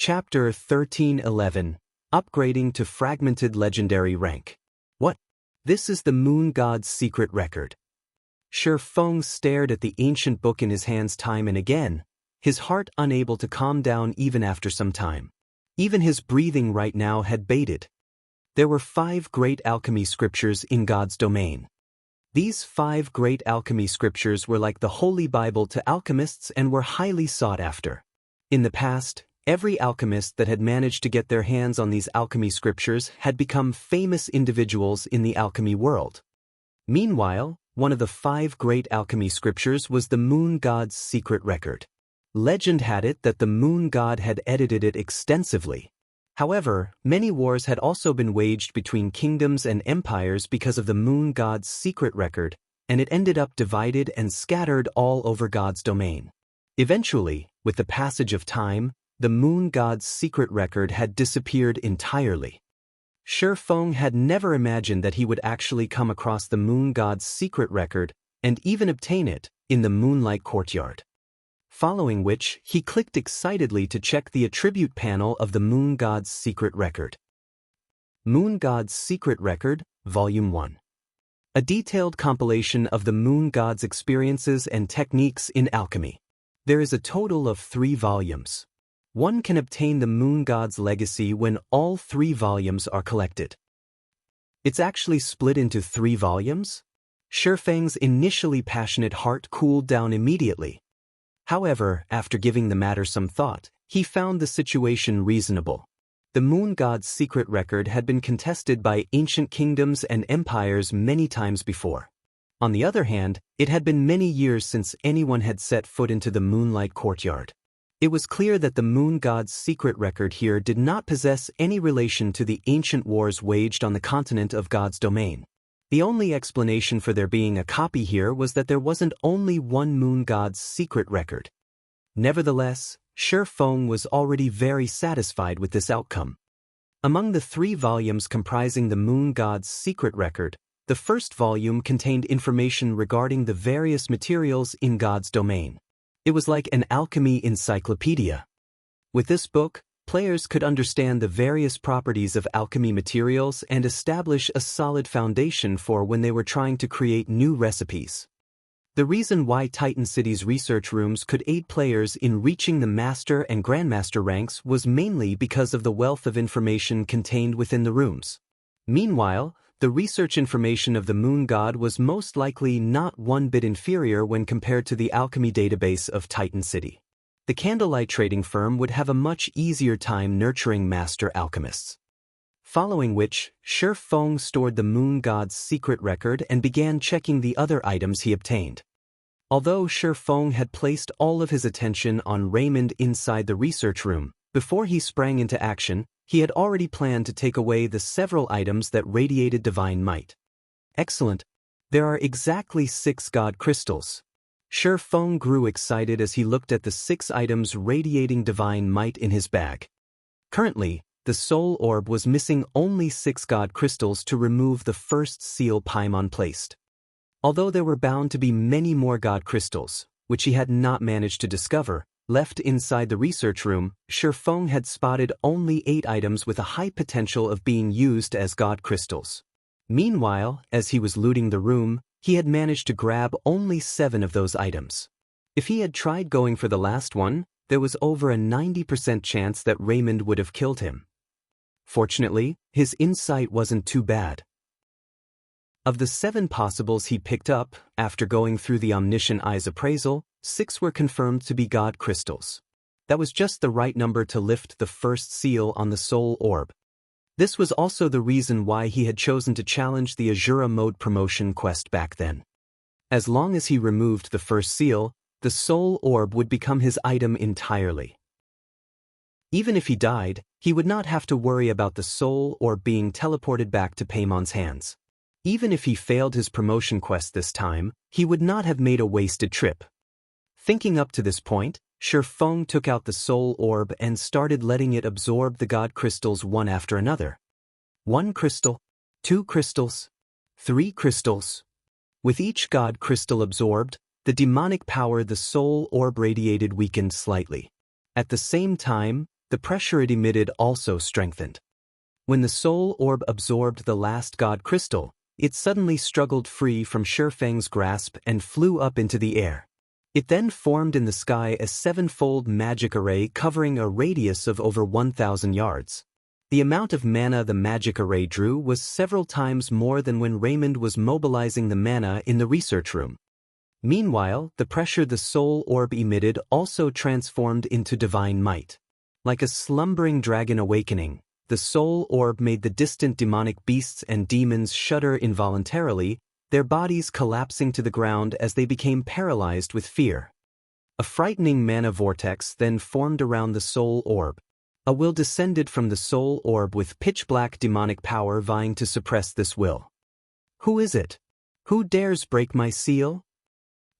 Chapter 1311, Upgrading to Fragmented Legendary Rank. What? This is the moon god's secret record. Shi Feng stared at the ancient book in his hands time and again, his heart unable to calm down even after some time. Even his breathing right now had bated. There were 5 great alchemy scriptures in God's domain. These 5 great alchemy scriptures were like the Holy Bible to alchemists and were highly sought after. In the past, every alchemist that had managed to get their hands on these alchemy scriptures had become famous individuals in the alchemy world. Meanwhile, one of the 5 great alchemy scriptures was the moon god's secret record. Legend had it that the moon god had edited it extensively. However, many wars had also been waged between kingdoms and empires because of the moon god's secret record, and it ended up divided and scattered all over God's domain. Eventually, with the passage of time, the moon god's secret record had disappeared entirely. Shi Feng had never imagined that he would actually come across the moon god's secret record and even obtain it in the moonlight courtyard. Following which, he clicked excitedly to check the attribute panel of the moon god's secret record. Moon God's Secret Record, Volume 1. A detailed compilation of the moon god's experiences and techniques in alchemy. There is a total of 3 volumes. One can obtain the moon god's legacy when all 3 volumes are collected. It's actually split into 3 volumes? Shi Feng's initially passionate heart cooled down immediately. However, after giving the matter some thought, he found the situation reasonable. The moon god's secret record had been contested by ancient kingdoms and empires many times before. On the other hand, it had been many years since anyone had set foot into the moonlight courtyard. It was clear that the moon god's secret record here did not possess any relation to the ancient wars waged on the continent of God's domain. The only explanation for there being a copy here was that there wasn't only one moon god's secret record. Nevertheless, Shi Feng was already very satisfied with this outcome. Among the 3 volumes comprising the moon god's secret record, the first volume contained information regarding the various materials in God's domain. It was like an alchemy encyclopedia. With this book, players could understand the various properties of alchemy materials and establish a solid foundation for when they were trying to create new recipes. The reason why Titan City's research rooms could aid players in reaching the Master and Grandmaster ranks was mainly because of the wealth of information contained within the rooms. Meanwhile, the research information of the moon god was most likely not one bit inferior when compared to the alchemy database of Titan City. The Candlelight trading firm would have a much easier time nurturing master alchemists. Following which, Shi Feng stored the moon god's secret record and began checking the other items he obtained. Although Shi Feng had placed all of his attention on Raymond inside the research room, before he sprang into action, he had already planned to take away the several items that radiated divine might. Excellent. There are exactly 6 god crystals. Shi Feng grew excited as he looked at the 6 items radiating divine might in his bag. Currently, the soul orb was missing only 6 god crystals to remove the first seal Paimon placed. Although there were bound to be many more god crystals, which he had not managed to discover, left inside the research room, Shi Feng had spotted only 8 items with a high potential of being used as god crystals. Meanwhile, as he was looting the room, he had managed to grab only 7 of those items. If he had tried going for the last one, there was over a 90% chance that Raymond would have killed him. Fortunately, his insight wasn't too bad. Of the 7 possibles he picked up, after going through the Omniscient Eye's appraisal, 6 were confirmed to be god crystals. That was just the right number to lift the first seal on the soul orb. This was also the reason why he had chosen to challenge the Asura mode promotion quest back then. As long as he removed the first seal, the soul orb would become his item entirely. Even if he died, he would not have to worry about the soul orb being teleported back to Paimon's hands. Even if he failed his promotion quest this time, he would not have made a wasted trip. Thinking up to this point, Shi Feng took out the soul orb and started letting it absorb the god crystals one after another. 1 crystal, 2 crystals, 3 crystals. With each god crystal absorbed, the demonic power the soul orb radiated weakened slightly. At the same time, the pressure it emitted also strengthened. When the soul orb absorbed the last god crystal, it suddenly struggled free from Shifeng's grasp and flew up into the air. It then formed in the sky a sevenfold magic array covering a radius of over 1,000 yards. The amount of mana the magic array drew was several times more than when Raymond was mobilizing the mana in the research room. Meanwhile, the pressure the soul orb emitted also transformed into divine might. Like a slumbering dragon awakening, the soul orb made the distant demonic beasts and demons shudder involuntarily, their bodies collapsing to the ground as they became paralyzed with fear. A frightening mana vortex then formed around the soul orb. A will descended from the soul orb with pitch-black demonic power vying to suppress this will. Who is it? Who dares break my seal?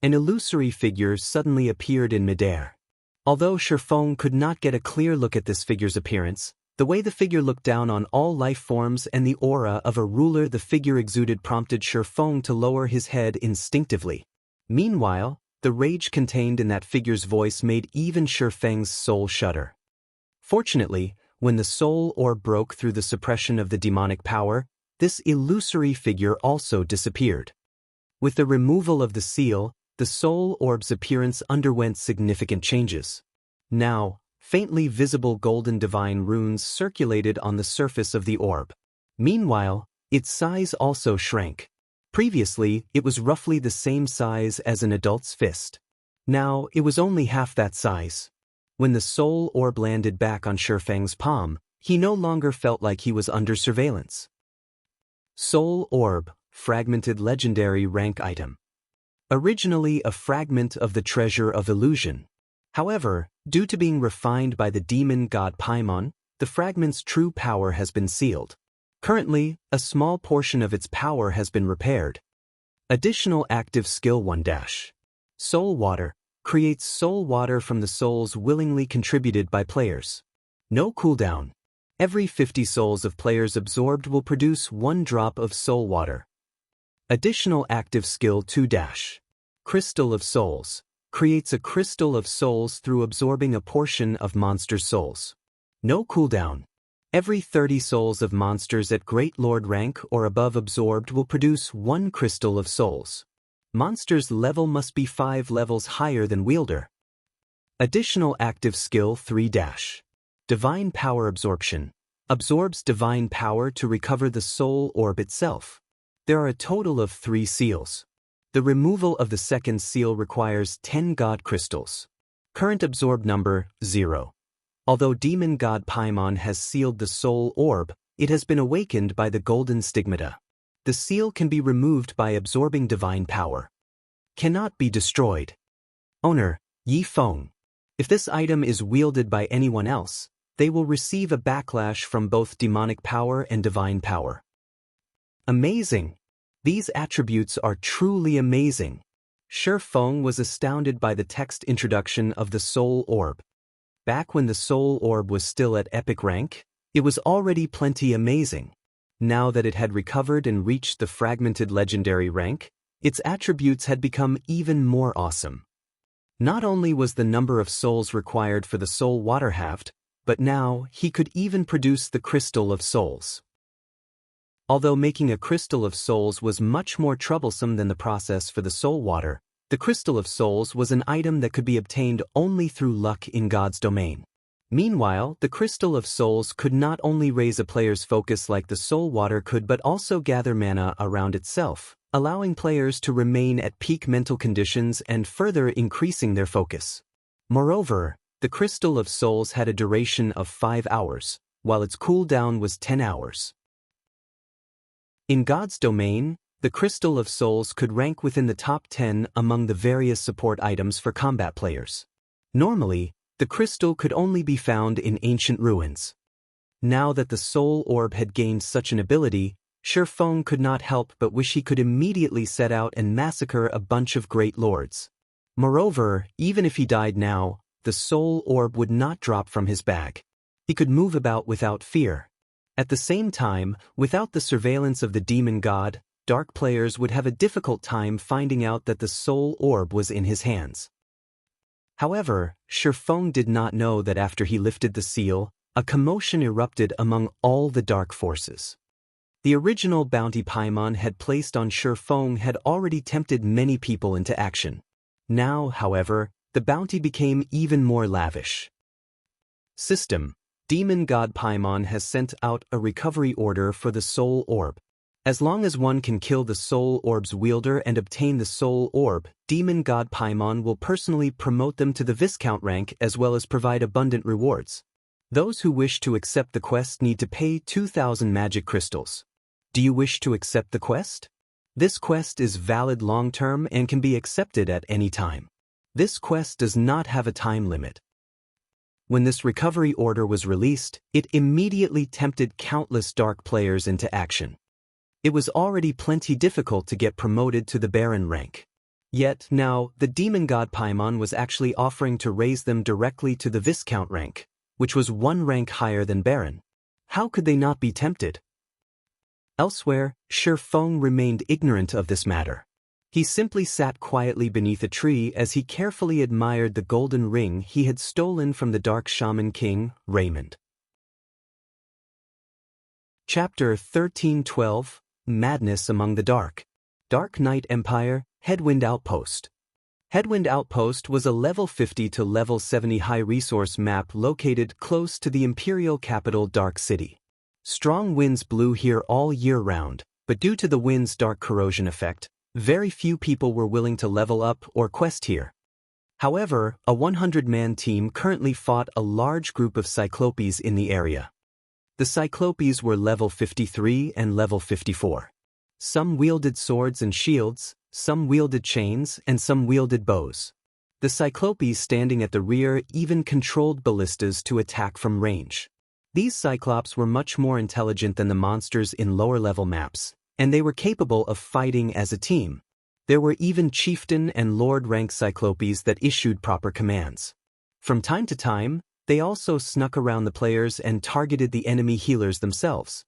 An illusory figure suddenly appeared in midair. Although Shifeng could not get a clear look at this figure's appearance, the way the figure looked down on all life forms and the aura of a ruler the figure exuded prompted Shifeng to lower his head instinctively. Meanwhile, the rage contained in that figure's voice made even Shifeng's soul shudder. Fortunately, when the soul orb broke through the suppression of the demonic power, this illusory figure also disappeared. With the removal of the seal, the soul orb's appearance underwent significant changes. Now, faintly visible golden divine runes circulated on the surface of the orb. Meanwhile, its size also shrank. Previously, it was roughly the same size as an adult's fist. Now, it was only half that size. When the soul orb landed back on Shifeng's palm, he no longer felt like he was under surveillance. Soul Orb, Fragmented Legendary Rank Item. Originally a fragment of the Treasure of Illusion. However, due to being refined by the demon god Paimon, the fragment's true power has been sealed. Currently, a small portion of its power has been repaired. Additional active skill 1-. Soul Water creates soul water from the souls willingly contributed by players. No cooldown. Every 50 souls of players absorbed will produce 1 drop of soul water. Additional active skill 2-. Crystal of Souls creates a crystal of souls through absorbing a portion of monsters' souls. No cooldown. Every 30 souls of monsters at Great Lord rank or above absorbed will produce 1 crystal of souls. Monsters' level must be 5 levels higher than Wielder. Additional active skill 3-. Divine Power Absorption absorbs divine power to recover the soul orb itself. There are a total of 3 seals. The removal of the second seal requires 10 god crystals. Current absorb number 0. Although demon god Paimon has sealed the soul orb, it has been awakened by the golden stigmata. The seal can be removed by absorbing divine power. Cannot be destroyed. Owner, Yi Feng. If this item is wielded by anyone else, they will receive a backlash from both demonic power and divine power. Amazing! These attributes are truly amazing. Shifeng was astounded by the text introduction of the soul orb. Back when the soul orb was still at epic rank, it was already plenty amazing. Now that it had recovered and reached the fragmented legendary rank, its attributes had become even more awesome. Not only was the number of souls required for the soul water halved, but now he could even produce the crystal of souls. Although making a crystal of souls was much more troublesome than the process for the soul water, the crystal of souls was an item that could be obtained only through luck in God's domain. Meanwhile, the crystal of souls could not only raise a player's focus like the soul water could but also gather mana around itself, allowing players to remain at peak mental conditions and further increasing their focus. Moreover, the crystal of souls had a duration of 5 hours, while its cooldown was 10 hours. In God's domain, the crystal of souls could rank within the top 10 among the various support items for combat players. Normally, the crystal could only be found in ancient ruins. Now that the soul orb had gained such an ability, Shifeng could not help but wish he could immediately set out and massacre a bunch of great lords. Moreover, even if he died now, the soul orb would not drop from his bag. He could move about without fear. At the same time, without the surveillance of the demon god, dark players would have a difficult time finding out that the soul orb was in his hands. However, Shifeng did not know that after he lifted the seal, a commotion erupted among all the dark forces. The original bounty Paimon had placed on Shifeng had already tempted many people into action. Now, however, the bounty became even more lavish. System: Demon God Paimon has sent out a recovery order for the Soul Orb. As long as one can kill the Soul Orb's wielder and obtain the Soul Orb, Demon God Paimon will personally promote them to the Viscount rank as well as provide abundant rewards. Those who wish to accept the quest need to pay 2,000 magic crystals. Do you wish to accept the quest? This quest is valid long-term and can be accepted at any time. This quest does not have a time limit. When this recovery order was released, it immediately tempted countless dark players into action. It was already plenty difficult to get promoted to the Baron rank. Yet now, the Demon God Paimon was actually offering to raise them directly to the Viscount rank, which was one rank higher than Baron. How could they not be tempted? Elsewhere, Shifeng remained ignorant of this matter. He simply sat quietly beneath a tree as he carefully admired the golden ring he had stolen from the Dark Shaman King, Raymond. Chapter 1312, Madness Among the Dark. Dark Knight Empire, Headwind Outpost. Headwind Outpost was a level 50 to level 70 high-resource map located close to the imperial capital Dark City. Strong winds blew here all year round, but due to the wind's dark corrosion effect, very few people were willing to level up or quest here. However, a 100-man team currently fought a large group of Cyclopes in the area. The Cyclopes were level 53 and level 54. Some wielded swords and shields, some wielded chains, and some wielded bows. The Cyclopes standing at the rear even controlled ballistas to attack from range. These Cyclops were much more intelligent than the monsters in lower-level maps, and they were capable of fighting as a team. There were even chieftain and lord-rank Cyclopes that issued proper commands. From time to time, they also snuck around the players and targeted the enemy healers themselves.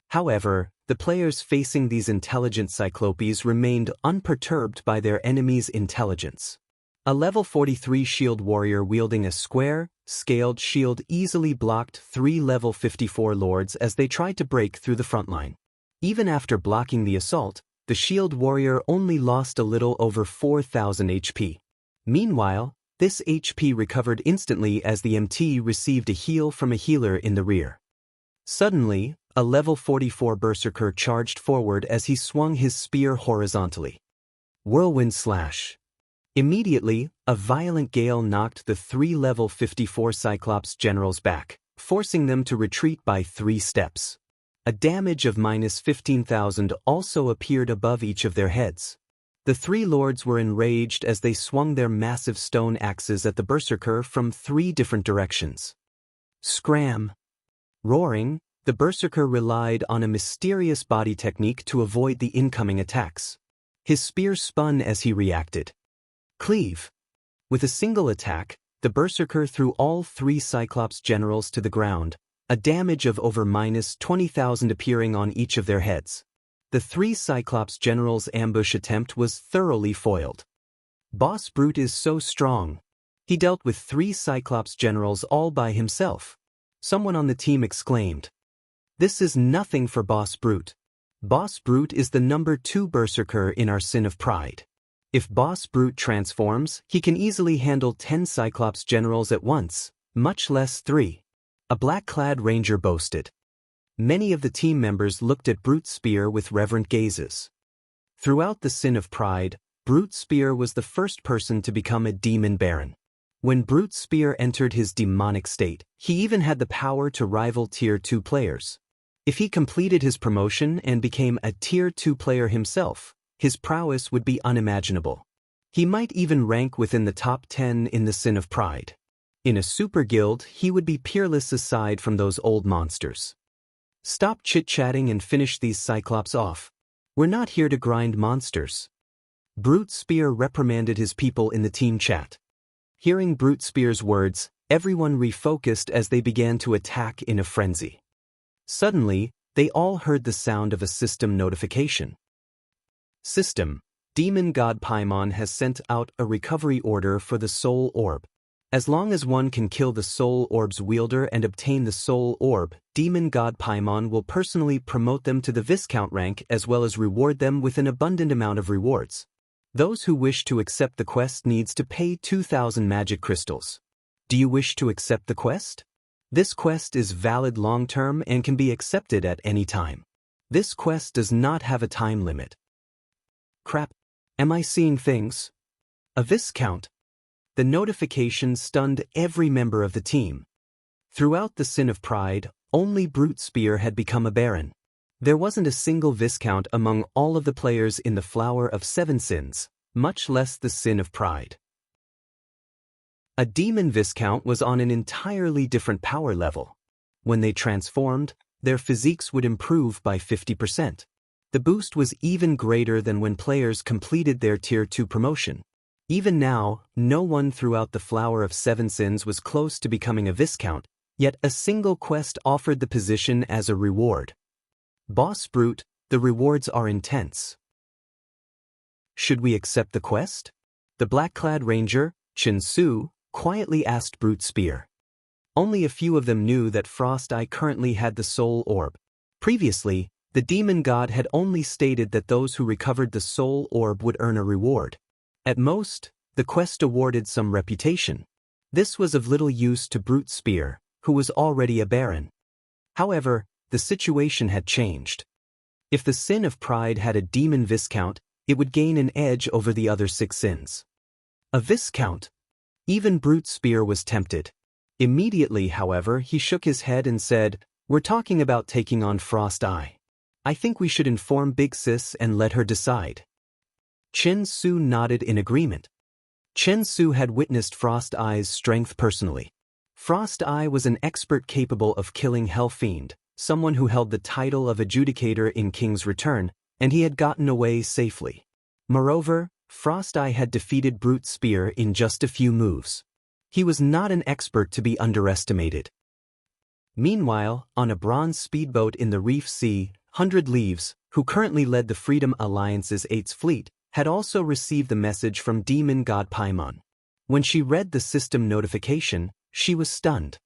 However, the players facing these intelligent Cyclopes remained unperturbed by their enemy's intelligence. A level 43 shield warrior wielding a square, scaled shield easily blocked 3 level 54 lords as they tried to break through the front line. Even after blocking the assault, the shield warrior only lost a little over 4,000 HP. Meanwhile, this HP recovered instantly as the MT received a heal from a healer in the rear. Suddenly, a level 44 berserker charged forward as he swung his spear horizontally. Whirlwind slash. Immediately, a violent gale knocked the 3 level 54 Cyclops generals back, forcing them to retreat by 3 steps. A damage of -15,000 also appeared above each of their heads. The 3 lords were enraged as they swung their massive stone axes at the berserker from 3 different directions. Scram! Roaring, the berserker relied on a mysterious body technique to avoid the incoming attacks. His spear spun as he reacted. Cleave! With a single attack, the berserker threw all 3 Cyclops generals to the ground, a damage of over -20,000 appearing on each of their heads. The 3 Cyclops generals' ambush attempt was thoroughly foiled. Boss Brute is so strong. He dealt with 3 Cyclops generals all by himself. Someone on the team exclaimed. This is nothing for Boss Brute. Boss Brute is the number 2 berserker in our Sin of Pride. If Boss Brute transforms, he can easily handle 10 Cyclops generals at once, much less 3. A black-clad ranger boasted. Many of the team members looked at Brute Spear with reverent gazes. Throughout the Sin of Pride, Brute Spear was the first person to become a demon baron. When Brute Spear entered his demonic state, he even had the power to rival Tier 2 players. If he completed his promotion and became a Tier 2 player himself, his prowess would be unimaginable. He might even rank within the top 10 in the Sin of Pride. In a super guild, he would be peerless aside from those old monsters. Stop chit-chatting and finish these Cyclops off. We're not here to grind monsters. Brute Spear reprimanded his people in the team chat. Hearing Brute Spear's words, everyone refocused as they began to attack in a frenzy. Suddenly, they all heard the sound of a system notification. System: Demon God Paimon has sent out a recovery order for the Soul Orb. As long as one can kill the Soul Orb's wielder and obtain the Soul Orb, Demon God Paimon will personally promote them to the Viscount rank as well as reward them with an abundant amount of rewards. Those who wish to accept the quest needs to pay 2,000 magic crystals. Do you wish to accept the quest? This quest is valid long-term and can be accepted at any time. This quest does not have a time limit. Crap. Am I seeing things? A Viscount? The notification stunned every member of the team. Throughout the Sin of Pride, only Brute Spear had become a Baron. There wasn't a single Viscount among all of the players in the Flower of Seven Sins, much less the Sin of Pride. A Demon Viscount was on an entirely different power level. When they transformed, their physiques would improve by 50%. The boost was even greater than when players completed their Tier 2 promotion. Even now, no one throughout the Flower of Seven Sins was close to becoming a Viscount, yet a single quest offered the position as a reward. Boss Brute, the rewards are intense. Should we accept the quest? The black-clad ranger, Chin Su, quietly asked Brute Spear. Only a few of them knew that Frost Eye currently had the Soul Orb. Previously, the demon god had only stated that those who recovered the Soul Orb would earn a reward. At most, the quest awarded some reputation. This was of little use to Brute Spear, who was already a Baron. However, the situation had changed. If the Sin of Pride had a Demon Viscount, it would gain an edge over the other 6 sins. A Viscount? Even Brute Spear was tempted. Immediately, however, he shook his head and said, "We're talking about taking on Frost Eye. I think we should inform Big Sis and let her decide." Chen Su nodded in agreement. Chen Su had witnessed Frost Eye's strength personally. Frost Eye was an expert capable of killing Hellfiend, someone who held the title of adjudicator in King's Return, and he had gotten away safely. Moreover, Frost Eye had defeated Brute Spear in just a few moves. He was not an expert to be underestimated. Meanwhile, on a bronze speedboat in the Reef Sea, 100 Leaves, who currently led the Freedom Alliance's 8th fleet, had also received the message from Demon God Paimon. When she read the system notification, she was stunned.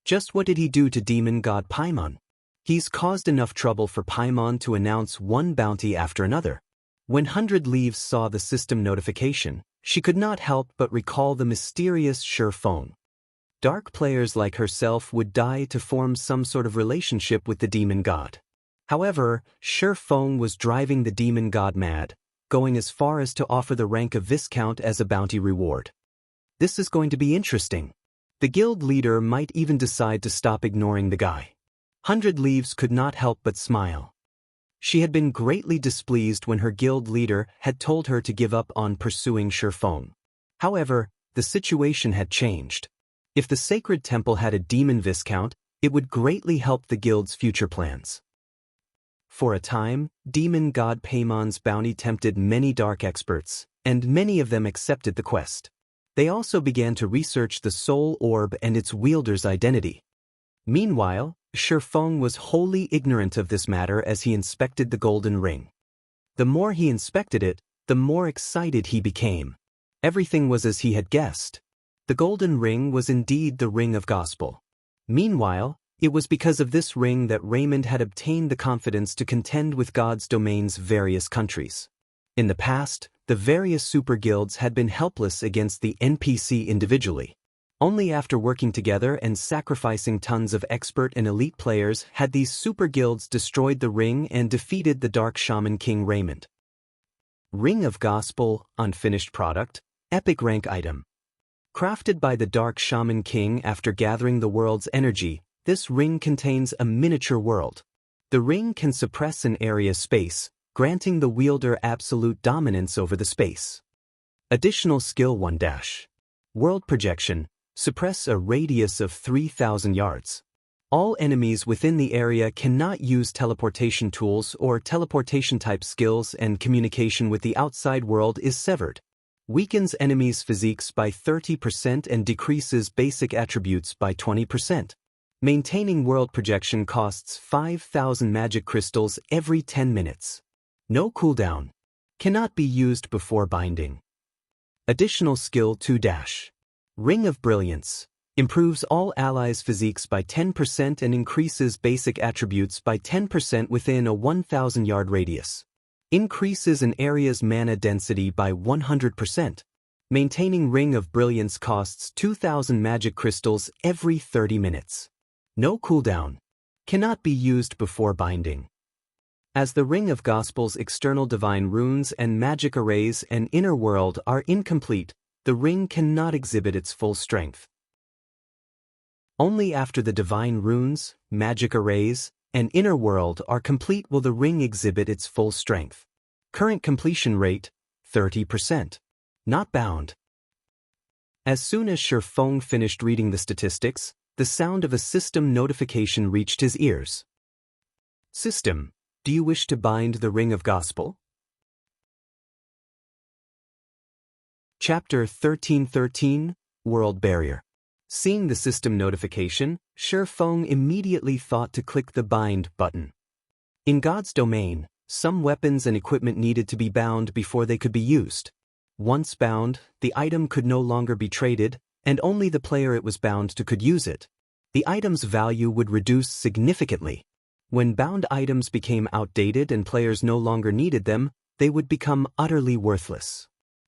Just what did he do to Demon God Paimon? He's caused enough trouble for Paimon to announce one bounty after another. When 100 Leaves saw the system notification, she could not help but recall the mysterious Sure Feng. Dark players like herself would die to form some sort of relationship with the demon god. However, Sure Feng was driving the demon god mad, going as far as to offer the rank of Viscount as a bounty reward. This is going to be interesting. The guild leader might even decide to stop ignoring the guy. 100 Leaves could not help but smile. She had been greatly displeased when her guild leader had told her to give up on pursuing Sure Feng. However, the situation had changed. If the Sacred Temple had a demon Viscount, it would greatly help the guild's future plans. For a time, Demon God Paimon's bounty tempted many dark experts, and many of them accepted the quest. They also began to research the Soul Orb and its wielder's identity. Meanwhile, Sure Feng was wholly ignorant of this matter as he inspected the golden ring. The more he inspected it, the more excited he became. Everything was as he had guessed. The golden ring was indeed the ring of gospel. Meanwhile, it was because of this ring that Raymond had obtained the confidence to contend with God's domain's various countries. In the past, the various super guilds had been helpless against the NPC individually. Only after working together and sacrificing tons of expert and elite players had these super guilds destroyed the ring and defeated the Dark Shaman King Raymond. Ring of Gospel, unfinished product, epic rank item. Crafted by the Dark Shaman King after gathering the world's energy, this ring contains a miniature world. The ring can suppress an area space, granting the wielder absolute dominance over the space. Additional skill 1-. World projection. Suppress a radius of 3,000 yards. All enemies within the area cannot use teleportation tools or teleportation-type skills, and communication with the outside world is severed. Weakens enemies' physiques by 30% and decreases basic attributes by 20%. Maintaining world projection costs 5,000 magic crystals every 10 minutes. No cooldown. Cannot be used before binding. Additional skill 2-. Ring of Brilliance. Improves all allies' physiques by 10% and increases basic attributes by 10% within a 1,000-yard radius. Increases an area's mana density by 100%. Maintaining Ring of Brilliance costs 2,000 magic crystals every 30 minutes. No cooldown. Cannot be used before binding. As the Ring of Gospel's external divine runes and magic arrays and inner world are incomplete, the ring cannot exhibit its full strength. Only after the divine runes, magic arrays, and inner world are complete will the ring exhibit its full strength. Current completion rate, 30%. Not bound. As soon as Shifeng finished reading the statistics, the sound of a system notification reached his ears. System, do you wish to bind the Ring of Gospel? Chapter 1313, World Barrier. Seeing the system notification, Shifeng immediately thought to click the bind button. In God's domain, some weapons and equipment needed to be bound before they could be used. Once bound, the item could no longer be traded, and only the player it was bound to could use it. The item's value would reduce significantly. When bound items became outdated and players no longer needed them, they would become utterly worthless.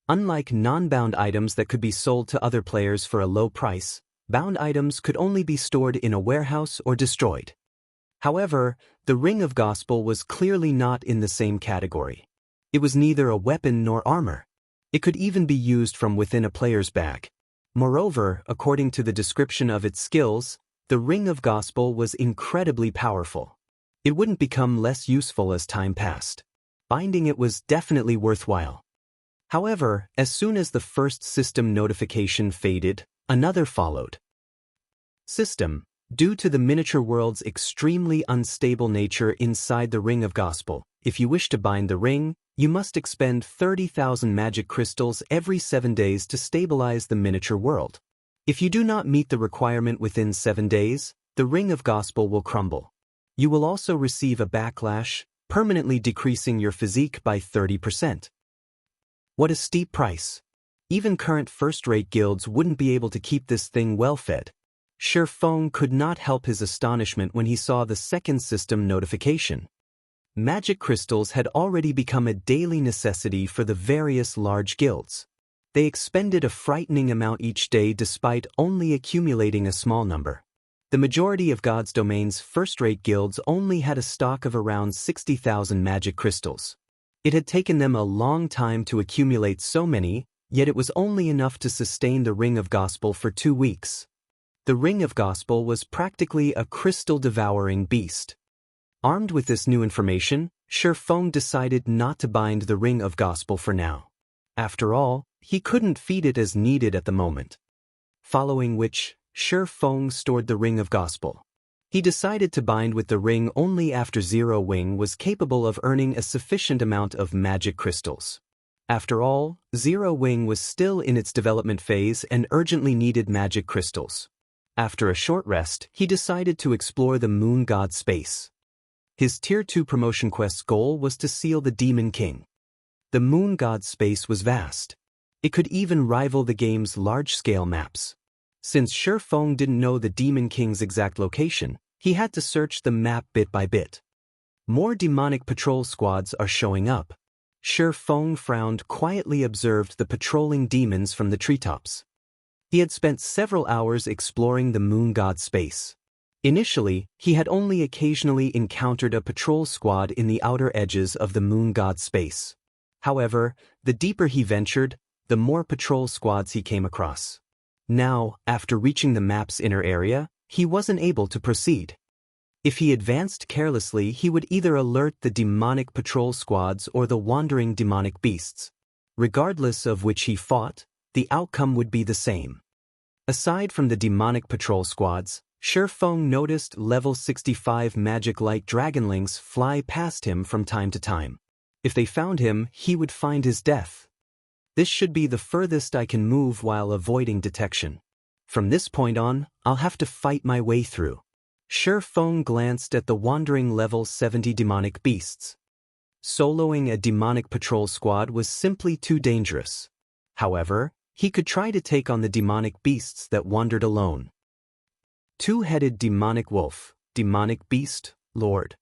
Unlike non-bound items that could be sold to other players for a low price, bound items could only be stored in a warehouse or destroyed. However, the Ring of Gospel was clearly not in the same category. It was neither a weapon nor armor. It could even be used from within a player's bag. Moreover, according to the description of its skills, the Ring of Gospel was incredibly powerful. It wouldn't become less useful as time passed. Binding it was definitely worthwhile. However, as soon as the first system notification faded, another followed. System, due to the miniature world's extremely unstable nature inside the Ring of Gospel, if you wish to bind the ring, you must expend 30,000 magic crystals every 7 days to stabilize the miniature world. If you do not meet the requirement within 7 days, the Ring of Gospel will crumble. You will also receive a backlash, permanently decreasing your physique by 30%. What a steep price. Even current first-rate guilds wouldn't be able to keep this thing well-fed. Shifeng could not help his astonishment when he saw the second system notification. Magic crystals had already become a daily necessity for the various large guilds. They expended a frightening amount each day despite only accumulating a small number. The majority of God's domain's first-rate guilds only had a stock of around 60,000 magic crystals. It had taken them a long time to accumulate so many, yet it was only enough to sustain the Ring of Gospel for 2 weeks. The Ring of Gospel was practically a crystal-devouring beast. Armed with this new information, Shifeng decided not to bind the Ring of Gospel for now. After all, he couldn't feed it as needed at the moment. Following which, Shifeng stored the Ring of Gospel. He decided to bind with the ring only after Zero Wing was capable of earning a sufficient amount of magic crystals. After all, Zero Wing was still in its development phase and urgently needed magic crystals. After a short rest, he decided to explore the Moon God space. His Tier 2 promotion quest's goal was to seal the Demon King. The Moon God space was vast. It could even rival the game's large-scale maps. Since Shifeng didn't know the Demon King's exact location, he had to search the map bit by bit. More demonic patrol squads are showing up. Shifeng frowned, quietly observed the patrolling demons from the treetops. He had spent several hours exploring the Moon God space. Initially, he had only occasionally encountered a patrol squad in the outer edges of the Moon God space. However, the deeper he ventured, the more patrol squads he came across. Now, after reaching the map's inner area, he wasn't able to proceed. If he advanced carelessly, he would either alert the demonic patrol squads or the wandering demonic beasts. Regardless of which he fought, the outcome would be the same. Aside from the demonic patrol squads, Shifeng noticed level 65 magic light dragonlings fly past him from time to time. If they found him, he would find his death. This should be the furthest I can move while avoiding detection. From this point on, I'll have to fight my way through. Shifeng glanced at the wandering level 70 demonic beasts. Soloing a demonic patrol squad was simply too dangerous. However, he could try to take on the demonic beasts that wandered alone. Two-headed demonic wolf, demonic beast, lord.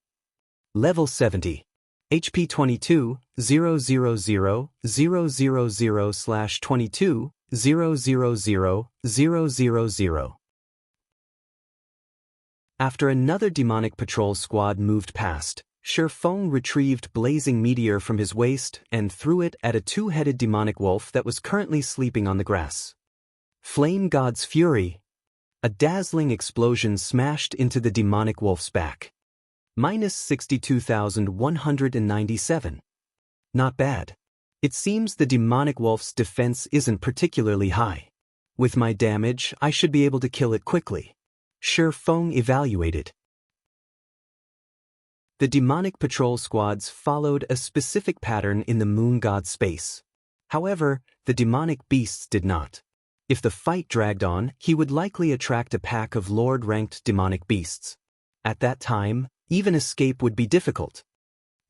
Level 70. HP 22, 000/22, 000. After another demonic patrol squad moved past, Feng retrieved blazing meteor from his waist and threw it at a two-headed demonic wolf that was currently sleeping on the grass. Flame God's Fury. A dazzling explosion smashed into the demonic wolf's back. Minus 62,197. Not bad. It seems the demonic wolf's defense isn't particularly high. With my damage, I should be able to kill it quickly. Feng evaluated. The demonic patrol squads followed a specific pattern in the moon god space. However, the demonic beasts did not. If the fight dragged on, he would likely attract a pack of Lord-ranked demonic beasts. At that time, even escape would be difficult.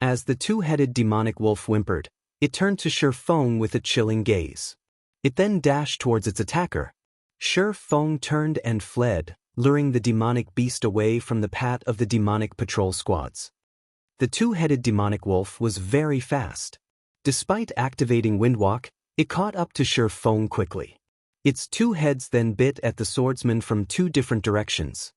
As the two-headed demonic wolf whimpered, it turned to Feng with a chilling gaze. It then dashed towards its attacker. Feng turned and fled, luring the demonic beast away from the path of the demonic patrol squads. The two-headed demonic wolf was very fast. Despite activating Windwalk, it caught up to Feng quickly. Its two heads then bit at the swordsman from two different directions.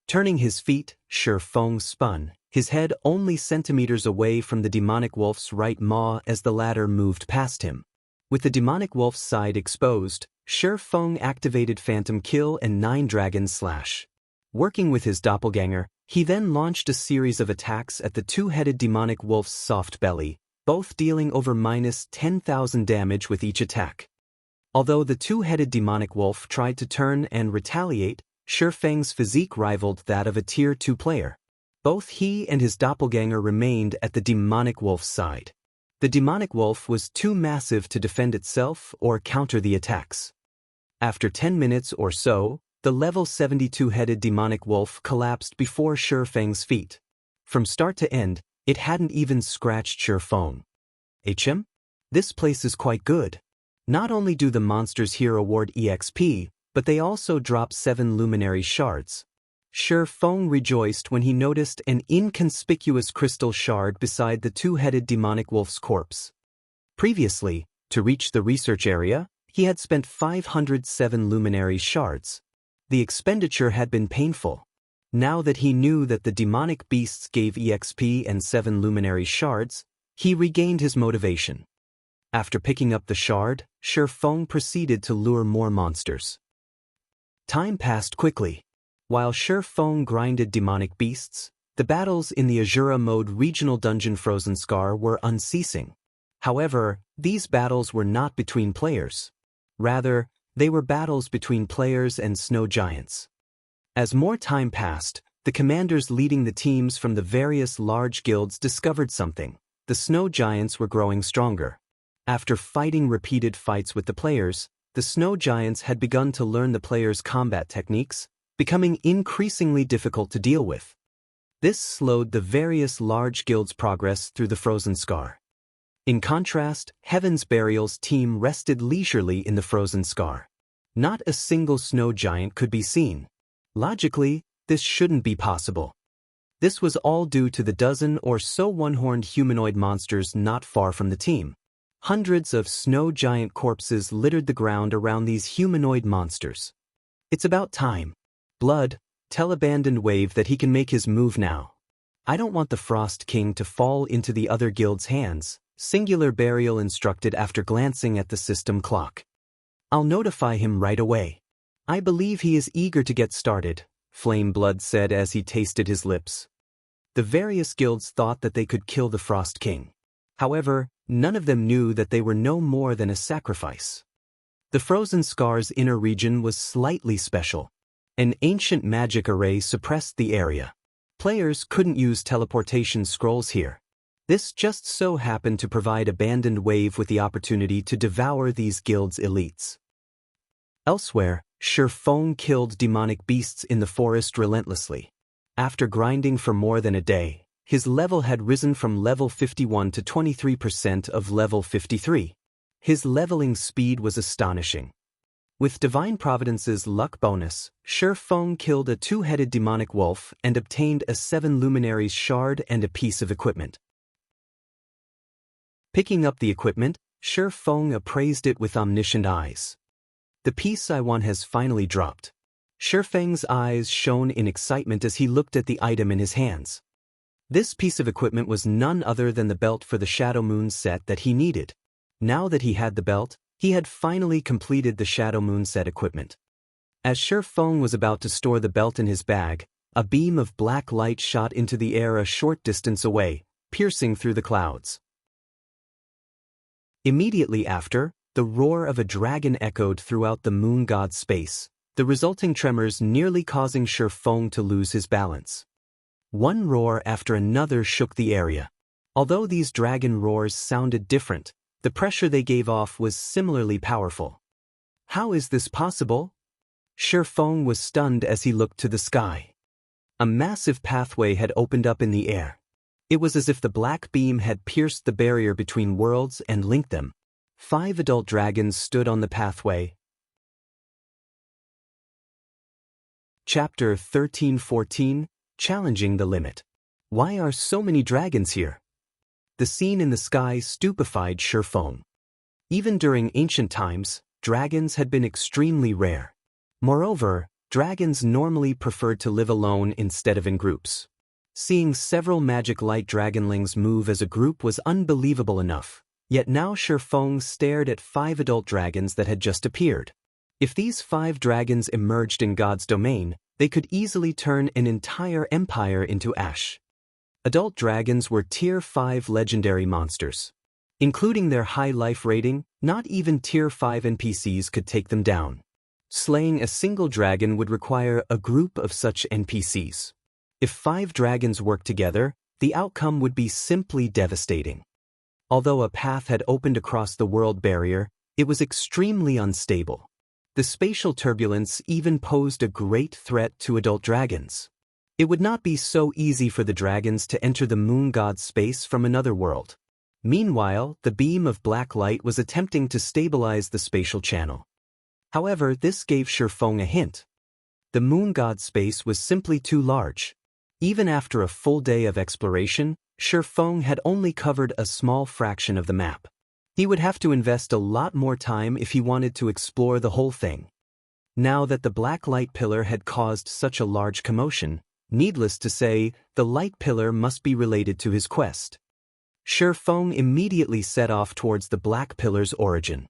Turning his feet, Feng spun, his head only centimeters away from the demonic wolf's right maw as the latter moved past him. With the demonic wolf's side exposed, Feng activated Phantom Kill and Nine Dragon Slash. Working with his doppelganger, he then launched a series of attacks at the two-headed demonic wolf's soft belly, both dealing over minus 10,000 damage with each attack. Although the two-headed demonic wolf tried to turn and retaliate, Feng's physique rivaled that of a Tier 2 player. Both he and his doppelganger remained at the demonic wolf's side. The demonic wolf was too massive to defend itself or counter the attacks. After 10 minutes or so, the level 72-headed demonic wolf collapsed before Feng's feet. From start to end, it hadn't even scratched Feng. HM? This place is quite good. Not only do the monsters here award EXP, but they also drop 7 luminary shards. Feng rejoiced when he noticed an inconspicuous crystal shard beside the two-headed demonic wolf's corpse. Previously, to reach the research area, he had spent 507 luminary shards. The expenditure had been painful. Now that he knew that the demonic beasts gave EXP and 7 luminary shards, he regained his motivation. After picking up the shard, Feng proceeded to lure more monsters. Time passed quickly. While Feng grinded demonic beasts, the battles in the Asura mode regional dungeon Frozen Scar were unceasing. However, these battles were not between players. Rather, they were battles between players and snow giants. As more time passed, the commanders leading the teams from the various large guilds discovered something. The snow giants were growing stronger. After fighting repeated fights with the players, the snow giants had begun to learn the players' combat techniques, becoming increasingly difficult to deal with. This slowed the various large guilds' progress through the Frozen Scar. In contrast, Heaven's Burial's team rested leisurely in the Frozen Scar. Not a single snow giant could be seen. Logically, this shouldn't be possible. This was all due to the dozen or so one-horned humanoid monsters not far from the team. Hundreds of snow giant corpses littered the ground around these humanoid monsters. It's about time. Blood, tell Abandoned Wave that he can make his move now. I don't want the Frost King to fall into the other guild's hands, Singular Burial instructed after glancing at the system clock. I'll notify him right away. I believe he is eager to get started, Flame Blood said as he tasted his lips. The various guilds thought that they could kill the Frost King. However, none of them knew that they were no more than a sacrifice. The Frozen Scar's inner region was slightly special. An ancient magic array suppressed the area. Players couldn't use teleportation scrolls here. This just so happened to provide Abandoned Wave with the opportunity to devour these guilds' elites. Elsewhere, Feng killed demonic beasts in the forest relentlessly. After grinding for more than a day, his level had risen from level 51 to 23% of level 53. His leveling speed was astonishing. With Divine Providence's luck bonus, Shi Feng killed a two-headed demonic wolf and obtained a 7 luminaries shard and a piece of equipment. Picking up the equipment, Shi Feng appraised it with omniscient eyes. The piece I want has finally dropped. Shi Feng's eyes shone in excitement as he looked at the item in his hands. This piece of equipment was none other than the belt for the Shadow Moon set that he needed. Now that he had the belt, he had finally completed the Shadow Moon set equipment. As Shi Feng was about to store the belt in his bag, a beam of black light shot into the air a short distance away, piercing through the clouds. Immediately after, the roar of a dragon echoed throughout the moon god's space, the resulting tremors nearly causing Shi Feng to lose his balance. One roar after another shook the area. Although these dragon roars sounded different, the pressure they gave off was similarly powerful. How is this possible? Shi Feng was stunned as he looked to the sky. A massive pathway had opened up in the air. It was as if the black beam had pierced the barrier between worlds and linked them. 5 adult dragons stood on the pathway. Chapter 13-14, Challenging the Limit. Why are so many dragons here? The scene in the sky stupefied Shi Feng. Even during ancient times, dragons had been extremely rare. Moreover, dragons normally preferred to live alone instead of in groups. Seeing several magic light dragonlings move as a group was unbelievable enough, yet now Shi Feng stared at 5 adult dragons that had just appeared. If these 5 dragons emerged in God's domain, they could easily turn an entire empire into ash. Adult dragons were Tier 5 legendary monsters. Including their high life rating, not even Tier 5 NPCs could take them down. Slaying a single dragon would require a group of such NPCs. If 5 dragons worked together, the outcome would be simply devastating. Although a path had opened across the world barrier, it was extremely unstable. The spatial turbulence even posed a great threat to adult dragons. It would not be so easy for the dragons to enter the moon god's space from another world. Meanwhile, the beam of black light was attempting to stabilize the spatial channel. However, this gave Shi Feng a hint. The moon god's space was simply too large. Even after a full day of exploration, Shi Feng had only covered a small fraction of the map. He would have to invest a lot more time if he wanted to explore the whole thing. Now that the black light pillar had caused such a large commotion, needless to say, the light pillar must be related to his quest. Shi Feng immediately set off towards the black pillar's origin.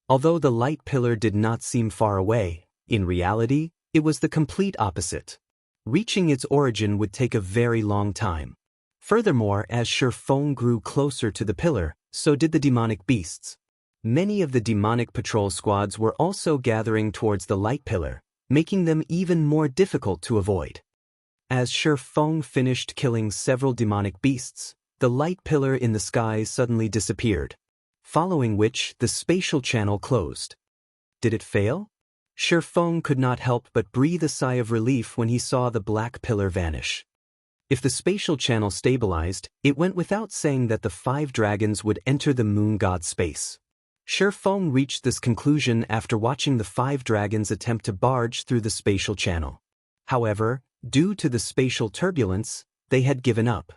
Although the light pillar did not seem far away, in reality, it was the complete opposite. Reaching its origin would take a very long time. Furthermore, as Shi Feng grew closer to the pillar, so did the demonic beasts. Many of the demonic patrol squads were also gathering towards the light pillar, making them even more difficult to avoid. As Shi Feng finished killing several demonic beasts, the light pillar in the sky suddenly disappeared, following which the spatial channel closed. Did it fail? Shi Feng could not help but breathe a sigh of relief when he saw the black pillar vanish. If the spatial channel stabilized, it went without saying that the 5 dragons would enter the moon god's space. Shi Feng reached this conclusion after watching the 5 dragons attempt to barge through the spatial channel. However, due to the spatial turbulence, they had given up.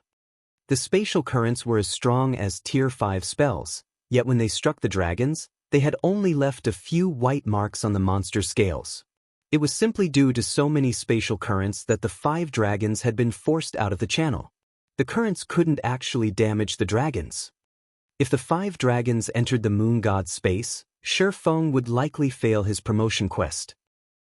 The spatial currents were as strong as Tier 5 spells, yet when they struck the dragons, they had only left a few white marks on the monster scales. It was simply due to so many spatial currents that the 5 dragons had been forced out of the channel. The currents couldn't actually damage the dragons. If the 5 dragons entered the moon god's space, Shi Feng would likely fail his promotion quest.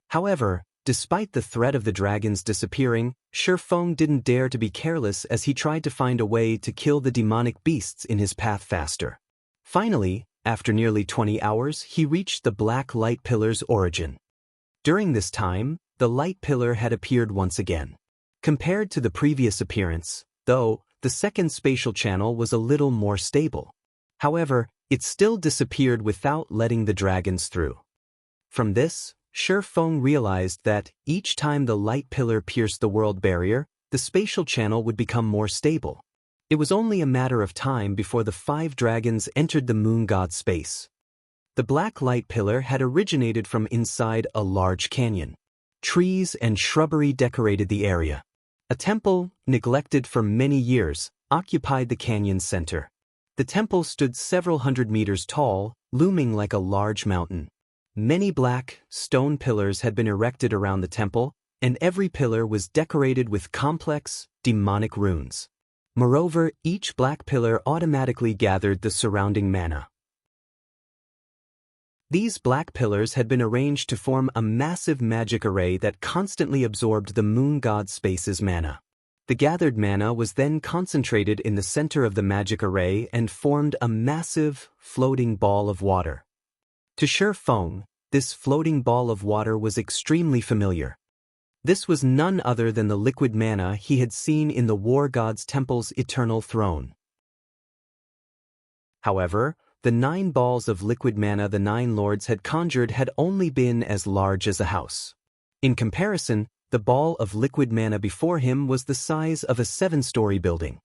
However, despite the threat of the dragons disappearing, Shi Feng didn't dare to be careless as he tried to find a way to kill the demonic beasts in his path faster. Finally, after nearly 20 hours, he reached the black light pillar's origin. During this time, the light pillar had appeared once again. Compared to the previous appearance, though, the second spatial channel was a little more stable. However, it still disappeared without letting the dragons through. From this, Shi Feng realized that each time the light pillar pierced the world barrier, the spatial channel would become more stable. It was only a matter of time before the 5 dragons entered the moon god's space. The black light pillar had originated from inside a large canyon. Trees and shrubbery decorated the area. A temple, neglected for many years, occupied the canyon's center. The temple stood several hundred meters tall, looming like a large mountain. Many black, stone pillars had been erected around the temple, and every pillar was decorated with complex, demonic runes. Moreover, each black pillar automatically gathered the surrounding mana. These black pillars had been arranged to form a massive magic array that constantly absorbed the moon god's space's mana. The gathered mana was then concentrated in the center of the magic array and formed a massive, floating ball of water. To Shi Feng, this floating ball of water was extremely familiar. This was none other than the liquid mana he had seen in the War God's Temple's eternal throne. However, the 9 balls of liquid mana the 9 lords had conjured had only been as large as a house. In comparison, the ball of liquid mana before him was the size of a 7-story building.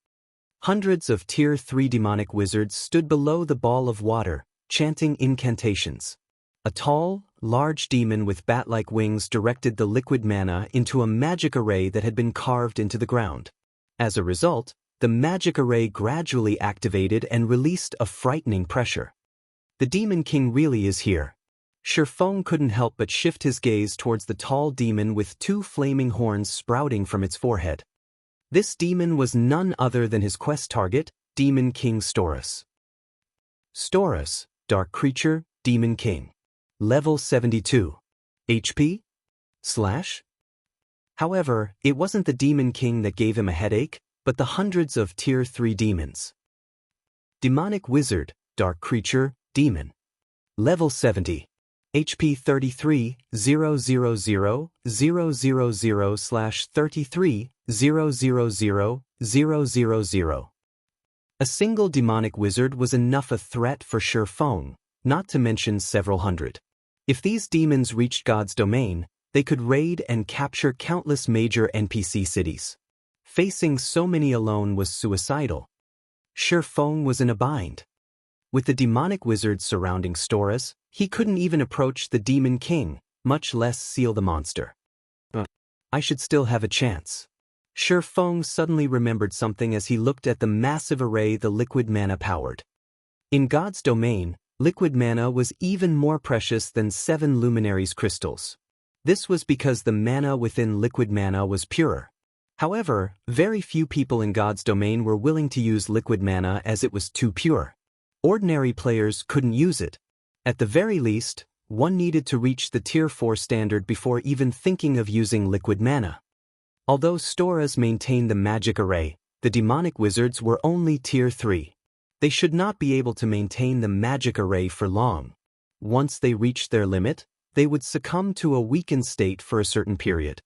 Hundreds of Tier 3 demonic wizards stood below the ball of water, chanting incantations. A tall, large demon with bat-like wings directed the liquid mana into a magic array that had been carved into the ground. As a result, the magic array gradually activated and released a frightening pressure. The Demon King really is here. Shi Feng couldn't help but shift his gaze towards the tall demon with 2 flaming horns sprouting from its forehead. This demon was none other than his quest target, Demon King Stormus. Stormus, Dark Creature, Demon King. Level 72. HP? / However, it wasn't the Demon King that gave him a headache, but the hundreds of Tier 3 demons. Demonic Wizard, Dark Creature, Demon. Level 70. HP 33, 000, 000 / 33, 000, 000. A single demonic wizard was enough a threat for Shi Feng, not to mention several hundred. If these demons reached God's domain, they could raid and capture countless major NPC cities. Facing so many alone was suicidal. Shi Feng was in a bind. With the demonic wizards surrounding Stormus, he couldn't even approach the Demon King, much less seal the monster. I should still have a chance. Shi Feng suddenly remembered something as he looked at the massive array the liquid mana powered. In God's domain, liquid mana was even more precious than 7 luminaries crystals. This was because the mana within liquid mana was purer. However, very few people in God's domain were willing to use liquid mana as it was too pure. Ordinary players couldn't use it. At the very least, one needed to reach the Tier 4 standard before even thinking of using liquid mana. Although Stormus maintained the magic array, the demonic wizards were only Tier 3. They should not be able to maintain the magic array for long. Once they reached their limit, they would succumb to a weakened state for a certain period.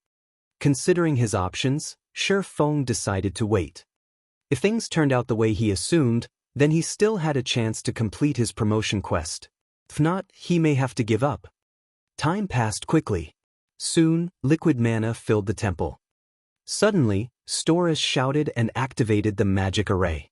Considering his options, Shi Feng decided to wait. If things turned out the way he assumed, then he still had a chance to complete his promotion quest. If not, he may have to give up. Time passed quickly. Soon, liquid mana filled the temple. Suddenly, Stormus shouted and activated the magic array.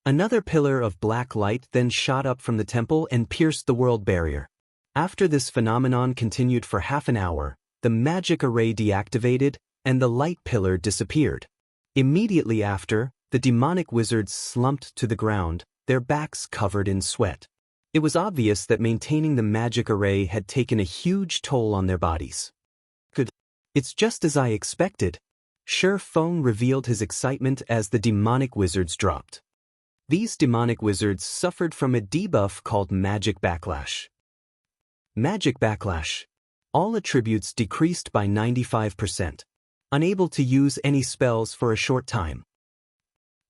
Another pillar of black light then shot up from the temple and pierced the world barrier. After this phenomenon continued for half an hour, the magic array deactivated and the light pillar disappeared. Immediately after, the demonic wizards slumped to the ground, their backs covered in sweat. It was obvious that maintaining the magic array had taken a huge toll on their bodies. Good. It's just as I expected. Shi Feng revealed his excitement as the demonic wizards dropped. These demonic wizards suffered from a debuff called Magic Backlash. Magic Backlash. All attributes decreased by 95%. Unable to use any spells for a short time.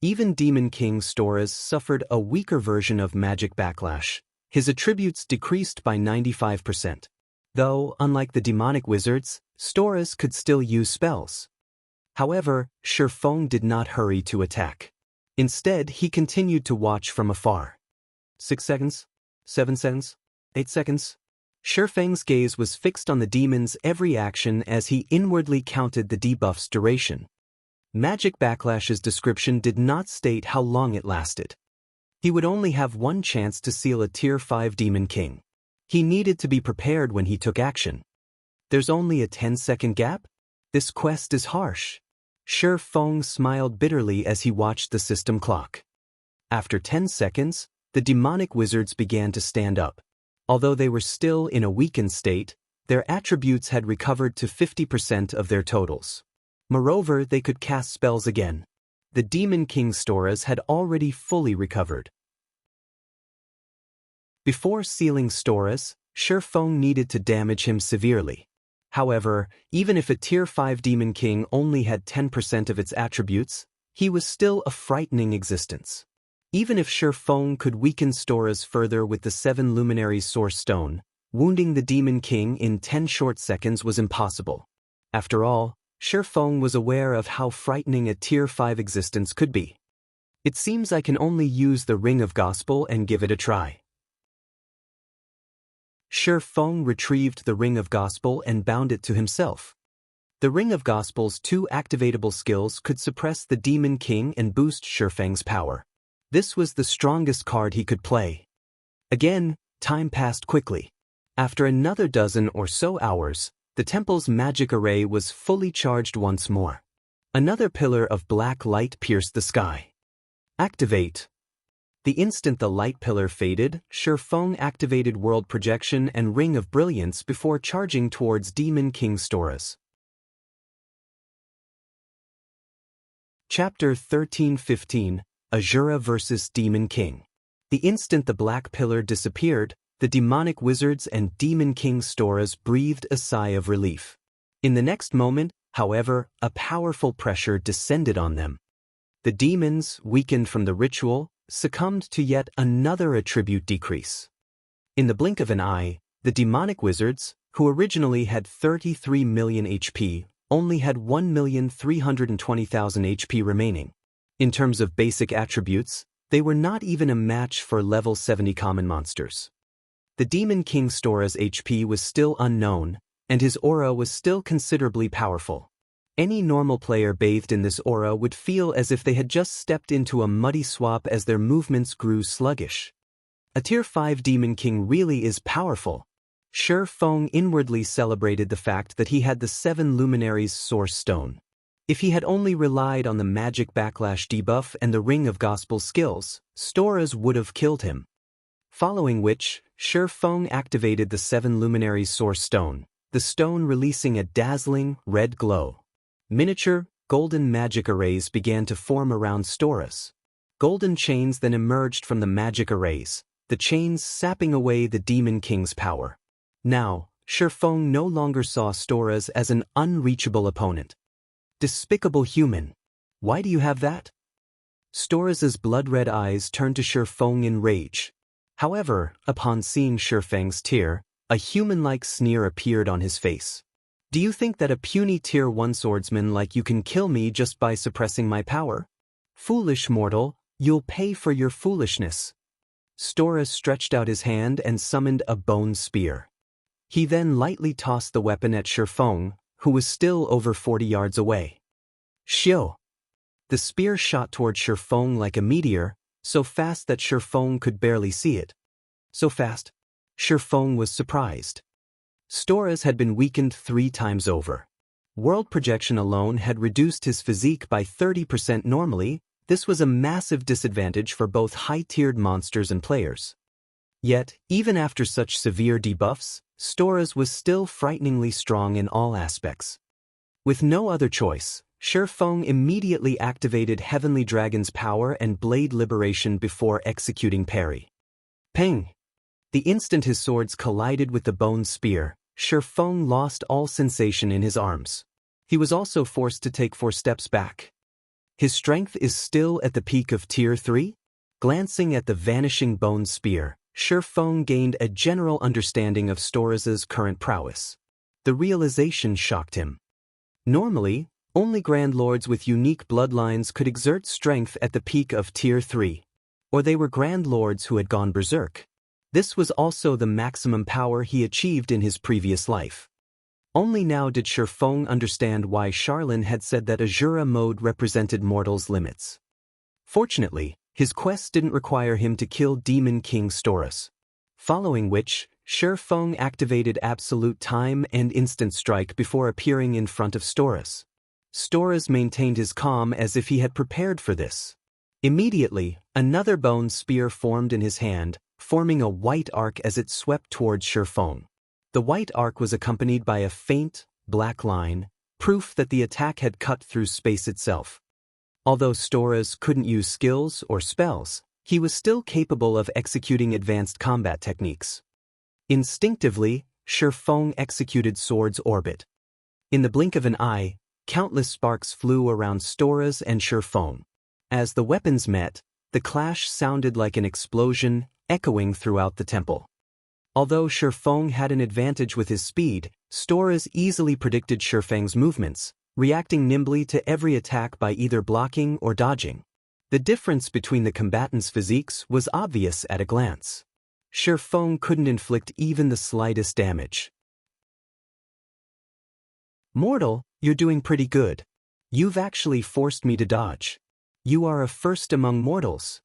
Even Demon King Stormus suffered a weaker version of Magic Backlash. His attributes decreased by 95%. Though, unlike the demonic wizards, Stormus could still use spells. However, Shi Feng did not hurry to attack. Instead, he continued to watch from afar. 6 seconds? 7 seconds? 8 seconds? Shi Feng's gaze was fixed on the demon's every action as he inwardly counted the debuff's duration. Magic Backlash's description did not state how long it lasted. He would only have one chance to seal a Tier 5 Demon King. He needed to be prepared when he took action. There's only a 10-second gap? This quest is harsh. Shi Feng smiled bitterly as he watched the system clock. After 10 seconds, the demonic wizards began to stand up. Although they were still in a weakened state, their attributes had recovered to 50% of their totals. Moreover, they could cast spells again. The Demon King Storas had already fully recovered. Before sealing Storas, Shi Feng needed to damage him severely. However, even if a Tier 5 Demon King only had 10% of its attributes, he was still a frightening existence. Even if Shi Feng could weaken Storas further with the 7 Luminaries Source Stone, wounding the Demon King in 10 short seconds was impossible. After all, Shi Feng was aware of how frightening a Tier 5 existence could be. It seems I can only use the Ring of Gospel and give it a try. Shi Feng retrieved the Ring of Gospel and bound it to himself. The Ring of Gospel's 2 activatable skills could suppress the Demon King and boost Shi Feng's power. This was the strongest card he could play. Again, time passed quickly. After another dozen or so hours, the temple's magic array was fully charged once more. Another pillar of black light pierced the sky. Activate. The instant the light pillar faded, Shi Feng activated World Projection and Ring of Brilliance before charging towards Demon King Storas. Chapter 13-15, Asura vs. Demon King. The instant the black pillar disappeared, the demonic wizards and Demon King Storas breathed a sigh of relief. In the next moment, however, a powerful pressure descended on them. The demons, weakened from the ritual, succumbed to yet another attribute decrease. In the blink of an eye, the demonic wizards, who originally had 33 million HP, only had 1,320,000 HP remaining. In terms of basic attributes, they were not even a match for level 70 common monsters. The Demon King Stora's HP was still unknown, and his aura was still considerably powerful. Any normal player bathed in this aura would feel as if they had just stepped into a muddy swamp as their movements grew sluggish. A Tier 5 Demon King really is powerful. Shi Feng inwardly celebrated the fact that he had the 7 Luminaries Source Stone. If he had only relied on the Magic Backlash debuff and the Ring of Gospel skills, Storas would have killed him. Following which, Shi Feng activated the 7 Luminaries Source Stone, the stone releasing a dazzling, red glow. Miniature, golden magic arrays began to form around Storas. Golden chains then emerged from the magic arrays, the chains sapping away the Demon King's power. Now, Shi Feng no longer saw Storas as an unreachable opponent. Despicable human. Why do you have that? Storas's blood-red eyes turned to Shi Feng in rage. However, upon seeing Shi Feng's tear, a human-like sneer appeared on his face. Do you think that a puny Tier 1 swordsman like you can kill me just by suppressing my power? Foolish mortal, you'll pay for your foolishness. Storas stretched out his hand and summoned a bone spear. He then lightly tossed the weapon at Shi Feng, who was still over 40 yards away. Shio! The spear shot toward Shi Feng like a meteor, so fast that Shi Feng could barely see it. So fast? Shi Feng was surprised. Storas had been weakened 3 times over. World Projection alone had reduced his physique by 30% normally. This was a massive disadvantage for both high-tiered monsters and players. Yet, even after such severe debuffs, Storas was still frighteningly strong in all aspects. With no other choice, Shi Feng immediately activated Heavenly Dragon's power and Blade Liberation before executing parry. Ping! The instant his swords collided with the bone spear, Shi Feng lost all sensation in his arms. He was also forced to take 4 steps back. His strength is still at the peak of Tier 3? Glancing at the vanishing bone spear, Shi Feng gained a general understanding of Storas's current prowess. The realization shocked him. Normally, only Grand Lords with unique bloodlines could exert strength at the peak of Tier 3. Or they were Grand Lords who had gone berserk. This was also the maximum power he achieved in his previous life. Only now did Shifeng understand why Charlene had said that Asura mode represented mortals' limits. Fortunately, his quest didn't require him to kill Demon King Storus. Following which, Shifeng activated Absolute Time and Instant Strike before appearing in front of Storus. Storus maintained his calm as if he had prepared for this. Immediately, another bone spear formed in his hand, forming a white arc as it swept towards Shifeng. The white arc was accompanied by a faint, black line, proof that the attack had cut through space itself. Although Storus couldn't use skills or spells, he was still capable of executing advanced combat techniques. Instinctively, Shifeng executed Sword's Orbit. In the blink of an eye, countless sparks flew around Storus and Shifeng. As the weapons met, the clash sounded like an explosion, echoing throughout the temple. Although Shifeng had an advantage with his speed, Storus easily predicted Shifeng's movements, reacting nimbly to every attack by either blocking or dodging. The difference between the combatants' physiques was obvious at a glance. Shifeng couldn't inflict even the slightest damage. "Mortal, you're doing pretty good. You've actually forced me to dodge. You are a first among mortals."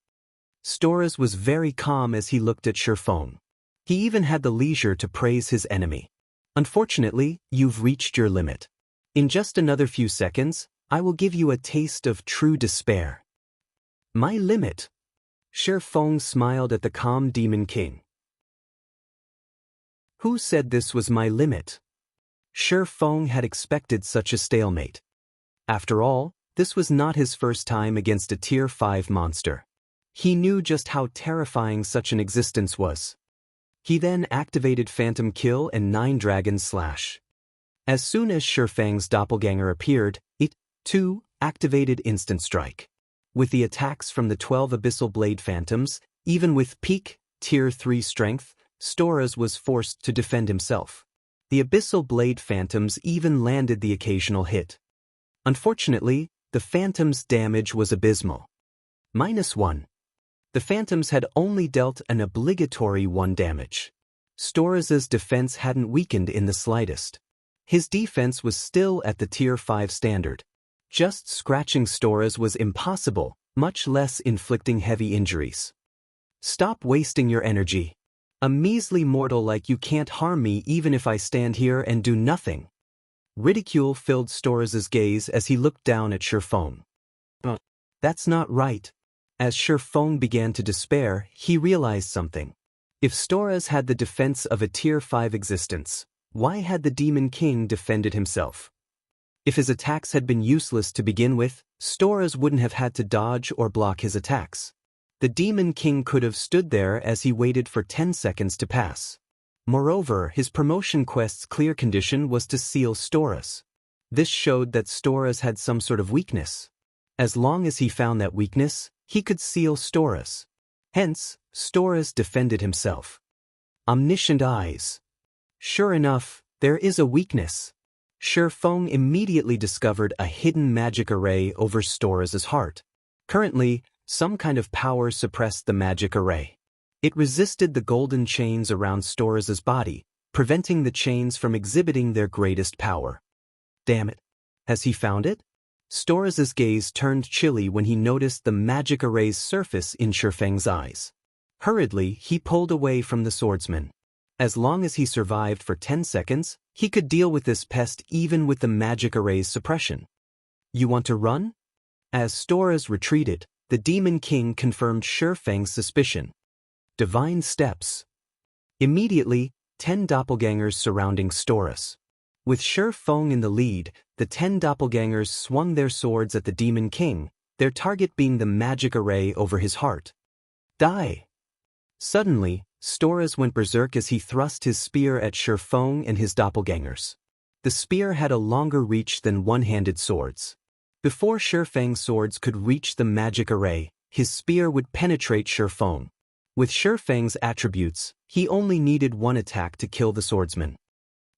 Storus was very calm as he looked at Shifeng. He even had the leisure to praise his enemy. "Unfortunately, you've reached your limit. In just another few seconds, I will give you a taste of true despair." "My limit?" Shifeng smiled at the calm Demon King. "Who said this was my limit?" Shifeng had expected such a stalemate. After all, this was not his first time against a Tier 5 monster. He knew just how terrifying such an existence was. He then activated Phantom Kill and 9 Dragon Slash. As soon as Shifeng's doppelganger appeared, it, too, activated Instant Strike. With the attacks from the 12 Abyssal Blade Phantoms, even with peak, Tier 3 strength, Storus was forced to defend himself. The Abyssal Blade Phantoms even landed the occasional hit. Unfortunately, the Phantoms' damage was abysmal. -1. The Phantoms had only dealt an obligatory 1 damage. Storus's defense hadn't weakened in the slightest. His defense was still at the Tier 5 standard. Just scratching Storus was impossible, much less inflicting heavy injuries. "Stop wasting your energy. A measly mortal like you can't harm me even if I stand here and do nothing." Ridicule filled Storus's gaze as he looked down at Shifeng. "That's not right." As Shifeng began to despair, he realized something. If Storus had the defense of a Tier 5 existence, why had the Demon King defended himself? If his attacks had been useless to begin with, Storus wouldn't have had to dodge or block his attacks. The Demon King could have stood there as he waited for 10 seconds to pass. Moreover, his promotion quest's clear condition was to seal Storus. This showed that Storus had some sort of weakness. As long as he found that weakness, he could seal Storus. Hence, Storus defended himself. Omniscient eyes. Sure enough, there is a weakness. Shifeng immediately discovered a hidden magic array over Storus's heart. Currently, some kind of power suppressed the magic array. It resisted the golden chains around Storus's body, preventing the chains from exhibiting their greatest power. Damn it. Has he found it? Storus's gaze turned chilly when he noticed the magic array's surface in Shifeng's eyes. Hurriedly, he pulled away from the swordsman. As long as he survived for 10 seconds, he could deal with this pest even with the magic array's suppression. "You want to run?" As Storus retreated, the Demon King confirmed Shifeng's suspicion. Divine steps. Immediately, 10 doppelgangers surrounding Storus. With Shifeng in the lead, the 10 doppelgangers swung their swords at the Demon King, their target being the magic array over his heart. "Die!" Suddenly, Storus went berserk as he thrust his spear at Shifeng and his doppelgangers. The spear had a longer reach than one-handed swords. Before Shifeng's swords could reach the magic array, his spear would penetrate Shifeng. With Shifeng's attributes, he only needed 1 attack to kill the swordsman.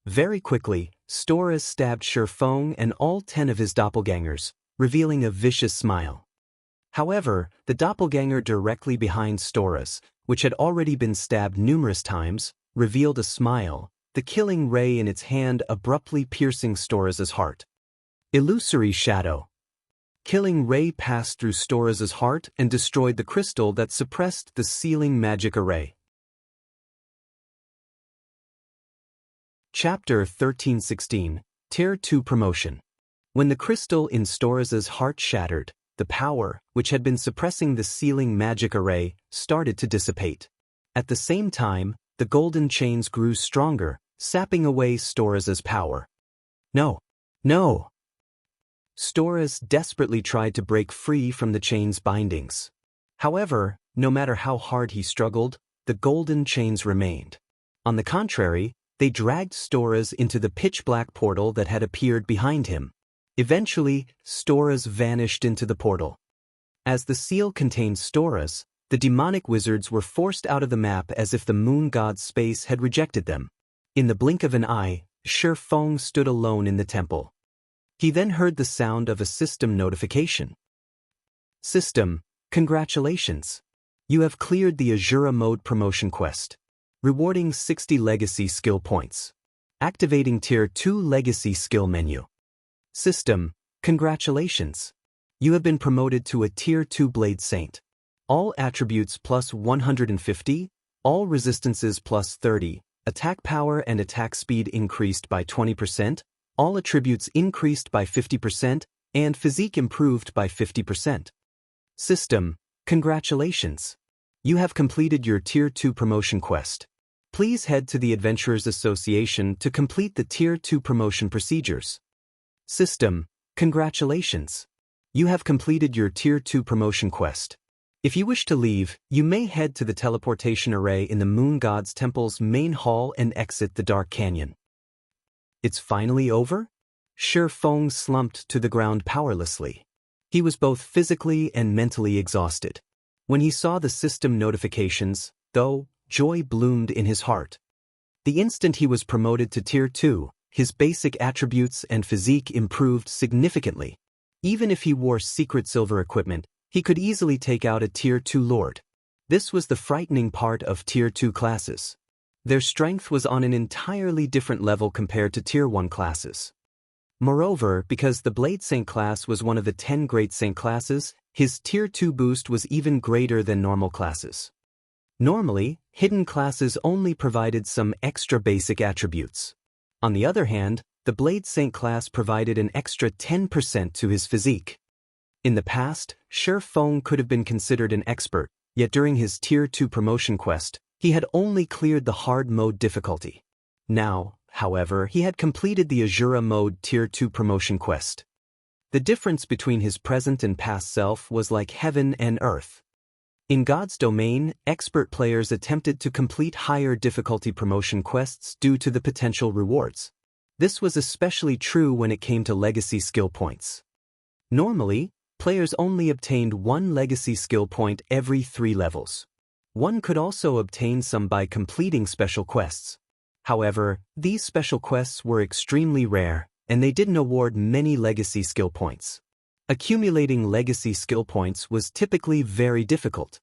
Very quickly, Storus stabbed Shifeng and all 10 of his doppelgangers, revealing a vicious smile. However, the doppelganger directly behind Storus, which had already been stabbed numerous times, revealed a smile, the killing ray in its hand abruptly piercing Storaz's heart. Illusory shadow. Killing ray passed through Storaz's heart and destroyed the crystal that suppressed the sealing magic array. Chapter 1316, Tier 2 Promotion. When the crystal in Storaz's heart shattered, the power, which had been suppressing the sealing magic array, started to dissipate. At the same time, the golden chains grew stronger, sapping away Storaz's power. No! No! Storaz desperately tried to break free from the chain's bindings. However, no matter how hard he struggled, the golden chains remained. On the contrary, they dragged Storaz into the pitch-black portal that had appeared behind him. Eventually, Storaz vanished into the portal. As the seal contained Storaz, the demonic wizards were forced out of the map as if the moon god's space had rejected them. In the blink of an eye, Shifeng stood alone in the temple. He then heard the sound of a system notification. System, congratulations. You have cleared the Asura mode promotion quest. Rewarding 60 legacy skill points. Activating Tier 2 legacy skill menu. System, congratulations. You have been promoted to a Tier 2 Blade Saint. All attributes plus 150, all resistances plus 30, attack power and attack speed increased by 20%, all attributes increased by 50%, and physique improved by 50%. System, congratulations. You have completed your Tier 2 promotion quest. Please head to the Adventurers Association to complete the Tier 2 promotion procedures. System, congratulations. You have completed your Tier 2 promotion quest. If you wish to leave, you may head to the teleportation array in the Moon God's Temple's main hall and exit the Dark Canyon. It's finally over? Shifeng slumped to the ground powerlessly. He was both physically and mentally exhausted. When he saw the system notifications, though, joy bloomed in his heart. The instant he was promoted to Tier 2, his basic attributes and physique improved significantly. Even if he wore secret silver equipment, he could easily take out a Tier 2 Lord. This was the frightening part of Tier 2 classes. Their strength was on an entirely different level compared to Tier 1 classes. Moreover, because the Blade Saint class was one of the 10 Great Saint classes, his Tier 2 boost was even greater than normal classes. Normally, hidden classes only provided some extra basic attributes. On the other hand, the Blade Saint class provided an extra 10% to his physique. In the past, Shifeng could have been considered an expert, yet during his Tier 2 promotion quest, he had only cleared the hard mode difficulty. Now, however, he had completed the Asura mode Tier 2 promotion quest. The difference between his present and past self was like heaven and earth. In God's domain, expert players attempted to complete higher difficulty promotion quests due to the potential rewards. This was especially true when it came to legacy skill points. Normally, players only obtained one legacy skill point every 3 levels. One could also obtain some by completing special quests. However, these special quests were extremely rare, and they didn't award many legacy skill points. Accumulating legacy skill points was typically very difficult.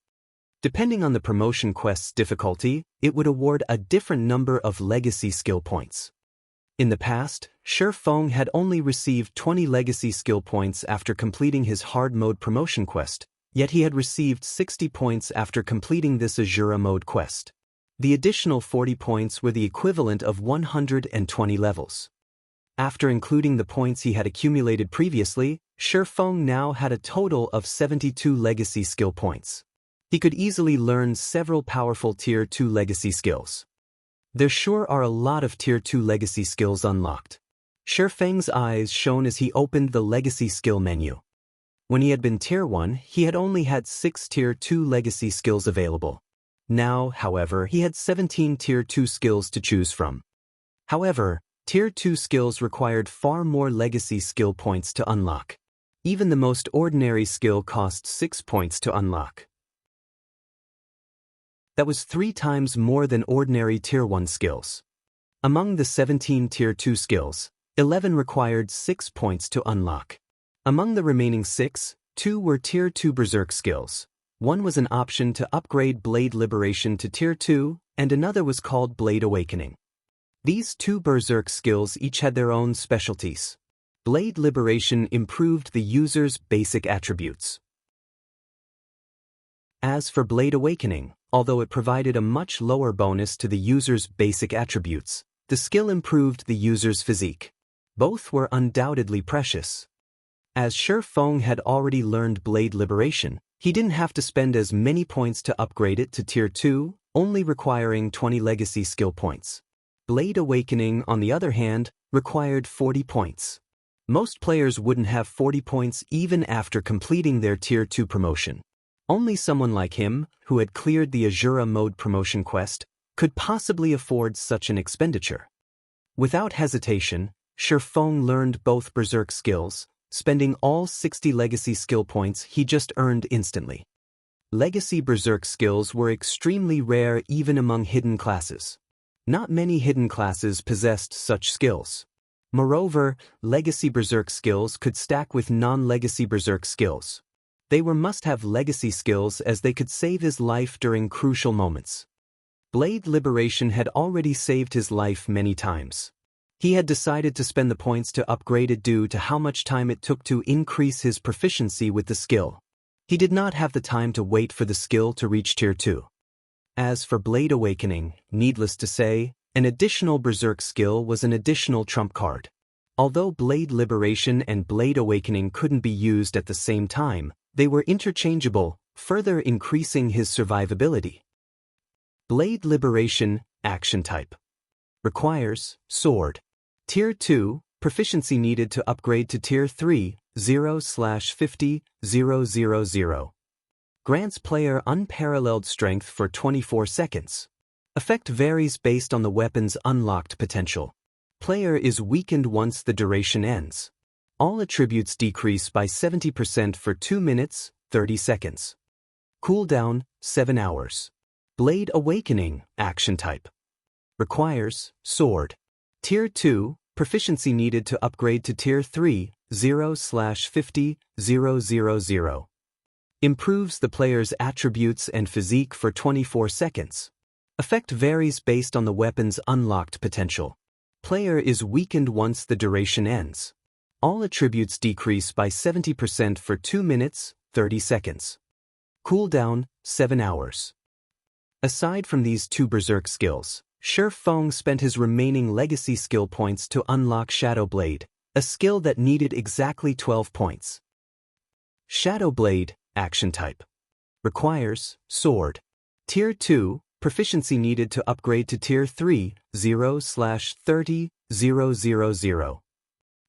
Depending on the promotion quest's difficulty, it would award a different number of legacy skill points. In the past, Shifeng had only received 20 legacy skill points after completing his hard mode promotion quest, yet he had received 60 points after completing this Asura mode quest. The additional 40 points were the equivalent of 120 levels. After including the points he had accumulated previously, Shifeng now had a total of 72 legacy skill points. He could easily learn several powerful Tier 2 legacy skills. There sure are a lot of Tier 2 legacy skills unlocked. Shifeng's eyes shone as he opened the legacy skill menu. When he had been Tier 1, he had only had 6 Tier 2 legacy skills available. Now, however, he had 17 Tier 2 skills to choose from. However, Tier 2 skills required far more legacy skill points to unlock. Even the most ordinary skill cost 6 points to unlock. That was 3 times more than ordinary Tier 1 skills. Among the 17 Tier 2 skills, 11 required 6 points to unlock. Among the remaining 6, 2 were Tier 2 Berserk skills. One was an option to upgrade Blade Liberation to Tier 2, and another was called Blade Awakening. These two berserk skills each had their own specialties. Blade Liberation improved the user's basic attributes. As for Blade Awakening, although it provided a much lower bonus to the user's basic attributes, the skill improved the user's physique. Both were undoubtedly precious. As Shi Feng had already learned Blade Liberation, he didn't have to spend as many points to upgrade it to Tier 2, only requiring 20 legacy skill points. Blade Awakening, on the other hand, required 40 points. Most players wouldn't have 40 points even after completing their Tier 2 promotion. Only someone like him, who had cleared the Asura mode promotion quest, could possibly afford such an expenditure. Without hesitation, Shi Feng learned both berserk skills, spending all 60 legacy skill points he just earned instantly. Legacy berserk skills were extremely rare even among hidden classes. Not many hidden classes possessed such skills. Moreover, legacy berserk skills could stack with non-legacy berserk skills. They were must-have legacy skills as they could save his life during crucial moments. Blade Liberation had already saved his life many times. He had decided to spend the points to upgrade it due to how much time it took to increase his proficiency with the skill. He did not have the time to wait for the skill to reach Tier 2. As for Blade Awakening, needless to say, an additional berserk skill was an additional trump card. Although Blade Liberation and Blade Awakening couldn't be used at the same time, they were interchangeable, further increasing his survivability. Blade Liberation, Action Type. Requires Sword. Tier 2, proficiency needed to upgrade to Tier 3, 0/50,000. Grants player unparalleled strength for 24 seconds. Effect varies based on the weapon's unlocked potential. Player is weakened once the duration ends. All attributes decrease by 70% for 2 minutes, 30 seconds. Cooldown, 7 hours. Blade Awakening, Action Type. Requires Sword. Tier 2, proficiency needed to upgrade to Tier 3, 0/50,000. Improves the player's attributes and physique for 24 seconds. Effect varies based on the weapon's unlocked potential. Player is weakened once the duration ends. All attributes decrease by 70% for 2 minutes, 30 seconds. Cooldown, 7 hours. Aside from these two berserk skills, Shi Feng spent his remaining legacy skill points to unlock Shadow Blade, a skill that needed exactly 12 points. Shadow Blade, Action Type. Requires Sword. Tier 2, proficiency needed to upgrade to Tier 3, 0/30,000.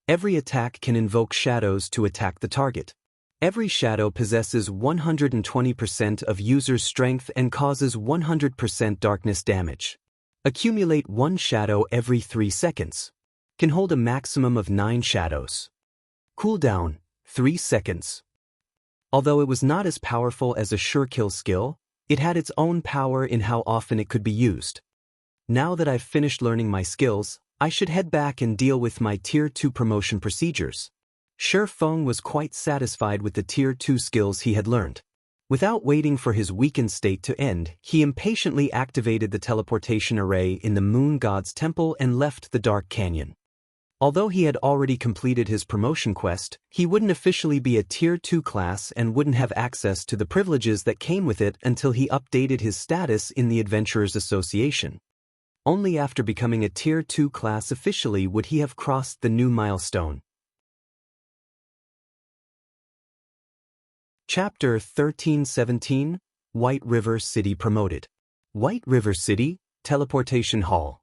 Every attack can invoke shadows to attack the target. Every shadow possesses 120% of user's strength and causes 100% darkness damage. Accumulate 1 shadow every 3 seconds. Can hold a maximum of 9 shadows. Cooldown, 3 seconds. Although it was not as powerful as a sure kill skill, it had its own power in how often it could be used. Now that I've finished learning my skills, I should head back and deal with my Tier 2 promotion procedures. Shi Feng was quite satisfied with the Tier 2 skills he had learned. Without waiting for his weakened state to end, he impatiently activated the teleportation array in the Moon God's Temple and left the Dark Canyon. Although he had already completed his promotion quest, he wouldn't officially be a Tier 2 class and wouldn't have access to the privileges that came with it until he updated his status in the Adventurers Association. Only after becoming a Tier 2 class officially would he have crossed the new milestone. Chapter 1317, White River City Promoted. White River City, Teleportation Hall.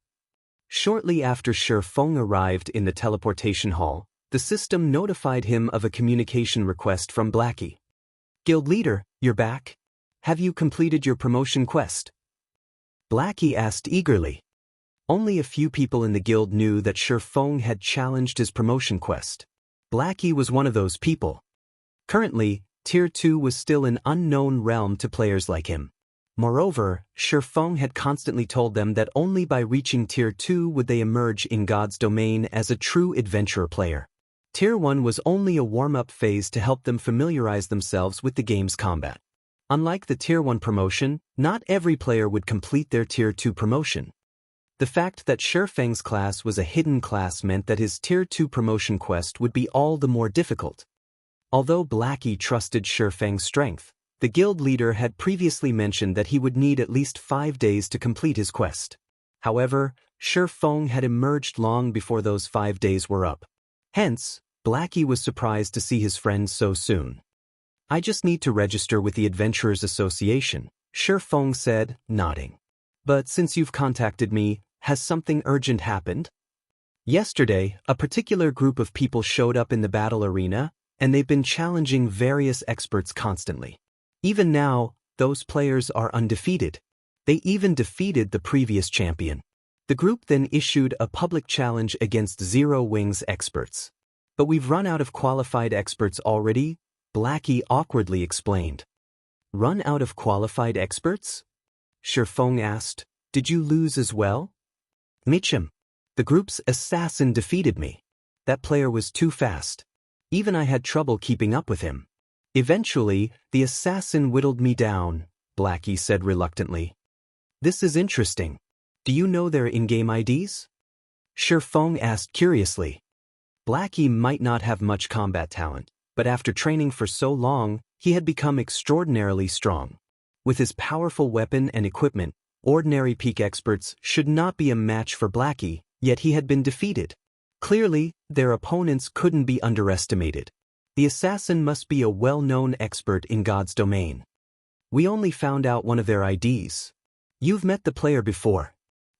Shortly after Shi Feng arrived in the teleportation hall, the system notified him of a communication request from Blackie. Guild leader, you're back? Have you completed your promotion quest? Blackie asked eagerly. Only a few people in the guild knew that Shi Feng had challenged his promotion quest. Blackie was one of those people. Currently, Tier 2 was still an unknown realm to players like him. Moreover, Shi Feng had constantly told them that only by reaching Tier 2 would they emerge in God's domain as a true adventurer player. Tier 1 was only a warm-up phase to help them familiarize themselves with the game's combat. Unlike the Tier 1 promotion, not every player would complete their Tier 2 promotion. The fact that Shifeng's class was a hidden class meant that his Tier 2 promotion quest would be all the more difficult. Although Blackie trusted Shifeng's strength, the guild leader had previously mentioned that he would need at least 5 days to complete his quest. However, Shifeng had emerged long before those 5 days were up. Hence, Blackie was surprised to see his friend so soon. "I just need to register with the Adventurers Association," Shifeng said, nodding. "But since you've contacted me, has something urgent happened?" "Yesterday, a particular group of people showed up in the battle arena, and they've been challenging various experts constantly. Even now, those players are undefeated. They even defeated the previous champion." The group then issued a public challenge against Zero Wings experts. "But we've run out of qualified experts already," Blackie awkwardly explained. "Run out of qualified experts?" Shifeng asked. "Did you lose as well?" "Mitchum. The group's assassin defeated me. That player was too fast. Even I had trouble keeping up with him. Eventually, the assassin whittled me down," Blackie said reluctantly. "This is interesting. Do you know their in-game IDs?" Shifeng asked curiously. Blackie might not have much combat talent, but after training for so long, he had become extraordinarily strong. With his powerful weapon and equipment, ordinary peak experts should not be a match for Blackie, yet he had been defeated. Clearly, their opponents couldn't be underestimated. The assassin must be a well-known expert in God's domain. "We only found out one of their IDs. You've met the player before.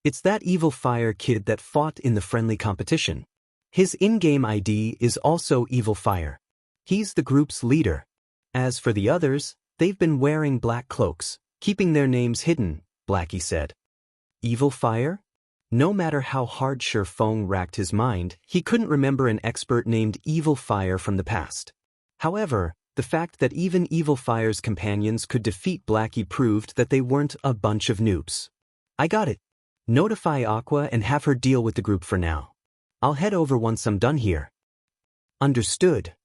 It's that evil fire kid that fought in the friendly competition. His in-game ID is also Evil Fire. He's the group's leader. As for the others, they've been wearing black cloaks, keeping their names hidden," Blackie said. Evil Fire? No matter how hard Shifeng racked his mind, he couldn't remember an expert named Evil Fire from the past. However, the fact that even Evil Fire's companions could defeat Blackie proved that they weren't a bunch of noobs. "I got it. Notify Aqua and have her deal with the group for now. I'll head over once I'm done here." "Understood."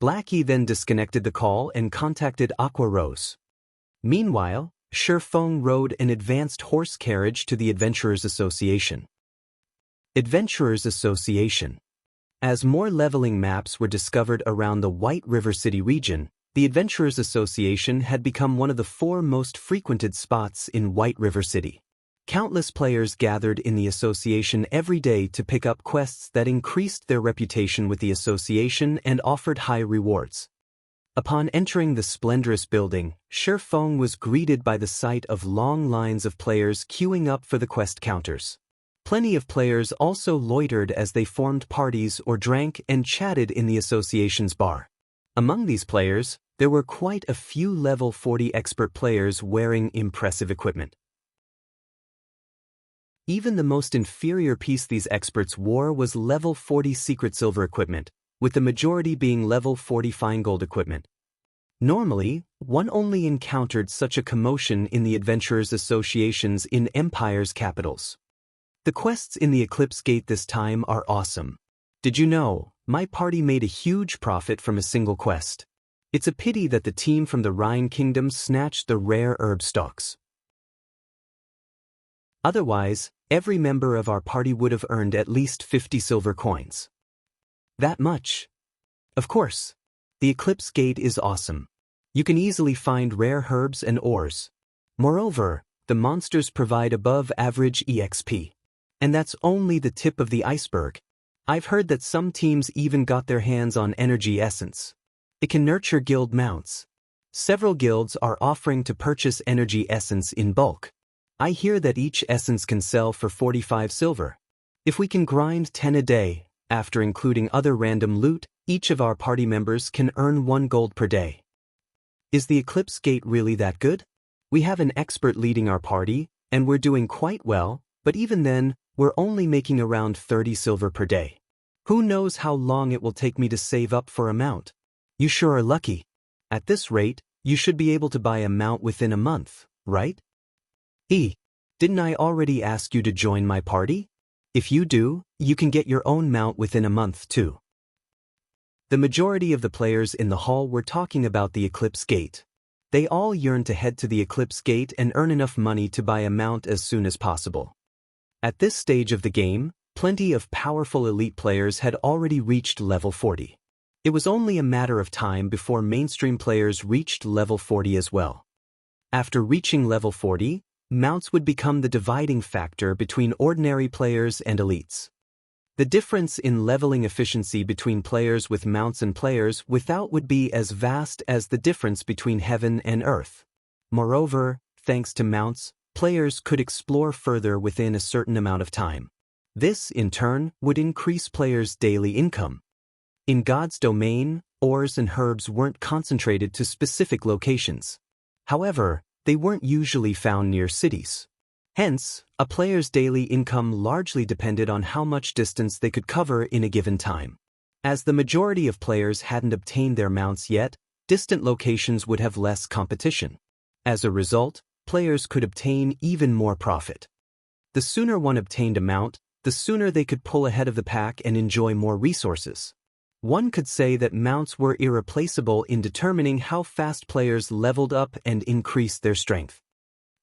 Blackie then disconnected the call and contacted Aqua Rose. Meanwhile, Shifeng rode an advanced horse carriage to the Adventurers Association. Adventurers Association. As more leveling maps were discovered around the White River City region, the Adventurers Association had become one of the 4 most frequented spots in White River City. Countless players gathered in the association every day to pick up quests that increased their reputation with the association and offered high rewards. Upon entering the splendorous building, Shifeng was greeted by the sight of long lines of players queuing up for the quest counters. Plenty of players also loitered as they formed parties or drank and chatted in the association's bar. Among these players, there were quite a few level 40 expert players wearing impressive equipment. Even the most inferior piece these experts wore was level 40 secret silver equipment, with the majority being level 40 fine gold equipment. Normally, one only encountered such a commotion in the Adventurers Associations in Empire's capitals. The quests in the Eclipse Gate this time are awesome. Did you know, my party made a huge profit from a single quest. It's a pity that the team from the Rhine Kingdom snatched the rare herb stalks. Otherwise, every member of our party would have earned at least 50 silver coins. That much? Of course. The Eclipse Gate is awesome. You can easily find rare herbs and ores. Moreover, the monsters provide above-average EXP. And that's only the tip of the iceberg. I've heard that some teams even got their hands on energy essence. It can nurture guild mounts. Several guilds are offering to purchase energy essence in bulk. I hear that each essence can sell for 45 silver. If we can grind 10 a day, after including other random loot, each of our party members can earn 1 gold per day. Is the Eclipse Gate really that good? We have an expert leading our party, and we're doing quite well, but even then, we're only making around 30 silver per day. Who knows how long it will take me to save up for a mount? You sure are lucky. At this rate, you should be able to buy a mount within a month, right? Didn't I already ask you to join my party? If you do, you can get your own mount within a month too. The majority of the players in the hall were talking about the Eclipse Gate. They all yearned to head to the Eclipse Gate and earn enough money to buy a mount as soon as possible. At this stage of the game, plenty of powerful elite players had already reached level 40. It was only a matter of time before mainstream players reached level 40 as well. After reaching level 40, mounts would become the dividing factor between ordinary players and elites. The difference in leveling efficiency between players with mounts and players without would be as vast as the difference between heaven and earth. Moreover, thanks to mounts, players could explore further within a certain amount of time. This, in turn, would increase players' daily income. In God's domain, ores and herbs weren't concentrated to specific locations. However, they weren't usually found near cities. Hence, a player's daily income largely depended on how much distance they could cover in a given time. As the majority of players hadn't obtained their mounts yet, distant locations would have less competition. As a result, players could obtain even more profit. The sooner one obtained a mount, the sooner they could pull ahead of the pack and enjoy more resources. One could say that mounts were irreplaceable in determining how fast players leveled up and increased their strength.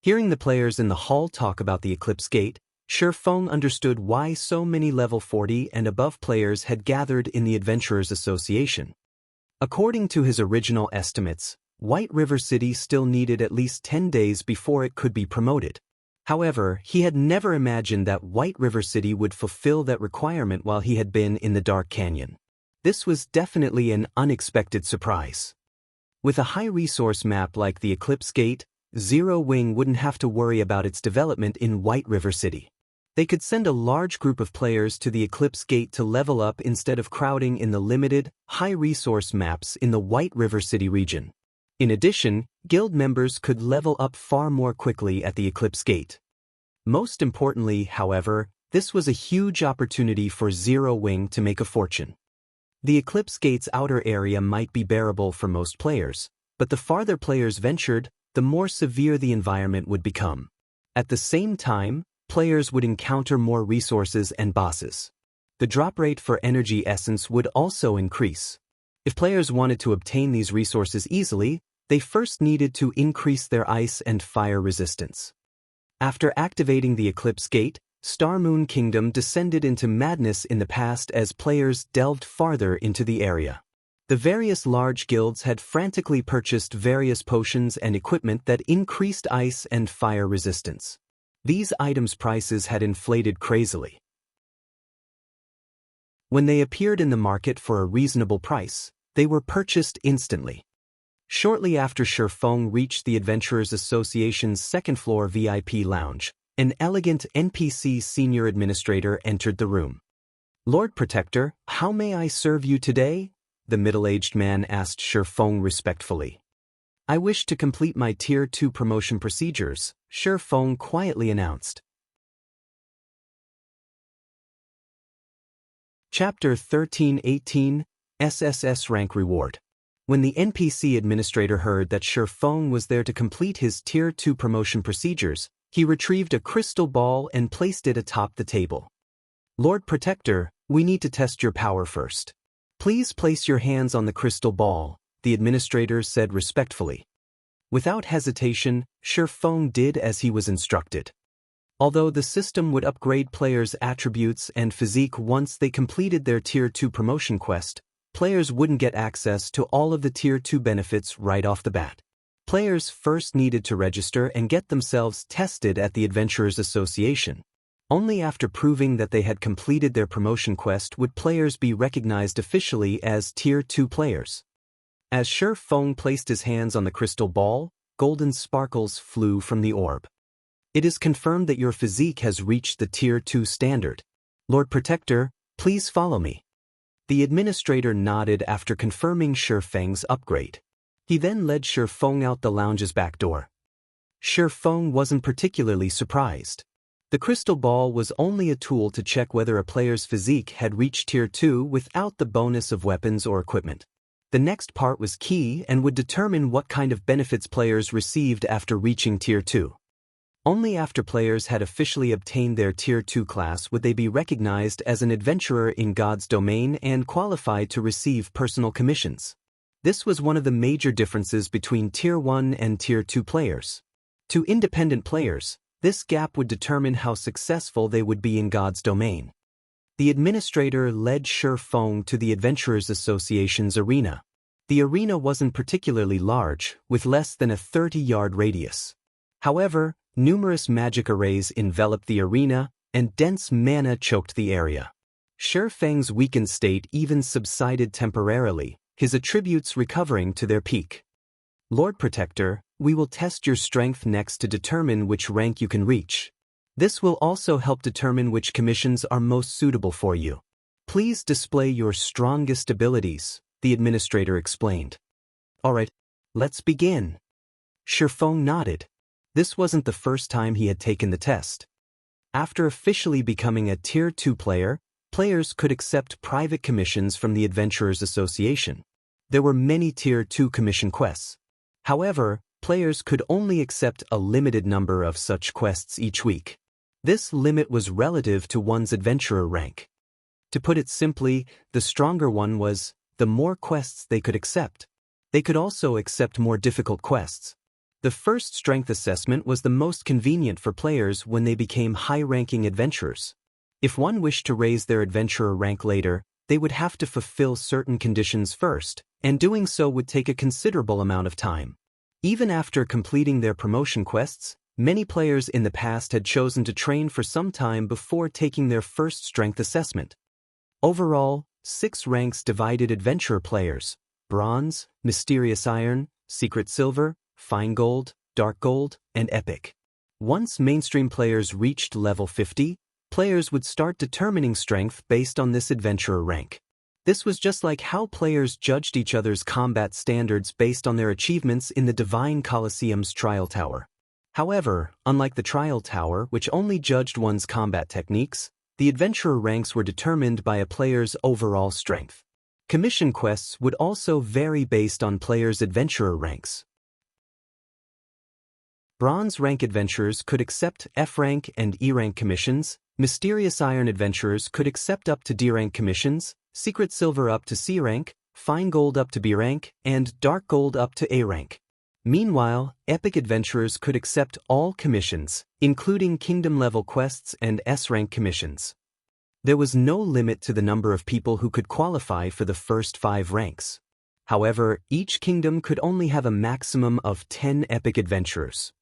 Hearing the players in the hall talk about the Eclipse Gate, Shifeng understood why so many level 40 and above players had gathered in the Adventurers Association. According to his original estimates, White River City still needed at least 10 days before it could be promoted. However, he had never imagined that White River City would fulfill that requirement while he had been in the Dark Canyon. This was definitely an unexpected surprise. With a high-resource map like the Eclipse Gate, Zero Wing wouldn't have to worry about its development in White River City. They could send a large group of players to the Eclipse Gate to level up instead of crowding in the limited, high-resource maps in the White River City region. In addition, guild members could level up far more quickly at the Eclipse Gate. Most importantly, however, this was a huge opportunity for Zero Wing to make a fortune. The Eclipse Gate's outer area might be bearable for most players, but the farther players ventured, the more severe the environment would become. At the same time, players would encounter more resources and bosses. The drop rate for energy essence would also increase. If players wanted to obtain these resources easily, they first needed to increase their ice and fire resistance. After activating the Eclipse Gate, Star Moon Kingdom descended into madness in the past as players delved farther into the area. The various large guilds had frantically purchased various potions and equipment that increased ice and fire resistance. These items' prices had inflated crazily. When they appeared in the market for a reasonable price, they were purchased instantly. Shortly after Shifeng reached the Adventurers Association's second-floor VIP lounge, an elegant NPC senior administrator entered the room. "Lord Protector, how may I serve you today?" the middle-aged man asked Shifeng respectfully. "I wish to complete my Tier 2 promotion procedures," Shifeng quietly announced. Chapter 13:18 SSS-Rank Reward. When the NPC administrator heard that Shifeng was there to complete his Tier 2 promotion procedures, he retrieved a crystal ball and placed it atop the table. "Lord Protector, we need to test your power first. Please place your hands on the crystal ball," the administrator said respectfully. Without hesitation, Shifeng did as he was instructed. Although the system would upgrade players' attributes and physique once they completed their Tier 2 promotion quest, players wouldn't get access to all of the Tier 2 benefits right off the bat. Players first needed to register and get themselves tested at the Adventurers Association. Only after proving that they had completed their promotion quest would players be recognized officially as Tier 2 players. As Shifeng placed his hands on the crystal ball, golden sparkles flew from the orb. "It is confirmed that your physique has reached the Tier 2 standard. Lord Protector, please follow me." The administrator nodded after confirming Shifeng's upgrade. He then led Shifeng out the lounge's back door. Shifeng wasn't particularly surprised. The crystal ball was only a tool to check whether a player's physique had reached Tier 2 without the bonus of weapons or equipment. The next part was key and would determine what kind of benefits players received after reaching Tier 2. Only after players had officially obtained their Tier 2 class would they be recognized as an adventurer in God's domain and qualified to receive personal commissions. This was one of the major differences between Tier 1 and Tier 2 players. To independent players, This gap would determine how successful they would be in God's domain. The administrator led Shi Feng to the Adventurers Association's arena. The arena wasn't particularly large, with less than a 30-yard radius. However, numerous magic arrays enveloped the arena, and dense mana choked the area. Shi Feng's weakened state even subsided temporarily, his attributes recovering to their peak. Lord Protector, we will test your strength next to determine which rank you can reach. This will also help determine which commissions are most suitable for you. Please display your strongest abilities, the administrator explained. Alright, let's begin. Shi Feng nodded. This wasn't the first time he had taken the test. After officially becoming a Tier 2 player, players could accept private commissions from the Adventurers Association. There were many Tier 2 commission quests. However, players could only accept a limited number of such quests each week. This limit was relative to one's adventurer rank. To put it simply, the stronger one was, the more quests they could accept. They could also accept more difficult quests. The first strength assessment was the most convenient for players when they became high-ranking adventurers. If one wished to raise their adventurer rank later, they would have to fulfill certain conditions first, and doing so would take a considerable amount of time. Even after completing their promotion quests, many players in the past had chosen to train for some time before taking their first strength assessment. Overall, 6 ranks divided adventurer players: Bronze, Mysterious Iron, Secret Silver, Fine Gold, Dark Gold, and Epic. Once mainstream players reached level 50, players would start determining strength based on this adventurer rank. This was just like how players judged each other's combat standards based on their achievements in the Divine Colosseum's Trial Tower. However, unlike the Trial Tower, which only judged one's combat techniques, the adventurer ranks were determined by a player's overall strength. Commission quests would also vary based on players' adventurer ranks. Bronze rank adventurers could accept F rank and E rank commissions, Mysterious Iron adventurers could accept up to D rank commissions, Secret Silver up to C rank, Fine Gold up to B rank, and Dark Gold up to A rank. Meanwhile, Epic adventurers could accept all commissions, including Kingdom-level quests and S-rank commissions. There was no limit to the number of people who could qualify for the first 5 ranks. However, each kingdom could only have a maximum of 10 Epic adventurers.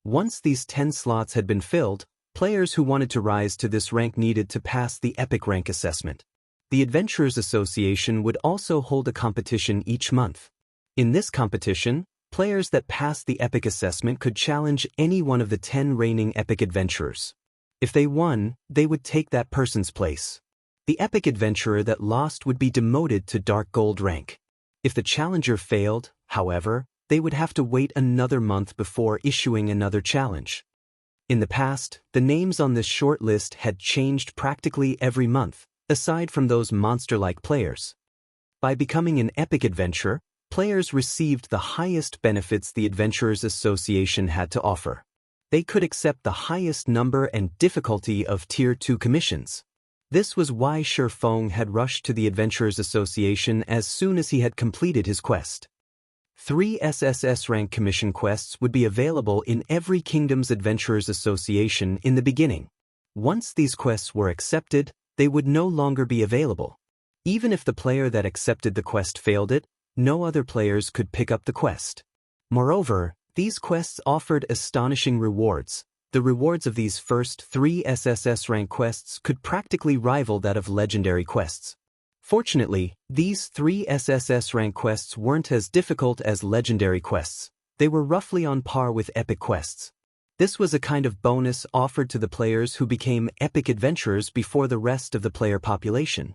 Once these 10 slots had been filled, players who wanted to rise to this rank needed to pass the Epic rank assessment. The Adventurers Association would also hold a competition each month. In this competition, players that passed the Epic assessment could challenge any one of the 10 reigning Epic adventurers. If they won, they would take that person's place. The Epic adventurer that lost would be demoted to Dark Gold rank. If the challenger failed, however, they would have to wait another month before issuing another challenge. In the past, the names on this short list had changed practically every month, aside from those monster-like players. By becoming an Epic adventurer, players received the highest benefits the Adventurers Association had to offer. They could accept the highest number and difficulty of Tier 2 commissions. This was why Shi Feng had rushed to the Adventurers Association as soon as he had completed his quest. 3 SSS-Rank commission quests would be available in every kingdom's Adventurers Association in the beginning. Once these quests were accepted, they would no longer be available. Even if the player that accepted the quest failed it, no other players could pick up the quest. Moreover, these quests offered astonishing rewards. The rewards of these first 3 SSS-Rank quests could practically rival that of legendary quests. Fortunately, these 3 SSS-Rank quests weren't as difficult as legendary quests. They were roughly on par with Epic quests. This was a kind of bonus offered to the players who became Epic adventurers before the rest of the player population.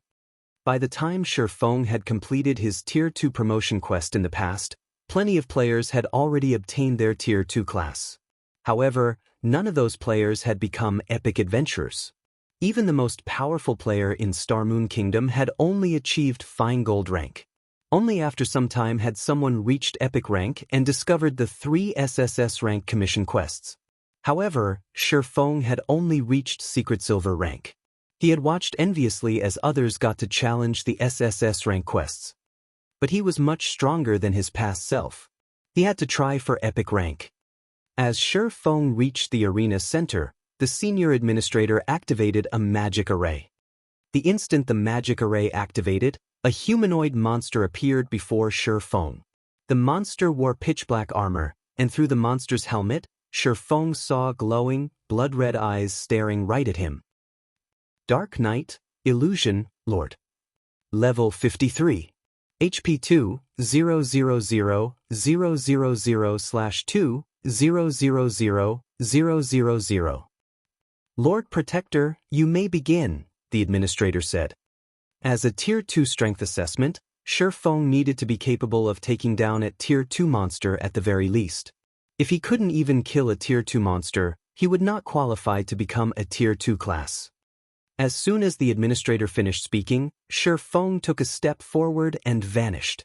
By the time Shi Feng had completed his Tier 2 promotion quest in the past, plenty of players had already obtained their Tier 2 class. However, none of those players had become Epic adventurers. Even the most powerful player in Star Moon Kingdom had only achieved Fine Gold rank. Only after some time had someone reached Epic rank and discovered the 3 SSS rank commission quests. However, Shi Feng had only reached Secret Silver rank. He had watched enviously as others got to challenge the SSS rank quests. But he was much stronger than his past self. He had to try for Epic rank. As Shi Feng reached the arena center, the senior administrator activated a magic array. The instant the magic array activated, a humanoid monster appeared before Shi Feng. The monster wore pitch-black armor, and through the monster's helmet, Shi Feng saw glowing, blood-red eyes staring right at him. Dark Knight, Illusion, Lord. Level 53. HP 2, 000/2, 000/000. Lord Protector, you may begin, the administrator said. As a Tier 2 strength assessment, Shi Feng needed to be capable of taking down a Tier 2 monster at the very least. If he couldn't even kill a Tier 2 monster, he would not qualify to become a Tier 2 class. As soon as the administrator finished speaking, Shi Feng took a step forward and vanished.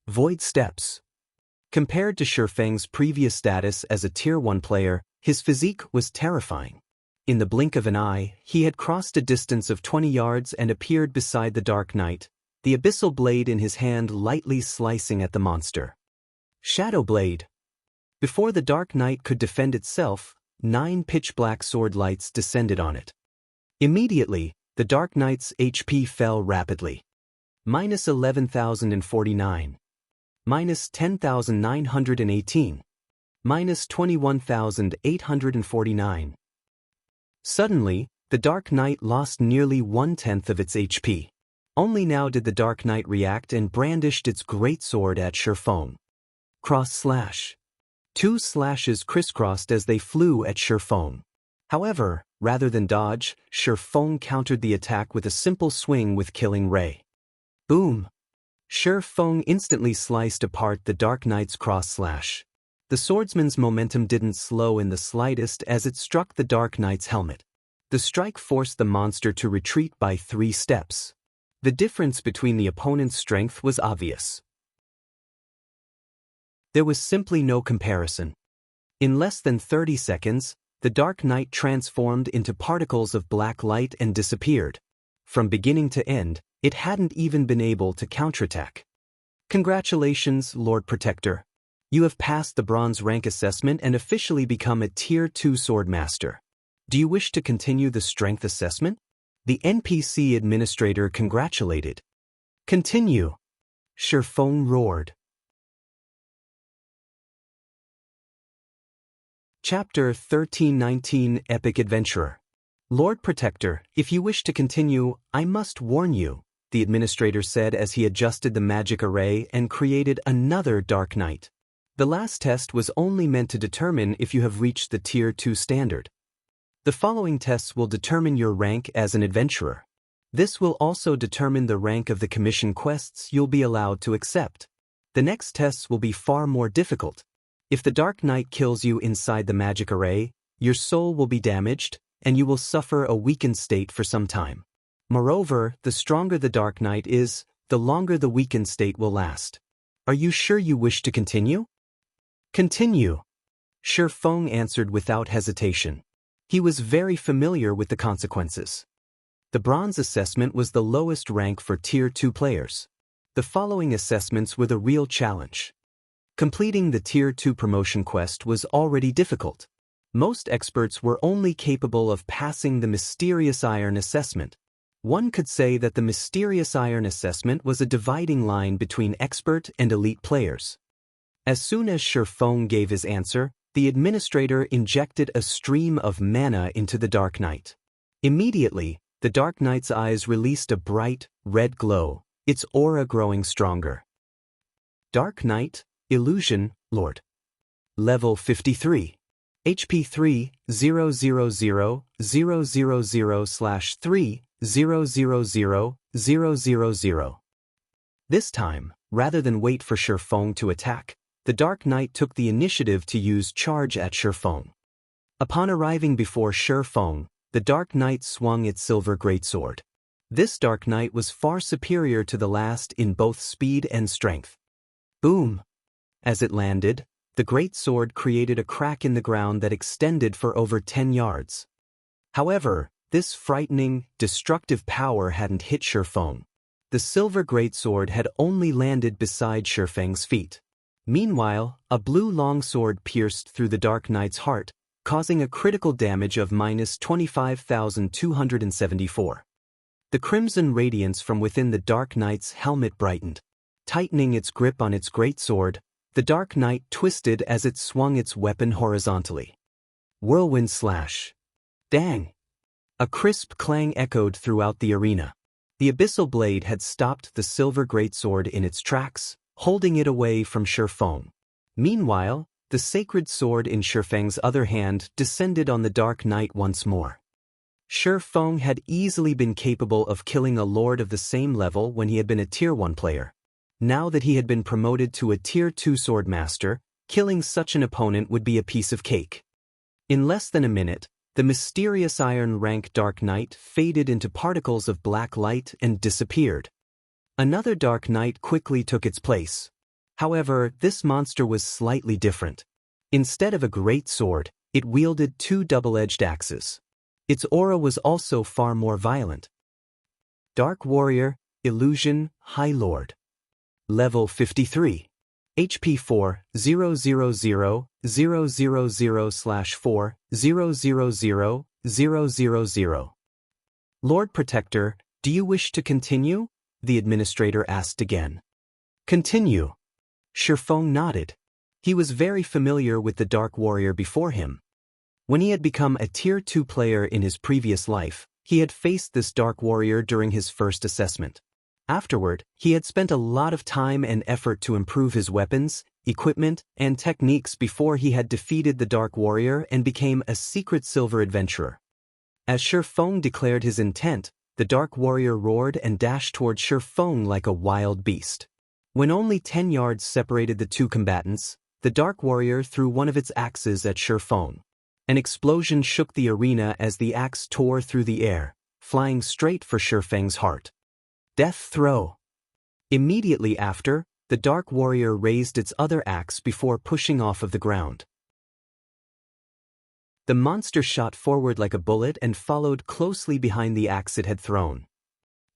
Void steps. Compared to Shi Feng's previous status as a Tier 1 player, his physique was terrifying. In the blink of an eye, he had crossed a distance of 20 yards and appeared beside the Dark Knight, the abyssal blade in his hand lightly slicing at the monster. Shadow Blade. Before the Dark Knight could defend itself, 9 pitch-black sword lights descended on it. Immediately, the Dark Knight's HP fell rapidly. Minus 11,049. Minus 10,918. Minus 21,849. Suddenly, the Dark Knight lost nearly 1/10 of its HP. Only now did the Dark Knight react and brandished its great sword at Shi Feng. Cross slash. 2 slashes crisscrossed as they flew at Shi Feng. However, rather than dodge, Shi Feng countered the attack with a simple swing with Killing Ray. Boom! Shi Feng instantly sliced apart the Dark Knight's cross slash. The swordsman's momentum didn't slow in the slightest as it struck the Dark Knight's helmet. The strike forced the monster to retreat by 3 steps. The difference between the opponent's strength was obvious. There was simply no comparison. In less than 30 seconds, the Dark Knight transformed into particles of black light and disappeared. From beginning to end, it hadn't even been able to counterattack. Congratulations, Lord Protector. You have passed the bronze rank assessment and officially become a Tier 2 sword master. Do you wish to continue the strength assessment? The NPC administrator congratulated. Continue. Shi Feng roared. Chapter 1319 Epic Adventurer. Lord Protector, if you wish to continue, I must warn you, the administrator said as he adjusted the magic array and created another Dark Knight. The last test was only meant to determine if you have reached the Tier 2 standard. The following tests will determine your rank as an adventurer. This will also determine the rank of the commission quests you'll be allowed to accept. The next tests will be far more difficult. If the Dark Knight kills you inside the magic array, your soul will be damaged, and you will suffer a weakened state for some time. Moreover, the stronger the Dark Knight is, the longer the weakened state will last. Are you sure you wish to continue? Continue. Shi Feng answered without hesitation. He was very familiar with the consequences. The bronze assessment was the lowest rank for Tier 2 players. The following assessments were the real challenge. Completing the Tier 2 promotion quest was already difficult. Most experts were only capable of passing the Mysterious Iron assessment. One could say that the Mysterious Iron assessment was a dividing line between expert and elite players. As soon as Shi Feng gave his answer, the administrator injected a stream of mana into the Dark Knight. Immediately, the Dark Knight's eyes released a bright, red glow, its aura growing stronger. Dark Knight, Illusion, Lord. Level 53. HP 3, 000/3, 000/000. This time, rather than wait for Shi Feng to attack, the Dark Knight took the initiative to use charge at Shi Feng. Upon arriving before Shi Feng, the Dark Knight swung its silver greatsword. This Dark Knight was far superior to the last in both speed and strength. Boom! As it landed, the great sword created a crack in the ground that extended for over 10 yards. However, this frightening, destructive power hadn't hit Shi Feng. The silver greatsword had only landed beside Shi Feng's feet. Meanwhile, a blue longsword pierced through the Dark Knight's heart, causing a critical damage of -25,274. The crimson radiance from within the Dark Knight's helmet brightened. Tightening its grip on its greatsword, the Dark Knight twisted as it swung its weapon horizontally. Whirlwind slash. Dang! A crisp clang echoed throughout the arena. The abyssal blade had stopped the silver greatsword in its tracks, holding it away from Shifeng. Meanwhile, the sacred sword in Shifeng's other hand descended on the Dark Knight once more. Shifeng had easily been capable of killing a lord of the same level when he had been a Tier 1 player. Now that he had been promoted to a Tier 2 swordmaster, killing such an opponent would be a piece of cake. In less than a minute, the mysterious Iron Rank Dark Knight faded into particles of black light and disappeared. Another Dark Knight quickly took its place. However, this monster was slightly different. Instead of a great sword, it wielded two double-edged axes. Its aura was also far more violent. Dark Warrior, Illusion, High Lord. Level 53. HP 4-000/4-000-000. Lord Protector, do you wish to continue? The administrator asked again. Continue. Shifeng nodded. He was very familiar with the Dark Warrior before him. When he had become a Tier 2 player in his previous life, he had faced this Dark Warrior during his first assessment. Afterward, he had spent a lot of time and effort to improve his weapons, equipment, and techniques before he had defeated the Dark Warrior and became a secret silver adventurer. As Shifeng declared his intent, the Dark Warrior roared and dashed toward Shifeng like a wild beast. When only 10 yards separated the two combatants, the Dark Warrior threw one of its axes at Shifeng. An explosion shook the arena as the axe tore through the air, flying straight for Shifeng's heart. Death throw. Immediately after, the Dark Warrior raised its other axe before pushing off of the ground. The monster shot forward like a bullet and followed closely behind the axe it had thrown.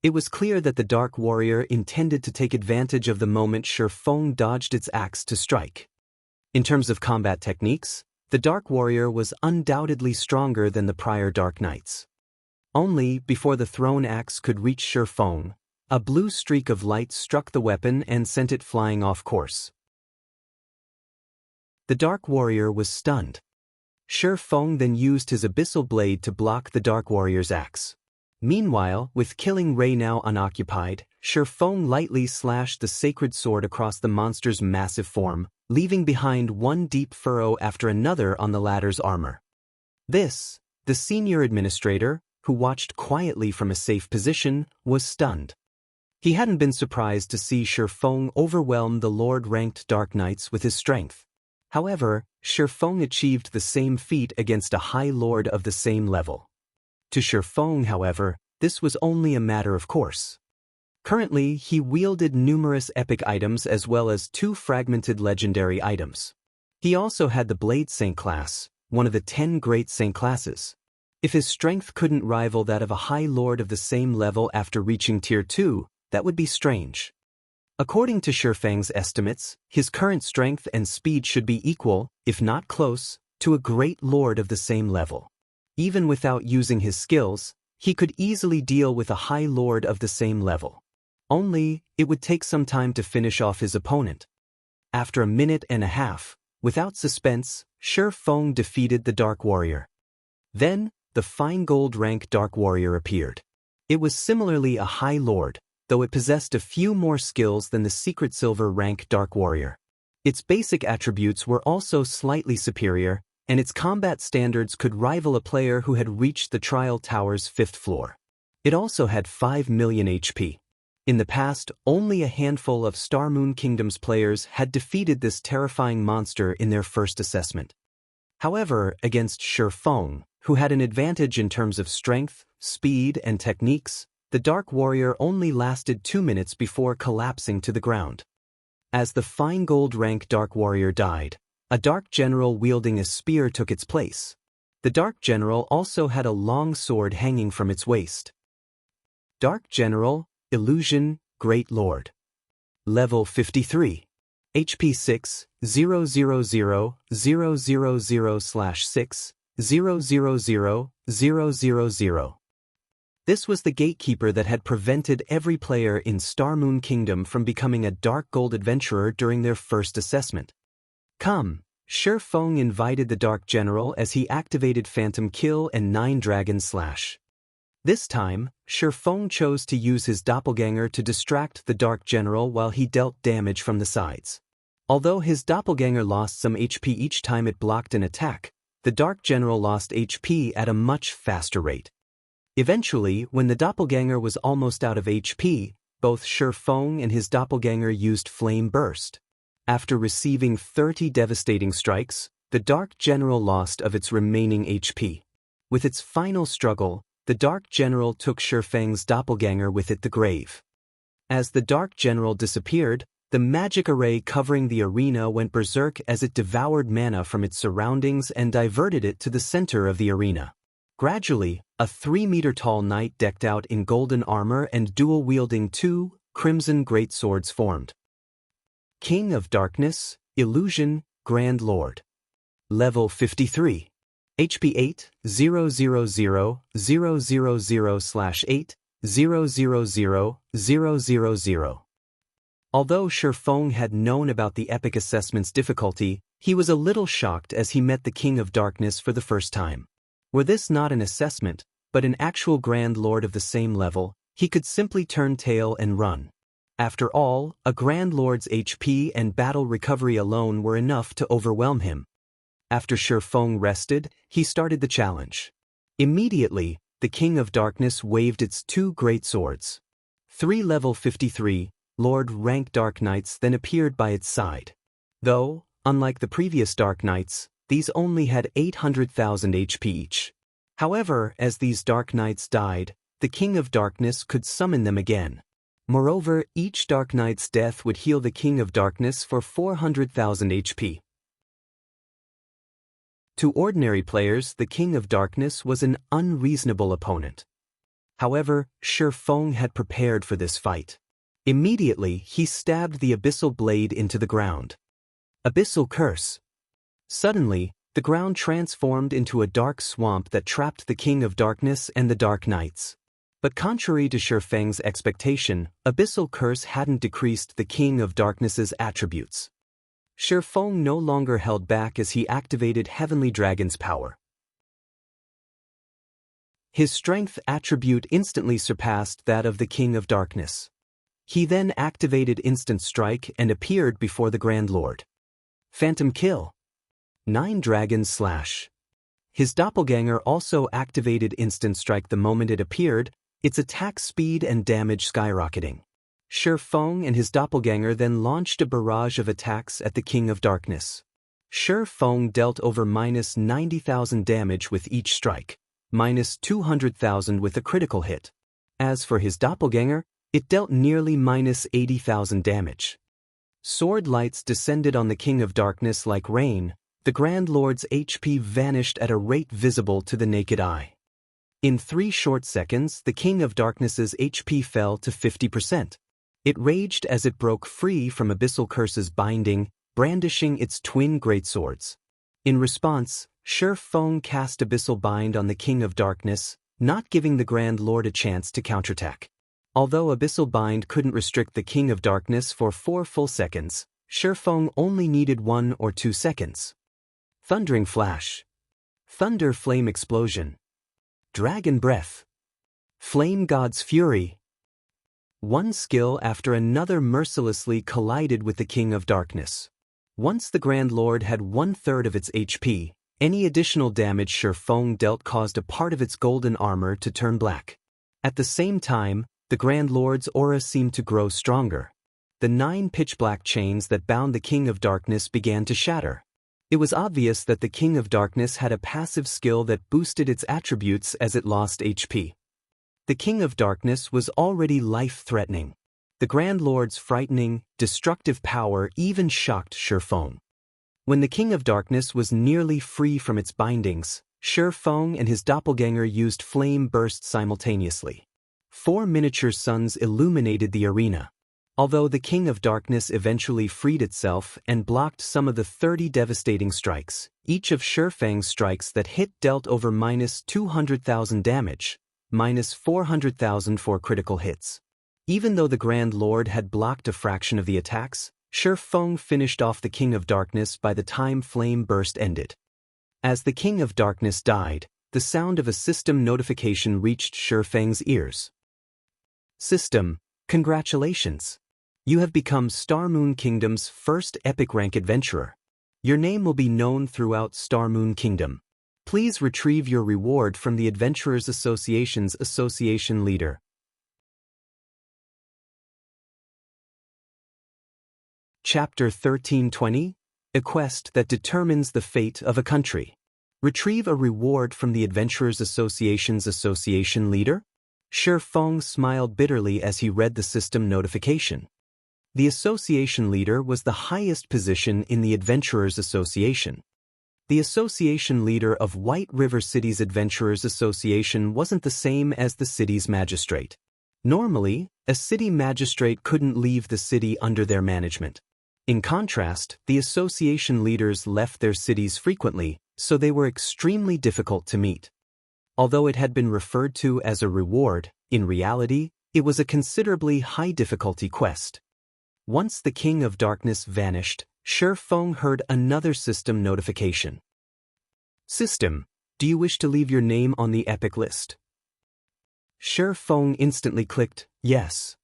It was clear that the Dark Warrior intended to take advantage of the moment Shifeng dodged its axe to strike. In terms of combat techniques, the Dark Warrior was undoubtedly stronger than the prior Dark Knights. Only, before the thrown axe could reach Shifeng, a blue streak of light struck the weapon and sent it flying off course. The Dark Warrior was stunned. Shifeng then used his abyssal blade to block the Dark Warrior's axe. Meanwhile, with Killing Ray now unoccupied, Shifeng lightly slashed the sacred sword across the monster's massive form, leaving behind one deep furrow after another on the latter's armor. This, the senior administrator, who watched quietly from a safe position, was stunned. He hadn't been surprised to see Shifeng overwhelm the Lord-ranked Dark Knights with his strength. However, Shifeng achieved the same feat against a High Lord of the same level. To Shifeng, however, this was only a matter of course. Currently, he wielded numerous epic items as well as 2 fragmented legendary items. He also had the Blade Saint class, one of the 10 great Saint classes. If his strength couldn't rival that of a High Lord of the same level after reaching Tier 2, that would be strange. According to Shifeng's estimates, his current strength and speed should be equal, if not close, to a great lord of the same level. Even without using his skills, he could easily deal with a High Lord of the same level. Only, it would take some time to finish off his opponent. After a minute and a half, without suspense, Shifeng defeated the Dark Warrior. Then, the Fine Gold Rank Dark Warrior appeared. It was similarly a High Lord, though it possessed a few more skills than the Secret Silver Rank Dark Warrior. Its basic attributes were also slightly superior, and its combat standards could rival a player who had reached the Trial Tower's 5th floor. It also had 5 million HP. In the past, only a handful of Star Moon Kingdom's players had defeated this terrifying monster in their first assessment. However, against Shifeng, who had an advantage in terms of strength, speed, and techniques, the Dark Warrior only lasted 2 minutes before collapsing to the ground. As the Fine Gold Rank Dark Warrior died, a Dark General wielding a spear took its place. The Dark General also had a long sword hanging from its waist. Dark General, Illusion, Great Lord. Level 53. HP 6, 000-000/6, 000-000. This was the gatekeeper that had prevented every player in Starmoon Kingdom from becoming a Dark Gold adventurer during their first assessment. Come, Shi Feng invited the Dark General as he activated Phantom Kill and 9 Dragon Slash. This time, Shi Feng chose to use his doppelganger to distract the Dark General while he dealt damage from the sides. Although his doppelganger lost some HP each time it blocked an attack, the Dark General lost HP at a much faster rate. Eventually, when the doppelganger was almost out of HP, both Shi Feng and his doppelganger used Flame Burst. After receiving 30 devastating strikes, the Dark General lost of its remaining HP. With its final struggle, the Dark General took Shi Feng's doppelganger with it to the grave. As the Dark General disappeared, the magic array covering the arena went berserk as it devoured mana from its surroundings and diverted it to the center of the arena. Gradually, a 3-meter-tall knight decked out in golden armor and dual-wielding 2 crimson greatswords formed. King of Darkness, Illusion, Grand Lord. Level 53. HP 8, 000-000/8, 000-000. Although Shi Feng had known about the epic assessment's difficulty, he was a little shocked as he met the King of Darkness for the first time. Were this not an assessment, but an actual Grand Lord of the same level, he could simply turn tail and run. After all, a Grand Lord's HP and battle recovery alone were enough to overwhelm him. After Shi Feng rested, he started the challenge. Immediately, the King of Darkness waved its 2 great swords. 3 level 53, Lord rank Dark Knights then appeared by its side. Though, unlike the previous Dark Knights, these only had 800,000 HP each. However, as these Dark Knights died, the King of Darkness could summon them again. Moreover, each Dark Knight's death would heal the King of Darkness for 400,000 HP. To ordinary players, the King of Darkness was an unreasonable opponent. However, Shi Feng had prepared for this fight. Immediately, he stabbed the Abyssal Blade into the ground. Abyssal Curse. Suddenly, the ground transformed into a dark swamp that trapped the King of Darkness and the Dark Knights. But contrary to Shi Feng's expectation, Abyssal Curse hadn't decreased the King of Darkness's attributes. Shi Feng no longer held back as he activated Heavenly Dragon's power. His strength attribute instantly surpassed that of the King of Darkness. He then activated Instant Strike and appeared before the Grand Lord. Phantom Kill. 9 Dragon Slash. His doppelganger also activated Instant Strike the moment it appeared, its attack speed and damage skyrocketing. Shi Feng and his doppelganger then launched a barrage of attacks at the King of Darkness. Shi Feng dealt over -90,000 damage with each strike, -200,000 with a critical hit. As for his doppelganger, it dealt nearly -80,000 damage. Sword lights descended on the King of Darkness like rain. The Grand Lord's HP vanished at a rate visible to the naked eye. In 3 short seconds, the King of Darkness's HP fell to 50%. It raged as it broke free from Abyssal Curse's binding, brandishing its twin greatswords. In response, Shi Feng cast Abyssal Bind on the King of Darkness, not giving the Grand Lord a chance to counterattack. Although Abyssal Bind couldn't restrict the King of Darkness for 4 full seconds, Shi Feng only needed 1 or 2 seconds. Thundering Flash. Thunder Flame Explosion. Dragon Breath. Flame God's Fury. One skill after another mercilessly collided with the King of Darkness. Once the Grand Lord had 1/3 of its HP, any additional damage Shi Feng dealt caused a part of its golden armor to turn black. At the same time, the Grand Lord's aura seemed to grow stronger. The 9 pitch-black chains that bound the King of Darkness began to shatter. It was obvious that the King of Darkness had a passive skill that boosted its attributes as it lost HP. The King of Darkness was already life-threatening. The Grand Lord's frightening, destructive power even shocked Shi Feng. When the King of Darkness was nearly free from its bindings, Shi Feng and his doppelganger used Flame Burst simultaneously. 4 miniature suns illuminated the arena. Although the King of Darkness eventually freed itself and blocked some of the 30 devastating strikes, each of Shurfang's strikes that hit dealt over -200,000 damage, -400,000 for critical hits. Even though the Grand Lord had blocked a fraction of the attacks, Shurfang finished off the King of Darkness by the time Flame Burst ended. As the King of Darkness died, the sound of a system notification reached Shurfang's ears. System, congratulations! You have become Star Moon Kingdom's first epic rank adventurer. Your name will be known throughout Star Moon Kingdom. Please retrieve your reward from the Adventurers Association's Association Leader. Chapter 1320, A Quest that Determines the Fate of a Country. Retrieve a reward from the Adventurers Association's Association Leader? Shurfang smiled bitterly as he read the system notification. The Association Leader was the highest position in the Adventurers Association. The Association Leader of White River City's Adventurers Association wasn't the same as the city's magistrate. Normally, a city magistrate couldn't leave the city under their management. In contrast, the association leaders left their cities frequently, so they were extremely difficult to meet. Although it had been referred to as a reward, in reality, it was a considerably high-difficulty quest. Once the King of Darkness vanished, Shurfang heard another system notification. System, do you wish to leave your name on the epic list? Shurfang instantly clicked yes.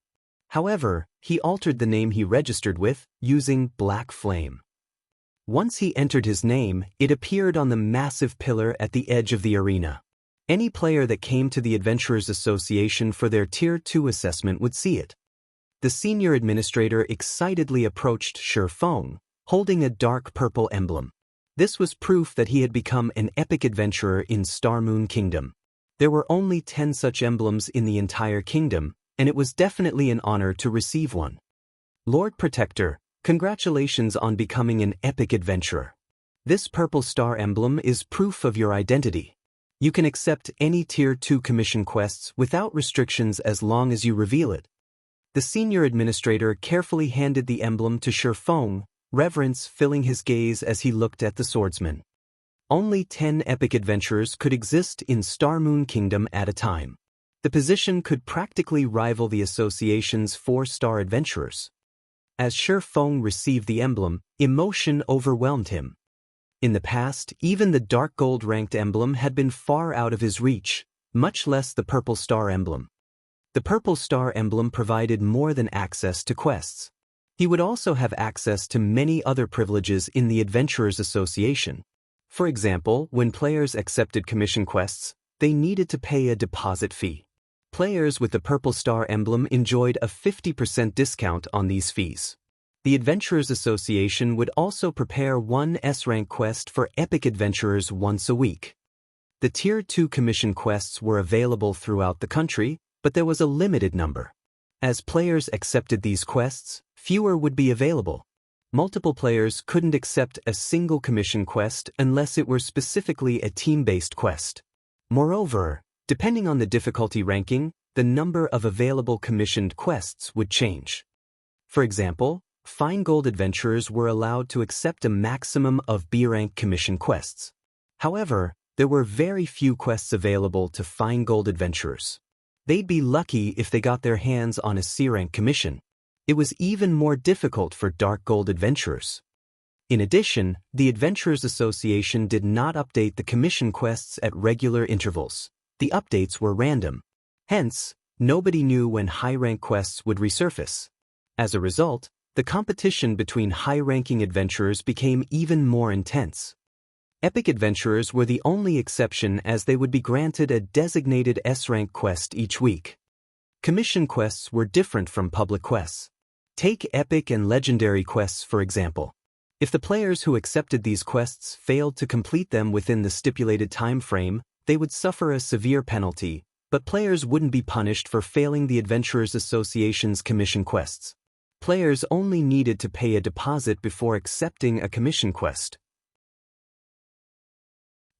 However, he altered the name he registered with, using Black Flame. Once he entered his name, it appeared on the massive pillar at the edge of the arena. Any player that came to the Adventurers Association for their Tier 2 assessment would see it. The senior administrator excitedly approached Shurfang, holding a dark purple emblem. This was proof that he had become an epic adventurer in Star Moon Kingdom. There were only 10 such emblems in the entire kingdom, and it was definitely an honor to receive one. Lord Protector, congratulations on becoming an epic adventurer. This purple star emblem is proof of your identity. You can accept any Tier 2 commission quests without restrictions as long as you reveal it. The senior administrator carefully handed the emblem to Shurfang, reverence filling his gaze as he looked at the swordsman. Only 10 epic adventurers could exist in Star Moon Kingdom at a time. The position could practically rival the association's 4-star adventurers. As Shurfang received the emblem, emotion overwhelmed him. In the past, even the dark gold ranked emblem had been far out of his reach, much less the purple star emblem. The purple star emblem provided more than access to quests. He would also have access to many other privileges in the Adventurers Association. For example, when players accepted commission quests, they needed to pay a deposit fee. Players with the purple star emblem enjoyed a 50% discount on these fees. The Adventurers Association would also prepare one S-Rank quest for epic adventurers once a week. The Tier 2 commission quests were available throughout the country, but there was a limited number. As players accepted these quests, fewer would be available. Multiple players couldn't accept a single commission quest unless it were specifically a team-based quest. Moreover, depending on the difficulty ranking, the number of available commissioned quests would change. For example, Fine Gold adventurers were allowed to accept a maximum of B-rank commission quests. However, there were very few quests available to Fine Gold adventurers. They'd be lucky if they got their hands on a C-rank commission. It was even more difficult for Dark Gold adventurers. In addition, the Adventurers Association did not update the commission quests at regular intervals. The updates were random. Hence, nobody knew when high-rank quests would resurface. As a result, the competition between high-ranking adventurers became even more intense. Epic adventurers were the only exception as they would be granted a designated S-rank quest each week. Commission quests were different from public quests. Take epic and legendary quests for example. If the players who accepted these quests failed to complete them within the stipulated time frame, they would suffer a severe penalty, but players wouldn't be punished for failing the Adventurers Association's commission quests. Players only needed to pay a deposit before accepting a commission quest.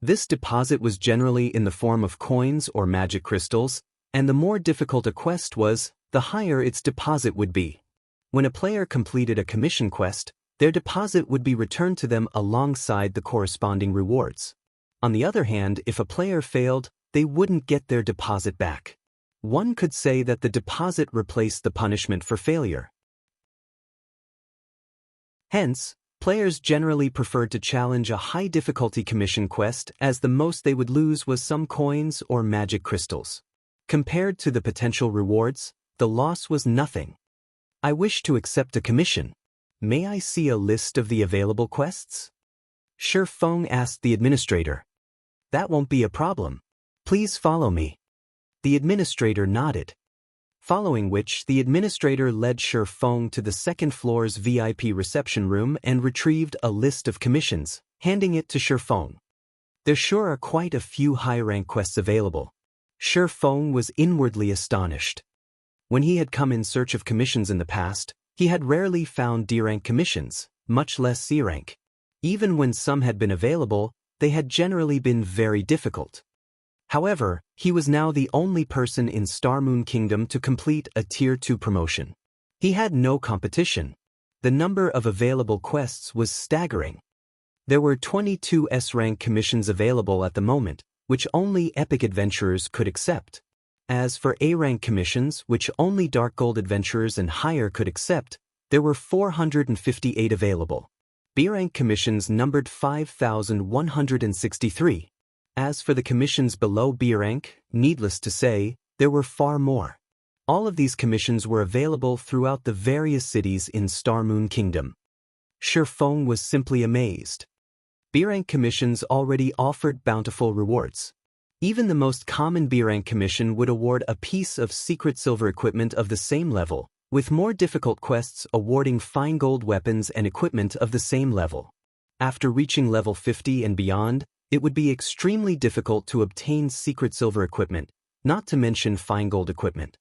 This deposit was generally in the form of coins or magic crystals, and the more difficult a quest was, the higher its deposit would be. When a player completed a commission quest, their deposit would be returned to them alongside the corresponding rewards. On the other hand, if a player failed, they wouldn't get their deposit back. One could say that the deposit replaced the punishment for failure. Hence, players generally preferred to challenge a high-difficulty commission quest, as the most they would lose was some coins or magic crystals. Compared to the potential rewards, the loss was nothing. I wish to accept a commission. May I see a list of the available quests? Shi Feng asked the administrator. That won't be a problem. Please follow me. The administrator nodded. Following which, the administrator led Shi Feng to the second floor's VIP reception room and retrieved a list of commissions, handing it to Shi Feng. There sure are quite a few high-rank quests available. Shi Feng was inwardly astonished. When he had come in search of commissions in the past, he had rarely found D-rank commissions, much less C-rank. Even when some had been available, they had generally been very difficult. However, he was now the only person in Star Moon Kingdom to complete a Tier 2 promotion. He had no competition. The number of available quests was staggering. There were 22 S-rank commissions available at the moment, which only epic adventurers could accept. As for A-rank commissions, which only Dark Gold adventurers and higher could accept, there were 458 available. B-rank commissions numbered 5,163. As for the commissions below B rank, needless to say, there were far more. All of these commissions were available throughout the various cities in Star Moon Kingdom. Shi Feng was simply amazed. B rank commissions already offered bountiful rewards. Even the most common B rank commission would award a piece of secret silver equipment of the same level, with more difficult quests awarding fine gold weapons and equipment of the same level. After reaching level 50 and beyond, it would be extremely difficult to obtain secret silver equipment, not to mention fine gold equipment.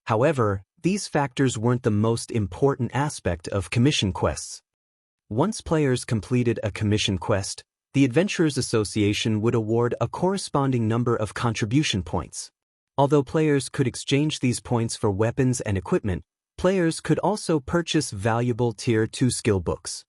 However, these factors weren't the most important aspect of commission quests. Once players completed a commission quest, the Adventurers Association would award a corresponding number of contribution points. Although players could exchange these points for weapons and equipment, players could also purchase valuable Tier 2 skill books.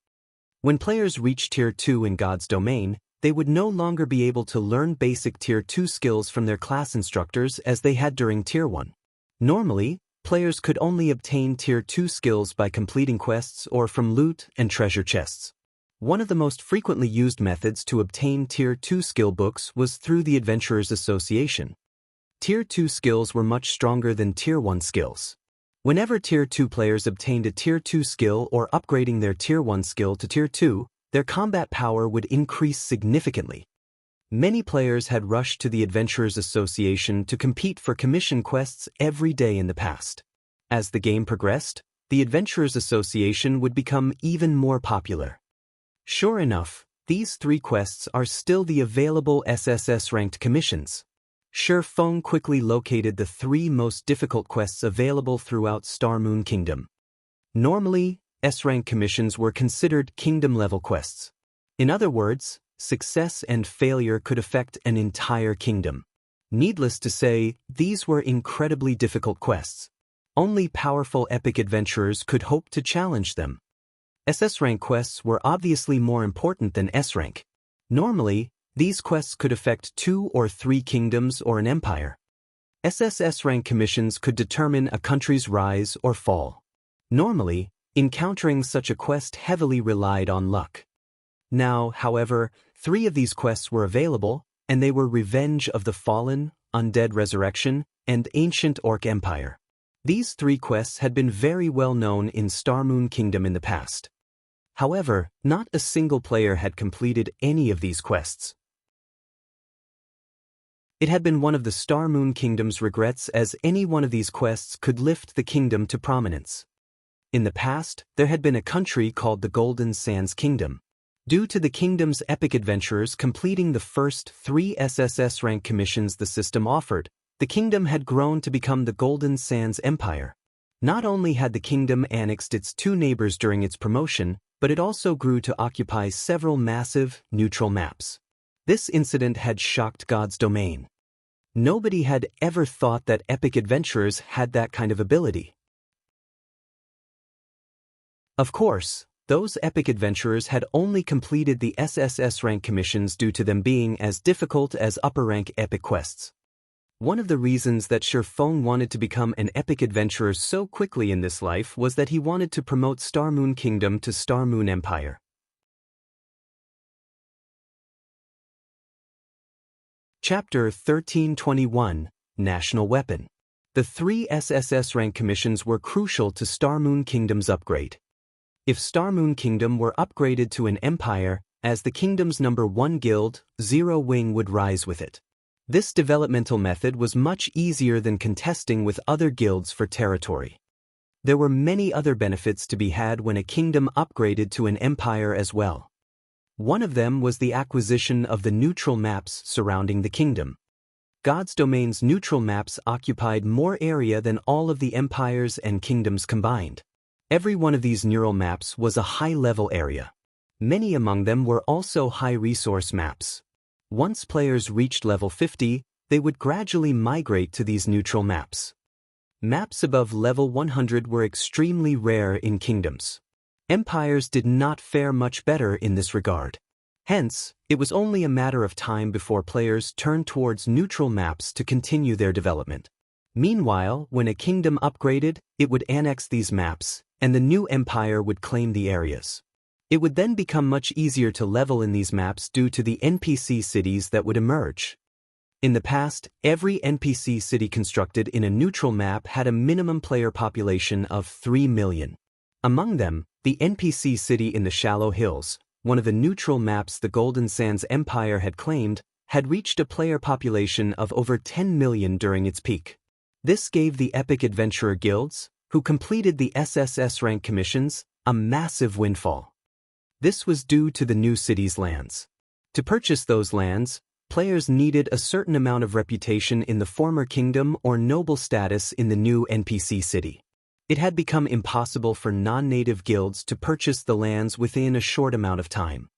When players reached Tier 2 in God's Domain, they would no longer be able to learn basic Tier 2 skills from their class instructors as they had during Tier 1. Normally, players could only obtain Tier 2 skills by completing quests or from loot and treasure chests. One of the most frequently used methods to obtain Tier 2 skill books was through the Adventurers Association. Tier 2 skills were much stronger than Tier 1 skills. Whenever Tier 2 players obtained a Tier 2 skill or upgrading their Tier 1 skill to Tier 2, their combat power would increase significantly. Many players had rushed to the Adventurers Association to compete for commission quests every day in the past. As the game progressed, the Adventurers Association would become even more popular. Sure enough, these 3 quests are still the available SSS-ranked commissions. Shi Feng quickly located the 3 most difficult quests available throughout Star Moon Kingdom. Normally, S-rank commissions were considered kingdom-level quests. In other words, success and failure could affect an entire kingdom. Needless to say, these were incredibly difficult quests. Only powerful epic adventurers could hope to challenge them. SS-rank quests were obviously more important than S-rank. Normally, these quests could affect 2 or 3 kingdoms or an empire. SSS-rank commissions could determine a country's rise or fall. Normally, encountering such a quest heavily relied on luck. Now, however, 3 of these quests were available, and they were Revenge of the Fallen, Undead Resurrection, and Ancient Orc Empire. These 3 quests had been very well known in Star Moon Kingdom in the past. However, not a single player had completed any of these quests. It had been one of the Star Moon Kingdom's regrets, as any one of these quests could lift the kingdom to prominence. In the past, there had been a country called the Golden Sands Kingdom. Due to the kingdom's epic adventurers completing the first 3 SSS rank commissions the system offered, the kingdom had grown to become the Golden Sands Empire. Not only had the kingdom annexed its 2 neighbors during its promotion, but it also grew to occupy several massive, neutral maps. This incident had shocked God's Domain. Nobody had ever thought that epic adventurers had that kind of ability. Of course, those epic adventurers had only completed the SSS-Rank commissions due to them being as difficult as upper-rank epic quests. One of the reasons that Shi Feng wanted to become an epic adventurer so quickly in this life was that he wanted to promote Star Moon Kingdom to Star Moon Empire. Chapter 1321, National Weapon. The 3 SSS-Rank commissions were crucial to Star Moon Kingdom's upgrade. If Star Moon Kingdom were upgraded to an empire, as the kingdom's #1 guild, Zero Wing would rise with it. This developmental method was much easier than contesting with other guilds for territory. There were many other benefits to be had when a kingdom upgraded to an empire as well. One of them was the acquisition of the neutral maps surrounding the kingdom. God's Domain's neutral maps occupied more area than all of the empires and kingdoms combined. Every one of these neural maps was a high-level area. Many among them were also high-resource maps. Once players reached level 50, they would gradually migrate to these neutral maps. Maps above level 100 were extremely rare in kingdoms. Empires did not fare much better in this regard. Hence, it was only a matter of time before players turned towards neutral maps to continue their development. Meanwhile, when a kingdom upgraded, it would annex these maps, and the new empire would claim the areas. It would then become much easier to level in these maps due to the NPC cities that would emerge. In the past, every NPC city constructed in a neutral map had a minimum player population of 3 million. Among them, the NPC city in the Shallow Hills, one of the neutral maps the Golden Sands Empire had claimed, had reached a player population of over 10 million during its peak. This gave the epic adventurer guilds, who completed the SSS-Rank commissions, a massive windfall. This was due to the new city's lands. To purchase those lands, players needed a certain amount of reputation in the former kingdom or noble status in the new NPC city. It had become impossible for non-native guilds to purchase the lands within a short amount of time.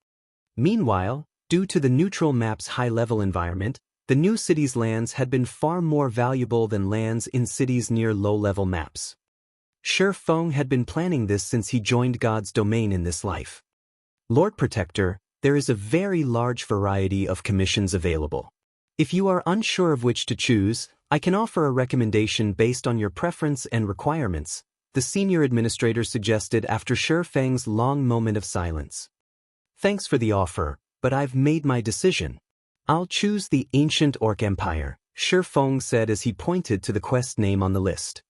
Meanwhile, due to the neutral map's high-level environment, the new city's lands had been far more valuable than lands in cities near low-level maps. Shi Feng had been planning this since he joined God's Domain in this life. Lord Protector, there is a very large variety of commissions available. If you are unsure of which to choose, I can offer a recommendation based on your preference and requirements, the senior administrator suggested after Shi Feng's long moment of silence. Thanks for the offer, but I've made my decision. I'll choose the Ancient Orc Empire, Shi Feng said as he pointed to the quest name on the list.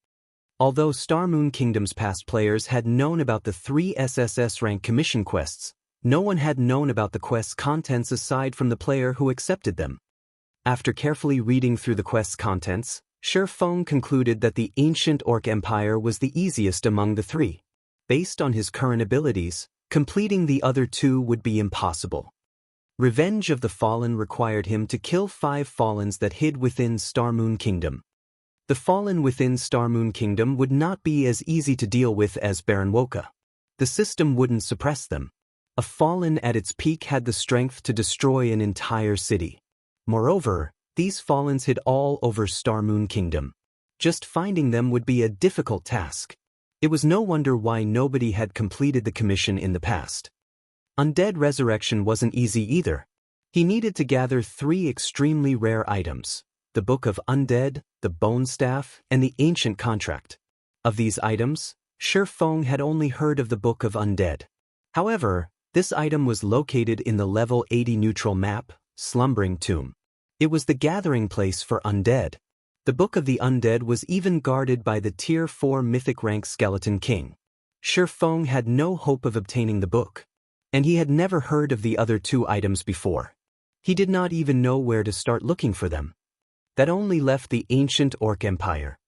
Although Star Moon Kingdom's past players had known about the 3 SSS-Rank commission quests, no one had known about the quest's contents aside from the player who accepted them. After carefully reading through the quest's contents, Shi Feng concluded that the Ancient Orc Empire was the easiest among the 3. Based on his current abilities, completing the other 2 would be impossible. Revenge of the Fallen required him to kill 5 Fallens that hid within Star Moon Kingdom. The Fallen within Star Moon Kingdom would not be as easy to deal with as Baron Woka. The system wouldn't suppress them. A Fallen at its peak had the strength to destroy an entire city. Moreover, these Fallens hid all over Star Moon Kingdom. Just finding them would be a difficult task. It was no wonder why nobody had completed the commission in the past. Undead Resurrection wasn't easy either. He needed to gather 3 extremely rare items: the Book of Undead, the Bone Staff, and the Ancient Contract. Of these items, Shi Feng had only heard of the Book of Undead. However, this item was located in the level 80 neutral map, Slumbering Tomb. It was the gathering place for undead. The Book of the Undead was even guarded by the Tier 4 mythic rank Skeleton King. Shi Feng had no hope of obtaining the book, and he had never heard of the other 2 items before. He did not even know where to start looking for them. That only left the Ancient Orc Empire.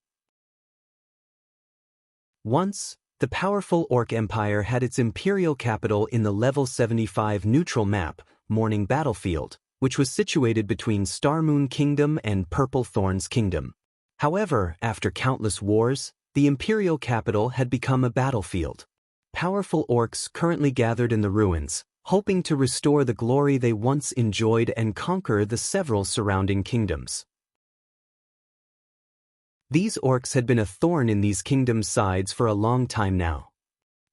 Once, the powerful Orc Empire had its imperial capital in the level 75 neutral map, Morning Battlefield, which was situated between Star Moon Kingdom and Purple Thorns Kingdom. However, after countless wars, the imperial capital had become a battlefield. Powerful orcs currently gathered in the ruins, hoping to restore the glory they once enjoyed and conquer the several surrounding kingdoms. These orcs had been a thorn in these kingdoms' sides for a long time now.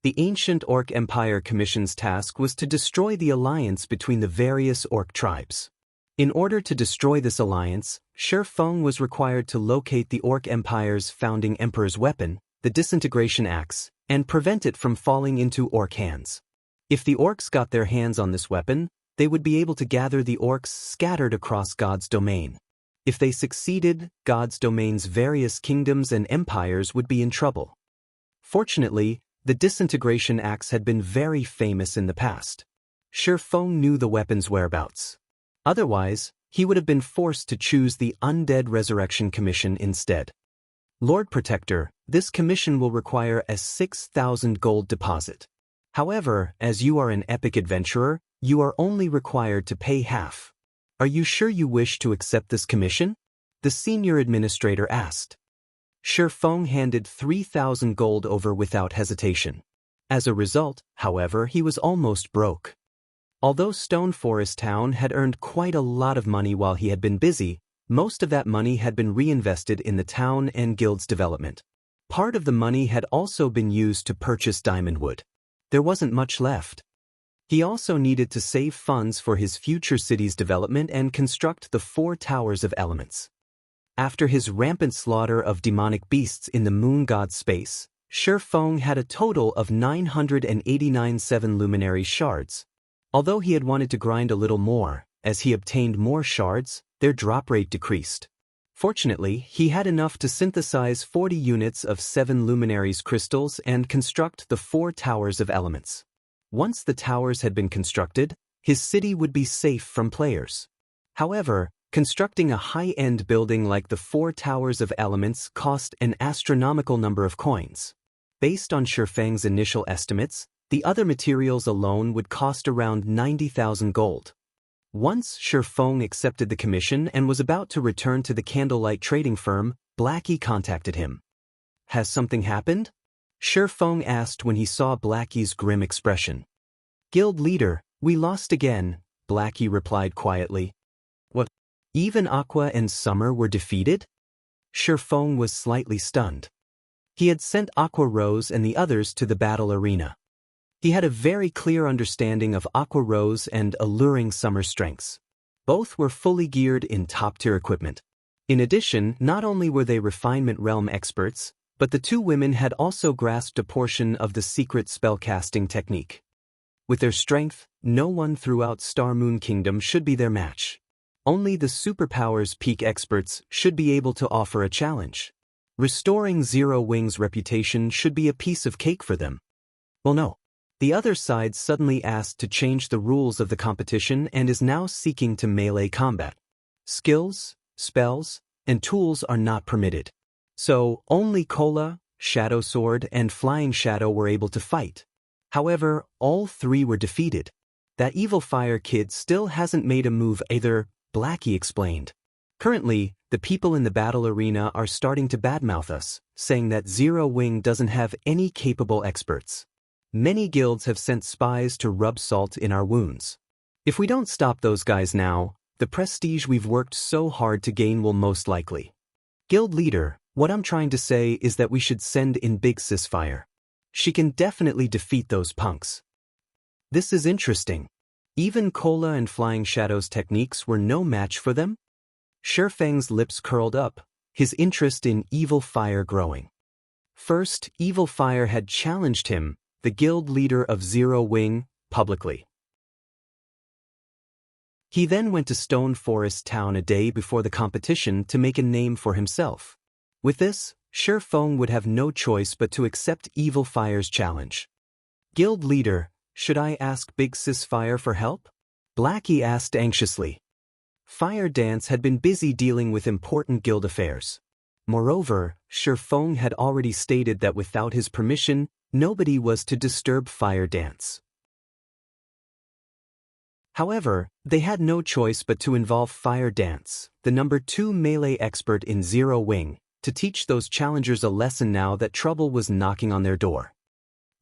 The ancient Orc Empire Commission's task was to destroy the alliance between the various Orc tribes. In order to destroy this alliance, Shi Feng was required to locate the Orc Empire's founding emperor's weapon, the disintegration axe, and prevent it from falling into Orc hands. If the Orcs got their hands on this weapon, they would be able to gather the Orcs scattered across God's domain. If they succeeded, God's domain's various kingdoms and empires would be in trouble. Fortunately, the disintegration axe had been very famous in the past. Shi Feng knew the weapon's whereabouts. Otherwise, he would have been forced to choose the Undead Resurrection Commission instead. Lord Protector, this commission will require a 6,000 gold deposit. However, as you are an epic adventurer, you are only required to pay half. Are you sure you wish to accept this commission? The senior administrator asked. Shi Feng handed 3,000 gold over without hesitation. As a result, however, he was almost broke. Although Stone Forest Town had earned quite a lot of money while he had been busy, most of that money had been reinvested in the town and guild's development. Part of the money had also been used to purchase diamondwood. There wasn't much left. He also needed to save funds for his future city's development and construct the 4 Towers of Elements. After his rampant slaughter of demonic beasts in the moon god space, Shi Feng had a total of 989 7 luminary shards. Although he had wanted to grind a little more, as he obtained more shards, their drop rate decreased. Fortunately, he had enough to synthesize 40 units of 7 luminaries crystals and construct the 4 Towers of Elements. Once the towers had been constructed, his city would be safe from players. However, constructing a high-end building like the 4 Towers of Elements cost an astronomical number of coins. Based on Shi Feng's initial estimates, the other materials alone would cost around 90,000 gold. Once Shi Feng accepted the commission and was about to return to the Candlelight trading firm, Blackie contacted him. Has something happened? Shi Feng asked when he saw Blackie's grim expression. Guild leader, we lost again, Blackie replied quietly. What? Even Aqua and Summer were defeated? Shi Feng was slightly stunned. He had sent Aqua Rose and the others to the battle arena. He had a very clear understanding of Aqua Rose and Alluring Summer's strengths. Both were fully geared in top-tier equipment. In addition, not only were they Refinement Realm experts, but the 2 women had also grasped a portion of the secret spellcasting technique. With their strength, no one throughout Star Moon Kingdom should be their match. Only the Superpowers Peak experts should be able to offer a challenge. Restoring Zero Wing's reputation should be a piece of cake for them. Well, no. The other side suddenly asked to change the rules of the competition and is now seeking to melee combat. Skills, spells, and tools are not permitted. So, only Cola, Shadow Sword, and Flying Shadow were able to fight. However, all 3 were defeated. That evil fire kid still hasn't made a move either, Blackie explained. Currently, the people in the battle arena are starting to badmouth us, saying that Zero Wing doesn't have any capable experts. Many guilds have sent spies to rub salt in our wounds. If we don't stop those guys now, the prestige we've worked so hard to gain will most likely. Guild leader, what I'm trying to say is that we should send in Big Sis Fire. She can definitely defeat those punks. This is interesting. Even Cola and Flying Shadow's techniques were no match for them? Shi Feng's lips curled up, his interest in Evil Fire growing. First, Evil Fire had challenged him, the guild leader of Zero Wing, publicly. He then went to Stone Forest Town a day before the competition to make a name for himself. With this, Shi Feng would have no choice but to accept Evil Fire's challenge. Guild leader, should I ask Big Sis Fire for help? Blackie asked anxiously. Fire Dance had been busy dealing with important guild affairs. Moreover, Shi Feng had already stated that without his permission, nobody was to disturb Fire Dance. However, they had no choice but to involve Fire Dance, the number 2 melee expert in Zero Wing, to teach those challengers a lesson now that trouble was knocking on their door.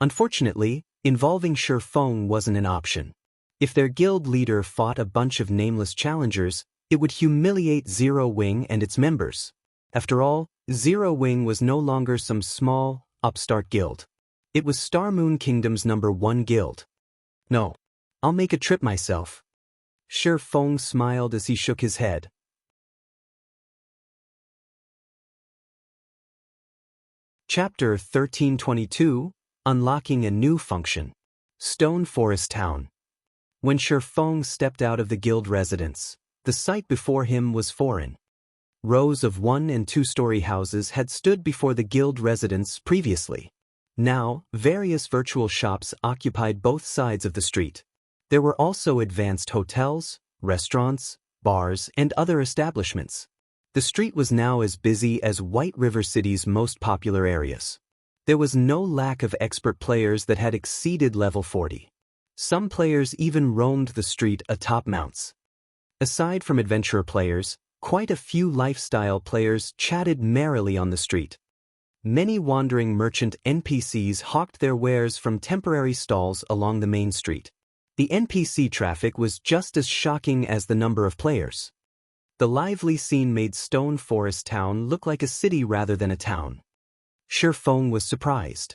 Unfortunately, involving Shi Feng wasn't an option. If their guild leader fought a bunch of nameless challengers, it would humiliate Zero Wing and its members. After all, Zero Wing was no longer some small, upstart guild. It was Star Moon Kingdom's #1 guild. No. I'll make a trip myself. Shi Feng smiled as he shook his head. Chapter 1322, Unlocking a New Function. Stone Forest Town. When Shi Feng stepped out of the guild residence, the sight before him was foreign. Rows of 1- and 2-story houses had stood before the guild residence previously. Now, various virtual shops occupied both sides of the street. There were also advanced hotels, restaurants, bars, and other establishments. The street was now as busy as White River City's most popular areas. There was no lack of expert players that had exceeded level 40. Some players even roamed the street atop mounts. Aside from adventurer players, quite a few lifestyle players chatted merrily on the street. Many wandering merchant NPCs hawked their wares from temporary stalls along the main street. The NPC traffic was just as shocking as the number of players. The lively scene made Stone Forest Town look like a city rather than a town. Shi Feng was surprised.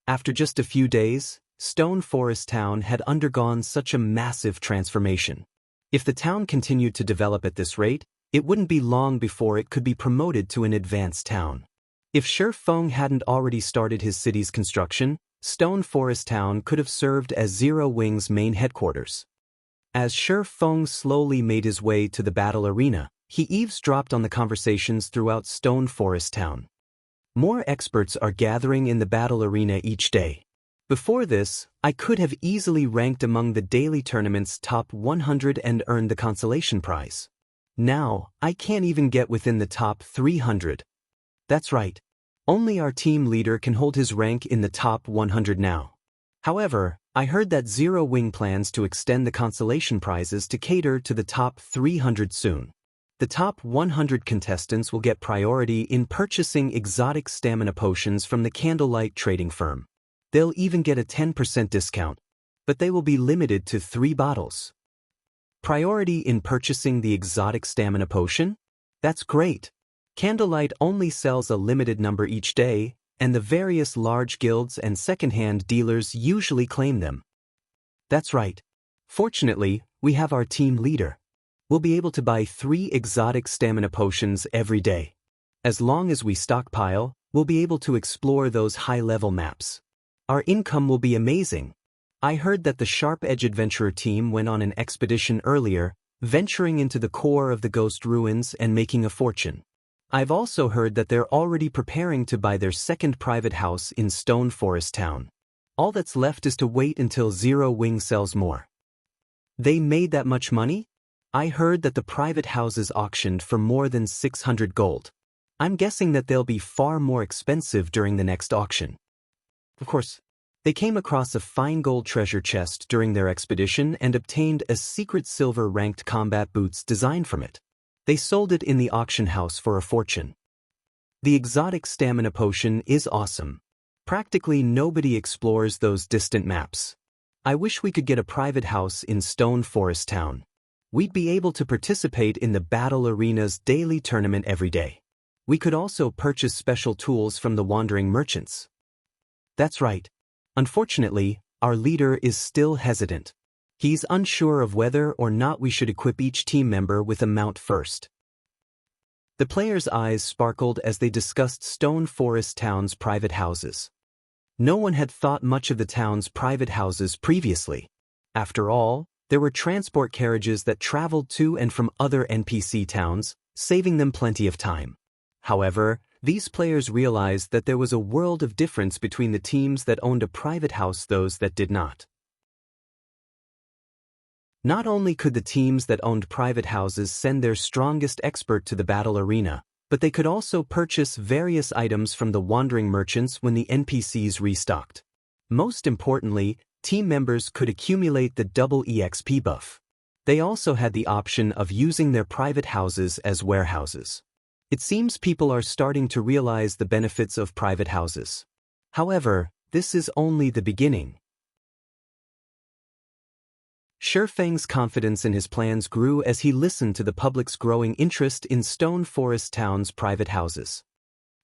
After just a few days, Stone Forest Town had undergone such a massive transformation. If the town continued to develop at this rate, it wouldn't be long before it could be promoted to an advanced town. If Shi Feng hadn't already started his city's construction, Stone Forest Town could have served as Zero Wing's main headquarters. As Shi Feng slowly made his way to the battle arena, he eavesdropped on the conversations throughout Stone Forest Town. More experts are gathering in the battle arena each day. Before this, I could have easily ranked among the daily tournament's top 100 and earned the consolation prize. Now, I can't even get within the top 300. That's right. Only our team leader can hold his rank in the top 100 now. However, I heard that Zero Wing plans to extend the consolation prizes to cater to the top 300 soon. The top 100 contestants will get priority in purchasing exotic stamina potions from the Candlelight trading firm. They'll even get a 10% discount, but they will be limited to 3 bottles. Priority in purchasing the exotic stamina potion? That's great. Candlelight only sells a limited number each day, and the various large guilds and second-hand dealers usually claim them. That's right. Fortunately, we have our team leader. We'll be able to buy 3 exotic stamina potions every day. As long as we stockpile, we'll be able to explore those high-level maps. Our income will be amazing. I heard that the Sharp Edge Adventurer team went on an expedition earlier, venturing into the core of the Ghost Ruins and making a fortune. I've also heard that they're already preparing to buy their second private house in Stone Forest Town. All that's left is to wait until Zero Wing sells more. They made that much money? I heard that the private houses auctioned for more than 600 gold. I'm guessing that they'll be far more expensive during the next auction. Of course, they came across a fine gold treasure chest during their expedition and obtained a secret silver-ranked combat boots designed from it. They sold it in the auction house for a fortune. The exotic stamina potion is awesome. Practically nobody explores those distant maps. I wish we could get a private house in Stone Forest Town. We'd be able to participate in the battle arena's daily tournament every day. We could also purchase special tools from the wandering merchants. That's right. Unfortunately, our leader is still hesitant. He's unsure of whether or not we should equip each team member with a mount first. The players' eyes sparkled as they discussed Stone Forest Town's private houses. No one had thought much of the town's private houses previously. After all, there were transport carriages that traveled to and from other NPC towns, saving them plenty of time. However, these players realized that there was a world of difference between the teams that owned a private house and those that did not. Not only could the teams that owned private houses send their strongest expert to the battle arena, but they could also purchase various items from the wandering merchants when the NPCs restocked. Most importantly, team members could accumulate the double EXP buff. They also had the option of using their private houses as warehouses. It seems people are starting to realize the benefits of private houses. However, this is only the beginning. Shi Feng's confidence in his plans grew as he listened to the public's growing interest in Stone Forest Town's private houses.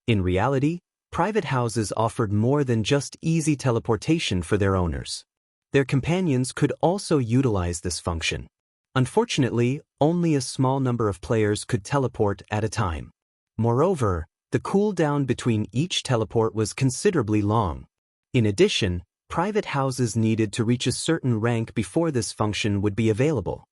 In reality, Private houses offered more than just easy teleportation for their owners. Their companions could also utilize this function. Unfortunately, only a small number of players could teleport at a time. Moreover, the cooldown between each teleport was considerably long. In addition, private houses needed to reach a certain rank before this function would be available.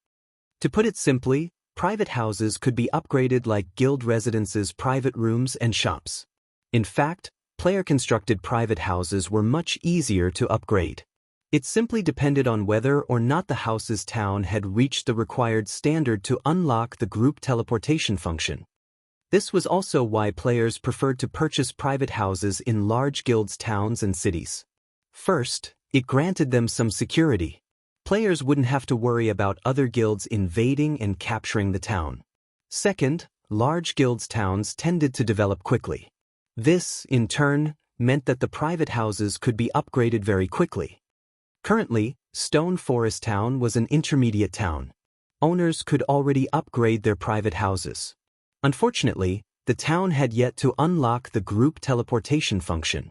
To put it simply, private houses could be upgraded like guild residences, private rooms, and shops. In fact, player-constructed private houses were much easier to upgrade. It simply depended on whether or not the house's town had reached the required standard to unlock the group teleportation function. This was also why players preferred to purchase private houses in large guilds' towns and cities. First, it granted them some security. Players wouldn't have to worry about other guilds invading and capturing the town. Second, large guilds' towns tended to develop quickly. This, in turn, meant that the private houses could be upgraded very quickly. Currently, Stone Forest Town was an intermediate town. Owners could already upgrade their private houses. Unfortunately, the town had yet to unlock the group teleportation function.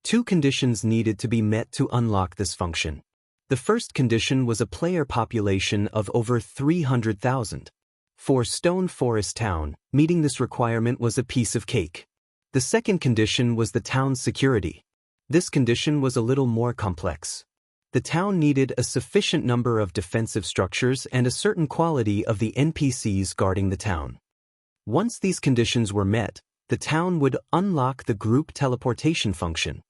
Two conditions needed to be met to unlock this function. The first condition was a player population of over 300,000. For Stone Forest Town, meeting this requirement was a piece of cake. The second condition was the town's security. This condition was a little more complex. The town needed a sufficient number of defensive structures and a certain quality of the NPCs guarding the town. Once these conditions were met, the town would unlock the group teleportation function.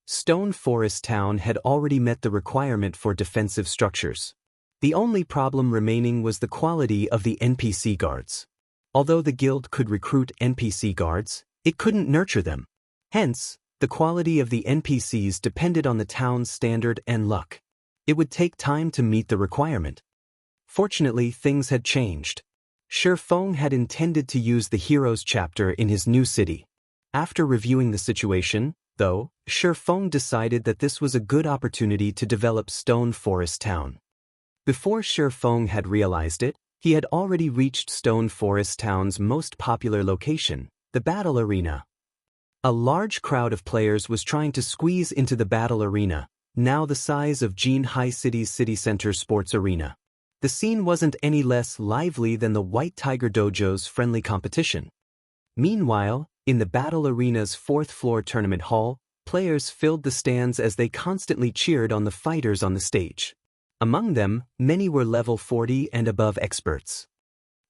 Stone Forest Town had already met the requirement for defensive structures. The only problem remaining was the quality of the NPC guards. Although the guild could recruit NPC guards, it couldn't nurture them. Hence, the quality of the NPCs depended on the town's standard and luck. It would take time to meet the requirement. Fortunately, things had changed. Shifeng had intended to use the Heroes chapter in his new city. After reviewing the situation, though, Shifeng decided that this was a good opportunity to develop Stone Forest Town. Before Shifeng had realized it, he had already reached Stone Forest Town's most popular location, the battle arena. A large crowd of players was trying to squeeze into the battle arena, now the size of Jinhai City's city center sports arena. The scene wasn't any less lively than the White Tiger Dojo's friendly competition. Meanwhile, in the battle arena's fourth-floor tournament hall, players filled the stands as they constantly cheered on the fighters on the stage. Among them, many were level 40 and above experts.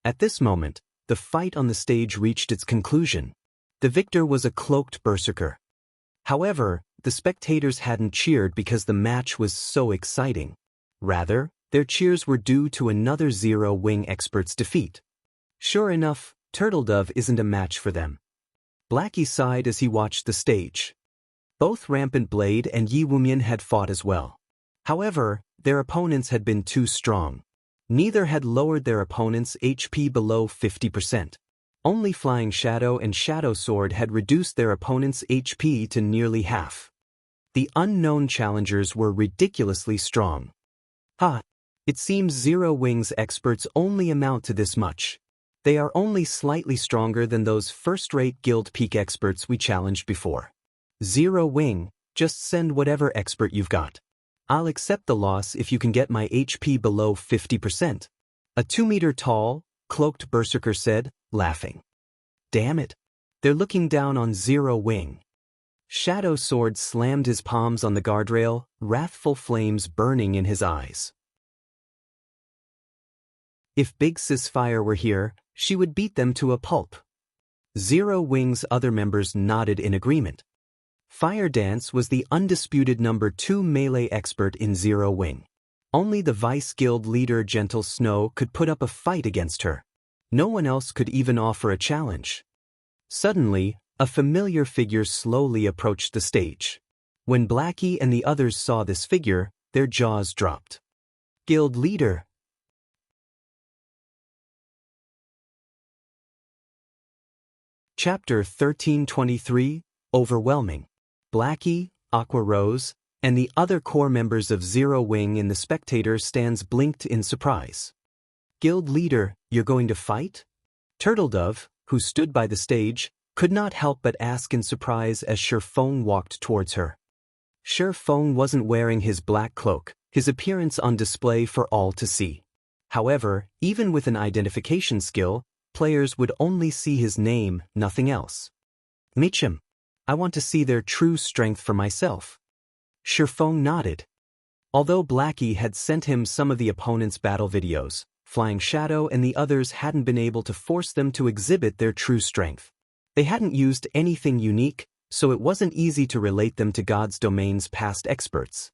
At this moment, the fight on the stage reached its conclusion. The victor was a cloaked berserker. However, the spectators hadn't cheered because the match was so exciting. Rather, their cheers were due to another Zero-Wing expert's defeat. Sure enough, Turtledove isn't a match for them. Blackie sighed as he watched the stage. Both Rampant Blade and Yi Wumian had fought as well. However, their opponents had been too strong. Neither had lowered their opponent's HP below 50%. Only Flying Shadow and Shadow Sword had reduced their opponent's HP to nearly half. The unknown challengers were ridiculously strong. It seems Zero-Wing's experts only amount to this much. They are only slightly stronger than those first-rate guild peak experts we challenged before. Zero-Wing, just send whatever expert you've got. I'll accept the loss if you can get my HP below 50%. A 2-meter-tall, cloaked berserker said, laughing. Damn it. They're looking down on Zero-Wing. Shadow Sword slammed his palms on the guardrail, wrathful flames burning in his eyes. If Big Sis Fire were here, she would beat them to a pulp. Zero-Wing's other members nodded in agreement. Fire Dance was the undisputed number 2 melee expert in Zero-Wing. Only the Vice Guild leader Gentle Snow could put up a fight against her. No one else could even offer a challenge. Suddenly, a familiar figure slowly approached the stage. When Blackie and the others saw this figure, their jaws dropped. Guild leader. Chapter 1323, Overwhelming. Blackie, Aqua Rose, and the other core members of Zero-Wing in the spectator stands blinked in surprise. Guild leader, you're going to fight? Turtledove, who stood by the stage, could not help but ask in surprise as Shi Feng walked towards her. Shi Feng wasn't wearing his black cloak, his appearance on display for all to see. However, even with an identification skill, players would only see his name, nothing else. Meet him. I want to see their true strength for myself. Shi Feng nodded. Although Blackie had sent him some of the opponent's battle videos, Flying Shadow and the others hadn't been able to force them to exhibit their true strength. They hadn't used anything unique, so it wasn't easy to relate them to God's Domain's past experts.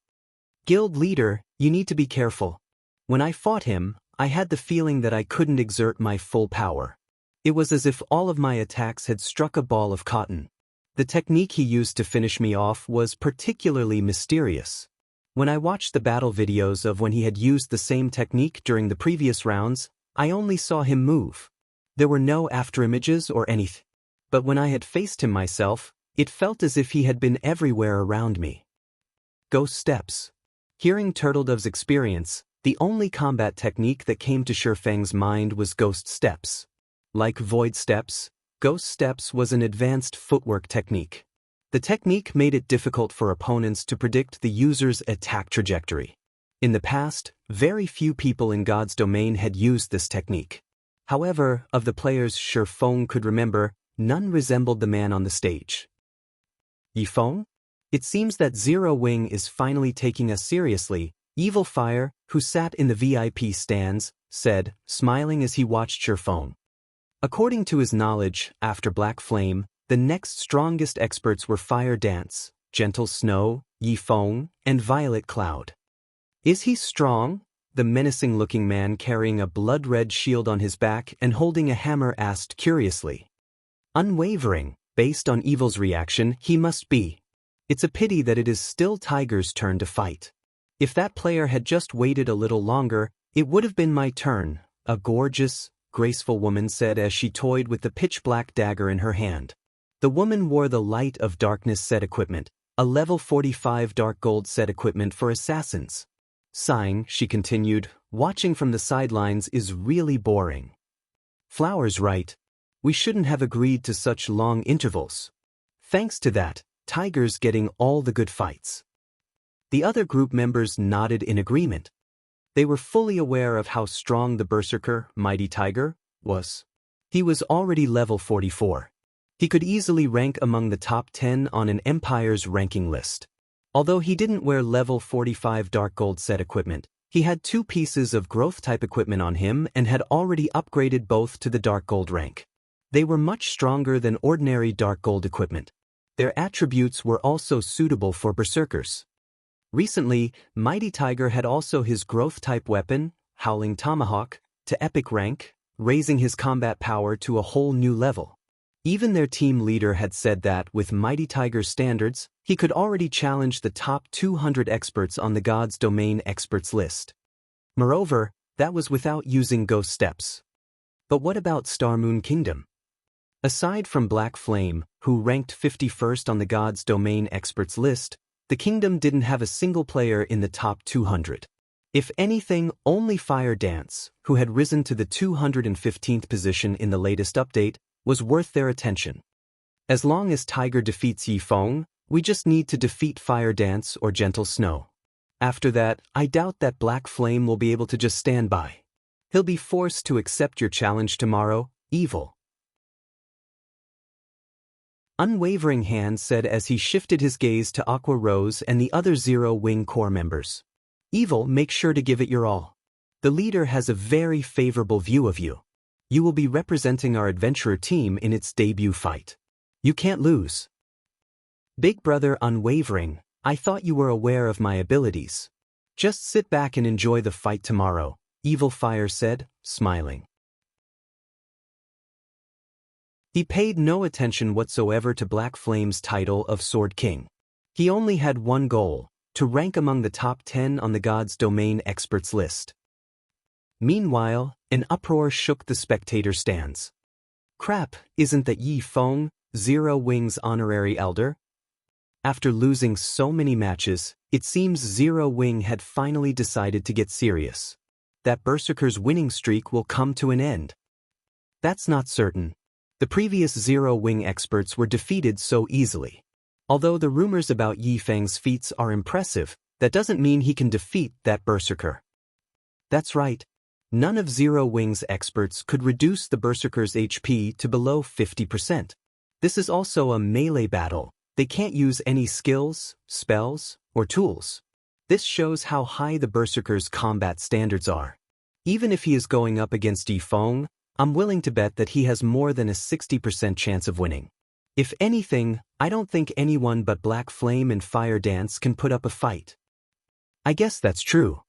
Guild leader, you need to be careful. When I fought him, I had the feeling that I couldn't exert my full power. It was as if all of my attacks had struck a ball of cotton. The technique he used to finish me off was particularly mysterious. When I watched the battle videos of when he had used the same technique during the previous rounds, I only saw him move. There were no afterimages or anything. But when I had faced him myself, it felt as if he had been everywhere around me. Ghost steps. Hearing Turtledove's experience, the only combat technique that came to Shi Feng's mind was ghost steps. Like void steps, ghost steps was an advanced footwork technique. The technique made it difficult for opponents to predict the user's attack trajectory. In the past, very few people in God's Domain had used this technique. However, of the players Shi Feng could remember, none resembled the man on the stage. Yi Feng? It seems that Zero Wing is finally taking us seriously, Evil Fire, who sat in the VIP stands, said, smiling as he watched Shi Feng. According to his knowledge, after Black Flame, the next strongest experts were Fire Dance, Gentle Snow, Yi Feng, and Violet Cloud. Is he strong? The menacing-looking man carrying a blood-red shield on his back and holding a hammer asked curiously. Unwavering, based on Evil's reaction, he must be. It's a pity that it is still Tiger's turn to fight. If that player had just waited a little longer, it would have been my turn, a gorgeous, graceful woman said as she toyed with the pitch-black dagger in her hand. The woman wore the Light of Darkness set equipment, a level 45 dark gold set equipment for assassins. Sighing, she continued, watching from the sidelines is really boring. Flower's right. We shouldn't have agreed to such long intervals. Thanks to that, Tiger's getting all the good fights. The other group members nodded in agreement. They were fully aware of how strong the Berserker, Mighty Tiger, was. He was already level 44. He could easily rank among the top 10 on an Empire's ranking list. Although he didn't wear level 45 Dark Gold set equipment, he had 2 pieces of growth-type equipment on him and had already upgraded both to the Dark Gold rank. They were much stronger than ordinary Dark Gold equipment. Their attributes were also suitable for Berserkers. Recently, Mighty Tiger had also his growth-type weapon, Howling Tomahawk, to epic rank, raising his combat power to a whole new level. Even their team leader had said that, with Mighty Tiger's standards, he could already challenge the top 200 experts on the God's Domain experts list. Moreover, that was without using ghost steps. But what about Star Moon Kingdom? Aside from Black Flame, who ranked 51st on the God's Domain experts list, the kingdom didn't have a single player in the top 200. If anything, only Fire Dance, who had risen to the 215th position in the latest update, was worth their attention. As long as Tiger defeats Yi Feng, we just need to defeat Fire Dance or Gentle Snow. After that, I doubt that Black Flame will be able to just stand by. He'll be forced to accept your challenge tomorrow, Evil. Unwavering Hand said as he shifted his gaze to Aqua Rose and the other Zero Wing Corps members. Evil, make sure to give it your all. The leader has a very favorable view of you. You will be representing our adventurer team in its debut fight. You can't lose. Big Brother Unwavering, I thought you were aware of my abilities. Just sit back and enjoy the fight tomorrow, Evil Fire said, smiling. He paid no attention whatsoever to Black Flame's title of Sword King. He only had one goal, to rank among the top 10 on the God's Domain experts list. Meanwhile, an uproar shook the spectator stands. Crap, isn't that Yi Feng, Zero Wing's honorary elder? After losing so many matches, it seems Zero Wing had finally decided to get serious. That Berserker's winning streak will come to an end. That's not certain. The previous zero-wing experts were defeated so easily. Although the rumors about Yi Feng's feats are impressive, that doesn't mean he can defeat that berserker. That's right. None of Zero Wing's experts could reduce the berserker's HP to below 50%. This is also a melee battle. They can't use any skills, spells, or tools. This shows how high the berserker's combat standards are. Even if he is going up against Yi Feng, I'm willing to bet that he has more than a 60% chance of winning. If anything, I don't think anyone but Black Flame and Fire Dance can put up a fight. I guess that's true.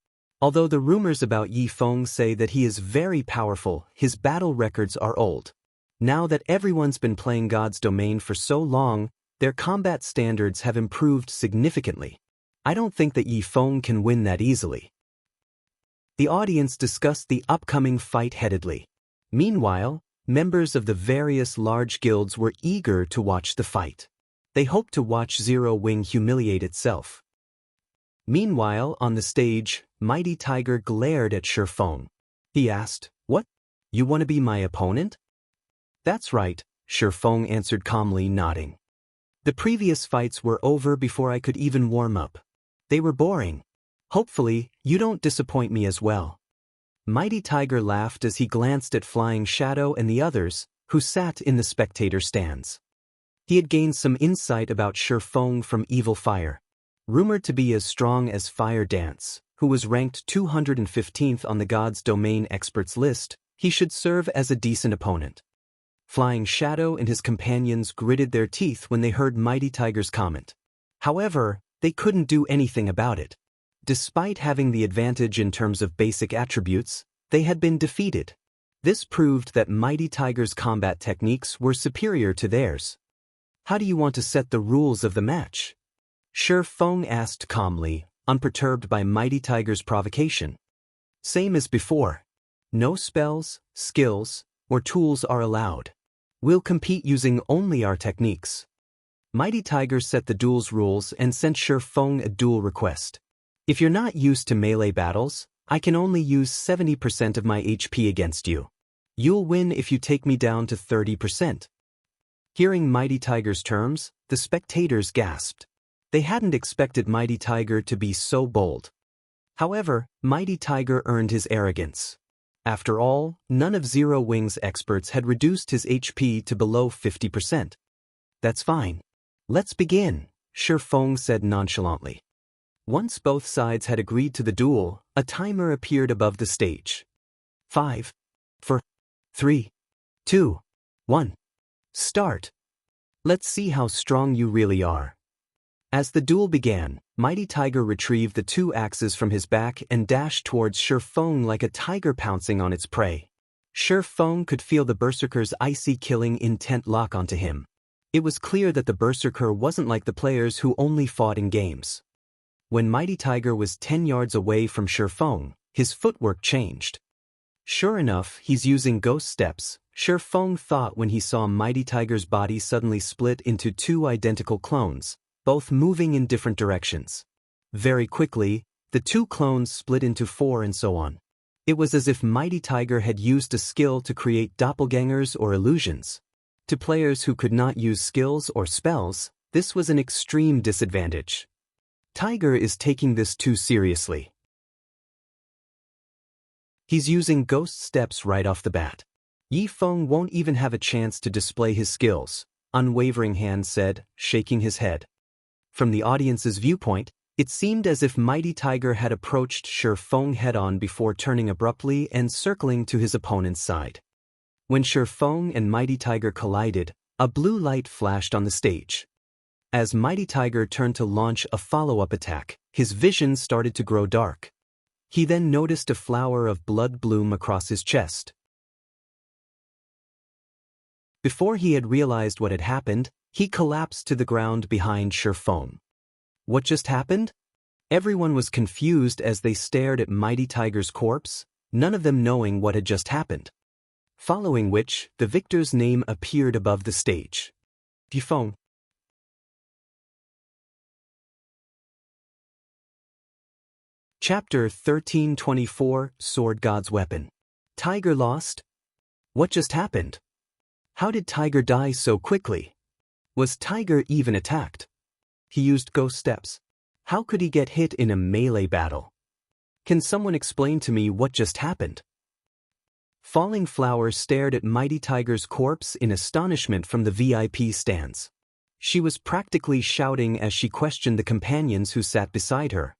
Although the rumors about Yi Feng say that he is very powerful, his battle records are old. Now that everyone's been playing God's Domain for so long, their combat standards have improved significantly. I don't think that Yi Feng can win that easily. The audience discussed the upcoming fight heatedly. Meanwhile, members of the various large guilds were eager to watch the fight. They hoped to watch Zero Wing humiliate itself. Meanwhile, on the stage, Mighty Tiger glared at Shi Feng. He asked, "What? You want to be my opponent?" "That's right," Shi Feng answered calmly, nodding. "The previous fights were over before I could even warm up. They were boring. Hopefully, you don't disappoint me as well." Mighty Tiger laughed as he glanced at Flying Shadow and the others, who sat in the spectator stands. He had gained some insight about Shi Feng from Evil Fire. Rumored to be as strong as Fire Dance, who was ranked 215th on the God's Domain experts list, he should serve as a decent opponent. Flying Shadow and his companions gritted their teeth when they heard Mighty Tiger's comment. However, they couldn't do anything about it. Despite having the advantage in terms of basic attributes, they had been defeated. This proved that Mighty Tiger's combat techniques were superior to theirs. "How do you want to set the rules of the match?" Shi Feng asked calmly, unperturbed by Mighty Tiger's provocation. "Same as before. No spells, skills, or tools are allowed. We'll compete using only our techniques." Mighty Tiger set the duel's rules and sent Shi Feng a duel request. "If you're not used to melee battles, I can only use 70% of my HP against you. You'll win if you take me down to 30%. Hearing Mighty Tiger's terms, the spectators gasped. They hadn't expected Mighty Tiger to be so bold. However, Mighty Tiger earned his arrogance. After all, none of Zero Wing's experts had reduced his HP to below 50%. "That's fine. Let's begin," Shi Feng said nonchalantly. Once both sides had agreed to the duel, a timer appeared above the stage. 5, 4, 3, 2, 1. Start. Let's see how strong you really are. As the duel began, Mighty Tiger retrieved the two axes from his back and dashed towards Shi Feng like a tiger pouncing on its prey. Shi Feng could feel the berserker's icy killing intent lock onto him. It was clear that the berserker wasn't like the players who only fought in games. When Mighty Tiger was 10 yards away from Shi Feng, his footwork changed. Sure enough, he's using ghost steps, Shi Feng thought when he saw Mighty Tiger's body suddenly split into two identical clones, both moving in different directions. Very quickly, the two clones split into 4 and so on. It was as if Mighty Tiger had used a skill to create doppelgangers or illusions. To players who could not use skills or spells, this was an extreme disadvantage. Tiger is taking this too seriously. He's using ghost steps right off the bat. Yi Feng won't even have a chance to display his skills, Unwavering Hand said, shaking his head. From the audience's viewpoint, it seemed as if Mighty Tiger had approached Shi Feng head-on before turning abruptly and circling to his opponent's side. When Shi Feng and Mighty Tiger collided, a blue light flashed on the stage. As Mighty Tiger turned to launch a follow-up attack, his vision started to grow dark. He then noticed a flower of blood bloom across his chest. Before he had realized what had happened, he collapsed to the ground behind Shi Feng. What just happened? Everyone was confused as they stared at Mighty Tiger's corpse, none of them knowing what had just happened. Following which, the victor's name appeared above the stage. Yi Feng. Chapter 1324, Sword God's Weapon. Tiger lost? What just happened? How did Tiger die so quickly? Was Tiger even attacked? He used ghost steps. How could he get hit in a melee battle? Can someone explain to me what just happened? Falling Flower stared at Mighty Tiger's corpse in astonishment from the VIP stands. She was practically shouting as she questioned the companions who sat beside her.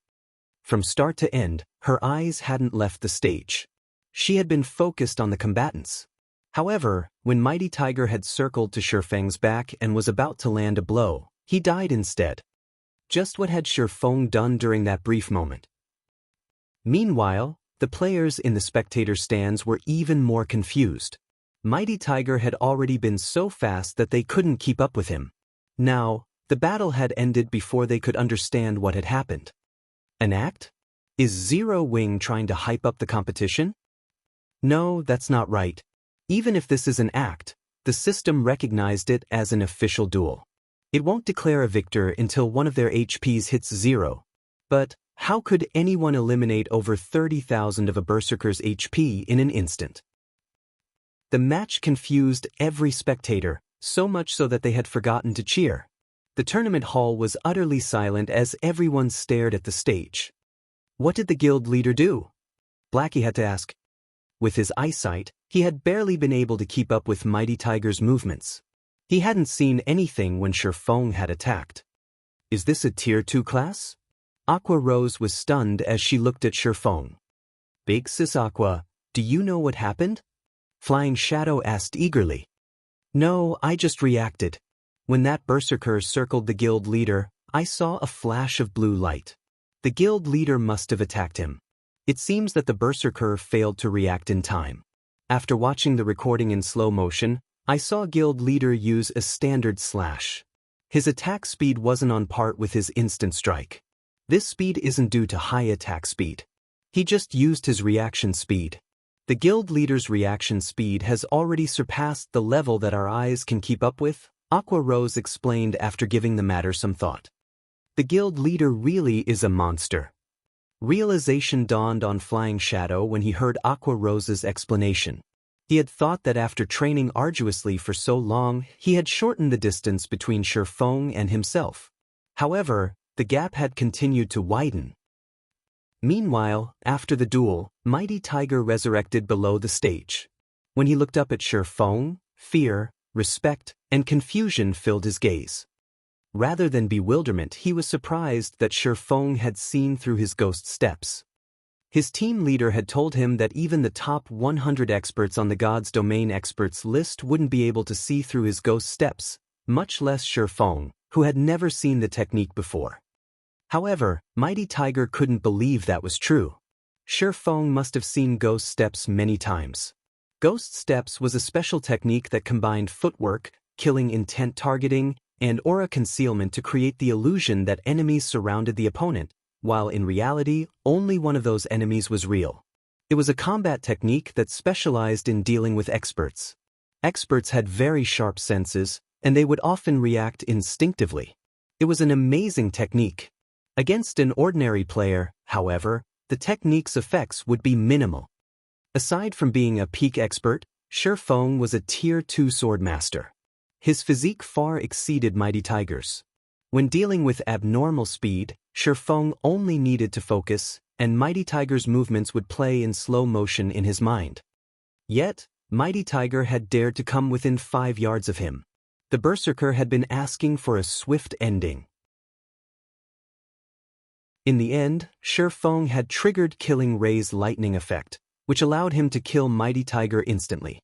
From start to end, her eyes hadn't left the stage. She had been focused on the combatants. However, when Mighty Tiger had circled to Shifeng's back and was about to land a blow, he died instead. Just what had Shifeng done during that brief moment? Meanwhile, the players in the spectator stands were even more confused. Mighty Tiger had already been so fast that they couldn't keep up with him. Now, the battle had ended before they could understand what had happened. An act? Is Zero Wing trying to hype up the competition? No, that's not right. Even if this is an act, the system recognized it as an official duel. It won't declare a victor until one of their HPs hits 0. But how could anyone eliminate over 30,000 of a berserker's HP in an instant? The match confused every spectator, so much so that they had forgotten to cheer. The tournament hall was utterly silent as everyone stared at the stage. What did the guild leader do? Blackie had to ask. With his eyesight, he had barely been able to keep up with Mighty Tiger's movements. He hadn't seen anything when Shifeng had attacked. Is this a Tier 2 class? Aqua Rose was stunned as she looked at Shifeng. Big Sis Aqua, do you know what happened? Flying Shadow asked eagerly. No, I just reacted. When that berserker circled the guild leader, I saw a flash of blue light. The guild leader must have attacked him. It seems that the berserker failed to react in time. After watching the recording in slow motion, I saw guild leader use a standard slash. His attack speed wasn't on par with his instant strike. This speed isn't due to high attack speed. He just used his reaction speed. The guild leader's reaction speed has already surpassed the level that our eyes can keep up with, Aqua Rose explained after giving the matter some thought. The guild leader really is a monster. Realization dawned on Flying Shadow when he heard Aqua Rose's explanation. He had thought that after training arduously for so long, he had shortened the distance between Shifeng and himself. However, the gap had continued to widen. Meanwhile, after the duel, Mighty Tiger resurrected below the stage. When he looked up at Shifeng, fear, respect, and confusion filled his gaze. Rather than bewilderment, he was surprised that Shifeng had seen through his ghost steps. His team leader had told him that even the top 100 experts on the God's Domain experts list wouldn't be able to see through his ghost steps, much less Shifeng, who had never seen the technique before. However, Mighty Tiger couldn't believe that was true. Shifeng must have seen ghost steps many times. Ghost steps was a special technique that combined footwork, killing intent targeting, and aura concealment to create the illusion that enemies surrounded the opponent, while in reality, only one of those enemies was real. It was a combat technique that specialized in dealing with experts. Experts had very sharp senses, and they would often react instinctively. It was an amazing technique. Against an ordinary player, however, the technique's effects would be minimal. Aside from being a peak expert, Shifeng was a Tier 2 swordmaster. His physique far exceeded Mighty Tiger's. When dealing with abnormal speed, Shifeng only needed to focus, and Mighty Tiger's movements would play in slow motion in his mind. Yet, Mighty Tiger had dared to come within 5 yards of him. The berserker had been asking for a swift ending. In the end, Shifeng had triggered Killing Ray's lightning effect, which allowed him to kill Mighty Tiger instantly.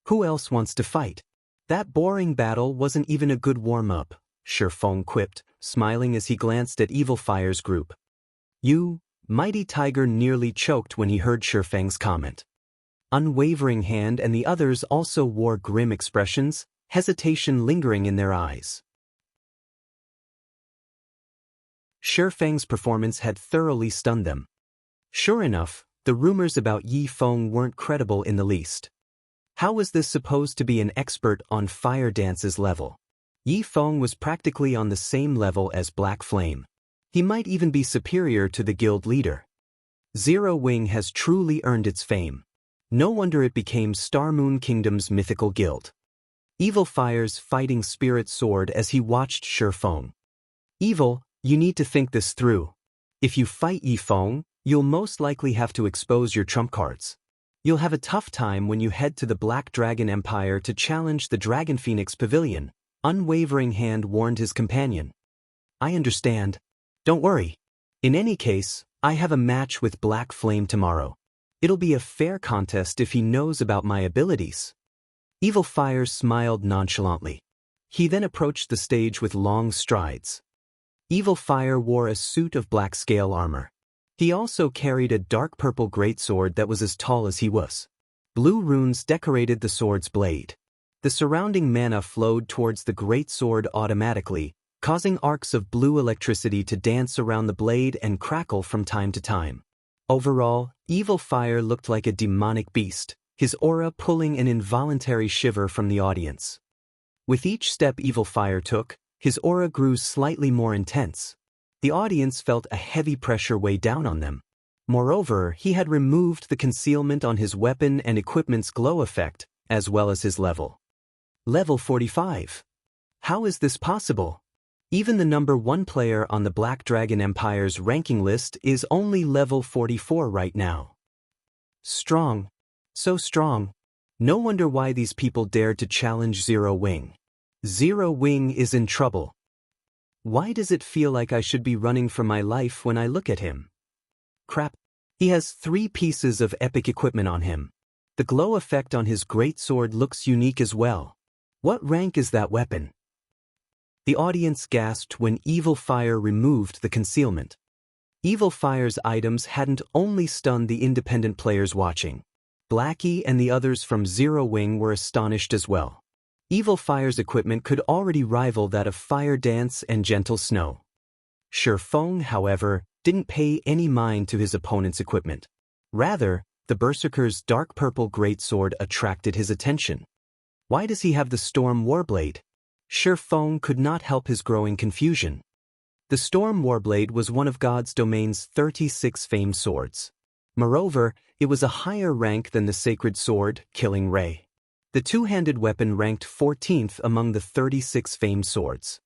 Who else wants to fight? That boring battle wasn't even a good warm-up, Shifeng quipped, smiling as he glanced at Evil Fire's group. You, Mighty Tiger nearly choked when he heard Shifeng's comment. Unwavering Hand and the others also wore grim expressions, hesitation lingering in their eyes. Shifeng's performance had thoroughly stunned them. Sure enough, the rumors about Yi Feng weren't credible in the least. How was this supposed to be an expert on fire dance's level? Yi Feng was practically on the same level as Black Flame. He might even be superior to the guild leader. Zero Wing has truly earned its fame. No wonder it became Star Moon Kingdom's mythical guild. Evil Fire's fighting spirit soared as he watched Feng. Evil, you need to think this through. If you fight Feng, you'll most likely have to expose your trump cards. You'll have a tough time when you head to the Black Dragon Empire to challenge the Dragon Phoenix Pavilion, Unwavering Hand warned his companion. I understand. Don't worry. In any case, I have a match with Black Flame tomorrow. It'll be a fair contest if he knows about my abilities. Evil Fire smiled nonchalantly. He then approached the stage with long strides. Evil Fire wore a suit of black scale armor. He also carried a dark purple greatsword that was as tall as he was. Blue runes decorated the sword's blade. The surrounding mana flowed towards the greatsword automatically, causing arcs of blue electricity to dance around the blade and crackle from time to time. Overall, Evil Fire looked like a demonic beast, his aura pulling an involuntary shiver from the audience. With each step Evil Fire took, his aura grew slightly more intense. The audience felt a heavy pressure weigh down on them. Moreover, he had removed the concealment on his weapon and equipment's glow effect, as well as his level. Level 45. How is this possible? Even the number 1 player on the Black Dragon Empire's ranking list is only level 44 right now. Strong. So strong. No wonder why these people dared to challenge Zero Wing. Zero Wing is in trouble. Why does it feel like I should be running for my life when I look at him? Crap. He has 3 pieces of epic equipment on him. The glow effect on his greatsword looks unique as well. What rank is that weapon? The audience gasped when Evil Fire removed the concealment. Evil Fire's items hadn't only stunned the independent players watching. Blackie and the others from Zero Wing were astonished as well. Evil Fire's equipment could already rival that of Fire Dance and Gentle Snow. Feng, however, didn't pay any mind to his opponent's equipment. Rather, the Berserker's dark purple greatsword attracted his attention. Why does he have the Storm Warblade? Feng could not help his growing confusion. The Storm Warblade was one of God's domain's 36 famed swords. Moreover, it was a higher rank than the sacred sword, Killing Ray. The two-handed weapon ranked 14th among the 36 famed swords.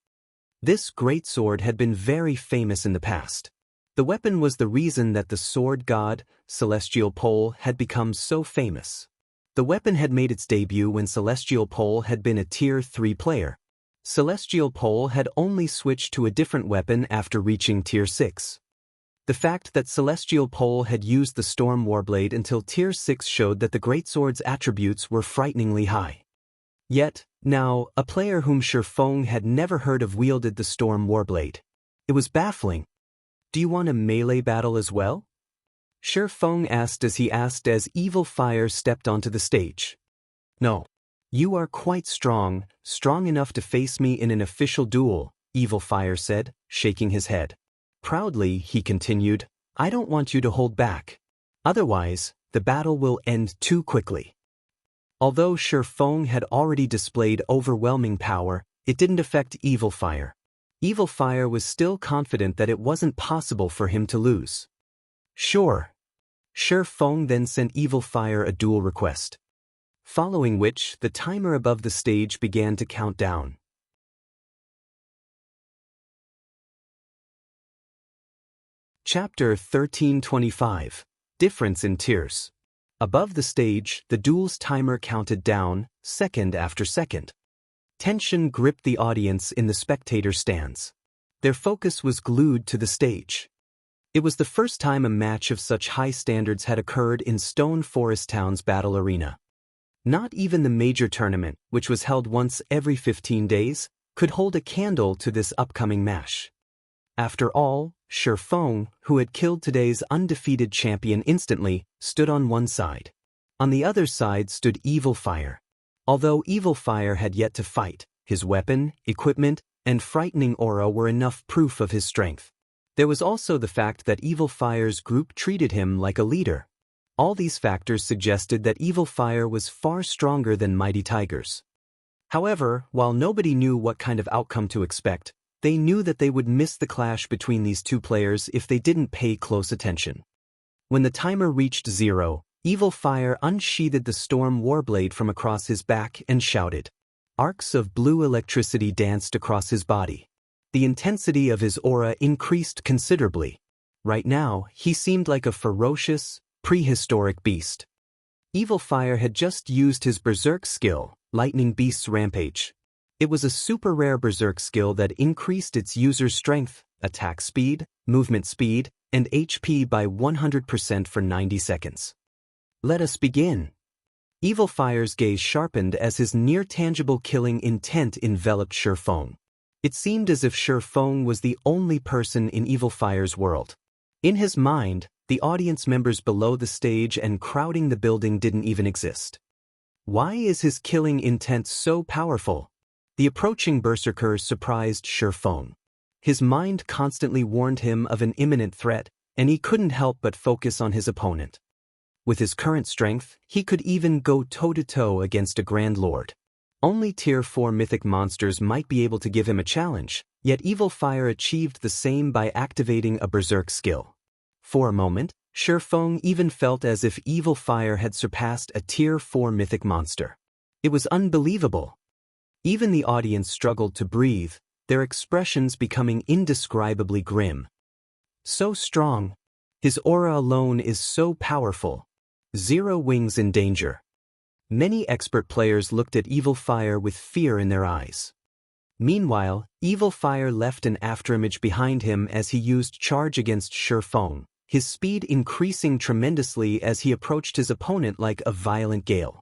This greatsword had been very famous in the past. The weapon was the reason that the sword god, Celestial Pole, had become so famous. The weapon had made its debut when Celestial Pole had been a Tier 3 player. Celestial Pole had only switched to a different weapon after reaching Tier 6. The fact that Celestial Pole had used the Storm Warblade until Tier 6 showed that the greatsword's attributes were frighteningly high. Yet, now, a player whom Feng had never heard of wielded the Storm Warblade. It was baffling. Do you want a melee battle as well? Feng asked as Evil Fire stepped onto the stage. No. You are quite strong enough to face me in an official duel, Evil Fire said, shaking his head. Proudly, he continued, I don't want you to hold back. Otherwise, the battle will end too quickly. Although Feng had already displayed overwhelming power, it didn't affect Evil Fire. Evil Fire was still confident that it wasn't possible for him to lose. Sure. Feng then sent Evil Fire a duel request. Following which, the timer above the stage began to count down. Chapter 1325. Difference in Tiers. Above the stage, the duel's timer counted down, second after second. Tension gripped the audience in the spectator stands. Their focus was glued to the stage. It was the first time a match of such high standards had occurred in Stone Forest Town's battle arena. Not even the major tournament, which was held once every 15 days, could hold a candle to this upcoming match. After all, Feng, who had killed today's undefeated champion instantly, stood on one side. On the other side stood Evil Fire. Although Evil Fire had yet to fight, his weapon, equipment, and frightening aura were enough proof of his strength. There was also the fact that Evil Fire's group treated him like a leader. All these factors suggested that Evil Fire was far stronger than Mighty Tigers. However, while nobody knew what kind of outcome to expect, they knew that they would miss the clash between these two players if they didn't pay close attention. When the timer reached 0, Evil Fire unsheathed the Storm Warblade from across his back and shouted, Arcs of blue electricity danced across his body. The intensity of his aura increased considerably. Right now, he seemed like a ferocious, prehistoric beast. Evil Fire had just used his Berserk skill, Lightning Beast's Rampage. It was a super rare Berserk skill that increased its user's strength, attack speed, movement speed, and HP by 100% for 90 seconds. Let us begin. Evil Fire's gaze sharpened as his near-tangible killing intent enveloped Shifeng. It seemed as if Shifeng was the only person in Evil Fire's world. In his mind, the audience members below the stage and crowding the building didn't even exist. Why is his killing intent so powerful? The approaching berserker surprised Shifeng. His mind constantly warned him of an imminent threat, and he couldn't help but focus on his opponent. With his current strength, he could even go toe-to-toe against a Grand Lord. Only Tier 4 mythic monsters might be able to give him a challenge, yet Evil Fire achieved the same by activating a Berserk skill. For a moment, Shifeng even felt as if Evil Fire had surpassed a Tier 4 mythic monster. It was unbelievable. Even the audience struggled to breathe, their expressions becoming indescribably grim. So strong. His aura alone is so powerful. Zero wings in danger. Many expert players looked at Evil Fire with fear in their eyes. Meanwhile, Evil Fire left an afterimage behind him as he used charge against Shifeng, his speed increasing tremendously as he approached his opponent like a violent gale.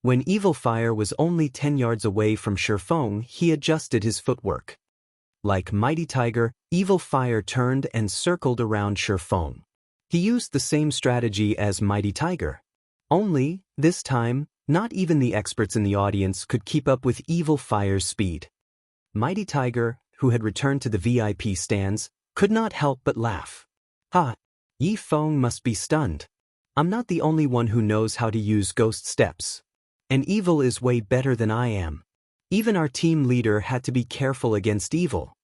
When Evil Fire was only 10 yards away from Shifeng, he adjusted his footwork. Like Mighty Tiger, Evil Fire turned and circled around Shifeng. He used the same strategy as Mighty Tiger. Only, this time, not even the experts in the audience could keep up with Evil Fire's speed. Mighty Tiger, who had returned to the VIP stands, could not help but laugh. Ha! Shifeng must be stunned. I'm not the only one who knows how to use ghost steps. And evil is way better than I am. Even our team leader had to be careful against evil.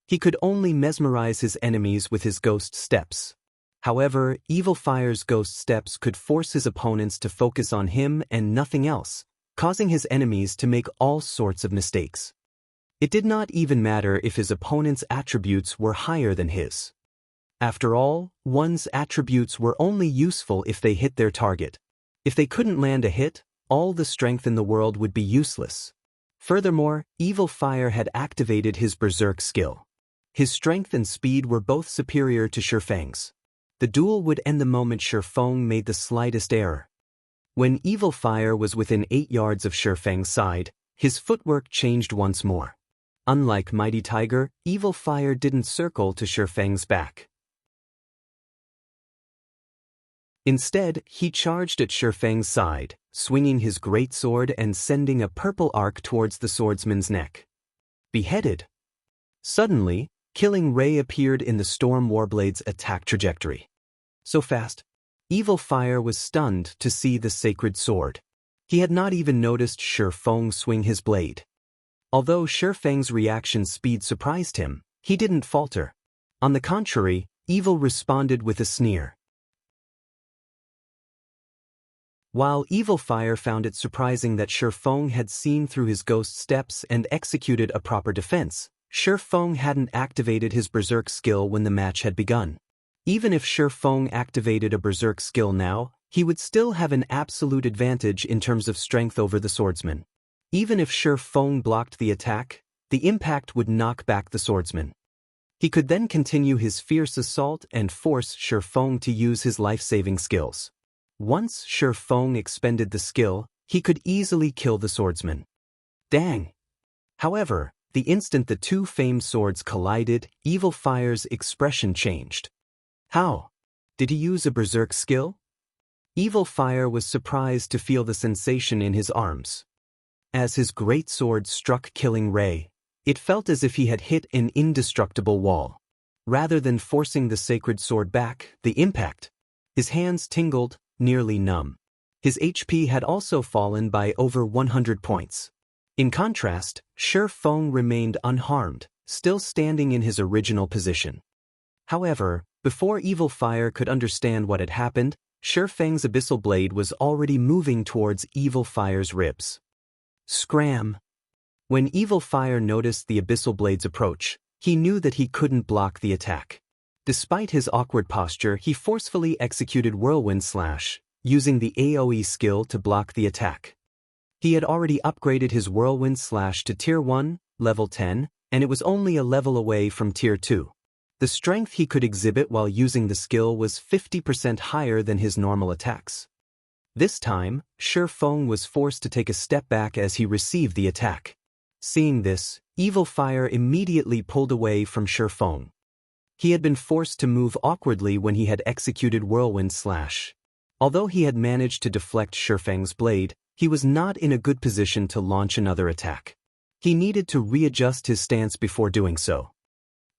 He could only mesmerize his enemies with his ghost steps. However, Evil Fire's ghost steps could force his opponents to focus on him and nothing else, causing his enemies to make all sorts of mistakes. It did not even matter if his opponent's attributes were higher than his. After all, one's attributes were only useful if they hit their target. If they couldn't land a hit, all the strength in the world would be useless. Furthermore, Evil Fire had activated his Berserk skill. His strength and speed were both superior to Shifeng's. The duel would end the moment Shifeng made the slightest error. When Evil Fire was within 8 yards of Shifeng's side, his footwork changed once more. Unlike Mighty Tiger, Evil Fire didn't circle to Shifeng's back. Instead, he charged at Shifeng's side, swinging his greatsword and sending a purple arc towards the swordsman's neck. Beheaded. Suddenly, Killing Ray appeared in the Storm Warblade's attack trajectory. So fast, Evil Fire was stunned to see the sacred sword. He had not even noticed Shifeng swing his blade. Although Shifeng's reaction speed surprised him, he didn't falter. On the contrary, Evil responded with a sneer. While Evil Fire found it surprising that Shifeng had seen through his ghost steps and executed a proper defense, Shifeng hadn't activated his Berserk skill when the match had begun. Even if Shifeng activated a Berserk skill now, he would still have an absolute advantage in terms of strength over the swordsman. Even if Shifeng blocked the attack, the impact would knock back the swordsman. He could then continue his fierce assault and force Shifeng to use his life-saving skills. Once Shifeng expended the skill, he could easily kill the swordsman. Dang! However, the instant the two famed swords collided, Evil Fire's expression changed. How? Did he use a Berserk skill? Evil Fire was surprised to feel the sensation in his arms. As his great sword struck Killing Ray, it felt as if he had hit an indestructible wall. Rather than forcing the sacred sword back, the impact. His hands tingled, nearly numb. His HP had also fallen by over 100 points. In contrast, Shifeng remained unharmed, still standing in his original position. However, before Evil Fire could understand what had happened, Shifeng's abyssal blade was already moving towards Evil Fire's ribs. Scram! When Evil Fire noticed the Abyssal Blade's approach, he knew that he couldn't block the attack. Despite his awkward posture, he forcefully executed Whirlwind Slash, using the AoE skill to block the attack. He had already upgraded his Whirlwind Slash to Tier 1, level 10, and it was only a level away from Tier 2. The strength he could exhibit while using the skill was 50% higher than his normal attacks. This time, Shi Feng was forced to take a step back as he received the attack. Seeing this, Evil Fire immediately pulled away from Shi Feng. He had been forced to move awkwardly when he had executed Whirlwind Slash. Although he had managed to deflect Shi Feng's blade, he was not in a good position to launch another attack. He needed to readjust his stance before doing so.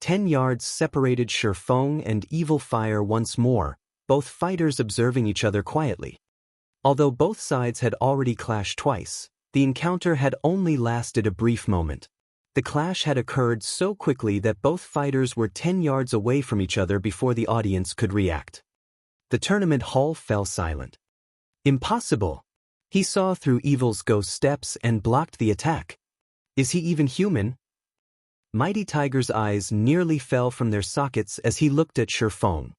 10 yards separated Shi Feng and Evil Fire once more, both fighters observing each other quietly. Although both sides had already clashed twice, the encounter had only lasted a brief moment. The clash had occurred so quickly that both fighters were 10 yards away from each other before the audience could react. The tournament hall fell silent. Impossible! He saw through Evil's ghost steps and blocked the attack. Is he even human? Mighty Tiger's eyes nearly fell from their sockets as he looked at Shi Feng.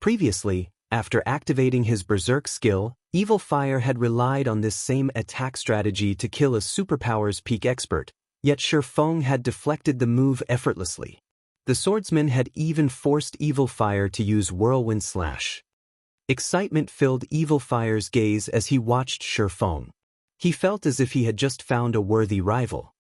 Previously, after activating his Berserk skill, Evil Fire had relied on this same attack strategy to kill a superpower's peak expert, yet Shi Feng had deflected the move effortlessly. The swordsman had even forced Evil Fire to use Whirlwind Slash. Excitement filled Evil Fire's gaze as he watched Shi Feng. He felt as if he had just found a worthy rival.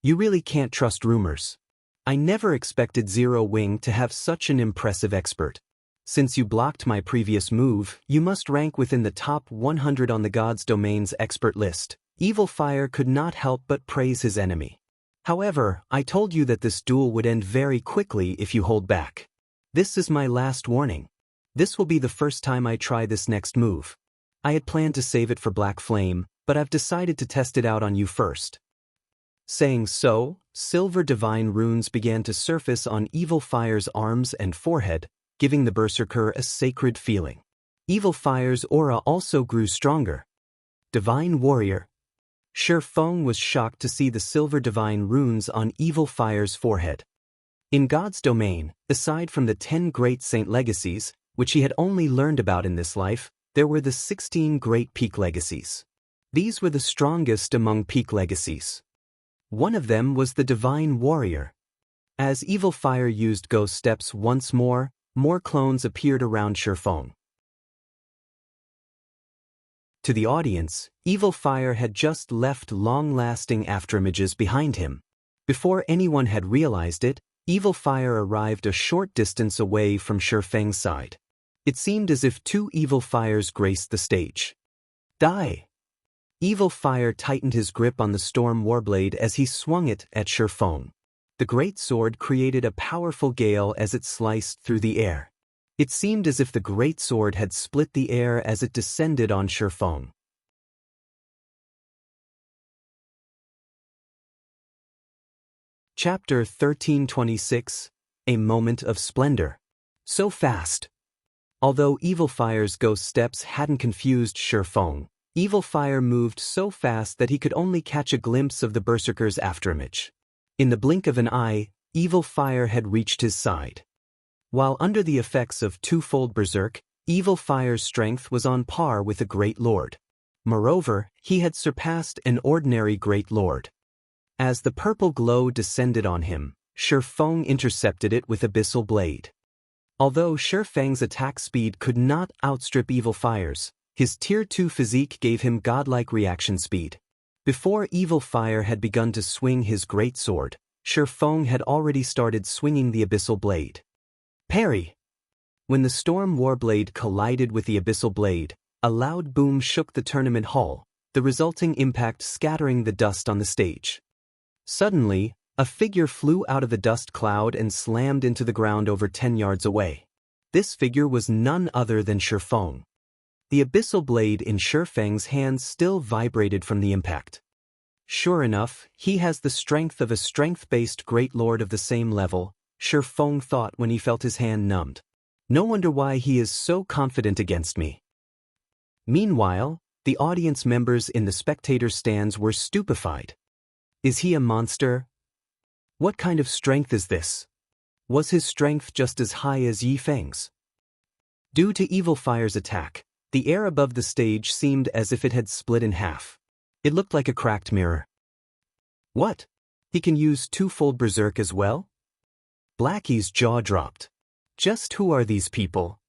You really can't trust rumors. I never expected Zero Wing to have such an impressive expert. Since you blocked my previous move, you must rank within the top 100 on the God's Domain's expert list. Evil Fire could not help but praise his enemy. However, I told you that this duel would end very quickly if you hold back. This is my last warning. This will be the first time I try this next move. I had planned to save it for Black Flame, but I've decided to test it out on you first. Saying so, silver divine runes began to surface on Evil Fire's arms and forehead, giving the Berserker a sacred feeling. Evil Fire's aura also grew stronger. Divine Warrior. Shi Feng was shocked to see the silver divine runes on Evil Fire's forehead. In God's Domain, aside from the 10 great saint legacies, which he had only learned about in this life, there were the 16 great peak legacies. These were the strongest among peak legacies. One of them was the Divine Warrior. As Evil Fire used ghost steps once more clones appeared around Shi Feng. To the audience, Evil Fire had just left long-lasting afterimages behind him. Before anyone had realized it, Evil Fire arrived a short distance away from Shi Feng's side. It seemed as if 2 Evil Fires graced the stage. Die! Evil Fire tightened his grip on the Storm Warblade as he swung it at Shi Feng. The great sword created a powerful gale as it sliced through the air. It seemed as if the great sword had split the air as it descended on Shi Feng. Chapter 1326, A Moment of Splendor. So fast! Although Evil Fire's ghost steps hadn't confused Shi Feng, Evil Fire moved so fast that he could only catch a glimpse of the Berserker's afterimage. In the blink of an eye, Evil Fire had reached his side. While under the effects of twofold Berserk, Evil Fire's strength was on par with a Great Lord. Moreover, he had surpassed an ordinary Great Lord. As the purple glow descended on him, Shi Feng intercepted it with Abyssal Blade. Although Shi Feng's attack speed could not outstrip Evil Fire's, his Tier 2 physique gave him godlike reaction speed. Before Evil Fire had begun to swing his great sword, Shi Feng had already started swinging the Abyssal Blade. Parry! When the Storm Warblade collided with the Abyssal Blade, a loud boom shook the tournament hall, the resulting impact scattering the dust on the stage. Suddenly, a figure flew out of the dust cloud and slammed into the ground over 10 yards away. This figure was none other than Shi Feng. The Abyssal Blade in Shi Feng's hands still vibrated from the impact. Sure enough, he has the strength of a strength-based Great Lord of the same level, Shi Feng thought when he felt his hand numbed. No wonder why he is so confident against me. Meanwhile, the audience members in the spectator stands were stupefied. Is he a monster? What kind of strength is this? Was his strength just as high as Yi Feng's? Due to Evil Fire's attack, the air above the stage seemed as if it had split in half. It looked like a cracked mirror. What? He can use twofold berserk as well? Blackie's jaw dropped. Just who are these people?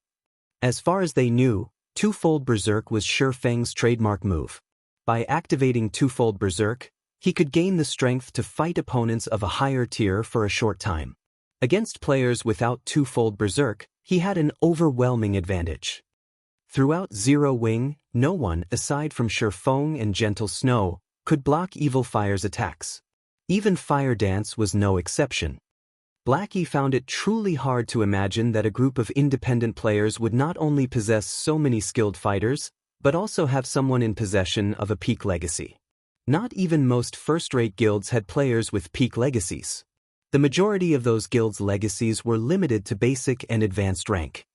As far as they knew, twofold berserk was Shi Feng's trademark move. By activating twofold berserk, he could gain the strength to fight opponents of a higher tier for a short time. Against players without twofold berserk, he had an overwhelming advantage. Throughout Zero Wing, no one, aside from Shi Feng and Gentle Snow, could block Evil Fire's attacks. Even Fire Dance was no exception. Blackie found it truly hard to imagine that a group of independent players would not only possess so many skilled fighters, but also have someone in possession of a peak legacy. Not even most first-rate guilds had players with peak legacies. The majority of those guilds' legacies were limited to basic and advanced rank.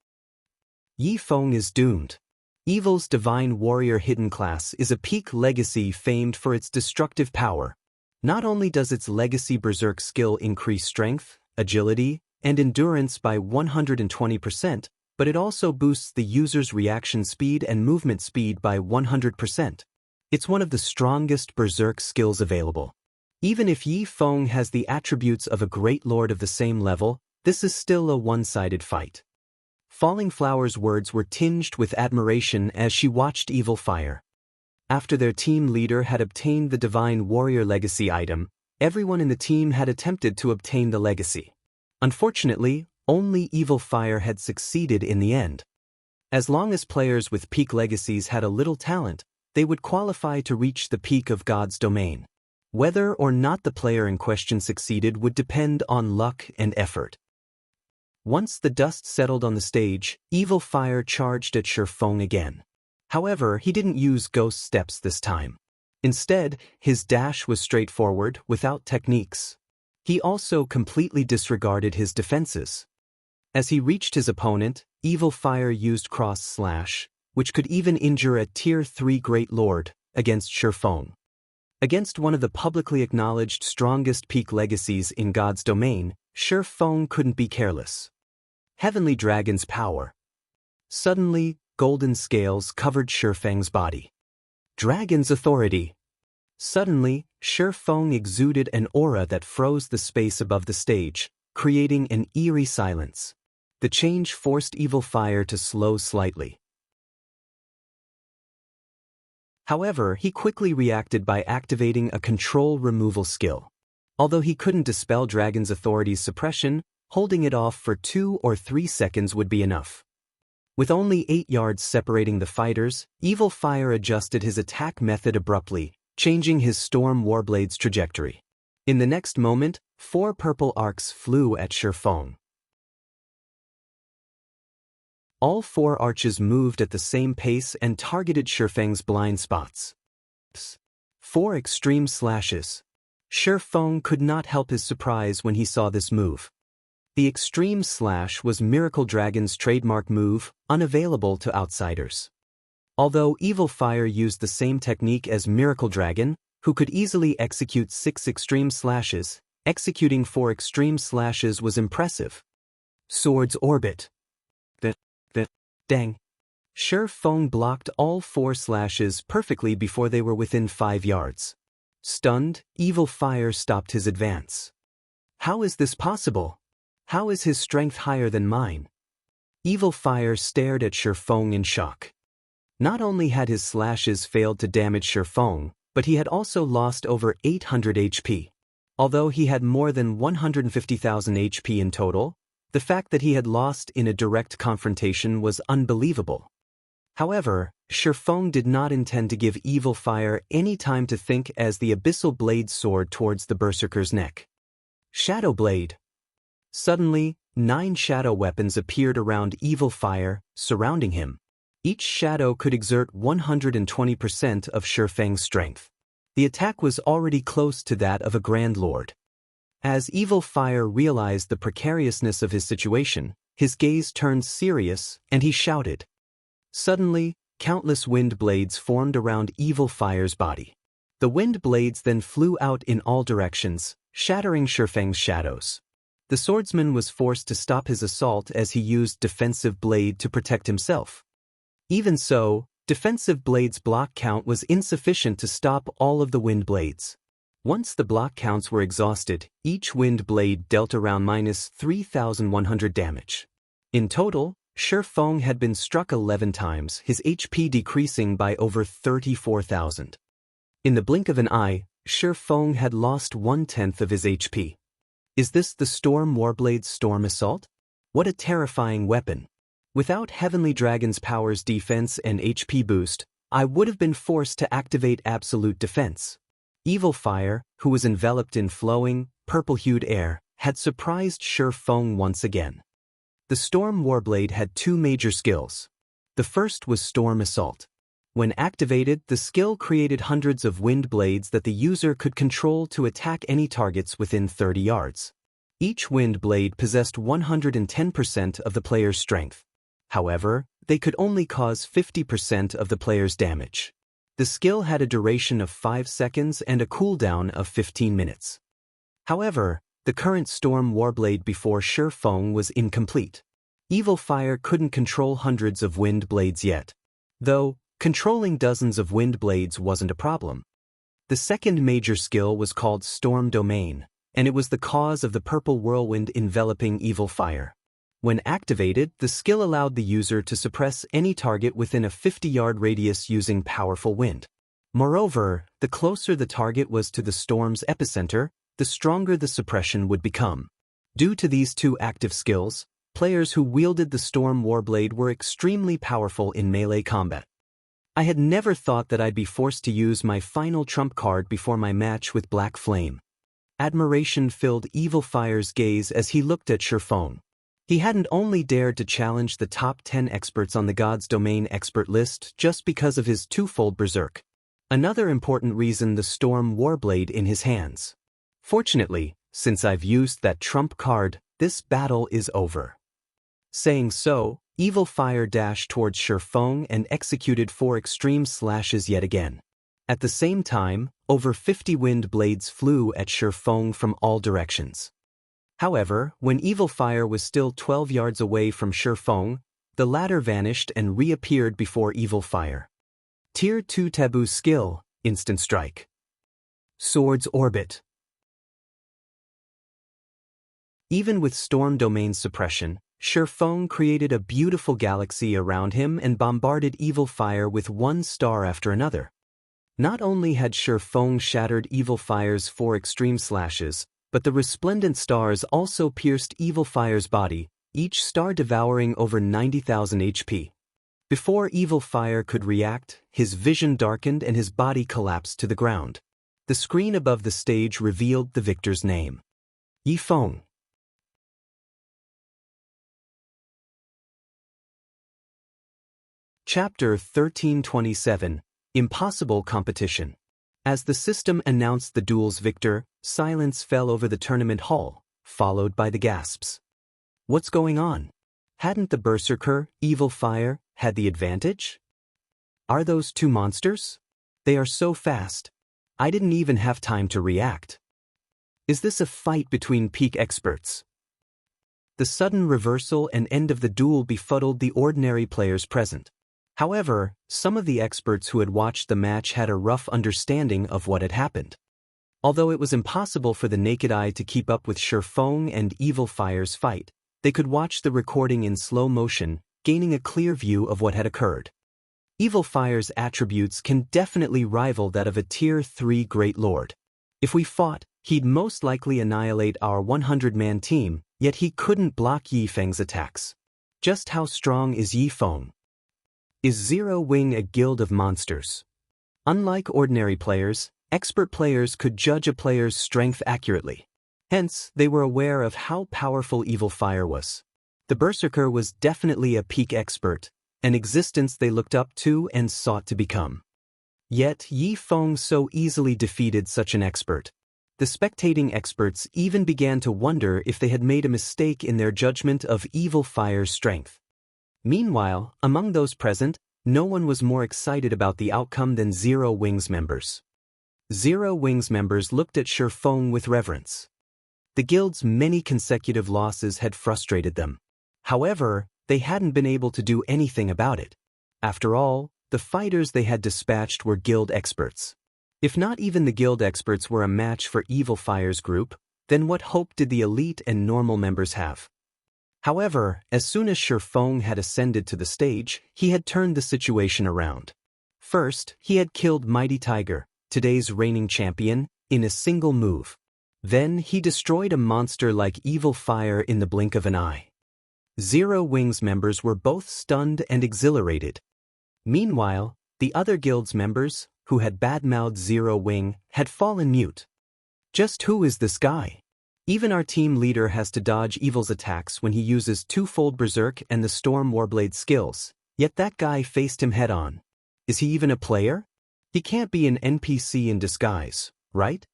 Yi Feng is doomed. Evil's Divine Warrior Hidden Class is a peak legacy famed for its destructive power. Not only does its legacy berserk skill increase strength, agility, and endurance by 120%, but it also boosts the user's reaction speed and movement speed by 100%. It's one of the strongest berserk skills available. Even if Yi Feng has the attributes of a great lord of the same level, this is still a one-sided fight. Falling Flower's words were tinged with admiration as she watched Evil Fire. After their team leader had obtained the Divine Warrior Legacy item, everyone in the team had attempted to obtain the legacy. Unfortunately, only Evil Fire had succeeded in the end. As long as players with peak legacies had a little talent, they would qualify to reach the peak of God's domain. Whether or not the player in question succeeded would depend on luck and effort. Once the dust settled on the stage, Evil Fire charged at Shi Feng again. However, he didn't use ghost steps this time. Instead, his dash was straightforward, without techniques. He also completely disregarded his defenses. As he reached his opponent, Evil Fire used Cross Slash, which could even injure a Tier 3 Great Lord, against Shi Feng. Against one of the publicly acknowledged strongest peak legacies in God's domain, Shi Feng couldn't be careless. Heavenly Dragon's power. Suddenly, golden scales covered Shi Feng's body. Dragon's authority. Suddenly, Shi Feng exuded an aura that froze the space above the stage, creating an eerie silence. The change forced Evil Fire to slow slightly. However, he quickly reacted by activating a control removal skill. Although he couldn't dispel Dragon's authority's suppression, holding it off for 2 or 3 seconds would be enough. With only 8 yards separating the fighters, Evil Fire adjusted his attack method abruptly, changing his Storm Warblade's trajectory. In the next moment, 4 purple arcs flew at Shi Feng. All 4 arches moved at the same pace and targeted Shi Feng's blind spots. 4 extreme slashes. Shi Feng could not help his surprise when he saw this move. The extreme slash was Miracle Dragon's trademark move, unavailable to outsiders. Although Evil Fire used the same technique as Miracle Dragon, who could easily execute 6 extreme slashes, executing 4 extreme slashes was impressive. Sword's Orbit. Dang. Shi Feng blocked all 4 slashes perfectly before they were within 5 yards. Stunned, Evil Fire stopped his advance. How is this possible? How is his strength higher than mine? Evil Fire stared at Shi Feng in shock. Not only had his slashes failed to damage Shi Feng, but he had also lost over 800 HP. Although he had more than 150,000 HP in total, the fact that he had lost in a direct confrontation was unbelievable. However, Shi Feng did not intend to give Evil Fire any time to think as the Abyssal Blade soared towards the Berserker's neck. Shadow Blade. Suddenly, 9 shadow weapons appeared around Evil Fire, surrounding him. Each shadow could exert 120% of Shi Feng's strength. The attack was already close to that of a Grand Lord. As Evil Fire realized the precariousness of his situation, his gaze turned serious, and he shouted. Suddenly, countless wind blades formed around Evil Fire's body. The wind blades then flew out in all directions, shattering Shifeng's shadows. The swordsman was forced to stop his assault as he used defensive blade to protect himself. Even so, defensive blade's block count was insufficient to stop all of the wind blades. Once the block counts were exhausted, each wind blade dealt around minus 3,100 damage. In total, Shifeng had been struck 11 times, his HP decreasing by over 34,000. In the blink of an eye, Shifeng had lost 1/10 of his HP. Is this the Storm Warblade's Storm Assault? What a terrifying weapon. Without Heavenly Dragon's powers defense and HP boost, I would have been forced to activate Absolute Defense. Evil Fire, who was enveloped in flowing, purple-hued air, had surprised Shifeng once again. The Storm Warblade had two major skills. The first was Storm Assault. When activated, the skill created hundreds of wind blades that the user could control to attack any targets within 30 yards. Each wind blade possessed 110% of the player's strength. However, they could only cause 50% of the player's damage. The skill had a duration of 5 seconds and a cooldown of 15 minutes. However, the current Storm Warblade before Shifeng was incomplete. Evil Fire couldn't control hundreds of wind blades yet. Though, controlling dozens of wind blades wasn't a problem. The second major skill was called Storm Domain, and it was the cause of the purple whirlwind enveloping Evil Fire. When activated, the skill allowed the user to suppress any target within a 50-yard radius using powerful wind. Moreover, the closer the target was to the storm's epicenter, the stronger the suppression would become. Due to these two active skills, players who wielded the Storm Warblade were extremely powerful in melee combat. I had never thought that I'd be forced to use my final trump card before my match with Black Flame. Admiration filled Evil Fire's gaze as he looked at Shifeng. He hadn't only dared to challenge the top 10 experts on the God's Domain expert list just because of his twofold berserk. Another important reason, the Storm Warblade in his hands. Fortunately, since I've used that trump card, this battle is over. Saying so, Evil Fire dashed towards Shifeng and executed 4 extreme slashes yet again. At the same time, over 50 wind blades flew at Shifeng from all directions. However, when Evil Fire was still 12 yards away from Shifeng, the latter vanished and reappeared before Evil Fire. Tier 2 Taboo Skill, Instant Strike. Sword's Orbit. Even with Storm Domain suppression, Shifeng created a beautiful galaxy around him and bombarded Evil Fire with one star after another. Not only had Shifeng shattered Evil Fire's 4 extreme slashes, but the resplendent stars also pierced Evil Fire's body, each star devouring over 90,000 HP. Before Evil Fire could react, his vision darkened and his body collapsed to the ground. The screen above the stage revealed the victor's name. Yifeng. Chapter 1327, Impossible Competition. As the system announced the duel's victor, silence fell over the tournament hall, followed by the gasps. What's going on? Hadn't the Berserker, Evil Fire, had the advantage? Are those two monsters? They are so fast. I didn't even have time to react. Is this a fight between peak experts? The sudden reversal and end of the duel befuddled the ordinary players present. However, some of the experts who had watched the match had a rough understanding of what had happened. Although it was impossible for the naked eye to keep up with Shifeng and Evil Fire's fight, they could watch the recording in slow motion, gaining a clear view of what had occurred. Evil Fire's attributes can definitely rival that of a Tier 3 Great Lord. If we fought, he'd most likely annihilate our 100-man team, yet he couldn't block Yifeng's attacks. Just how strong is Yifeng? Is Zero Wing a guild of monsters? Unlike ordinary players, expert players could judge a player's strength accurately. Hence, they were aware of how powerful Evil Fire was. The Berserker was definitely a peak expert, an existence they looked up to and sought to become. Yet Yifeng so easily defeated such an expert. The spectating experts even began to wonder if they had made a mistake in their judgment of Evil Fire's strength. Meanwhile, among those present, no one was more excited about the outcome than Zero Wing's members. Zero Wings members looked at Shi Feng with reverence. The guild's many consecutive losses had frustrated them. However, they hadn't been able to do anything about it. After all, the fighters they had dispatched were guild experts. If not even the guild experts were a match for Evil Fire's group, then what hope did the elite and normal members have? However, as soon as Shi Feng had ascended to the stage, he had turned the situation around. First, he had killed Mighty Tiger, today's reigning champion, in a single move. Then he destroyed a monster like Evil Fire in the blink of an eye. Zero Wings members were both stunned and exhilarated. Meanwhile, the other guild's members, who had badmouthed Zero Wing, had fallen mute. Just who is this guy? Even our team leader has to dodge Evil's attacks when he uses twofold Berserk and the Storm Warblade skills, yet that guy faced him head-on. Is he even a player? He can't be an NPC in disguise, right?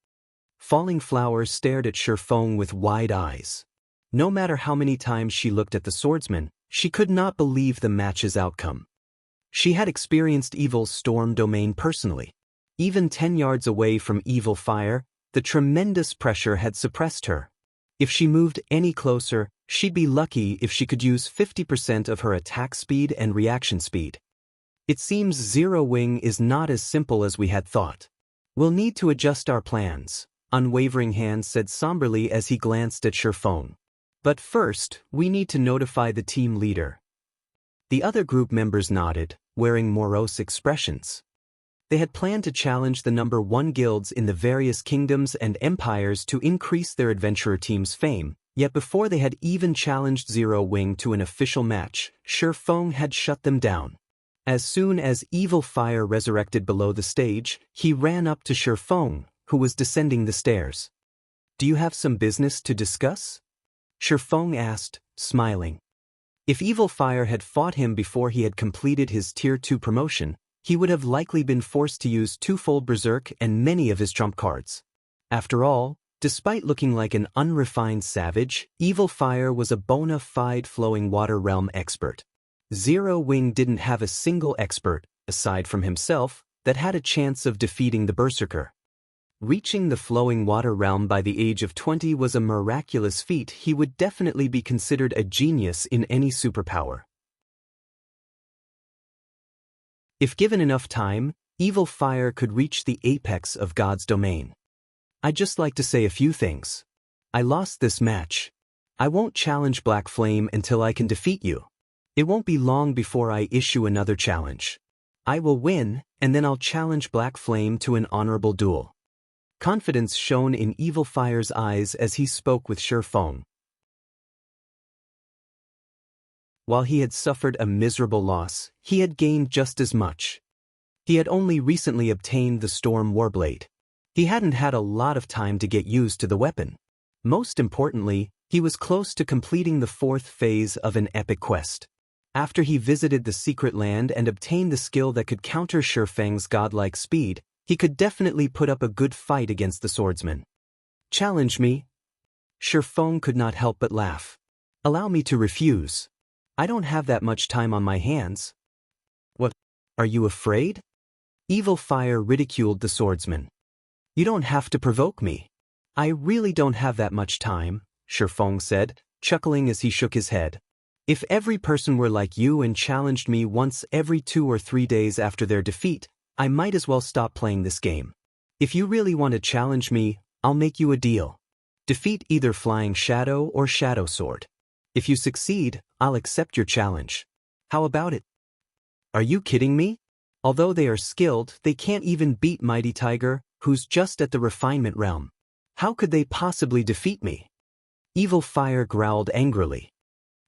Falling Flower stared at Shi Feng with wide eyes. No matter how many times she looked at the swordsman, she could not believe the match's outcome. She had experienced Evil's storm domain personally. Even 10 yards away from Evil Fire, the tremendous pressure had suppressed her. If she moved any closer, she'd be lucky if she could use 50% of her attack speed and reaction speed. It seems Zero Wing is not as simple as we had thought. We'll need to adjust our plans, Unwavering Hand said somberly as he glanced at Shi Feng. But first, we need to notify the team leader. The other group members nodded, wearing morose expressions. They had planned to challenge the #1 guilds in the various kingdoms and empires to increase their adventurer team's fame, yet before they had even challenged Zero Wing to an official match, Shi Feng had shut them down. As soon as Evil Fire resurrected below the stage, he ran up to Shi Feng, who was descending the stairs. "Do you have some business to discuss?" Shi Feng asked, smiling. If Evil Fire had fought him before he had completed his Tier 2 promotion, he would have likely been forced to use twofold Berserk and many of his trump cards. After all, despite looking like an unrefined savage, Evil Fire was a bona fide flowing water realm expert. Zero Wing didn't have a single expert, aside from himself, that had a chance of defeating the Berserker. Reaching the flowing water realm by the age of 20 was a miraculous feat. He would definitely be considered a genius in any superpower. If given enough time, Evil Fire could reach the apex of God's domain. I'd just like to say a few things. I lost this match. I won't challenge Black Flame until I can defeat you. It won't be long before I issue another challenge. I will win, and then I'll challenge Black Flame to an honorable duel. Confidence shone in Evil Fire's eyes as he spoke with Shi Feng. While he had suffered a miserable loss, he had gained just as much. He had only recently obtained the Storm Warblade. He hadn't had a lot of time to get used to the weapon. Most importantly, he was close to completing the 4th phase of an epic quest. After he visited the secret land and obtained the skill that could counter Shi Feng's godlike speed, he could definitely put up a good fight against the swordsman. "Challenge me?" Shi Feng could not help but laugh. "Allow me to refuse. I don't have that much time on my hands." "What? Are you afraid?" Evil Fire ridiculed the swordsman. "You don't have to provoke me. I really don't have that much time," Shi Feng said, chuckling as he shook his head. "If every person were like you and challenged me once every 2 or 3 days after their defeat, I might as well stop playing this game. If you really want to challenge me, I'll make you a deal. Defeat either Flying Shadow or Shadow Sword. If you succeed, I'll accept your challenge. How about it?" "Are you kidding me? Although they are skilled, they can't even beat Mighty Tiger, who's just at the refinement realm. How could they possibly defeat me?" Evil Fire growled angrily.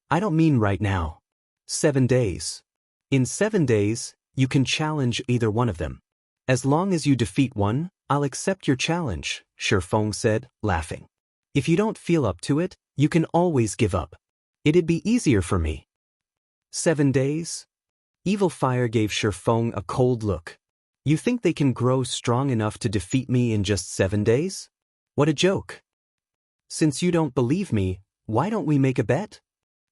"I don't mean right now. 7 days. In 7 days, you can challenge either one of them. As long as you defeat one, I'll accept your challenge," Shi Feng said, laughing. "If you don't feel up to it, you can always give up. It'd be easier for me." 7 days? Evil Fire gave Shi Feng a cold look. "You think they can grow strong enough to defeat me in just 7 days? What a joke. Since you don't believe me, why don't we make a bet?"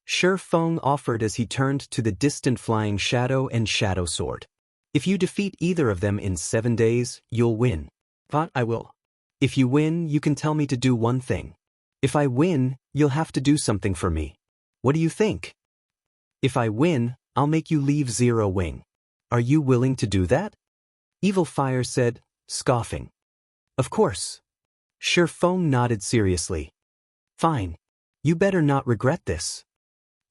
Shi Feng offered as he turned to the distant Flying Shadow and Shadow Sword. "If you defeat either of them in 7 days, you'll win. Thought I will. If you win, you can tell me to do one thing. If I win, you'll have to do something for me. What do you think? If I win, I'll make you leave Zero Wing. Are you willing to do that? Evil Fire said, scoffing. Of course. Sure Feng nodded seriously. Fine. You better not regret this.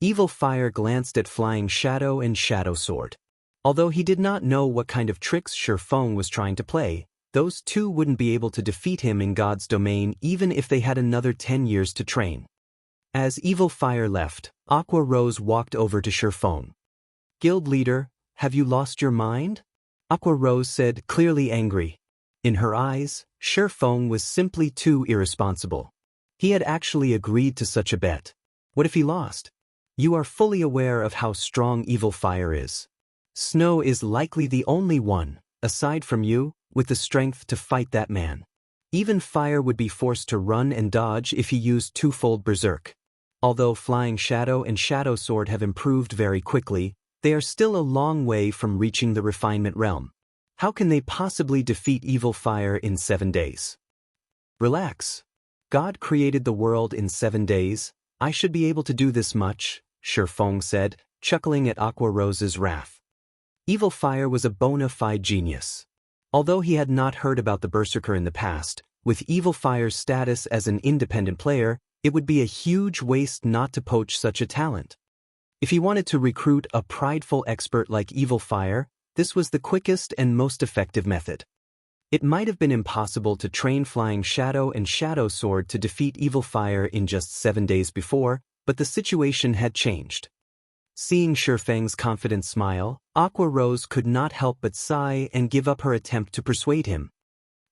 Evil Fire glanced at Flying Shadow and Shadow Sword. Although he did not know what kind of tricks Sure Feng was trying to play, those two wouldn't be able to defeat him in God's domain even if they had another 10 years to train. As Evil Fire left, Aqua Rose walked over to Sure Feng. Guild leader, have you lost your mind? Aqua Rose said, clearly angry. In her eyes, Sure Feng was simply too irresponsible. He had actually agreed to such a bet. What if he lost? You are fully aware of how strong Evil Fire is. Snow is likely the only one, aside from you, with the strength to fight that man. Even Fire would be forced to run and dodge if he used twofold Berserk. Although Flying Shadow and Shadow Sword have improved very quickly, they are still a long way from reaching the refinement realm. How can they possibly defeat Evil Fire in 7 days? Relax. God created the world in 7 days. I should be able to do this much, Sure Feng said, chuckling at Aqua Rose's wrath. Evil Fire was a bona fide genius. Although he had not heard about the Berserker in the past, with Evil Fire's status as an independent player, it would be a huge waste not to poach such a talent. If he wanted to recruit a prideful expert like Evil Fire, this was the quickest and most effective method. It might have been impossible to train Flying Shadow and Shadow Sword to defeat Evil Fire in just 7 days before, but the situation had changed. Seeing Sure Feng's confident smile, Aqua Rose could not help but sigh and give up her attempt to persuade him.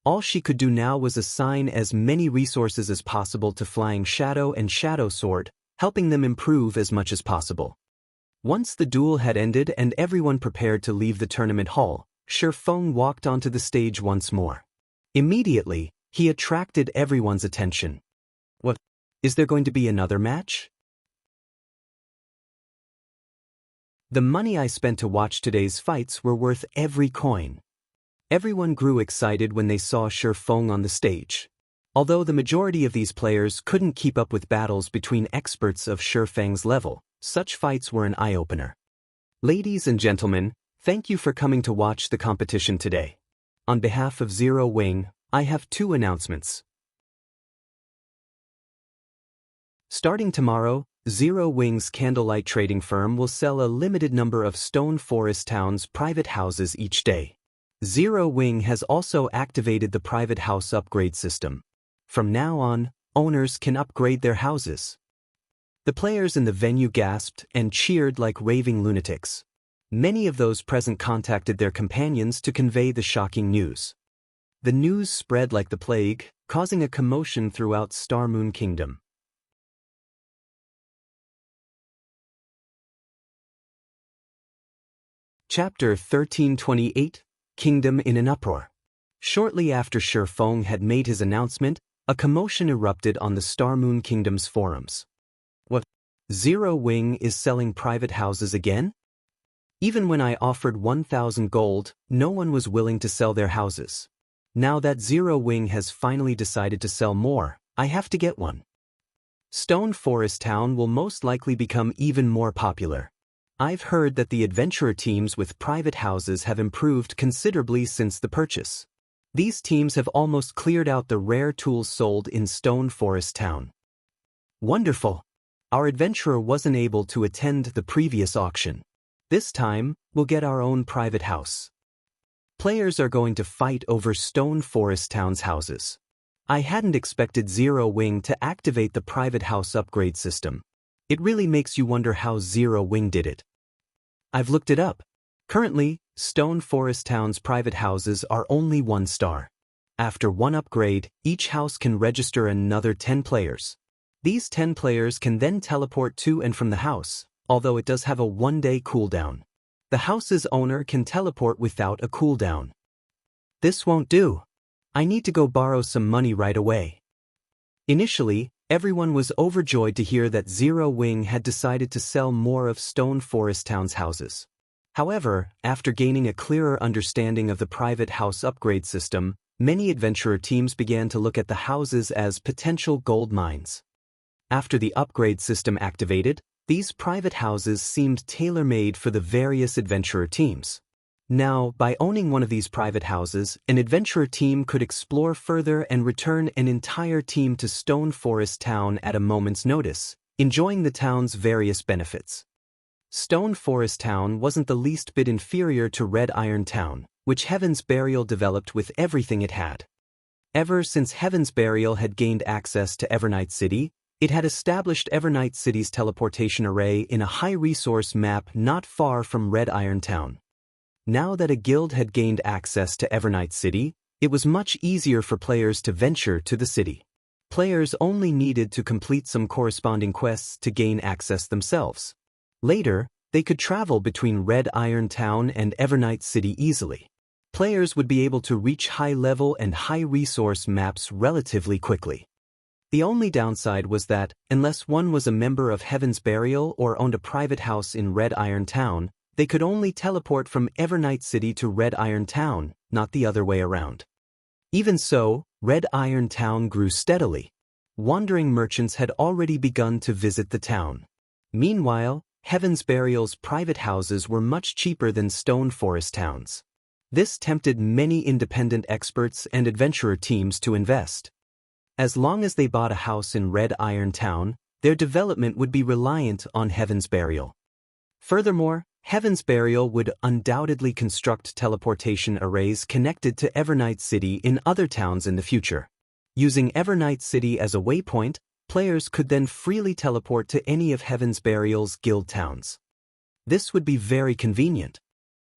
All she could do now was assign as many resources as possible to Flying Shadow and Shadow Sword, helping them improve as much as possible. Once the duel had ended and everyone prepared to leave the tournament hall, Sure Feng walked onto the stage once more. Immediately, he attracted everyone's attention. What? Is there going to be another match? The money I spent to watch today's fights were worth every coin. Everyone grew excited when they saw Sure Feng on the stage. Although the majority of these players couldn't keep up with battles between experts of Sure Feng's level, such fights were an eye-opener. Ladies and gentlemen, thank you for coming to watch the competition today. On behalf of Zero Wing, I have 2 announcements. Starting tomorrow, Zero Wing's Candlelight trading firm will sell a limited number of Stone Forest Town's private houses each day. Zero Wing has also activated the private house upgrade system. From now on, owners can upgrade their houses. The players in the venue gasped and cheered like raving lunatics. Many of those present contacted their companions to convey the shocking news. The news spread like the plague, causing a commotion throughout Star Moon Kingdom. Chapter 1328, Kingdom in an Uproar. Shortly after Sure Feng had made his announcement, a commotion erupted on the Star Moon Kingdom's forums. What? Zero Wing is selling private houses again? Even when I offered 1,000 gold, no one was willing to sell their houses. Now that Zero Wing has finally decided to sell more, I have to get one. Stone Forest Town will most likely become even more popular. I've heard that the adventurer teams with private houses have improved considerably since the purchase. These teams have almost cleared out the rare tools sold in Stone Forest Town. Wonderful! Our adventurer wasn't able to attend the previous auction. This time, we'll get our own private house. Players are going to fight over Stone Forest Town's houses. I hadn't expected Zero Wing to activate the private house upgrade system. It really makes you wonder how Zero Wing did it. I've looked it up. Currently, Stone Forest Town's private houses are only 1 star. After one upgrade, each house can register another 10 players. These 10 players can then teleport to and from the house, although it does have a 1-day cooldown. The house's owner can teleport without a cooldown. This won't do. I need to go borrow some money right away. Initially, everyone was overjoyed to hear that Zero Wing had decided to sell more of Stone Forest Town's houses. However, after gaining a clearer understanding of the private house upgrade system, many adventurer teams began to look at the houses as potential gold mines. After the upgrade system activated, these private houses seemed tailor-made for the various adventurer teams. Now, by owning one of these private houses, an adventurer team could explore further and return an entire team to Stone Forest Town at a moment's notice, enjoying the town's various benefits. Stone Forest Town wasn't the least bit inferior to Red Iron Town, which Heaven's Burial developed with everything it had. Ever since Heaven's Burial had gained access to Evernight City, it had established Evernight City's teleportation array in a high-resource map not far from Red Iron Town. Now that a guild had gained access to Evernight City, it was much easier for players to venture to the city. Players only needed to complete some corresponding quests to gain access themselves. Later, they could travel between Red Iron Town and Evernight City easily. Players would be able to reach high-level and high-resource maps relatively quickly. The only downside was that, unless one was a member of Heaven's Burial or owned a private house in Red Iron Town, they could only teleport from Evernight City to Red Iron Town, not the other way around. Even so, Red Iron Town grew steadily. Wandering merchants had already begun to visit the town. Meanwhile, Heaven's Burial's private houses were much cheaper than Stone Forest Town's. This tempted many independent experts and adventurer teams to invest. As long as they bought a house in Red Iron Town, their development would be reliant on Heaven's Burial. Furthermore, Heaven's Burial would undoubtedly construct teleportation arrays connected to Evernight City in other towns in the future. Using Evernight City as a waypoint, players could then freely teleport to any of Heaven's Burial's guild towns. This would be very convenient.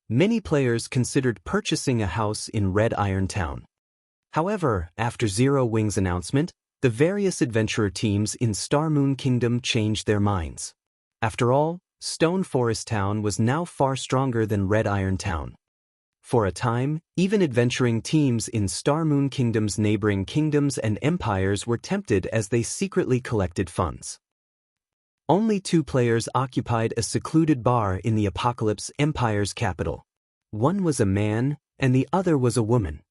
Many players considered purchasing a house in Red Iron Town. However, after Zero Wing's announcement, the various adventurer teams in Star Moon Kingdom changed their minds. After all, Stone Forest Town was now far stronger than Red Iron Town. For a time, even adventuring teams in Star Moon Kingdom's neighboring kingdoms and empires were tempted as they secretly collected funds. Only 2 players occupied a secluded bar in the Apocalypse Empire's capital. One was a man, and the other was a woman.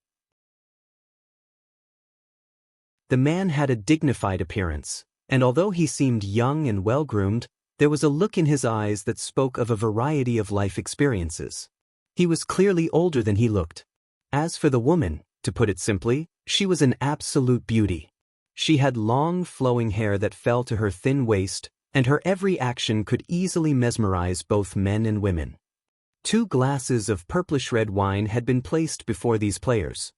The man had a dignified appearance, and although he seemed young and well-groomed, there was a look in his eyes that spoke of a variety of life experiences. He was clearly older than he looked. As for the woman, to put it simply, she was an absolute beauty. She had long, flowing hair that fell to her thin waist, and her every action could easily mesmerize both men and women. 2 glasses of purplish-red wine had been placed before these players.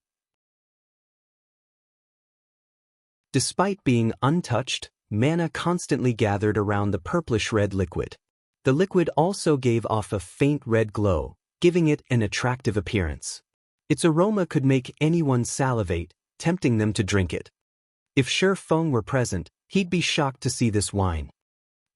Despite being untouched, mana constantly gathered around the purplish-red liquid. The liquid also gave off a faint red glow, giving it an attractive appearance. Its aroma could make anyone salivate, tempting them to drink it. If Shi Feng were present, he'd be shocked to see this wine.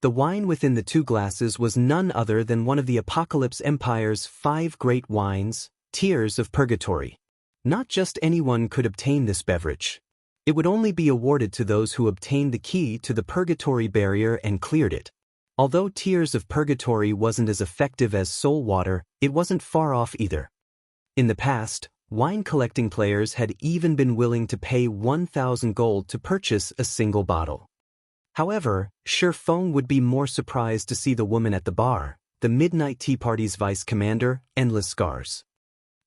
The wine within the 2 glasses was none other than one of the Apocalypse Empire's 5 great wines, Tears of Purgatory. Not just anyone could obtain this beverage. It would only be awarded to those who obtained the key to the Purgatory barrier and cleared it. Although Tears of Purgatory wasn't as effective as Soul Water, it wasn't far off either. In the past, wine-collecting players had even been willing to pay 1,000 gold to purchase a single bottle. However, Shi Feng would be more surprised to see the woman at the bar, the Midnight Tea Party's vice commander, Endless Scars.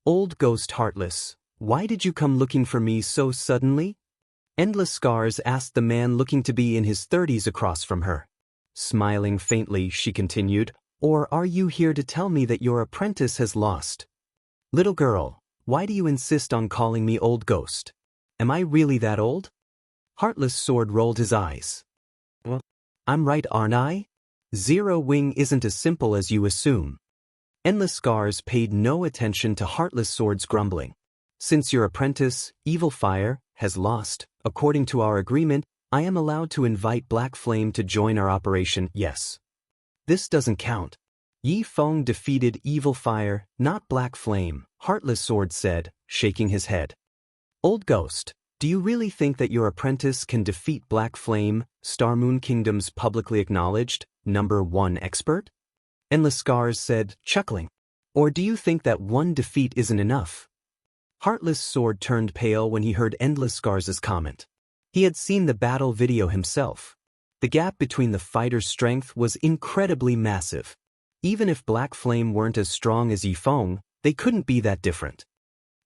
"Old Ghost Heartless, why did you come looking for me so suddenly?" Endless Scars asked the man looking to be in his 30s across from her. Smiling faintly, she continued, "Or are you here to tell me that your apprentice has lost? Little girl, why do you insist on calling me Old Ghost? Am I really that old?" Heartless Sword rolled his eyes. "Well, I'm right, aren't I? Zero Wing isn't as simple as you assume." Endless Scars paid no attention to Heartless Sword's grumbling. "Since your apprentice, Evil Fire, has lost, according to our agreement, I am allowed to invite Black Flame to join our operation, yes." "This doesn't count. Yi Feng defeated Evil Fire, not Black Flame," Heartless Sword said, shaking his head. "Old Ghost, do you really think that your apprentice can defeat Black Flame, Star Moon Kingdom's publicly acknowledged #1 expert?" Endless Scars said, chuckling. "Or do you think that one defeat isn't enough?" Heartless Sword turned pale when he heard Endless Scars' comment. He had seen the battle video himself. The gap between the fighters' strength was incredibly massive. Even if Black Flame weren't as strong as Yifeng, they couldn't be that different.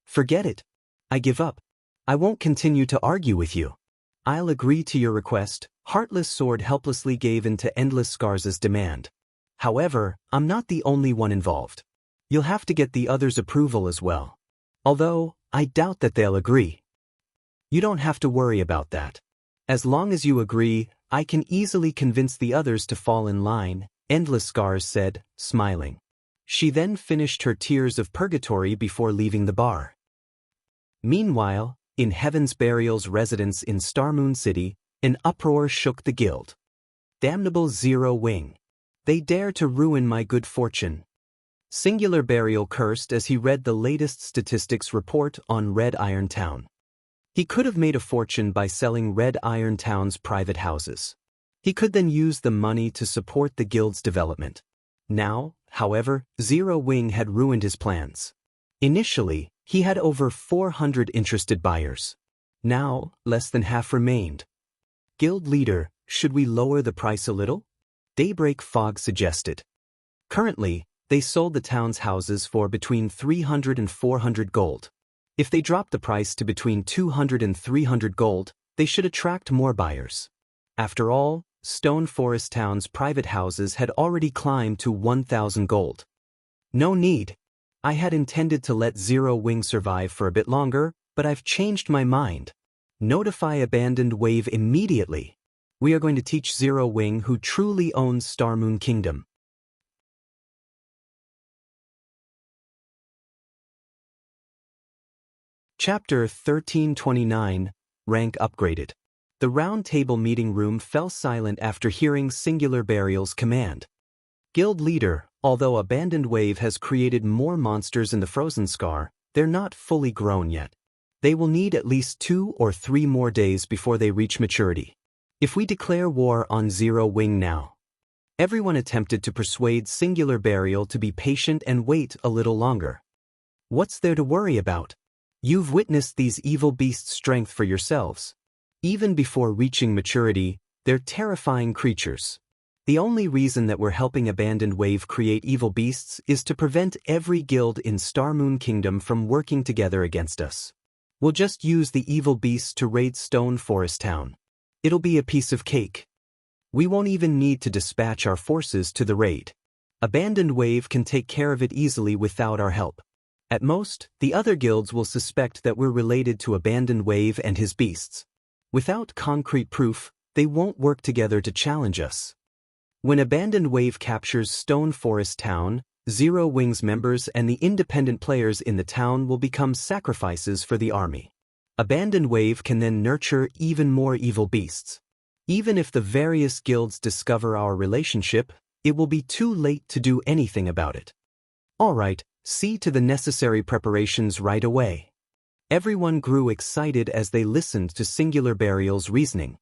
Forget it. I give up. I won't continue to argue with you. I'll agree to your request. Heartless Sword helplessly gave in to Endless Scars' demand. However, I'm not the only one involved. You'll have to get the others' approval as well. Although, I doubt that they'll agree. You don't have to worry about that. As long as you agree, I can easily convince the others to fall in line, Endless Scars said, smiling. She then finished her Tears of Purgatory before leaving the bar. Meanwhile, in Heaven's Burial's residence in Starmoon City, an uproar shook the guild. Damnable Zero Wing. They dare to ruin my good fortune. Singular Burial cursed as he read the latest statistics report on Red Iron Town. He could have made a fortune by selling Red Iron Town's private houses. He could then use the money to support the guild's development. Now, however, Zero Wing had ruined his plans. Initially, he had over 400 interested buyers. Now, less than half remained. Guild leader, should we lower the price a little? Daybreak Fog suggested. Currently, they sold the town's houses for between 300 and 400 gold. If they drop the price to between 200 and 300 gold, they should attract more buyers. After all, Stone Forest Town's private houses had already climbed to 1,000 gold. No need. I had intended to let Zero Wing survive for a bit longer, but I've changed my mind. Notify Abandoned Wave immediately. We are going to teach Zero Wing who truly owns Starmoon Kingdom. Chapter 1329, Rank Upgraded. The round table meeting room fell silent after hearing Singular Burial's command. Guild leader, although Abandoned Wave has created more monsters in the Frozen Scar, they're not fully grown yet. They will need at least 2 or 3 more days before they reach maturity. If we declare war on Zero Wing now. Everyone attempted to persuade Singular Burial to be patient and wait a little longer. What's there to worry about? You've witnessed these evil beasts' strength for yourselves. Even before reaching maturity, they're terrifying creatures. The only reason that we're helping Abandoned Wave create evil beasts is to prevent every guild in Starmoon Kingdom from working together against us. We'll just use the evil beasts to raid Stone Forest Town. It'll be a piece of cake. We won't even need to dispatch our forces to the raid. Abandoned Wave can take care of it easily without our help. At most, the other guilds will suspect that we're related to Abandoned Wave and his beasts. Without concrete proof, they won't work together to challenge us. When Abandoned Wave captures Stone Forest Town, Zero Wing's members and the independent players in the town will become sacrifices for the army. Abandoned Wave can then nurture even more evil beasts. Even if the various guilds discover our relationship, it will be too late to do anything about it. Alright, see to the necessary preparations right away. Everyone grew excited as they listened to Singular Burial's reasoning.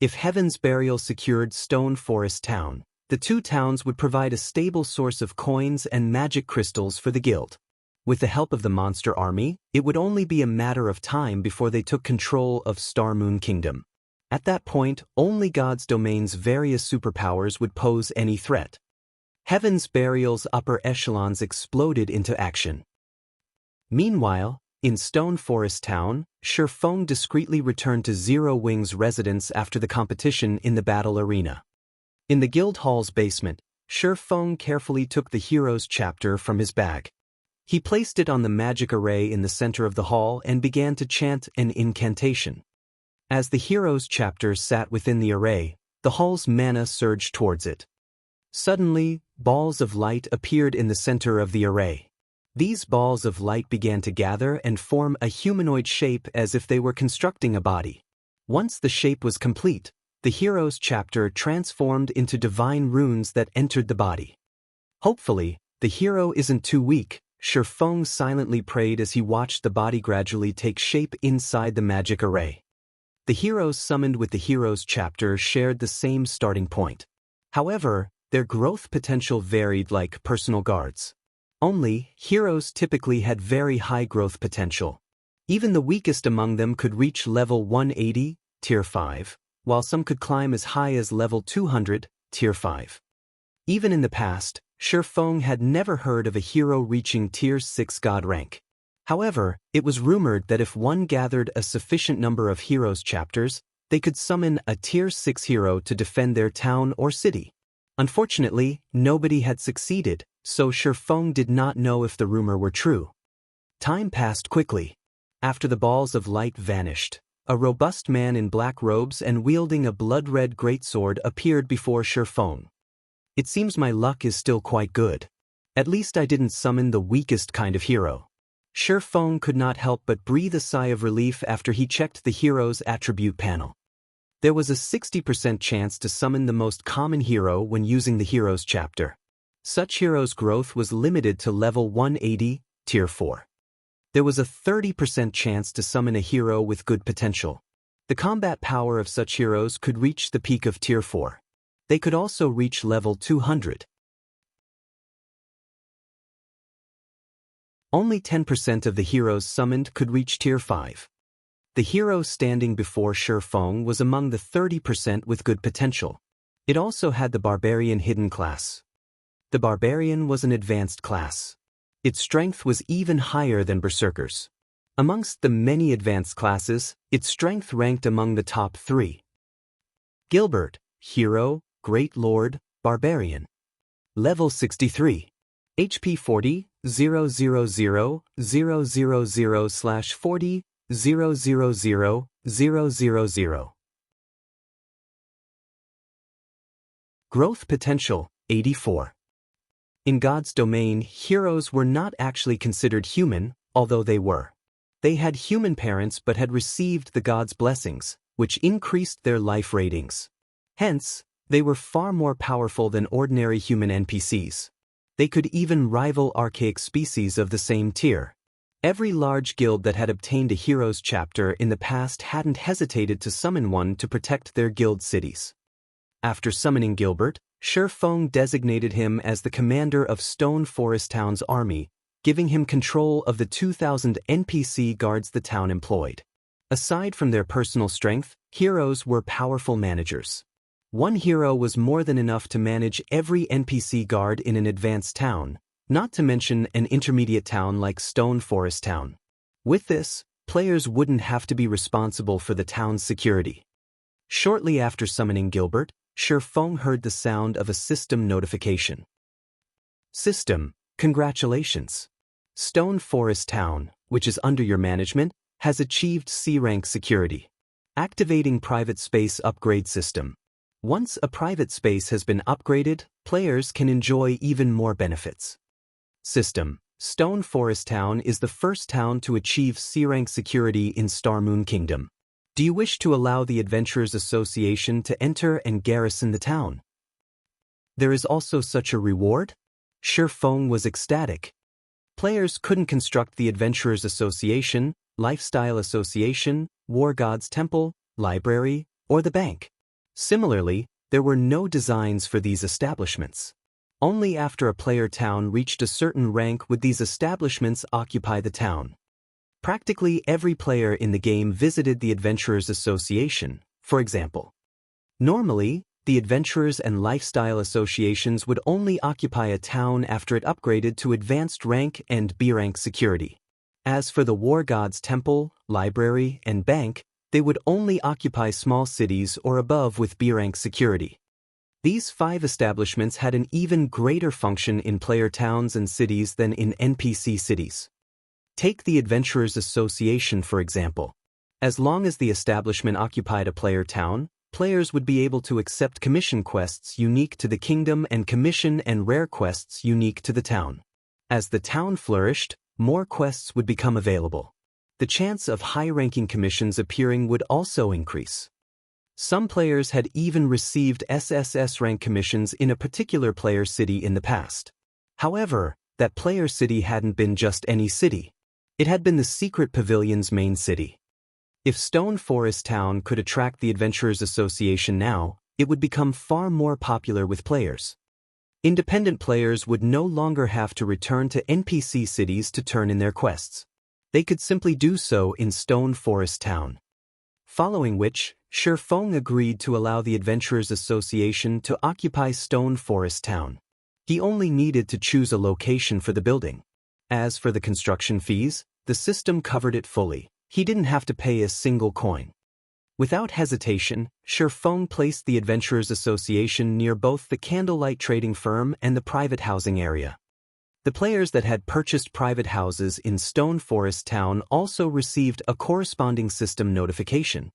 If Heaven's Burial secured Stone Forest Town, the 2 towns would provide a stable source of coins and magic crystals for the guild. With the help of the monster army, it would only be a matter of time before they took control of Starmoon Kingdom. At that point, only God's Domain's various superpowers would pose any threat. Heaven's Burial's upper echelons exploded into action. Meanwhile, in Stone Forest Town, Shifeng discreetly returned to Zero Wing's residence after the competition in the battle arena. In the guild hall's basement, Shifeng carefully took the hero's chapter from his bag. He placed it on the magic array in the center of the hall and began to chant an incantation. As the hero's chapter sat within the array, the hall's mana surged towards it. Suddenly, balls of light appeared in the center of the array. These balls of light began to gather and form a humanoid shape as if they were constructing a body. Once the shape was complete, the hero's chapter transformed into divine runes that entered the body. Hopefully, the hero isn't too weak, Shifeng silently prayed as he watched the body gradually take shape inside the magic array. The heroes summoned with the hero's chapter shared the same starting point. However, their growth potential varied like personal guards. Only, heroes typically had very high growth potential. Even the weakest among them could reach level 180, Tier 5, while some could climb as high as level 200, Tier 5. Even in the past, Shifeng had never heard of a hero reaching Tier 6 God rank. However, it was rumored that if one gathered a sufficient number of heroes chapters, they could summon a Tier 6 hero to defend their town or city. Unfortunately, nobody had succeeded, so Shifeng did not know if the rumor were true. Time passed quickly. After the balls of light vanished, a robust man in black robes and wielding a blood-red greatsword appeared before Shifeng. It seems my luck is still quite good. At least I didn't summon the weakest kind of hero. Shifeng could not help but breathe a sigh of relief after he checked the hero's attribute panel. There was a 60% chance to summon the most common hero when using the heroes chapter. Such heroes' growth was limited to level 180, Tier 4. There was a 30% chance to summon a hero with good potential. The combat power of such heroes could reach the peak of Tier 4. They could also reach level 200. Only 10% of the heroes summoned could reach Tier 5. The hero standing before Shifeng was among the 30% with good potential. It also had the Barbarian hidden class. The Barbarian was an advanced class. Its strength was even higher than Berserkers. Amongst the many advanced classes, its strength ranked among the top 3. Gilbert, Hero, Great Lord, Barbarian. Level 63. HP 40, 000/40, 000/000. Growth potential, 84. In God's domain, heroes were not actually considered human, although they were. They had human parents but had received the gods' blessings, which increased their life ratings. Hence, they were far more powerful than ordinary human NPCs. They could even rival archaic species of the same tier. Every large guild that had obtained a heroes chapter in the past hadn't hesitated to summon one to protect their guild cities. After summoning Gilbert, Shifeng designated him as the commander of Stone Forest Town's army, giving him control of the 2,000 NPC guards the town employed. Aside from their personal strength, heroes were powerful managers. One hero was more than enough to manage every NPC guard in an advanced town, not to mention an intermediate town like Stone Forest Town. With this, players wouldn't have to be responsible for the town's security. Shortly after summoning Gilbert, Shifeng heard the sound of a system notification. System, congratulations. Stone Forest Town, which is under your management, has achieved C-rank security. Activating private space upgrade system. Once a private space has been upgraded, players can enjoy even more benefits. System, Stone Forest Town is the first town to achieve C-rank security in Star Moon Kingdom. Do you wish to allow the Adventurers Association to enter and garrison the town? There is also such a reward? Shifeng was ecstatic. Players couldn't construct the Adventurers Association, Lifestyle Association, War God's Temple, Library, or the bank. Similarly, there were no designs for these establishments. Only after a player town reached a certain rank would these establishments occupy the town. Practically every player in the game visited the Adventurers Association, for example. Normally, the Adventurers and Lifestyle Associations would only occupy a town after it upgraded to Advanced Rank and B-Rank security. As for the War God's Temple, Library, and Bank, they would only occupy small cities or above with B-Rank security. These 5 establishments had an even greater function in player towns and cities than in NPC cities. Take the Adventurers Association for example. As long as the establishment occupied a player town, players would be able to accept commission quests unique to the kingdom and commission and rare quests unique to the town. As the town flourished, more quests would become available. The chance of high-ranking commissions appearing would also increase. Some players had even received SSS-Rank commissions in a particular player city in the past. However, that player city hadn't been just any city. It had been the Secret Pavilion's main city. If Stone Forest Town could attract the Adventurers Association now, it would become far more popular with players. Independent players would no longer have to return to NPC cities to turn in their quests. They could simply do so in Stone Forest Town. Following which, Feng agreed to allow the Adventurers Association to occupy Stone Forest Town. He only needed to choose a location for the building. As for the construction fees, the system covered it fully. He didn't have to pay a single coin. Without hesitation, Feng placed the Adventurers Association near both the Candlelight trading firm and the private housing area. The players that had purchased private houses in Stone Forest Town also received a corresponding system notification.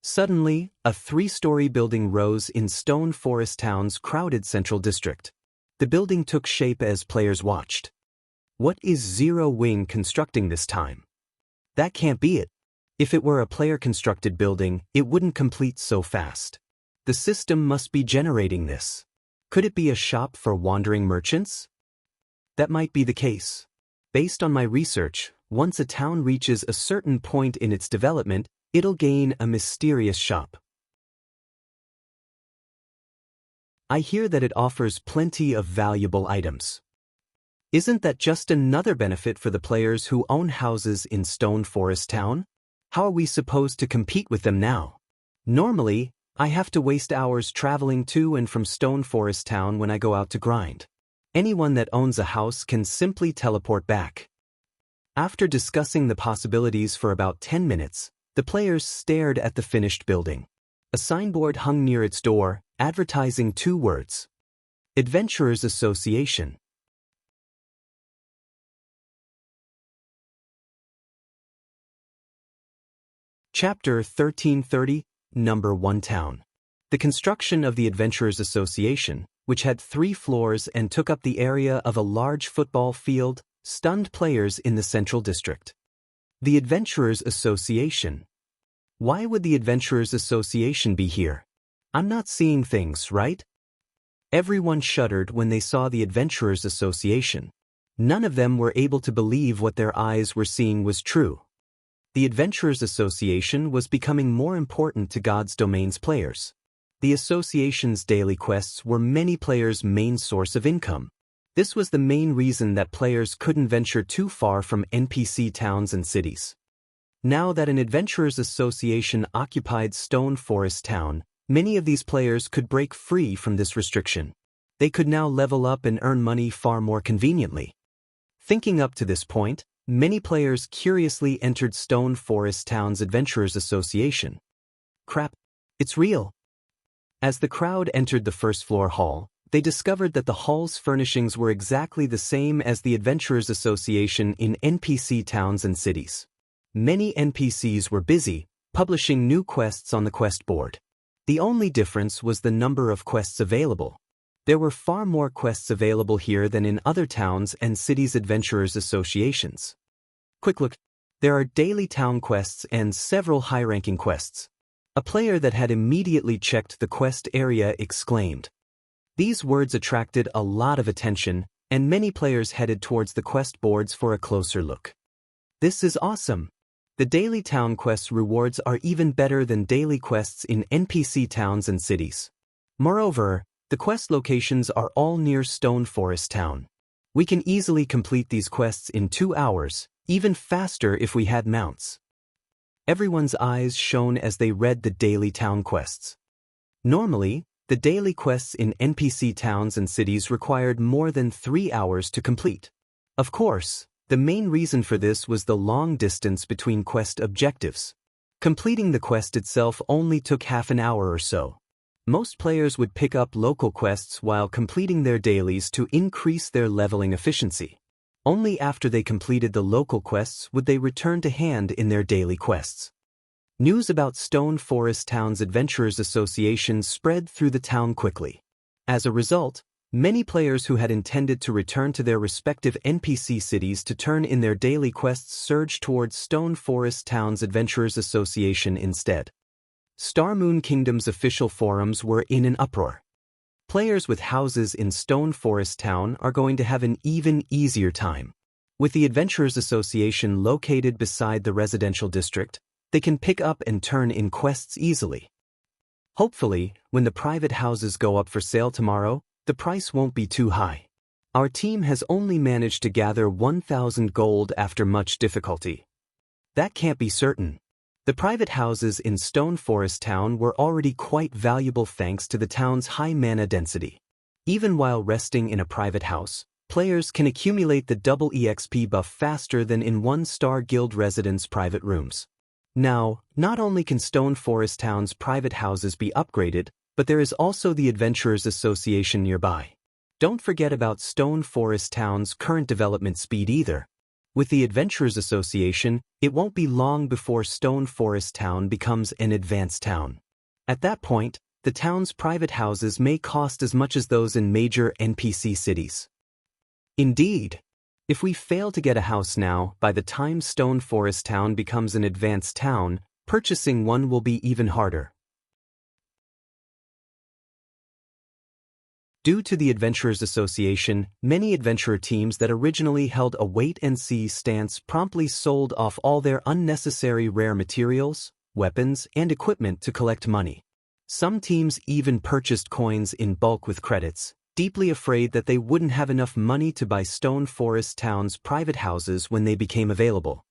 Suddenly, a 3-story building rose in Stone Forest Town's crowded central district. The building took shape as players watched. What is Zero Wing constructing this time? That can't be it. If it were a player-constructed building, it wouldn't complete so fast. The system must be generating this. Could it be a shop for wandering merchants? That might be the case. Based on my research, once a town reaches a certain point in its development, it'll gain a mysterious shop. I hear that it offers plenty of valuable items. Isn't that just another benefit for the players who own houses in Stone Forest Town? How are we supposed to compete with them now? Normally, I have to waste hours traveling to and from Stone Forest Town when I go out to grind. Anyone that owns a house can simply teleport back. After discussing the possibilities for about 10 minutes, the players stared at the finished building. A signboard hung near its door, advertising 2 words: Adventurers Association. Chapter 1330, Number 1 Town. The construction of the Adventurers Association, which had 3 floors and took up the area of a large football field, stunned players in the central district. The Adventurers Association. Why would the Adventurers Association be here? I'm not seeing things, right? Everyone shuddered when they saw the Adventurers Association. None of them were able to believe what their eyes were seeing was true. The Adventurers Association was becoming more important to God's Domain's players. The association's daily quests were many players' main source of income. This was the main reason that players couldn't venture too far from NPC towns and cities. Now that an Adventurers Association occupied Stone Forest Town, many of these players could break free from this restriction. They could now level up and earn money far more conveniently. Thinking up to this point, many players curiously entered Stone Forest Town's Adventurers Association. Crap, it's real. As the crowd entered the first-floor hall, they discovered that the hall's furnishings were exactly the same as the Adventurers Association in NPC towns and cities. Many NPCs were busy, publishing new quests on the quest board. The only difference was the number of quests available. There were far more quests available here than in other towns and cities' Adventurers Associations. Quick look, there are daily town quests and several high-ranking quests. A player that had immediately checked the quest area exclaimed. These words attracted a lot of attention, and many players headed towards the quest boards for a closer look. This is awesome! The daily town quests rewards are even better than daily quests in NPC towns and cities. Moreover, the quest locations are all near Stone Forest Town. We can easily complete these quests in 2 hours, even faster if we had mounts. Everyone's eyes shone as they read the daily town quests. Normally, the daily quests in NPC towns and cities required more than 3 hours to complete. Of course, the main reason for this was the long distance between quest objectives. Completing the quest itself only took half an hour or so. Most players would pick up local quests while completing their dailies to increase their leveling efficiency. Only after they completed the local quests would they return to hand in their daily quests. News about Stone Forest Town's Adventurers Association spread through the town quickly. As a result, many players who had intended to return to their respective NPC cities to turn in their daily quests surged towards Stone Forest Town's Adventurers Association instead. Star Moon Kingdom's official forums were in an uproar. Players with houses in Stone Forest Town are going to have an even easier time. With the Adventurers Association located beside the residential district, they can pick up and turn in quests easily. Hopefully, when the private houses go up for sale tomorrow, the price won't be too high. Our team has only managed to gather 1,000 gold after much difficulty. That can't be certain. The private houses in Stone Forest Town were already quite valuable thanks to the town's high mana density. Even while resting in a private house, players can accumulate the double EXP buff faster than in one-star guild residents' private rooms. Now, not only can Stone Forest Town's private houses be upgraded, but there is also the Adventurers Association nearby. Don't forget about Stone Forest Town's current development speed either. With the Adventurers Association, it won't be long before Stone Forest Town becomes an advanced town. At that point, the town's private houses may cost as much as those in major NPC cities. Indeed, if we fail to get a house now, by the time Stone Forest Town becomes an advanced town, purchasing one will be even harder. Due to the Adventurers Association, many adventurer teams that originally held a wait-and-see stance promptly sold off all their unnecessary rare materials, weapons, and equipment to collect money. Some teams even purchased coins in bulk with credits, deeply afraid that they wouldn't have enough money to buy Stone Forest Town's private houses when they became available.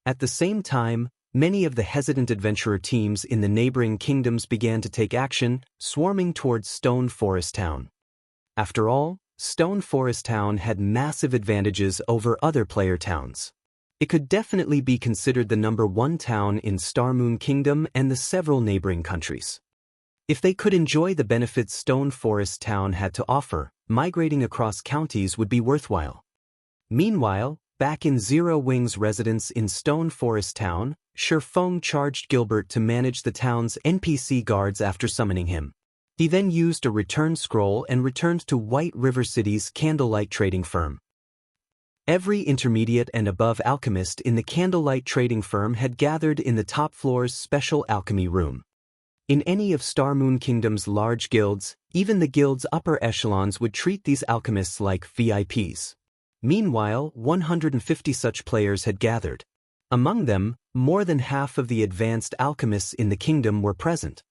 At the same time, many of the hesitant adventurer teams in the neighboring kingdoms began to take action, swarming towards Stone Forest Town. After all, Stone Forest Town had massive advantages over other player towns. It could definitely be considered the #1 town in Starmoon Kingdom and the several neighboring countries. If they could enjoy the benefits Stone Forest Town had to offer, migrating across counties would be worthwhile. Meanwhile, back in Zero Wing's residence in Stone Forest Town, Feng charged Gilbert to manage the town's NPC guards after summoning him. He then used a return scroll and returned to White River City's Candlelight trading firm. Every intermediate and above alchemist in the Candlelight trading firm had gathered in the top floor's special alchemy room. In any of Starmoon Kingdom's large guilds, even the guild's upper echelons would treat these alchemists like VIPs. Meanwhile, 150 such players had gathered. Among them, more than half of the advanced alchemists in the kingdom were present.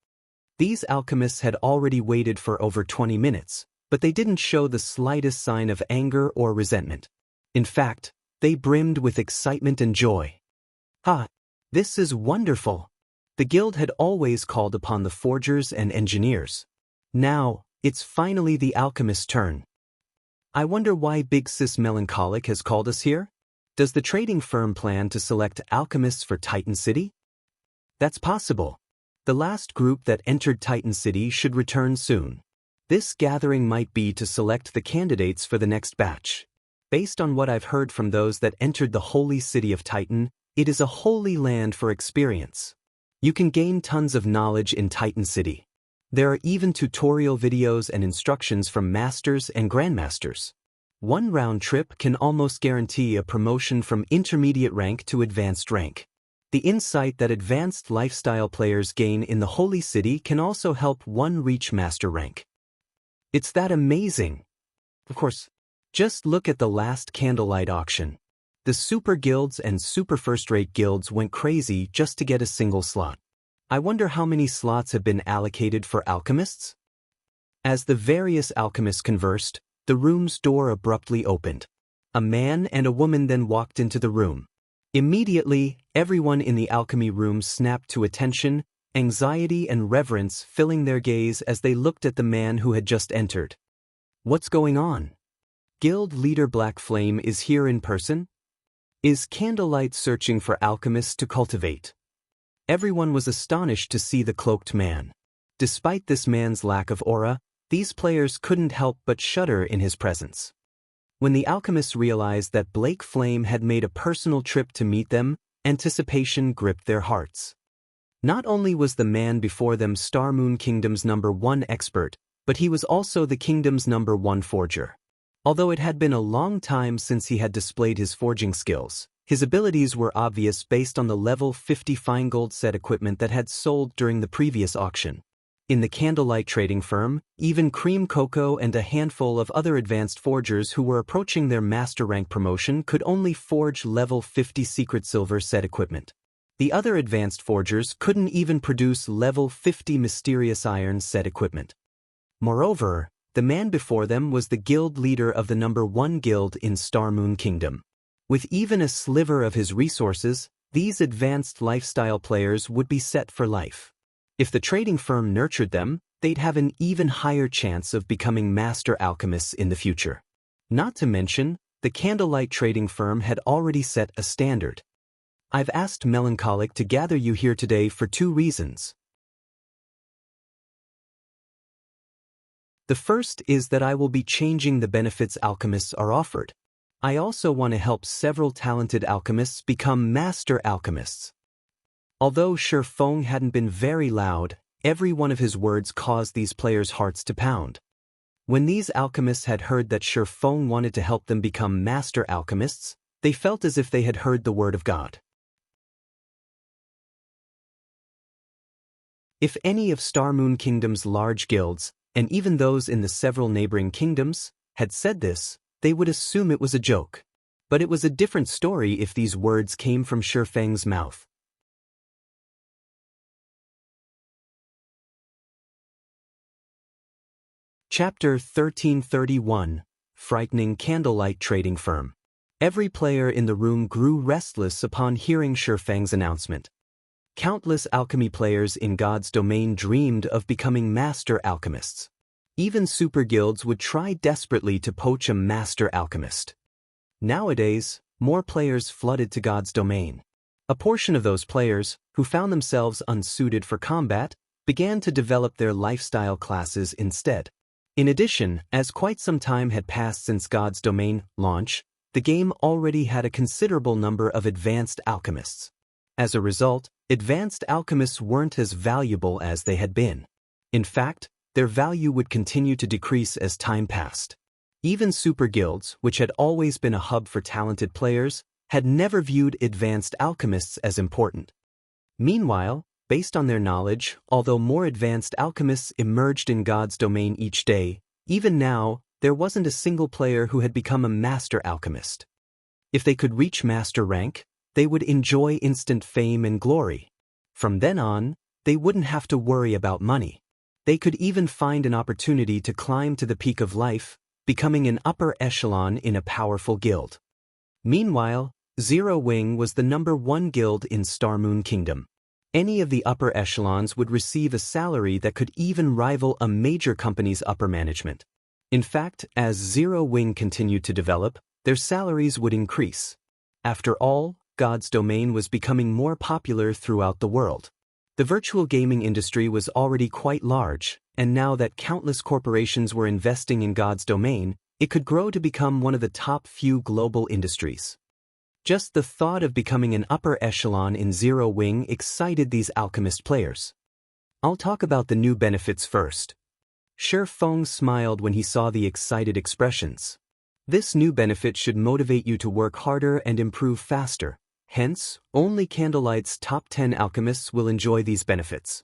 These alchemists had already waited for over 20 minutes, but they didn't show the slightest sign of anger or resentment. In fact, they brimmed with excitement and joy. "Ha! This is wonderful!" The guild had always called upon the forgers and engineers. Now, it's finally the alchemist's turn. I wonder why Big Sis Melancholic has called us here? Does the trading firm plan to select alchemists for Titan City? That's possible. The last group that entered Titan City should return soon. This gathering might be to select the candidates for the next batch. Based on what I've heard from those that entered the holy city of Titan, it is a holy land for experience. You can gain tons of knowledge in Titan City. There are even tutorial videos and instructions from masters and grandmasters. One round trip can almost guarantee a promotion from intermediate rank to advanced rank. The insight that advanced lifestyle players gain in the holy city can also help one reach master rank. It's that amazing. Of course, just look at the last Candlelight auction. The super guilds and super first-rate guilds went crazy just to get a single slot. I wonder how many slots have been allocated for alchemists? As the various alchemists conversed, the room's door abruptly opened. A man and a woman then walked into the room. Immediately, everyone in the alchemy room snapped to attention, anxiety and reverence filling their gaze as they looked at the man who had just entered. What's going on? Guild leader Black Flame is here in person? Is Candlelight searching for alchemists to cultivate? Everyone was astonished to see the cloaked man. Despite this man's lack of aura, these players couldn't help but shudder in his presence. When the alchemists realized that Blake Flame had made a personal trip to meet them, anticipation gripped their hearts. Not only was the man before them Starmoon Kingdom's #1 expert, but he was also the kingdom's #1 forger. Although it had been a long time since he had displayed his forging skills, his abilities were obvious based on the level 50 fine gold set equipment that had sold during the previous auction. In the Candlelight trading firm, even Cream Cocoa and a handful of other advanced forgers who were approaching their master rank promotion could only forge level 50 secret silver set equipment. The other advanced forgers couldn't even produce level 50 mysterious iron set equipment. Moreover, the man before them was the guild leader of the #1 guild in Starmoon Kingdom. With even a sliver of his resources, these advanced lifestyle players would be set for life. If the trading firm nurtured them, they'd have an even higher chance of becoming master alchemists in the future. Not to mention, the Candlelight trading firm had already set a standard. I've asked Melancholic to gather you here today for 2 reasons. The first is that I will be changing the benefits alchemists are offered. I also want to help several talented alchemists become master alchemists. Although Shi Feng hadn't been very loud, every one of his words caused these players' hearts to pound. When these alchemists had heard that Shi Feng wanted to help them become master alchemists, they felt as if they had heard the word of God. If any of Starmoon Kingdom's large guilds, and even those in the several neighboring kingdoms, had said this, they would assume it was a joke. But it was a different story if these words came from Shi Feng's mouth. Chapter 1331, Frightening Candlelight Trading Firm. Every player in the room grew restless upon hearing Shi Feng's announcement. Countless alchemy players in God's domain dreamed of becoming master alchemists. Even super guilds would try desperately to poach a master alchemist. Nowadays, more players flooded to God's domain. A portion of those players, who found themselves unsuited for combat, began to develop their lifestyle classes instead. In addition, as quite some time had passed since God's domain launch, the game already had a considerable number of advanced alchemists. As a result, advanced alchemists weren't as valuable as they had been. In fact, their value would continue to decrease as time passed. Even super guilds, which had always been a hub for talented players, had never viewed advanced alchemists as important. Meanwhile, based on their knowledge, although more advanced alchemists emerged in God's domain each day, even now, there wasn't a single player who had become a master alchemist. If they could reach master rank, they would enjoy instant fame and glory. From then on, they wouldn't have to worry about money. They could even find an opportunity to climb to the peak of life, becoming an upper echelon in a powerful guild. Meanwhile, Zero Wing was the #1 guild in Starmoon Kingdom. Any of the upper echelons would receive a salary that could even rival a major company's upper management. In fact, as Zero Wing continued to develop, their salaries would increase. After all, God's domain was becoming more popular throughout the world. The virtual gaming industry was already quite large, and now that countless corporations were investing in God's domain, it could grow to become one of the top few global industries. Just the thought of becoming an upper echelon in Zero Wing excited these alchemist players. I'll talk about the new benefits first. Shi Feng smiled when he saw the excited expressions. This new benefit should motivate you to work harder and improve faster. Hence, only Candlelight's top 10 alchemists will enjoy these benefits.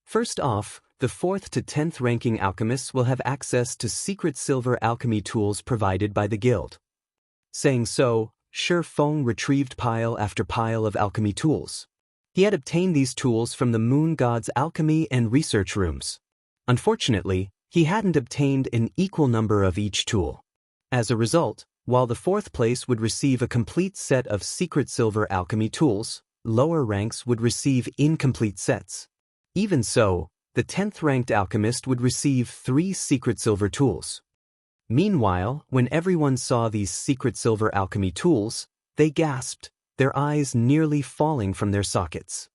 First off, the 4th to 10th ranking alchemists will have access to secret silver alchemy tools provided by the guild. Saying so, Shi Feng retrieved pile after pile of alchemy tools. He had obtained these tools from the moon god's alchemy and research rooms. Unfortunately, he hadn't obtained an equal number of each tool. As a result, while the 4th place would receive a complete set of secret silver alchemy tools, lower ranks would receive incomplete sets. Even so, the 10th ranked alchemist would receive 3 secret silver tools. Meanwhile, when everyone saw these secret silver alchemy tools, they gasped, their eyes nearly falling from their sockets.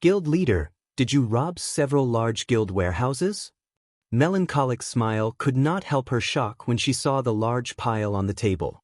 Guild leader, did you rob several large guild warehouses? Melancholic's smile could not help her shock when she saw the large pile on the table.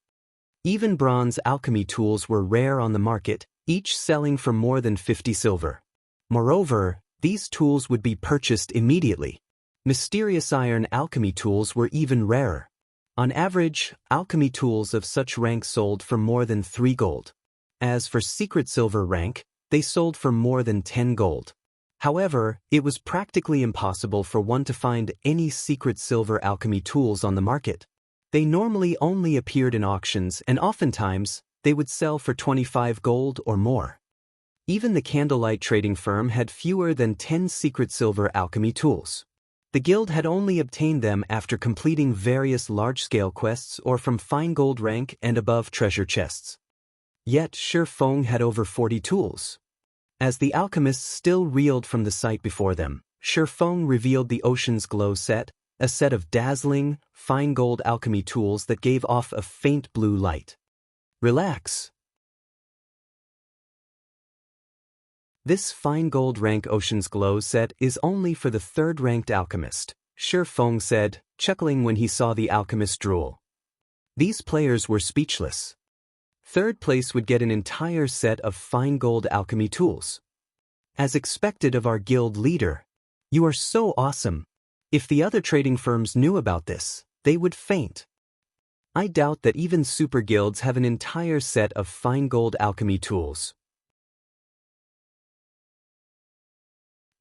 Even bronze alchemy tools were rare on the market, each selling for more than 50 silver. Moreover, these tools would be purchased immediately. Mysterious iron alchemy tools were even rarer. On average, alchemy tools of such rank sold for more than 3 gold. As for secret silver rank, they sold for more than 10 gold. However, it was practically impossible for one to find any secret silver alchemy tools on the market. They normally only appeared in auctions, and oftentimes, they would sell for 25 gold or more. Even the Candlelight trading firm had fewer than 10 secret silver alchemy tools. The guild had only obtained them after completing various large-scale quests or from fine gold rank and above treasure chests. Yet Shi Feng had over 40 tools. As the alchemists still reeled from the sight before them, Shi Feng revealed the Ocean's Glow set, a set of dazzling, fine gold alchemy tools that gave off a faint blue light. Relax. This fine gold rank Ocean's Glow set is only for the third-ranked alchemist, Shi Feng said, chuckling when he saw the alchemist drool. These players were speechless. Third place would get an entire set of fine gold alchemy tools. As expected of our guild leader. You are so awesome. If the other trading firms knew about this, they would faint. I doubt that even super guilds have an entire set of fine gold alchemy tools.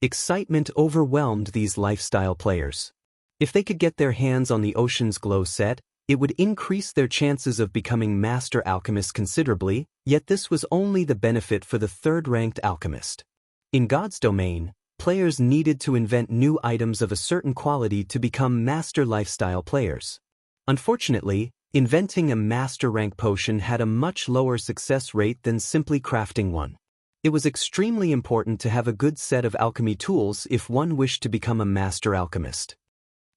Excitement overwhelmed these lifestyle players. If they could get their hands on the Ocean's Glow set, it would increase their chances of becoming master alchemists considerably, yet this was only the benefit for the third-ranked alchemist. In God's domain, players needed to invent new items of a certain quality to become master lifestyle players. Unfortunately, inventing a master rank potion had a much lower success rate than simply crafting one. It was extremely important to have a good set of alchemy tools if one wished to become a master alchemist.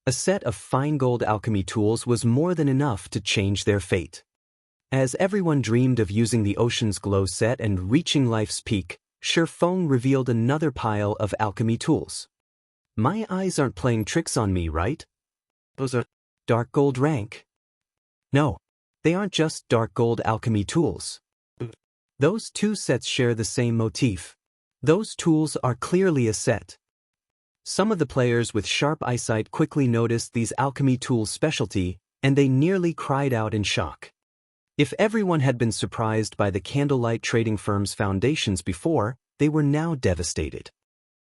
A set of fine gold alchemy tools was more than enough to change their fate. As everyone dreamed of using the Ocean's Glow set and reaching life's peak, Shi Feng revealed another pile of alchemy tools. My eyes aren't playing tricks on me, right? Those are dark gold rank. No, they aren't just dark gold alchemy tools. Those two sets share the same motif. Those tools are clearly a set. Some of the players with sharp eyesight quickly noticed these alchemy tools' specialty, and they nearly cried out in shock. If everyone had been surprised by the Candlelight trading firm's foundations before, they were now devastated.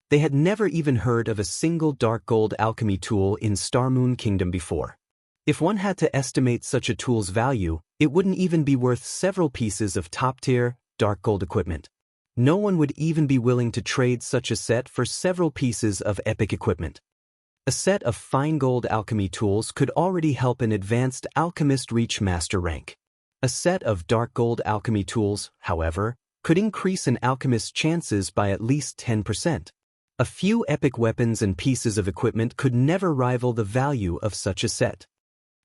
They had never even heard of a single dark gold alchemy tool in Starmoon Kingdom before. If one had to estimate such a tool's value, it wouldn't even be worth several pieces of top-tier, dark gold equipment. No one would even be willing to trade such a set for several pieces of epic equipment. A set of fine gold alchemy tools could already help an advanced alchemist reach master rank. A set of dark gold alchemy tools, however, could increase an alchemist's chances by at least 10%. A few epic weapons and pieces of equipment could never rival the value of such a set.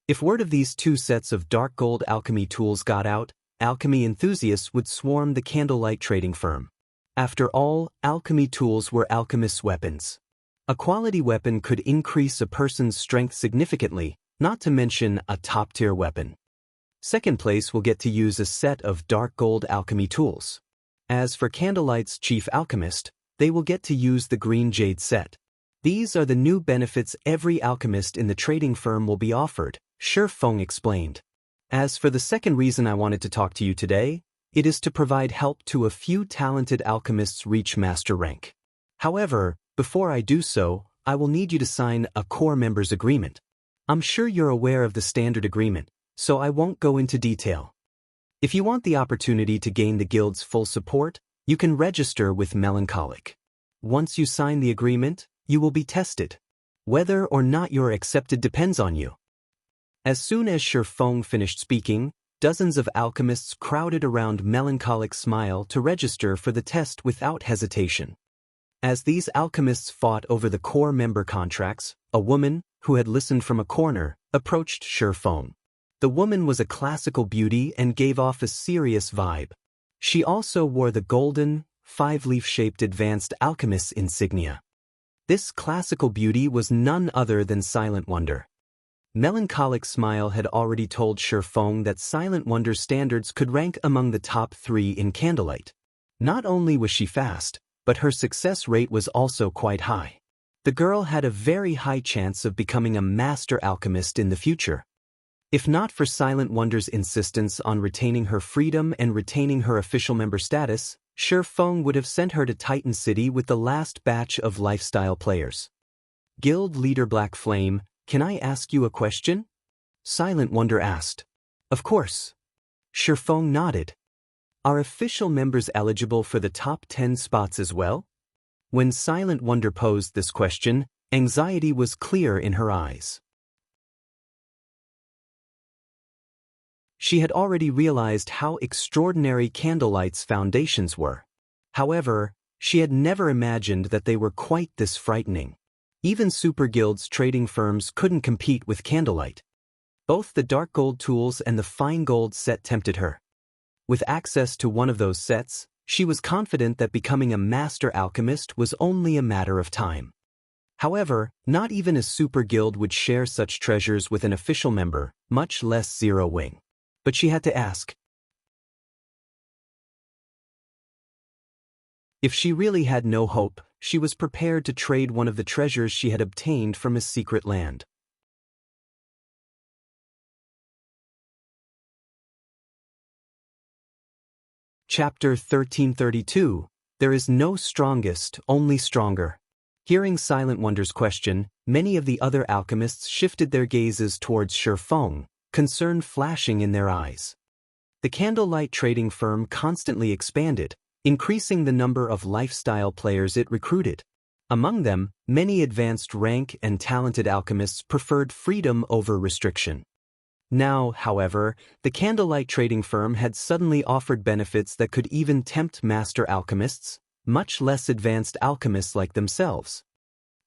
If word of these two sets of dark gold alchemy tools got out, alchemy enthusiasts would swarm the Candlelight trading firm. After all, alchemy tools were alchemists' weapons. A quality weapon could increase a person's strength significantly, not to mention a top-tier weapon. Second place will get to use a set of dark gold alchemy tools. As for Candlelight's chief alchemist, they will get to use the green jade set. These are the new benefits every alchemist in the trading firm will be offered, Shi Feng explained. As for the second reason I wanted to talk to you today, it is to provide help to a few talented alchemists reach master rank. However, before I do so, I will need you to sign a core members agreement. I'm sure you're aware of the standard agreement, so I won't go into detail. If you want the opportunity to gain the guild's full support, you can register with Melancholic. Once you sign the agreement, you will be tested. Whether or not you're accepted depends on you. As soon as Shi Feng finished speaking, dozens of alchemists crowded around Melancholic's smile to register for the test without hesitation. As these alchemists fought over the core member contracts, a woman, who had listened from a corner, approached Shi Feng. The woman was a classical beauty and gave off a serious vibe. She also wore the golden, five-leaf-shaped advanced alchemist's insignia. This classical beauty was none other than Silent Wonder. Melancholic's smile had already told Shi Feng that Silent Wonder's standards could rank among the top 3 in Candlelight. Not only was she fast, but her success rate was also quite high. The girl had a very high chance of becoming a master alchemist in the future. If not for Silent Wonder's insistence on retaining her freedom and retaining her official member status, Shi Feng would have sent her to Titan City with the last batch of lifestyle players. Guild leader Black Flame, can I ask you a question? Silent Wonder asked. Of course. Shi Feng nodded. Are official members eligible for the top 10 spots as well? When Silent Wonder posed this question, anxiety was clear in her eyes. She had already realized how extraordinary Candlelight's foundations were. However, she had never imagined that they were quite this frightening. Even super guilds trading firms couldn't compete with Candlelight. Both the dark gold tools and the fine gold set tempted her. With access to one of those sets, she was confident that becoming a master alchemist was only a matter of time. However, not even a super guild would share such treasures with an official member, much less Zero Wing. But she had to ask. If she really had no hope, she was prepared to trade one of the treasures she had obtained from a secret land. Chapter 1332, There is no strongest, only stronger. Hearing Silent Wonder's question, many of the other alchemists shifted their gazes towards Shifeng, concern flashing in their eyes. The Candlelight trading firm constantly expanded, increasing the number of lifestyle players it recruited. Among them, many advanced rank and talented alchemists preferred freedom over restriction. Now, however, the Candlelight trading firm had suddenly offered benefits that could even tempt master alchemists, much less advanced alchemists like themselves.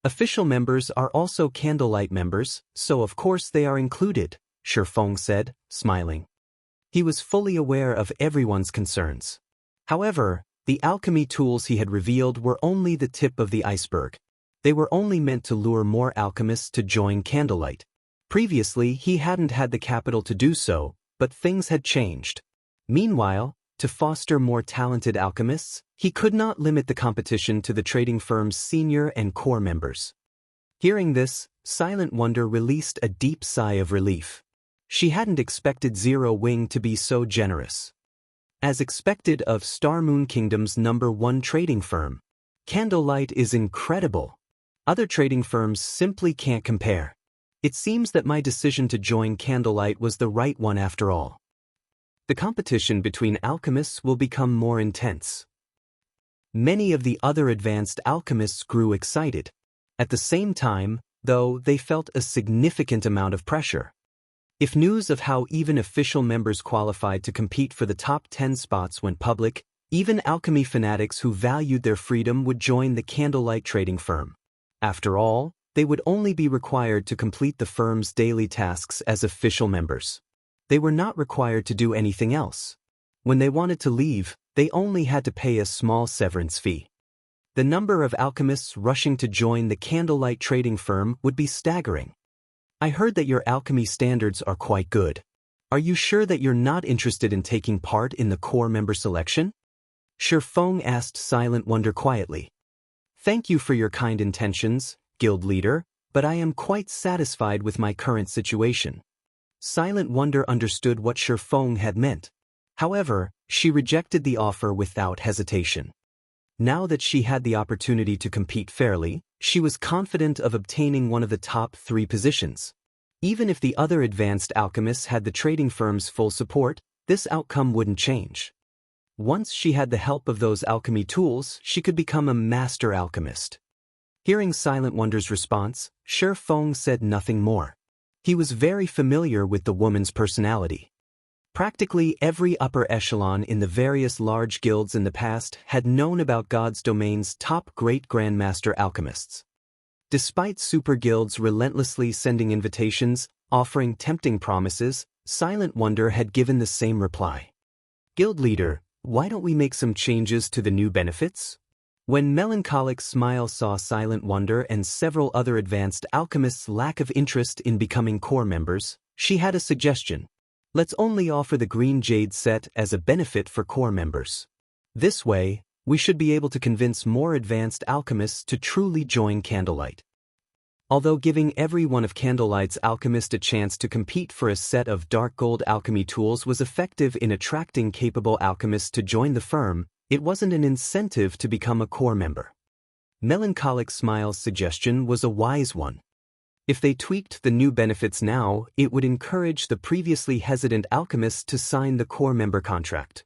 Official members are also Candlelight members, so of course they are included, Shifeng said, smiling. He was fully aware of everyone's concerns. However, the alchemy tools he had revealed were only the tip of the iceberg. They were only meant to lure more alchemists to join Candlelight. Previously, he hadn't had the capital to do so, but things had changed. Meanwhile, to foster more talented alchemists, he could not limit the competition to the trading firm's senior and core members. Hearing this, Silent Wonder released a deep sigh of relief. She hadn't expected Zero Wing to be so generous. As expected of Star Moon Kingdom's #1 trading firm, Candlelight is incredible. Other trading firms simply can't compare. It seems that my decision to join Candlelight was the right one after all. The competition between alchemists will become more intense. Many of the other advanced alchemists grew excited. At the same time, though, they felt a significant amount of pressure. If news of how even official members qualified to compete for the top 10 spots went public, even alchemy fanatics who valued their freedom would join the Candlelight trading firm. After all, they would only be required to complete the firm's daily tasks as official members. They were not required to do anything else. When they wanted to leave, they only had to pay a small severance fee. The number of alchemists rushing to join the Candlelight trading firm would be staggering. I heard that your alchemy standards are quite good. Are you sure that you're not interested in taking part in the core member selection? Shifeng asked Silent Wonder quietly. Thank you for your kind intentions, guild leader, but I am quite satisfied with my current situation. Silent Wonder understood what Shifeng had meant. However, she rejected the offer without hesitation. Now that she had the opportunity to compete fairly, she was confident of obtaining one of the top 3 positions. Even if the other advanced alchemists had the trading firm's full support, this outcome wouldn't change. Once she had the help of those alchemy tools, she could become a master alchemist. Hearing Silent Wonder's response, Shifeng said nothing more. He was very familiar with the woman's personality. Practically every upper echelon in the various large guilds in the past had known about God's domain's top great grandmaster alchemists. Despite super guilds relentlessly sending invitations, offering tempting promises, Silent Wonder had given the same reply. Guild leader, why don't we make some changes to the new benefits? When Melancholic Smile saw Silent Wonder and several other advanced alchemists' lack of interest in becoming core members, she had a suggestion. Let's only offer the Green Jade set as a benefit for core members. This way, we should be able to convince more advanced alchemists to truly join Candlelight. Although giving every one of Candlelight's alchemists a chance to compete for a set of dark gold alchemy tools was effective in attracting capable alchemists to join the firm, it wasn't an incentive to become a core member. Melancholic Smile's suggestion was a wise one. If they tweaked the new benefits now, it would encourage the previously hesitant alchemists to sign the core member contract.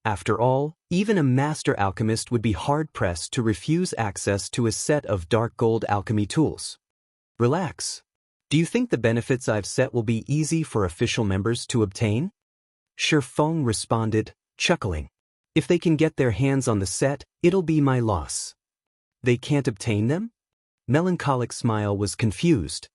After all, even a master alchemist would be hard-pressed to refuse access to a set of dark gold alchemy tools. Relax. Do you think the benefits I've set will be easy for official members to obtain? Shi Feng responded, chuckling. If they can get their hands on the set, it'll be my loss. They can't obtain them? Melancholic Smile was confused.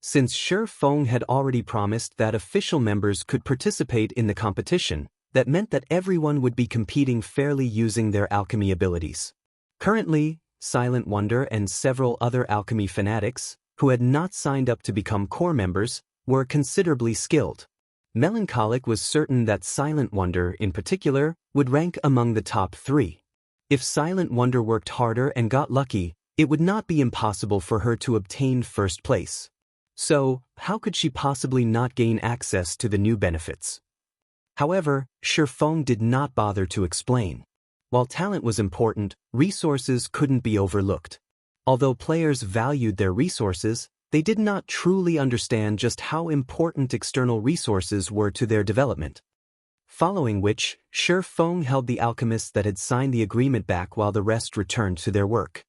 Since Shi Feng had already promised that official members could participate in the competition, that meant that everyone would be competing fairly using their alchemy abilities. Currently, Silent Wonder and several other alchemy fanatics, who had not signed up to become core members, were considerably skilled. Melancholic was certain that Silent Wonder, in particular, would rank among the top 3. If Silent Wonder worked harder and got lucky, it would not be impossible for her to obtain first place. So, how could she possibly not gain access to the new benefits? However, Shi Feng did not bother to explain. While talent was important, resources couldn't be overlooked. Although players valued their resources, they did not truly understand just how important external resources were to their development. Following which, Shi Feng held the alchemists that had signed the agreement back while the rest returned to their work.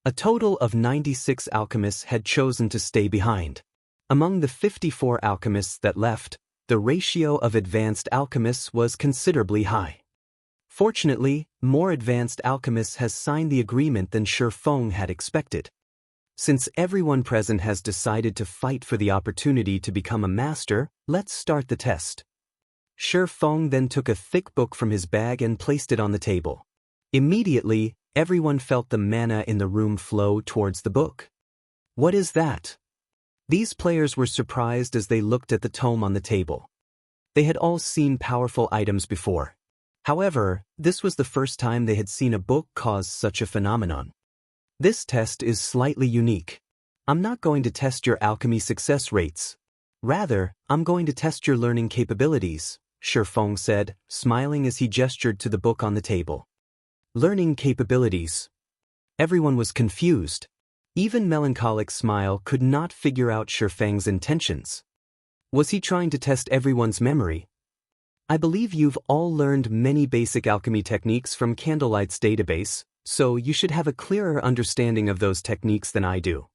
A total of 96 alchemists had chosen to stay behind. Among the 54 alchemists that left, the ratio of advanced alchemists was considerably high. Fortunately, more advanced alchemists has signed the agreement than Shi Feng had expected. Since everyone present has decided to fight for the opportunity to become a master, let's start the test. Shi Feng then took a thick book from his bag and placed it on the table. Immediately, everyone felt the mana in the room flow towards the book. What is that? These players were surprised as they looked at the tome on the table. They had all seen powerful items before. However, this was the first time they had seen a book cause such a phenomenon. This test is slightly unique. I'm not going to test your alchemy success rates. Rather, I'm going to test your learning capabilities, Shi Feng said, smiling as he gestured to the book on the table. Learning capabilities. Everyone was confused. Even Melancholic Smile could not figure out Shi Feng's intentions. Was he trying to test everyone's memory? I believe you've all learned many basic alchemy techniques from Candlelight's database, so you should have a clearer understanding of those techniques than I do.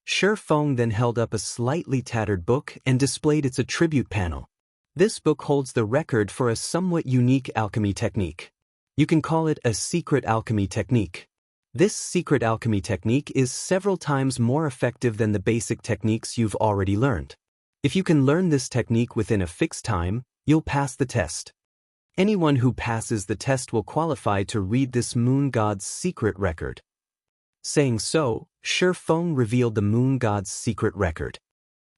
Shi Feng then held up a slightly tattered book and displayed its attribute panel. This book holds the record for a somewhat unique alchemy technique. You can call it a secret alchemy technique. This secret alchemy technique is several times more effective than the basic techniques you've already learned. If you can learn this technique within a fixed time, you'll pass the test. Anyone who passes the test will qualify to read this moon god's secret record. Saying so, Shi Feng revealed the moon god's secret record.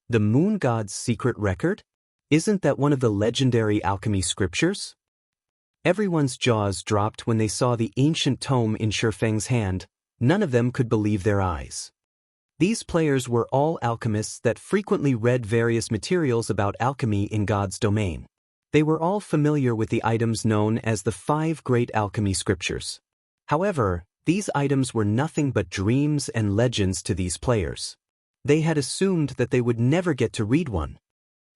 The moon god's secret record? Isn't that one of the legendary alchemy scriptures? Everyone's jaws dropped when they saw the ancient tome in Shi Feng's hand. None of them could believe their eyes. These players were all alchemists that frequently read various materials about alchemy in God's domain. They were all familiar with the items known as the 5 great alchemy scriptures. However, these items were nothing but dreams and legends to these players. They had assumed that they would never get to read one.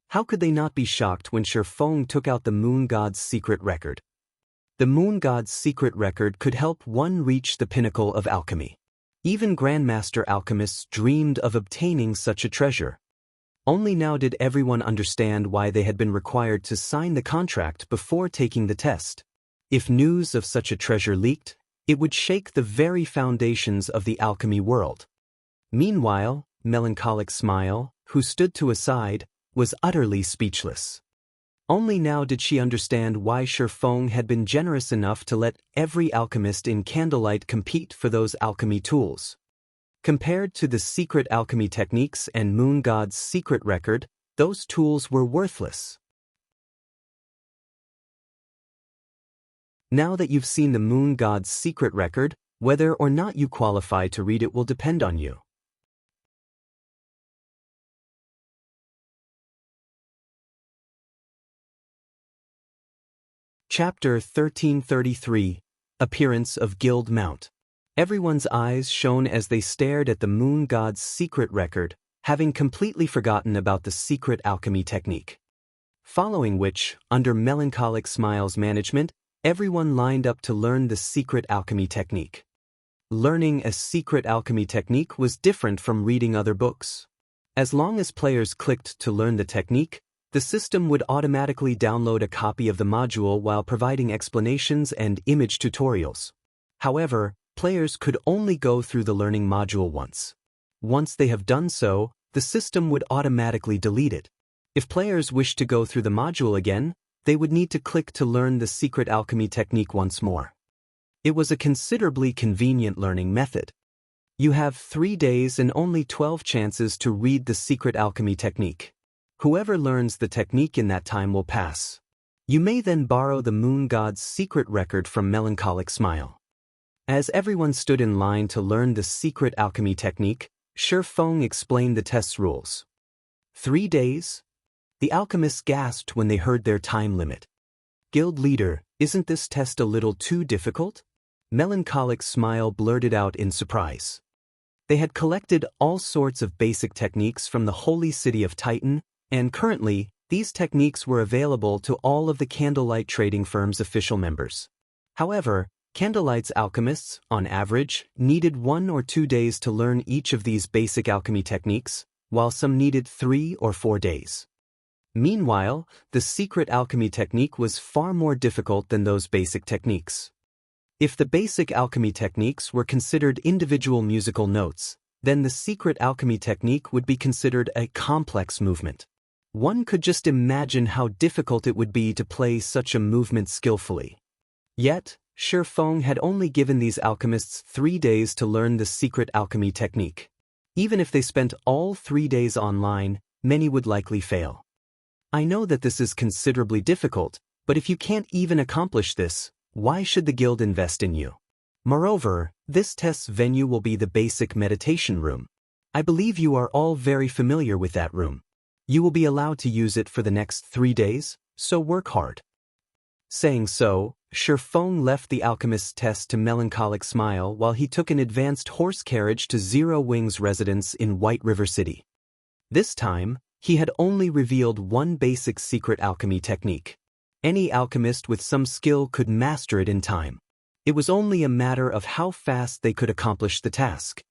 How could they not be shocked when Shi Feng took out the moon god's secret record? The moon god's secret record could help one reach the pinnacle of alchemy. Even grandmaster alchemists dreamed of obtaining such a treasure. Only now did everyone understand why they had been required to sign the contract before taking the test. If news of such a treasure leaked, it would shake the very foundations of the alchemy world. Meanwhile, Melancholic Smile, who stood to a side, was utterly speechless. Only now did she understand why Shi Feng had been generous enough to let every alchemist in Candlelight compete for those alchemy tools. Compared to the secret alchemy techniques and Moon God's secret record, those tools were worthless. Now that you've seen the Moon God's secret record, whether or not you qualify to read it will depend on you. Chapter 1333, Appearance of Guild Mount. Everyone's eyes shone as they stared at the Moon God's secret record, having completely forgotten about the secret alchemy technique. Following which, under Melancholic Smile's management, everyone lined up to learn the secret alchemy technique. Learning a secret alchemy technique was different from reading other books. As long as players clicked to learn the technique, the system would automatically download a copy of the module while providing explanations and image tutorials. However, players could only go through the learning module once. Once they have done so, the system would automatically delete it. If players wished to go through the module again, they would need to click to learn the secret alchemy technique once more. It was a considerably convenient learning method. You have 3 days and only 12 chances to read the secret alchemy technique. Whoever learns the technique in that time will pass. You may then borrow the moon god's secret record from Melancholic Smile. As everyone stood in line to learn the secret alchemy technique, Shi Feng explained the test's rules. 3 days? The alchemists gasped when they heard their time limit. Guild leader, isn't this test a little too difficult? Melancholic Smile blurted out in surprise. They had collected all sorts of basic techniques from the holy city of Titan, and currently, these techniques were available to all of the Candlelight trading firm's official members. However, Candlelight's alchemists, on average, needed 1 or 2 days to learn each of these basic alchemy techniques, while some needed 3 or 4 days. Meanwhile, the secret alchemy technique was far more difficult than those basic techniques. If the basic alchemy techniques were considered individual musical notes, then the secret alchemy technique would be considered a complex movement. One could just imagine how difficult it would be to play such a movement skillfully. Yet, Shi Feng had only given these alchemists 3 days to learn the secret alchemy technique. Even if they spent all 3 days online, many would likely fail. I know that this is considerably difficult, but if you can't even accomplish this, why should the guild invest in you? Moreover, this test's venue will be the basic meditation room. I believe you are all very familiar with that room. You will be allowed to use it for the next 3 days, so work hard. Saying so, Shi Feng left the alchemist's test to Melancholic Smile while he took an advanced horse carriage to Zero Wing's residence in White River City. This time, he had only revealed one basic secret alchemy technique. Any alchemist with some skill could master it in time. It was only a matter of how fast they could accomplish the task.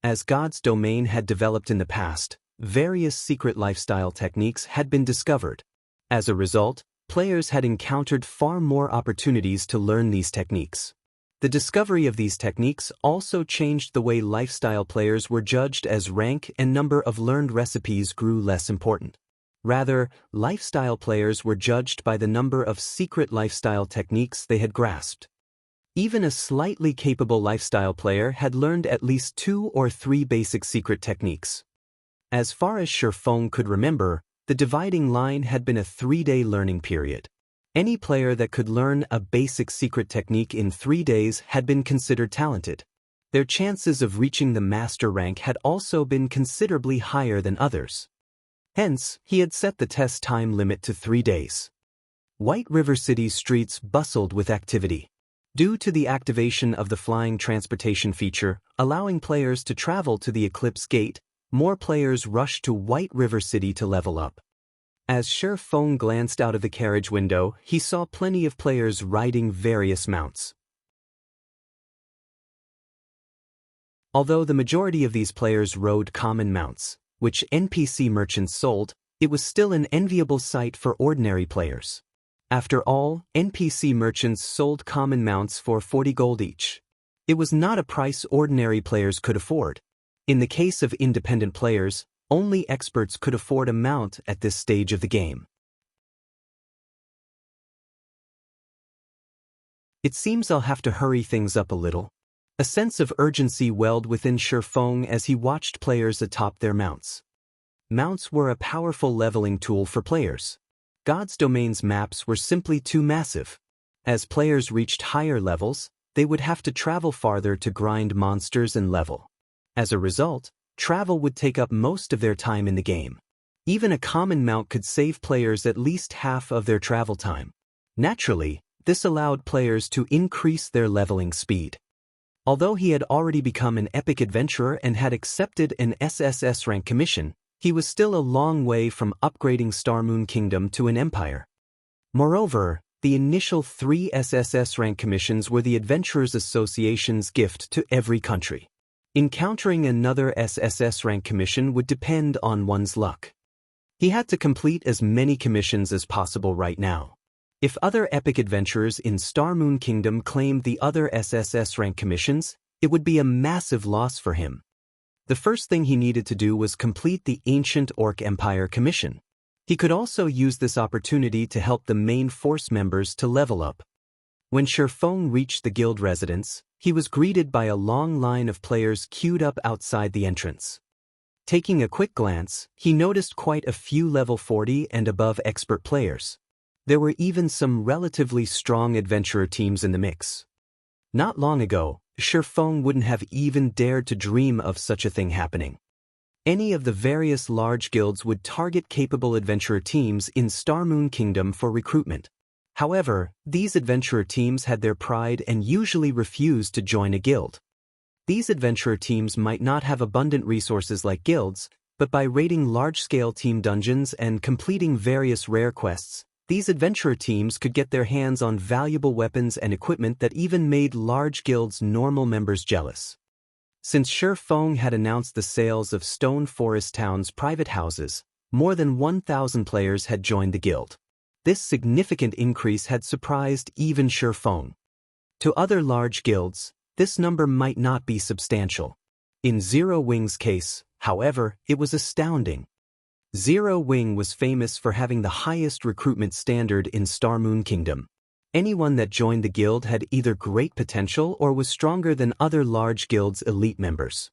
As God's domain had developed in the past, various secret lifestyle techniques had been discovered. As a result, players had encountered far more opportunities to learn these techniques. The discovery of these techniques also changed the way lifestyle players were judged as rank and number of learned recipes grew less important. Rather, lifestyle players were judged by the number of secret lifestyle techniques they had grasped. Even a slightly capable lifestyle player had learned at least 2 or 3 basic secret techniques. As far as Shi Feng could remember, the dividing line had been a 3-day learning period. Any player that could learn a basic secret technique in 3 days had been considered talented. Their chances of reaching the master rank had also been considerably higher than others. Hence, he had set the test time limit to 3 days. White River City's streets bustled with activity. Due to the activation of the flying transportation feature, allowing players to travel to the Eclipse Gate, more players rushed to White River City to level up. As Shi Feng glanced out of the carriage window, he saw plenty of players riding various mounts. Although the majority of these players rode common mounts, which NPC merchants sold, it was still an enviable sight for ordinary players. After all, NPC merchants sold common mounts for 40 gold each. It was not a price ordinary players could afford. In the case of independent players, only experts could afford a mount at this stage of the game. It seems I'll have to hurry things up a little. A sense of urgency welled within Shi Feng as he watched players atop their mounts. Mounts were a powerful leveling tool for players. God's Domain's maps were simply too massive. As players reached higher levels, they would have to travel farther to grind monsters and level. As a result, travel would take up most of their time in the game. Even a common mount could save players at least half of their travel time. Naturally, this allowed players to increase their leveling speed. Although he had already become an epic adventurer and had accepted an SSS-Rank commission, He was still a long way from upgrading Starmoon Kingdom to an empire. Moreover, the initial 3 SSS-Rank commissions were the Adventurers Association's gift to every country. Encountering another SSS-Rank commission would depend on one's luck. He had to complete as many commissions as possible right now. If other epic adventurers in Starmoon Kingdom claimed the other SSS-Rank commissions, it would be a massive loss for him. The first thing he needed to do was complete the Ancient Orc Empire commission. He could also use this opportunity to help the main force members to level up. When Sherfong reached the guild residence, he was greeted by a long line of players queued up outside the entrance. Taking a quick glance, he noticed quite a few level 40 and above expert players. There were even some relatively strong adventurer teams in the mix. Not long ago, Sherfong wouldn't have even dared to dream of such a thing happening. Any of the various large guilds would target capable adventurer teams in Starmoon Kingdom for recruitment. However, these adventurer teams had their pride and usually refused to join a guild. These adventurer teams might not have abundant resources like guilds, but by raiding large-scale team dungeons and completing various rare quests, these adventurer teams could get their hands on valuable weapons and equipment that even made large guilds' normal members jealous. Since Sherfong had announced the sales of Stone Forest Town's private houses, more than 1,000 players had joined the guild. This significant increase had surprised even Sherfong. To other large guilds, this number might not be substantial. In Zero Wing's case, however, it was astounding. Zero Wing was famous for having the highest recruitment standard in Starmoon Kingdom. Anyone that joined the guild had either great potential or was stronger than other large guilds' elite members.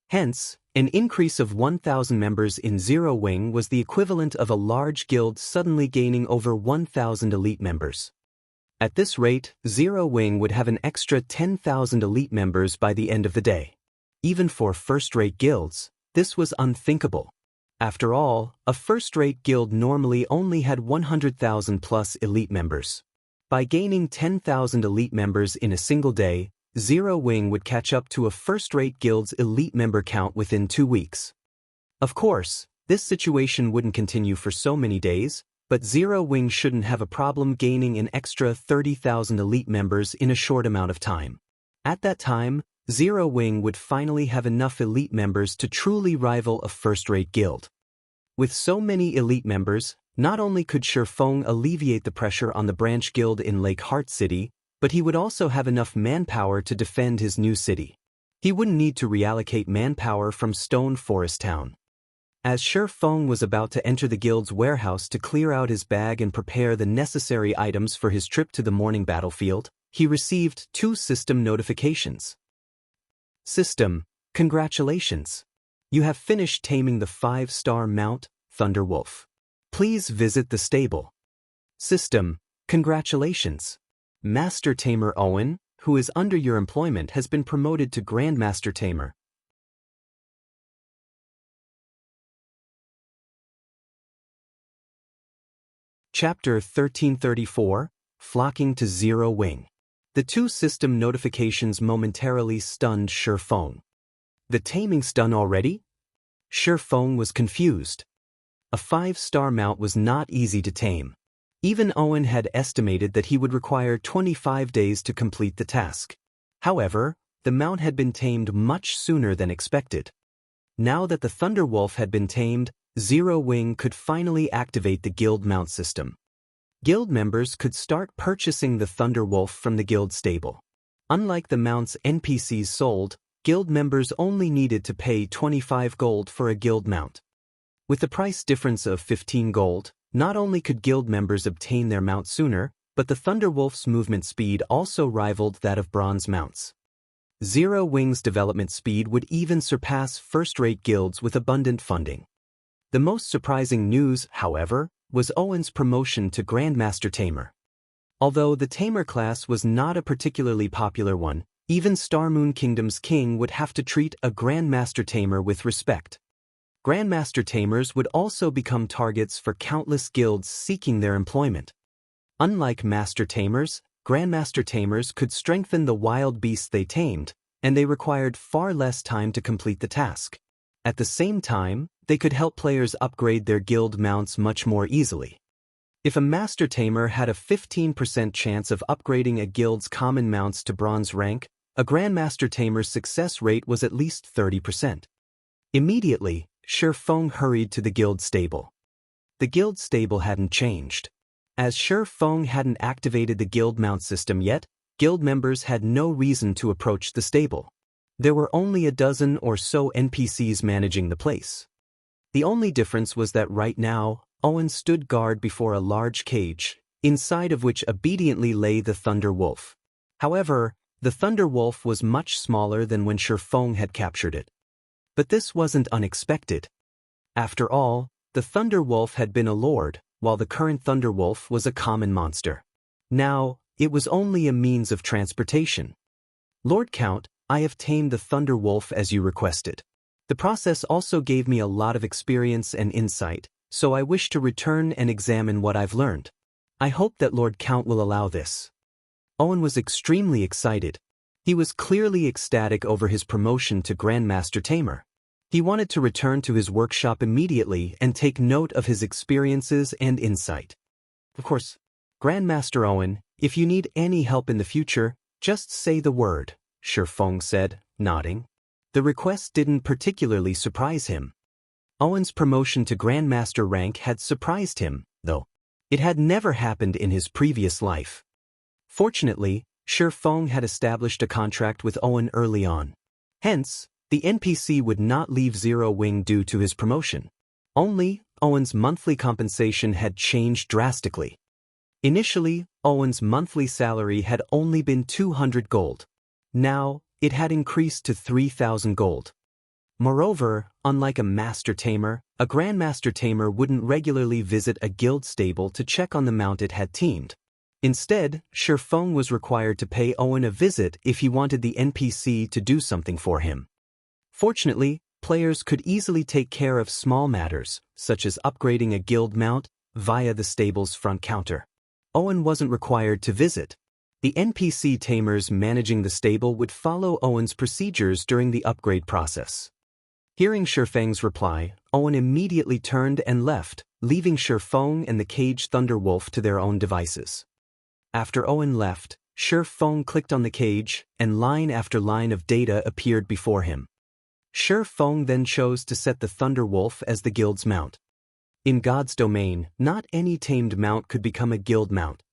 Hence, an increase of 1,000 members in Zero Wing was the equivalent of a large guild suddenly gaining over 1,000 elite members. At this rate, Zero Wing would have an extra 10,000 elite members by the end of the day. Even for first-rate guilds, this was unthinkable. After all, a first-rate guild normally only had 100,000 plus elite members. By gaining 10,000 elite members in a single day, Zero Wing would catch up to a first-rate guild's elite member count within 2 weeks. Of course, this situation wouldn't continue for so many days, but Zero Wing shouldn't have a problem gaining an extra 30,000 elite members in a short amount of time. At that time, Zero Wing would finally have enough elite members to truly rival a first-rate guild. With so many elite members, not only could Sherfong alleviate the pressure on the branch guild in Lake Heart City, but he would also have enough manpower to defend his new city. He wouldn't need to reallocate manpower from Stone Forest Town. As Sherfong was about to enter the guild's warehouse to clear out his bag and prepare the necessary items for his trip to the morning battlefield, he received 2 system notifications. System, congratulations! You have finished taming the 5-star Mount, Thunderwolf. Please visit the stable. System, congratulations! Master Tamer Owen, who is under your employment, has been promoted to Grandmaster Tamer. Chapter 1334, Flocking to Zero Wing. The 2 system notifications momentarily stunned Sherfong. The taming's done already? Sherfong was confused. A 5-star mount was not easy to tame. Even Owen had estimated that he would require 25 days to complete the task. However, the mount had been tamed much sooner than expected. Now that the Thunderwolf had been tamed, Zero Wing could finally activate the guild mount system. Guild members could start purchasing the Thunderwolf from the guild stable. Unlike the mounts NPCs sold, guild members only needed to pay 25 gold for a guild mount. With the price difference of 15 gold, not only could guild members obtain their mount sooner, but the Thunderwolf's movement speed also rivaled that of bronze mounts. Zero Wing's development speed would even surpass first-rate guilds with abundant funding. The most surprising news, however, was Owen's promotion to Grandmaster Tamer. Although the Tamer class was not a particularly popular one, even Starmoon Kingdom's king would have to treat a Grandmaster Tamer with respect. Grandmaster Tamers would also become targets for countless guilds seeking their employment. Unlike Master Tamers, Grandmaster Tamers could strengthen the wild beasts they tamed, and they required far less time to complete the task. At the same time, they could help players upgrade their guild mounts much more easily. If a Master Tamer had a 15% chance of upgrading a guild's common mounts to bronze rank, a Grandmaster Tamer's success rate was at least 30%. Immediately, Shi Feng hurried to the guild stable. The guild stable hadn't changed. As Shi Feng hadn't activated the guild mount system yet, guild members had no reason to approach the stable. There were only a dozen or so NPCs managing the place. The only difference was that right now, Owen stood guard before a large cage, inside of which obediently lay the Thunder Wolf. However, the Thunder Wolf was much smaller than when Shi Feng had captured it. But this wasn't unexpected. After all, the Thunder Wolf had been a lord, while the current Thunder Wolf was a common monster. Now, it was only a means of transportation. Lord Count, I have tamed the Thunder Wolf as you requested. The process also gave me a lot of experience and insight, so I wish to return and examine what I've learned. I hope that Lord Count will allow this. Owen was extremely excited. He was clearly ecstatic over his promotion to Grandmaster Tamer. He wanted to return to his workshop immediately and take note of his experiences and insight. Of course, Grandmaster Owen, if you need any help in the future, just say the word, Shi Feng said, nodding. The request didn't particularly surprise him. Owen's promotion to Grandmaster rank had surprised him, though. It had never happened in his previous life. Fortunately, Shi Feng had established a contract with Owen early on. Hence, the NPC would not leave Zero Wing due to his promotion. Only, Owen's monthly compensation had changed drastically. Initially, Owen's monthly salary had only been 200 gold. Now, it had increased to 3,000 gold. Moreover, unlike a Master Tamer, a Grandmaster Tamer wouldn't regularly visit a guild stable to check on the mount it had teamed. Instead, Shi Feng was required to pay Owen a visit if he wanted the NPC to do something for him. Fortunately, players could easily take care of small matters, such as upgrading a guild mount, via the stable's front counter. Owen wasn't required to visit. The NPC tamers managing the stable would follow Owen's procedures during the upgrade process. Hearing Shi Feng's reply, Owen immediately turned and left, leaving Shi Feng and the caged Thunder Wolf to their own devices. After Owen left, Shi Feng clicked on the cage, and line after line of data appeared before him. Shi Feng then chose to set the Thunder Wolf as the guild's mount. In God's domain, not any tamed mount could become a guild mount.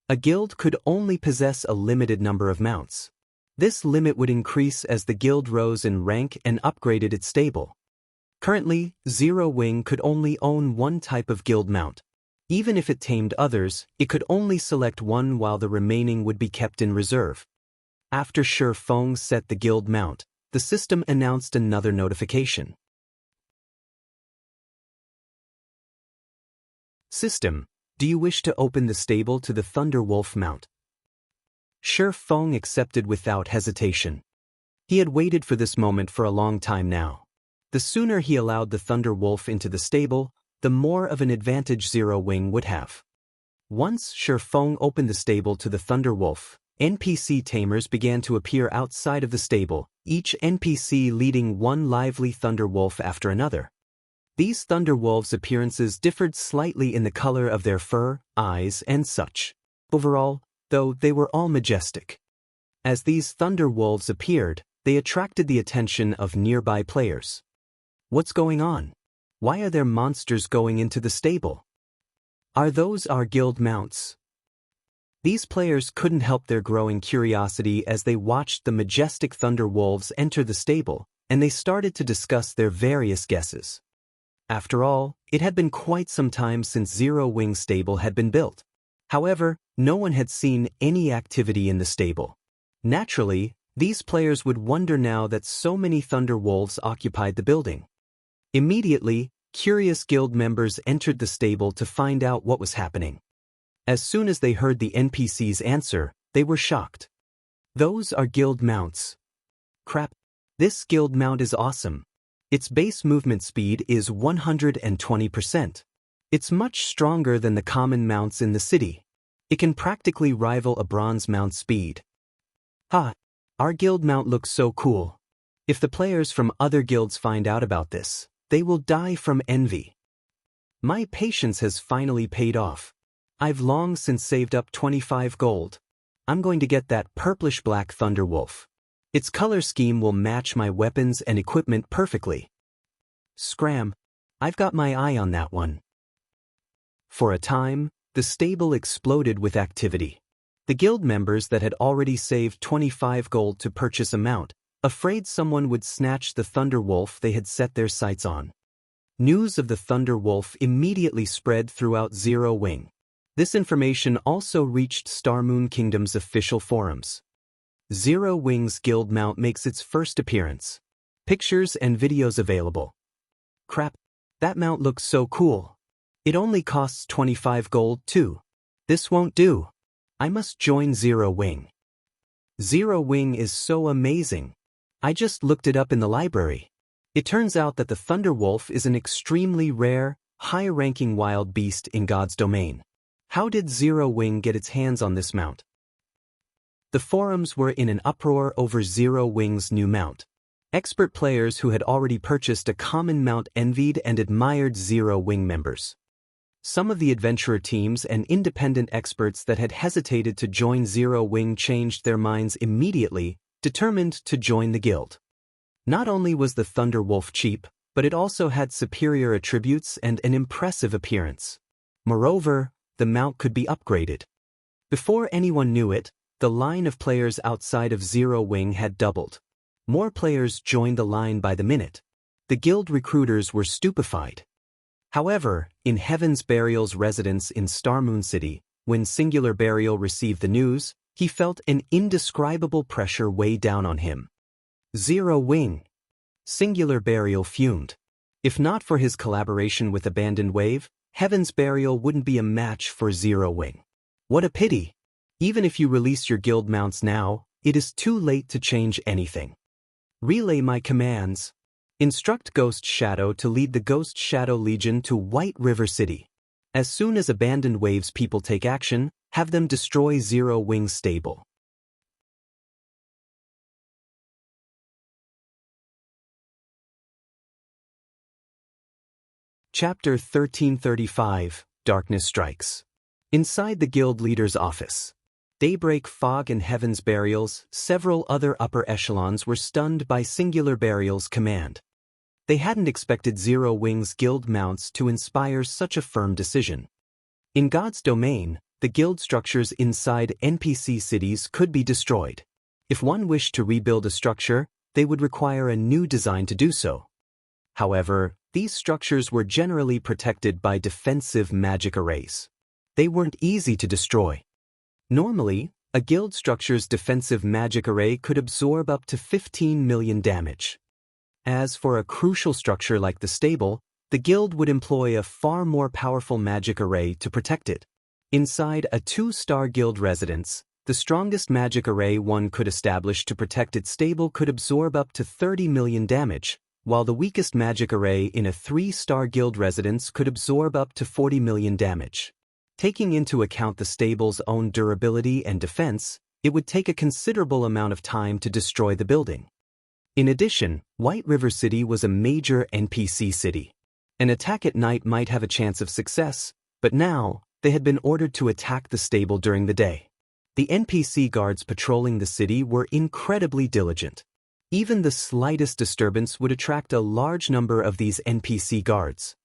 A guild could only possess a limited number of mounts. This limit would increase as the guild rose in rank and upgraded its stable. Currently, Zero Wing could only own one type of guild mount. Even if it tamed others, it could only select one while the remaining would be kept in reserve. After Shi Feng set the guild mount, the system announced another notification. System, do you wish to open the stable to the Thunder Wolf mount? Shi Feng accepted without hesitation. He had waited for this moment for a long time now. The sooner he allowed the Thunder Wolf into the stable, the more of an advantage Zero Wing would have. Once Shi Feng opened the stable to the Thunder Wolf, NPC tamers began to appear outside of the stable, each NPC leading one lively Thunder Wolf after another. These Thunder Wolves' appearances differed slightly in the color of their fur, eyes, and such. Overall, though, they were all majestic. As these Thunder Wolves appeared, they attracted the attention of nearby players. What's going on? Why are there monsters going into the stable? Are those our guild mounts? These players couldn't help their growing curiosity as they watched the majestic Thunder Wolves enter the stable, and they started to discuss their various guesses. After all, it had been quite some time since Zero Wing stable had been built. However, no one had seen any activity in the stable. Naturally, these players would wonder now that so many Thunder Wolves occupied the building. Immediately, curious guild members entered the stable to find out what was happening. As soon as they heard the NPC's answer, they were shocked. Those are guild mounts. Crap, this guild mount is awesome. Its base movement speed is 120%. It's much stronger than the common mounts in the city. It can practically rival a bronze mount's speed. Ha! Our guild mount looks so cool. If the players from other guilds find out about this, they will die from envy. My patience has finally paid off. I've long since saved up 25 gold. I'm going to get that purplish-black Thunderwolf. Its color scheme will match my weapons and equipment perfectly. Scram! I've got my eye on that one. For a time, the stable exploded with activity. The guild members that had already saved 25 gold to purchase a mount, afraid someone would snatch the Thunderwolf they had set their sights on. News of the Thunderwolf immediately spread throughout Zero Wing. This information also reached Starmoon Kingdom's official forums. Zero Wing's guild mount makes its first appearance. Pictures and videos available. Crap, that mount looks so cool. It only costs 25 gold too. This won't do. I must join Zero Wing. Zero Wing is so amazing. I just looked it up in the library. It turns out that the Thunderwolf is an extremely rare, high-ranking wild beast in God's domain. How did Zero Wing get its hands on this mount? The forums were in an uproar over Zero Wing's new mount. Expert players who had already purchased a common mount envied and admired Zero Wing members. Some of the adventurer teams and independent experts that had hesitated to join Zero Wing changed their minds immediately, determined to join the guild. Not only was the Thunderwolf cheap, but it also had superior attributes and an impressive appearance. Moreover, the mount could be upgraded. Before anyone knew it, the line of players outside of Zero Wing had doubled. More players joined the line by the minute. The guild recruiters were stupefied. However, in Heaven's Burial's residence in Starmoon City, when Singular Burial received the news, he felt an indescribable pressure weigh down on him. Zero Wing. Singular Burial fumed. If not for his collaboration with Abandoned Wave, Heaven's Burial wouldn't be a match for Zero Wing. What a pity. Even if you release your guild mounts now, it is too late to change anything. Relay my commands. Instruct Ghost Shadow to lead the Ghost Shadow Legion to White River City. As soon as Abandoned Wave's people take action, have them destroy Zero Wing's stable. Chapter 1335, Darkness Strikes. Inside the guild leader's office. Daybreak Fog and Heaven's Burials, several other upper echelons were stunned by Singular Burial's command. They hadn't expected Zero Wing's guild mounts to inspire such a firm decision. In God's domain, the guild structures inside NPC cities could be destroyed. If one wished to rebuild a structure, they would require a new design to do so. However, these structures were generally protected by defensive magic arrays. They weren't easy to destroy. Normally, a guild structure's defensive magic array could absorb up to 15 million damage. As for a crucial structure like the stable, the guild would employ a far more powerful magic array to protect it. Inside a 2-star guild residence, the strongest magic array one could establish to protect its stable could absorb up to 30 million damage, while the weakest magic array in a 3-star guild residence could absorb up to 40 million damage. Taking into account the stable's own durability and defense, it would take a considerable amount of time to destroy the building. In addition, White River City was a major NPC city. An attack at night might have a chance of success, but now, they had been ordered to attack the stable during the day. The NPC guards patrolling the city were incredibly diligent. Even the slightest disturbance would attract a large number of these NPC guards.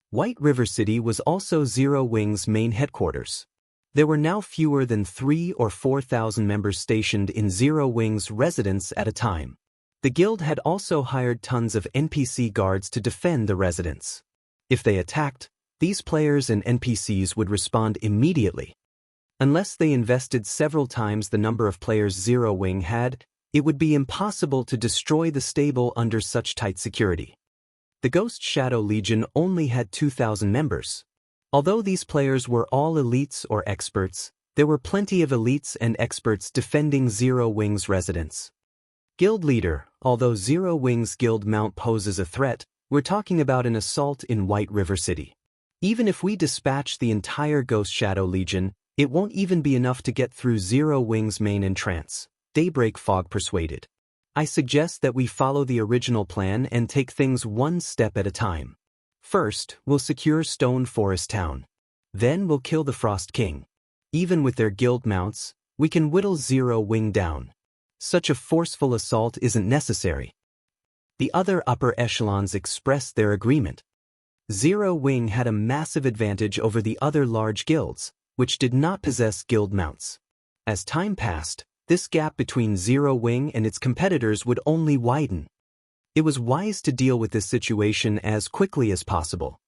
White River City was also Zero Wing's main headquarters. There were now fewer than 3,000 or 4,000 members stationed in Zero Wing's residence at a time. The guild had also hired tons of NPC guards to defend the residence. If they attacked, these players and NPCs would respond immediately. Unless they invested several times the number of players Zero Wing had, it would be impossible to destroy the stable under such tight security. The Ghost Shadow Legion only had 2,000 members. Although these players were all elites or experts, there were plenty of elites and experts defending Zero Wing's residence. Guild Leader, although Zero Wing's guild mount poses a threat, we're talking about an assault in White River City. Even if we dispatch the entire Ghost Shadow Legion, it won't even be enough to get through Zero Wing's main entrance. Daybreak Fog persuaded. I suggest that we follow the original plan and take things one step at a time. First, we'll secure Stone Forest Town. Then we'll kill the Frost King. Even with their guild mounts, we can whittle Zero Wing down. Such a forceful assault isn't necessary. The other upper echelons expressed their agreement. Zero Wing had a massive advantage over the other large guilds, which did not possess guild mounts. As time passed, this gap between Zero Wing and its competitors would only widen. It was wise to deal with this situation as quickly as possible.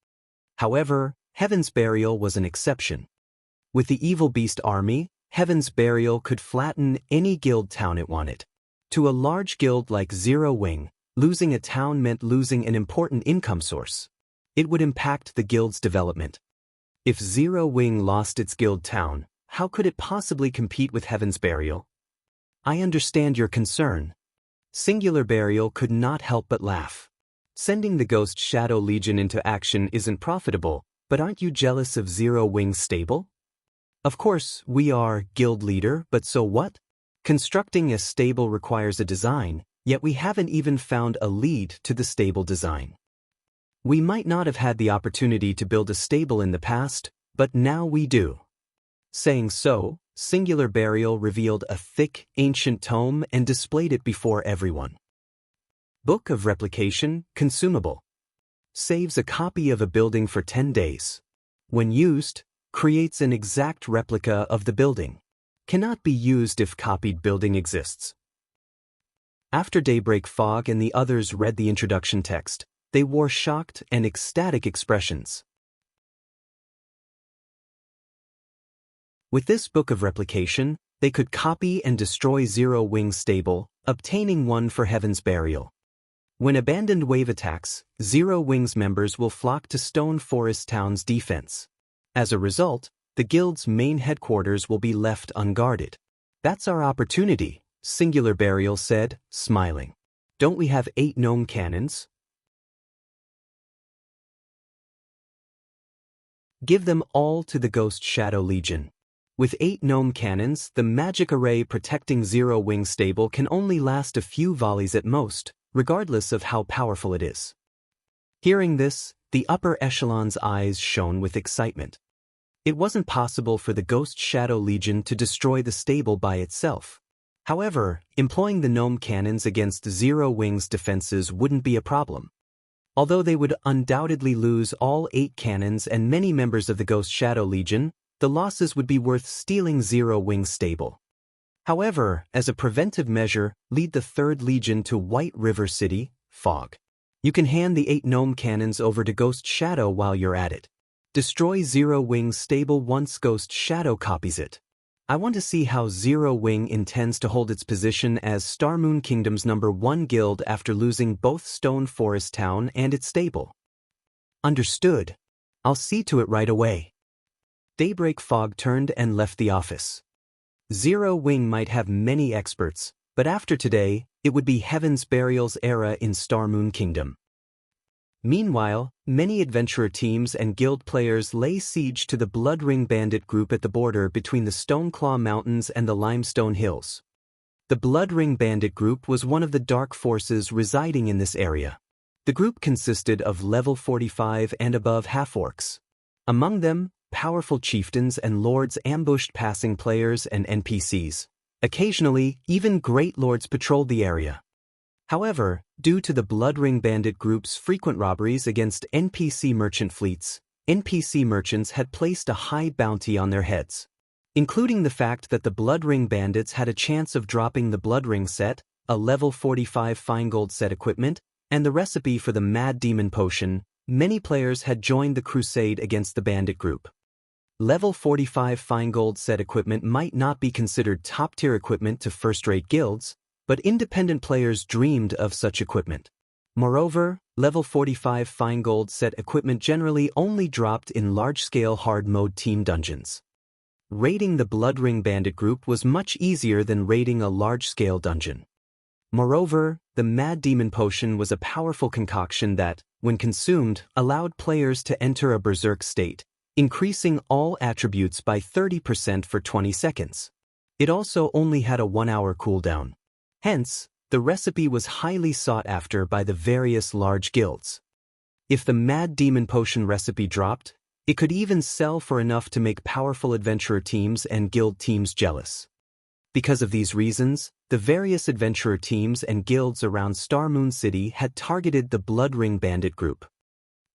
However, Heaven's Burial was an exception. With the Evil Beast army, Heaven's Burial could flatten any guild town it wanted. To a large guild like Zero Wing, losing a town meant losing an important income source. It would impact the guild's development. If Zero Wing lost its guild town, how could it possibly compete with Heaven's Burial? I understand your concern. Singular Burial could not help but laugh. Sending the Ghost Shadow Legion into action isn't profitable, but aren't you jealous of Zero Wing's stable? Of course, we are guild leader, but so what? Constructing a stable requires a design, yet we haven't even found a lead to the stable design. We might not have had the opportunity to build a stable in the past, but now we do. Saying so, Singular Burial revealed a thick, ancient tome and displayed it before everyone. Book of Replication, consumable. Saves a copy of a building for 10 days. When used, creates an exact replica of the building. Cannot be used if copied building exists. After Daybreak Fog and the others read the introduction text, they wore shocked and ecstatic expressions. With this Book of Replication, they could copy and destroy Zero Wing's stable, obtaining one for Heaven's Burial. When abandoned wave attacks, Zero Wing's members will flock to Stone Forest Town's defense. As a result, the guild's main headquarters will be left unguarded. That's our opportunity, Singular Burial said, smiling. Don't we have 8 gnome cannons? Give them all to the Ghost Shadow Legion. With 8 gnome cannons, the magic array protecting Zero Wing's stable can only last a few volleys at most, regardless of how powerful it is. Hearing this, the upper echelon's eyes shone with excitement. It wasn't possible for the Ghost Shadow Legion to destroy the stable by itself. However, employing the gnome cannons against Zero Wing's defenses wouldn't be a problem. Although they would undoubtedly lose all 8 cannons and many members of the Ghost Shadow Legion, the losses would be worth stealing Zero Wing's stable. However, as a preventive measure, lead the 3rd Legion to White River City, Fog. You can hand the 8 gnome cannons over to Ghost Shadow while you're at it. Destroy Zero Wing's stable once Ghost Shadow copies it. I want to see how Zero Wing intends to hold its position as Starmoon Kingdom's #1 guild after losing both Stone Forest Town and its stable. Understood. I'll see to it right away. Daybreak Fog turned and left the office. Zero Wing might have many experts, but after today, it would be Heaven's Burial's era in Starmoon Kingdom. Meanwhile, many adventurer teams and guild players lay siege to the Blood Ring Bandit group at the border between the Stoneclaw Mountains and the Limestone Hills. The Blood Ring Bandit group was one of the dark forces residing in this area. The group consisted of level 45 and above half-orcs. Among them, powerful chieftains and lords ambushed passing players and NPCs. Occasionally, even great lords patrolled the area. However, due to the Blood Ring Bandit group's frequent robberies against NPC merchant fleets, NPC merchants had placed a high bounty on their heads. Including the fact that the Blood Ring Bandits had a chance of dropping the Blood Ring set, a level 45 fine gold set equipment, and the recipe for the Mad Demon Potion, many players had joined the crusade against the bandit group. Level 45 fine gold set equipment might not be considered top-tier equipment to first-rate guilds, but independent players dreamed of such equipment. Moreover, level 45 fine gold set equipment generally only dropped in large-scale hard-mode team dungeons. Raiding the Blood Ring Bandit group was much easier than raiding a large-scale dungeon. Moreover, the Mad Demon Potion was a powerful concoction that, when consumed, allowed players to enter a berserk state, increasing all attributes by 30% for 20 seconds. It also only had a 1-hour cooldown. Hence, the recipe was highly sought after by the various large guilds. If the Mad Demon Potion recipe dropped, it could even sell for enough to make powerful adventurer teams and guild teams jealous. Because of these reasons, the various adventurer teams and guilds around Star Moon City had targeted the Blood Ring Bandit group.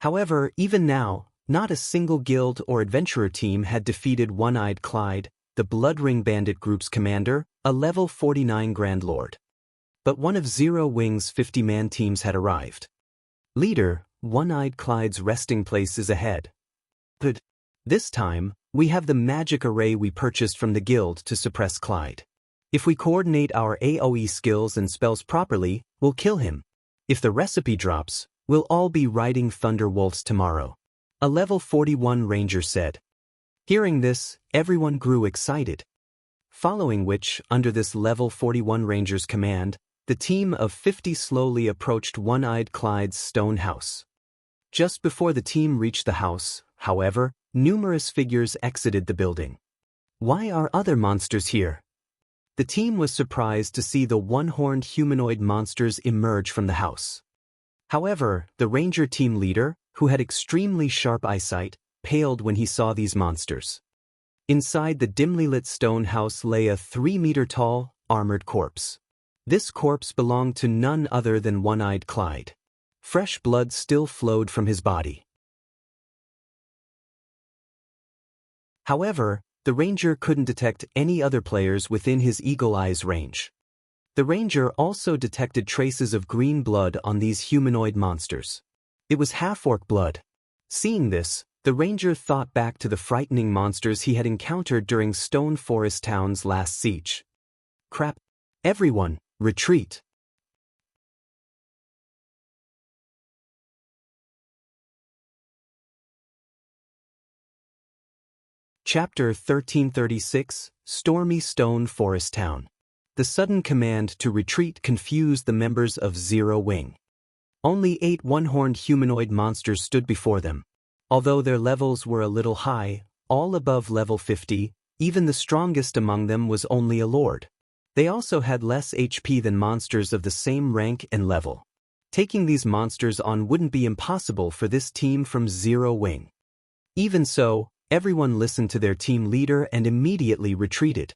However, even now, not a single guild or adventurer team had defeated One-Eyed Clyde, the Blood Ring Bandit group's commander, a level 49 Grand Lord. But one of Zero Wing's 50-man teams had arrived. Leader, One-Eyed Clyde's resting place is ahead. But this time, we have the magic array we purchased from the guild to suppress Clyde. If we coordinate our AoE skills and spells properly, we'll kill him. If the recipe drops, we'll all be riding Thunder Wolves tomorrow. A level 41 ranger said. Hearing this, everyone grew excited. Following which, under this level 41 ranger's command, the team of 50 slowly approached One-Eyed Clyde's stone house. Just before the team reached the house, however, numerous figures exited the building. Why are other monsters here? The team was surprised to see the one-horned humanoid monsters emerge from the house. However, the ranger team leader, who had extremely sharp eyesight, paled when he saw these monsters. Inside the dimly lit stone house lay a 3-meter-tall, armored corpse. This corpse belonged to none other than One-Eyed Clyde. Fresh blood still flowed from his body. However, the ranger couldn't detect any other players within his eagle eye's range. The ranger also detected traces of green blood on these humanoid monsters. It was half-orc blood. Seeing this, the ranger thought back to the frightening monsters he had encountered during Stone Forest Town's last siege. Crap! Everyone, retreat! Chapter 1336, Stormy Stone Forest Town. The sudden command to retreat confused the members of Zero Wing. Only 8 one-horned humanoid monsters stood before them. Although their levels were a little high, all above level 50, even the strongest among them was only a lord. They also had less HP than monsters of the same rank and level. Taking these monsters on wouldn't be impossible for this team from Zero Wing. Even so, everyone listened to their team leader and immediately retreated.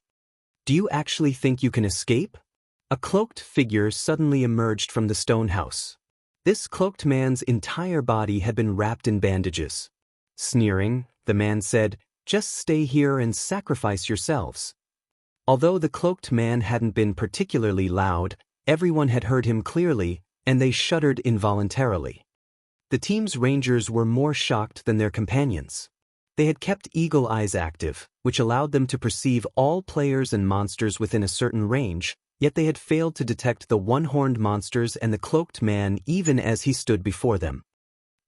Do you actually think you can escape? A cloaked figure suddenly emerged from the stone house. This cloaked man's entire body had been wrapped in bandages. Sneering, the man said, "Just stay here and sacrifice yourselves." Although the cloaked man hadn't been particularly loud, everyone had heard him clearly, and they shuddered involuntarily. The team's rangers were more shocked than their companions. They had kept eagle eyes active, which allowed them to perceive all players and monsters within a certain range, yet they had failed to detect the one-horned monsters and the cloaked man even as he stood before them.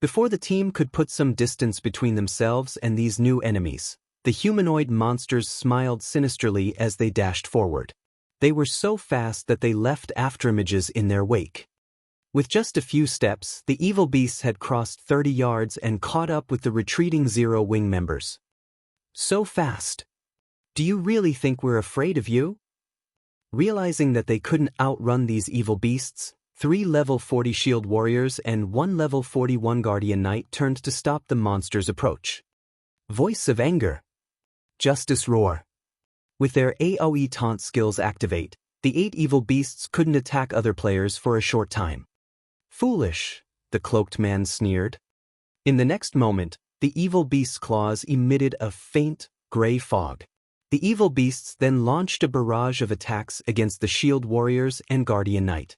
Before the team could put some distance between themselves and these new enemies, the humanoid monsters smiled sinisterly as they dashed forward. They were so fast that they left afterimages in their wake. With just a few steps, the evil beasts had crossed 30 yards and caught up with the retreating Zero Wing members. So fast! Do you really think we're afraid of you? Realizing that they couldn't outrun these evil beasts, 3 level 40 shield warriors and 1 level 41 guardian knight turned to stop the monster's approach. Voice of anger. Justice roar. With their AoE taunt skills activate, the 8 evil beasts couldn't attack other players for a short time. Foolish, the cloaked man sneered. In the next moment, the evil beast's claws emitted a faint, gray fog. The evil beasts then launched a barrage of attacks against the shield warriors and guardian knight.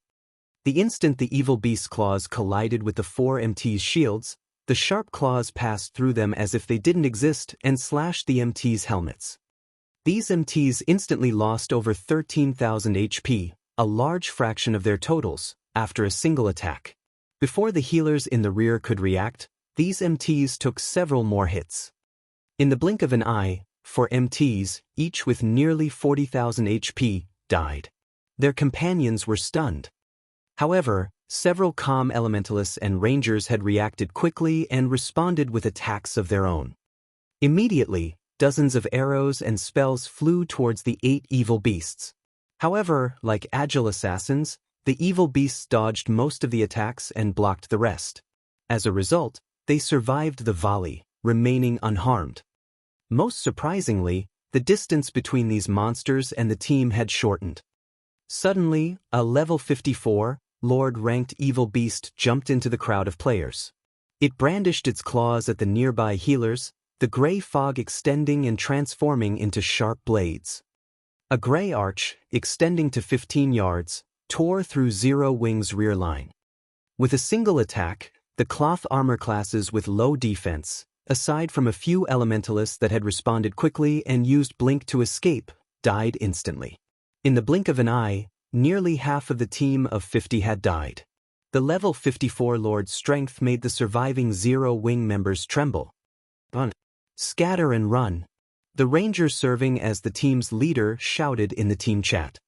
The instant the evil beast's claws collided with the 4 MT's shields, the sharp claws passed through them as if they didn't exist and slashed the MT's helmets. These MTs instantly lost over 13,000 HP, a large fraction of their totals, after a single attack. Before the healers in the rear could react, these MTs took several more hits. In the blink of an eye, 4 MTs, each with nearly 40,000 HP, died. Their companions were stunned. However, several calm elementalists and rangers had reacted quickly and responded with attacks of their own. Immediately, dozens of arrows and spells flew towards the 8 evil beasts. However, like agile assassins, the evil beasts dodged most of the attacks and blocked the rest. As a result, they survived the volley, remaining unharmed. Most surprisingly, the distance between these monsters and the team had shortened. Suddenly, a level 54, Lord-ranked evil beast jumped into the crowd of players. It brandished its claws at the nearby healers, the gray fog extending and transforming into sharp blades. A gray arch, extending to 15 yards, tore through Zero Wing's rear line. With a single attack, the cloth armor classes with low defense, aside from a few elementalists that had responded quickly and used blink to escape, died instantly. In the blink of an eye, nearly half of the team of 50 had died. The level 54 Lord's strength made the surviving Zero Wing members tremble. Scatter and run. The ranger serving as the team's leader shouted in the team chat.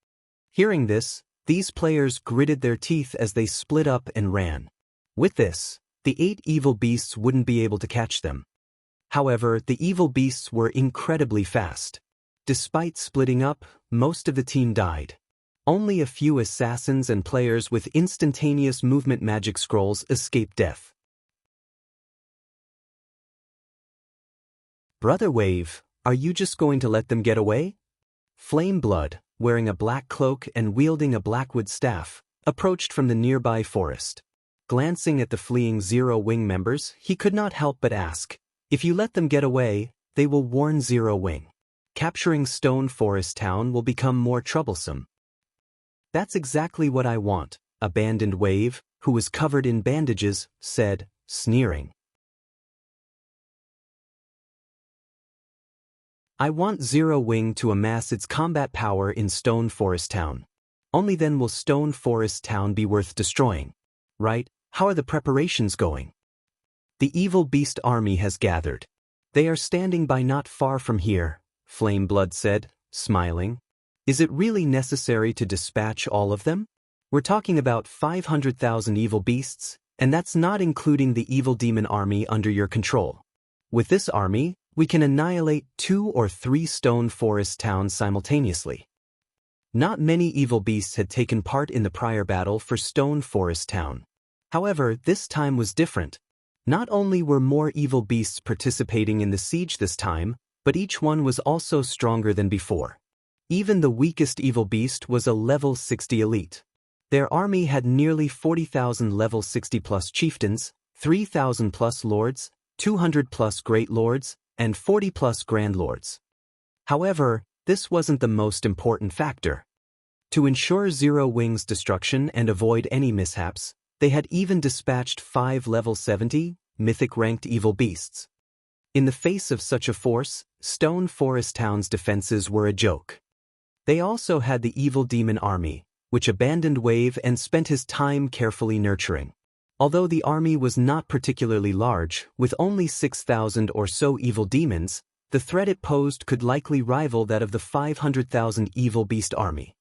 Hearing this, these players gritted their teeth as they split up and ran. With this, the 8 evil beasts wouldn't be able to catch them. However, the evil beasts were incredibly fast. Despite splitting up, most of the team died. Only a few assassins and players with instantaneous movement magic scrolls escaped death. Brother Wave, are you just going to let them get away? Flame Blood, wearing a black cloak and wielding a blackwood staff, approached from the nearby forest. Glancing at the fleeing Zero Wing members, he could not help but ask, if you let them get away, they will warn Zero Wing. Capturing Stone Forest Town will become more troublesome. That's exactly what I want, Abandoned Wave, who was covered in bandages, said, sneering. I want Zero Wing to amass its combat power in Stone Forest Town. Only then will Stone Forest Town be worth destroying. Right? How are the preparations going? The evil beast army has gathered. They are standing by not far from here, Flame Blood said, smiling. Is it really necessary to dispatch all of them? We're talking about 500,000 evil beasts, and that's not including the evil demon army under your control. With this army, we can annihilate 2 or 3 Stone Forest towns simultaneously. Not many evil beasts had taken part in the prior battle for Stone Forest Town. However, this time was different. Not only were more evil beasts participating in the siege this time, but each one was also stronger than before. Even the weakest evil beast was a level 60 elite. Their army had nearly 40,000 level 60+ chieftains, 3,000+ lords, 200+ great lords, and 40+ grand lords. However, this wasn't the most important factor. To ensure Zero Wing's destruction and avoid any mishaps, they had even dispatched 5 level 70, mythic-ranked evil beasts. In the face of such a force, Stone Forest Town's defenses were a joke. They also had the evil demon army, which Abandoned Wave and spent his time carefully nurturing. Although the army was not particularly large, with only 6,000 or so evil demons, the threat it posed could likely rival that of the 500,000 evil beast army.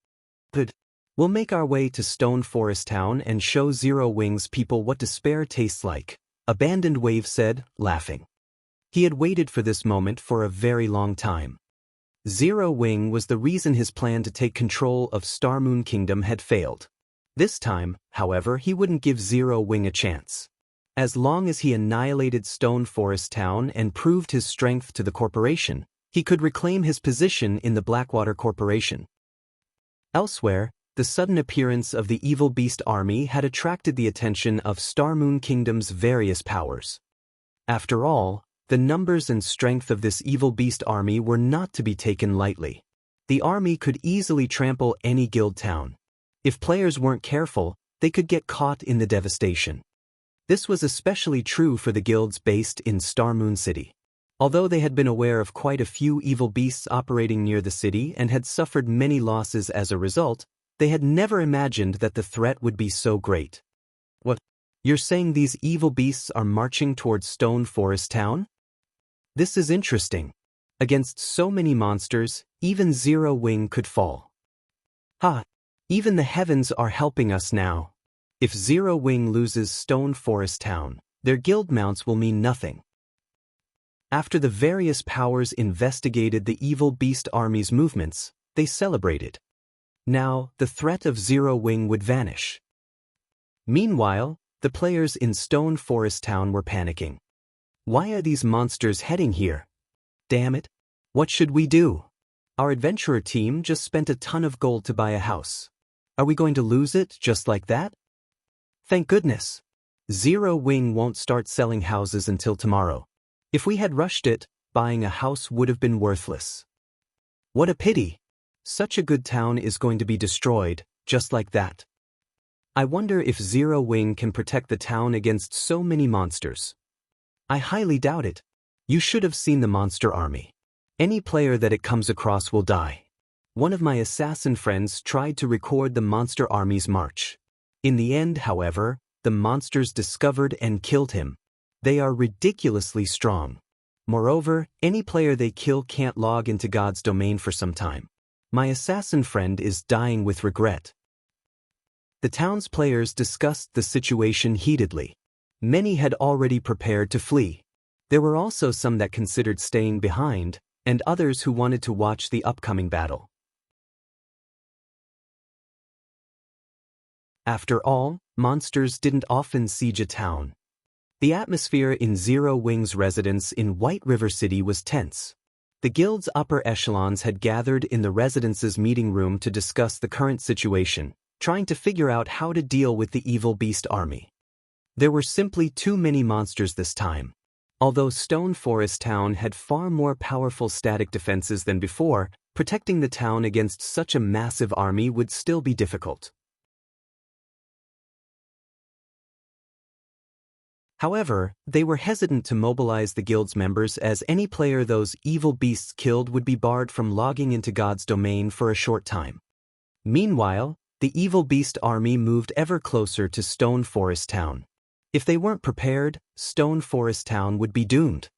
Good. We'll make our way to Stone Forest Town and show Zero Wing's people what despair tastes like, Abandoned Wave said, laughing. He had waited for this moment for a very long time. Zero Wing was the reason his plan to take control of Starmoon Kingdom had failed. This time, however, he wouldn't give Zero Wing a chance. As long as he annihilated Stone Forest Town and proved his strength to the corporation, he could reclaim his position in the Blackwater Corporation. Elsewhere, the sudden appearance of the evil beast army had attracted the attention of Starmoon Kingdom's various powers. After all, the numbers and strength of this evil beast army were not to be taken lightly. The army could easily trample any guild town. If players weren't careful, they could get caught in the devastation. This was especially true for the guilds based in Starmoon City. Although they had been aware of quite a few evil beasts operating near the city and had suffered many losses as a result, they had never imagined that the threat would be so great. What? You're saying these evil beasts are marching towards Stone Forest Town? This is interesting. Against so many monsters, even Zero Wing could fall. Ha! Even the heavens are helping us now. If Zero Wing loses Stone Forest Town, their guild mounts will mean nothing. After the various powers investigated the evil beast army's movements, they celebrated. Now, the threat of Zero Wing would vanish. Meanwhile, the players in Stone Forest Town were panicking. Why are these monsters heading here? Damn it! What should we do? Our adventurer team just spent a ton of gold to buy a house. Are we going to lose it just like that? Thank goodness. Zero Wing won't start selling houses until tomorrow. If we had rushed it, buying a house would have been worthless. What a pity. Such a good town is going to be destroyed, just like that. I wonder if Zero Wing can protect the town against so many monsters. I highly doubt it. You should have seen the monster army. Any player that it comes across will die. One of my assassin friends tried to record the monster army's march. In the end, however, the monsters discovered and killed him. They are ridiculously strong. Moreover, any player they kill can't log into God's domain for some time. My assassin friend is dying with regret. The town's players discussed the situation heatedly. Many had already prepared to flee. There were also some that considered staying behind, and others who wanted to watch the upcoming battle. After all, monsters didn't often siege a town. The atmosphere in Zero Wing's residence in White River City was tense. The guild's upper echelons had gathered in the residence's meeting room to discuss the current situation, trying to figure out how to deal with the evil beast army. There were simply too many monsters this time. Although Stone Forest Town had far more powerful static defenses than before, protecting the town against such a massive army would still be difficult. However, they were hesitant to mobilize the guild's members as any player those evil beasts killed would be barred from logging into God's domain for a short time. Meanwhile, the evil beast army moved ever closer to Stone Forest Town. If they weren't prepared, Stone Forest Town would be doomed.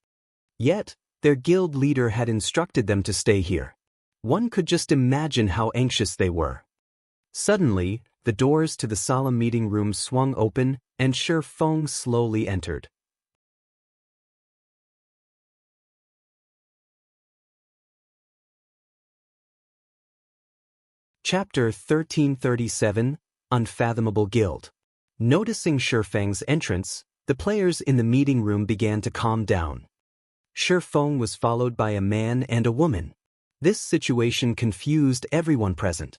Yet, their guild leader had instructed them to stay here. One could just imagine how anxious they were. Suddenly, the doors to the solemn meeting room swung open, and Shi Feng slowly entered. Chapter 1337, Unfathomable Guild. Noticing Shi Feng's entrance, the players in the meeting room began to calm down. Shi Feng was followed by a man and a woman. This situation confused everyone present.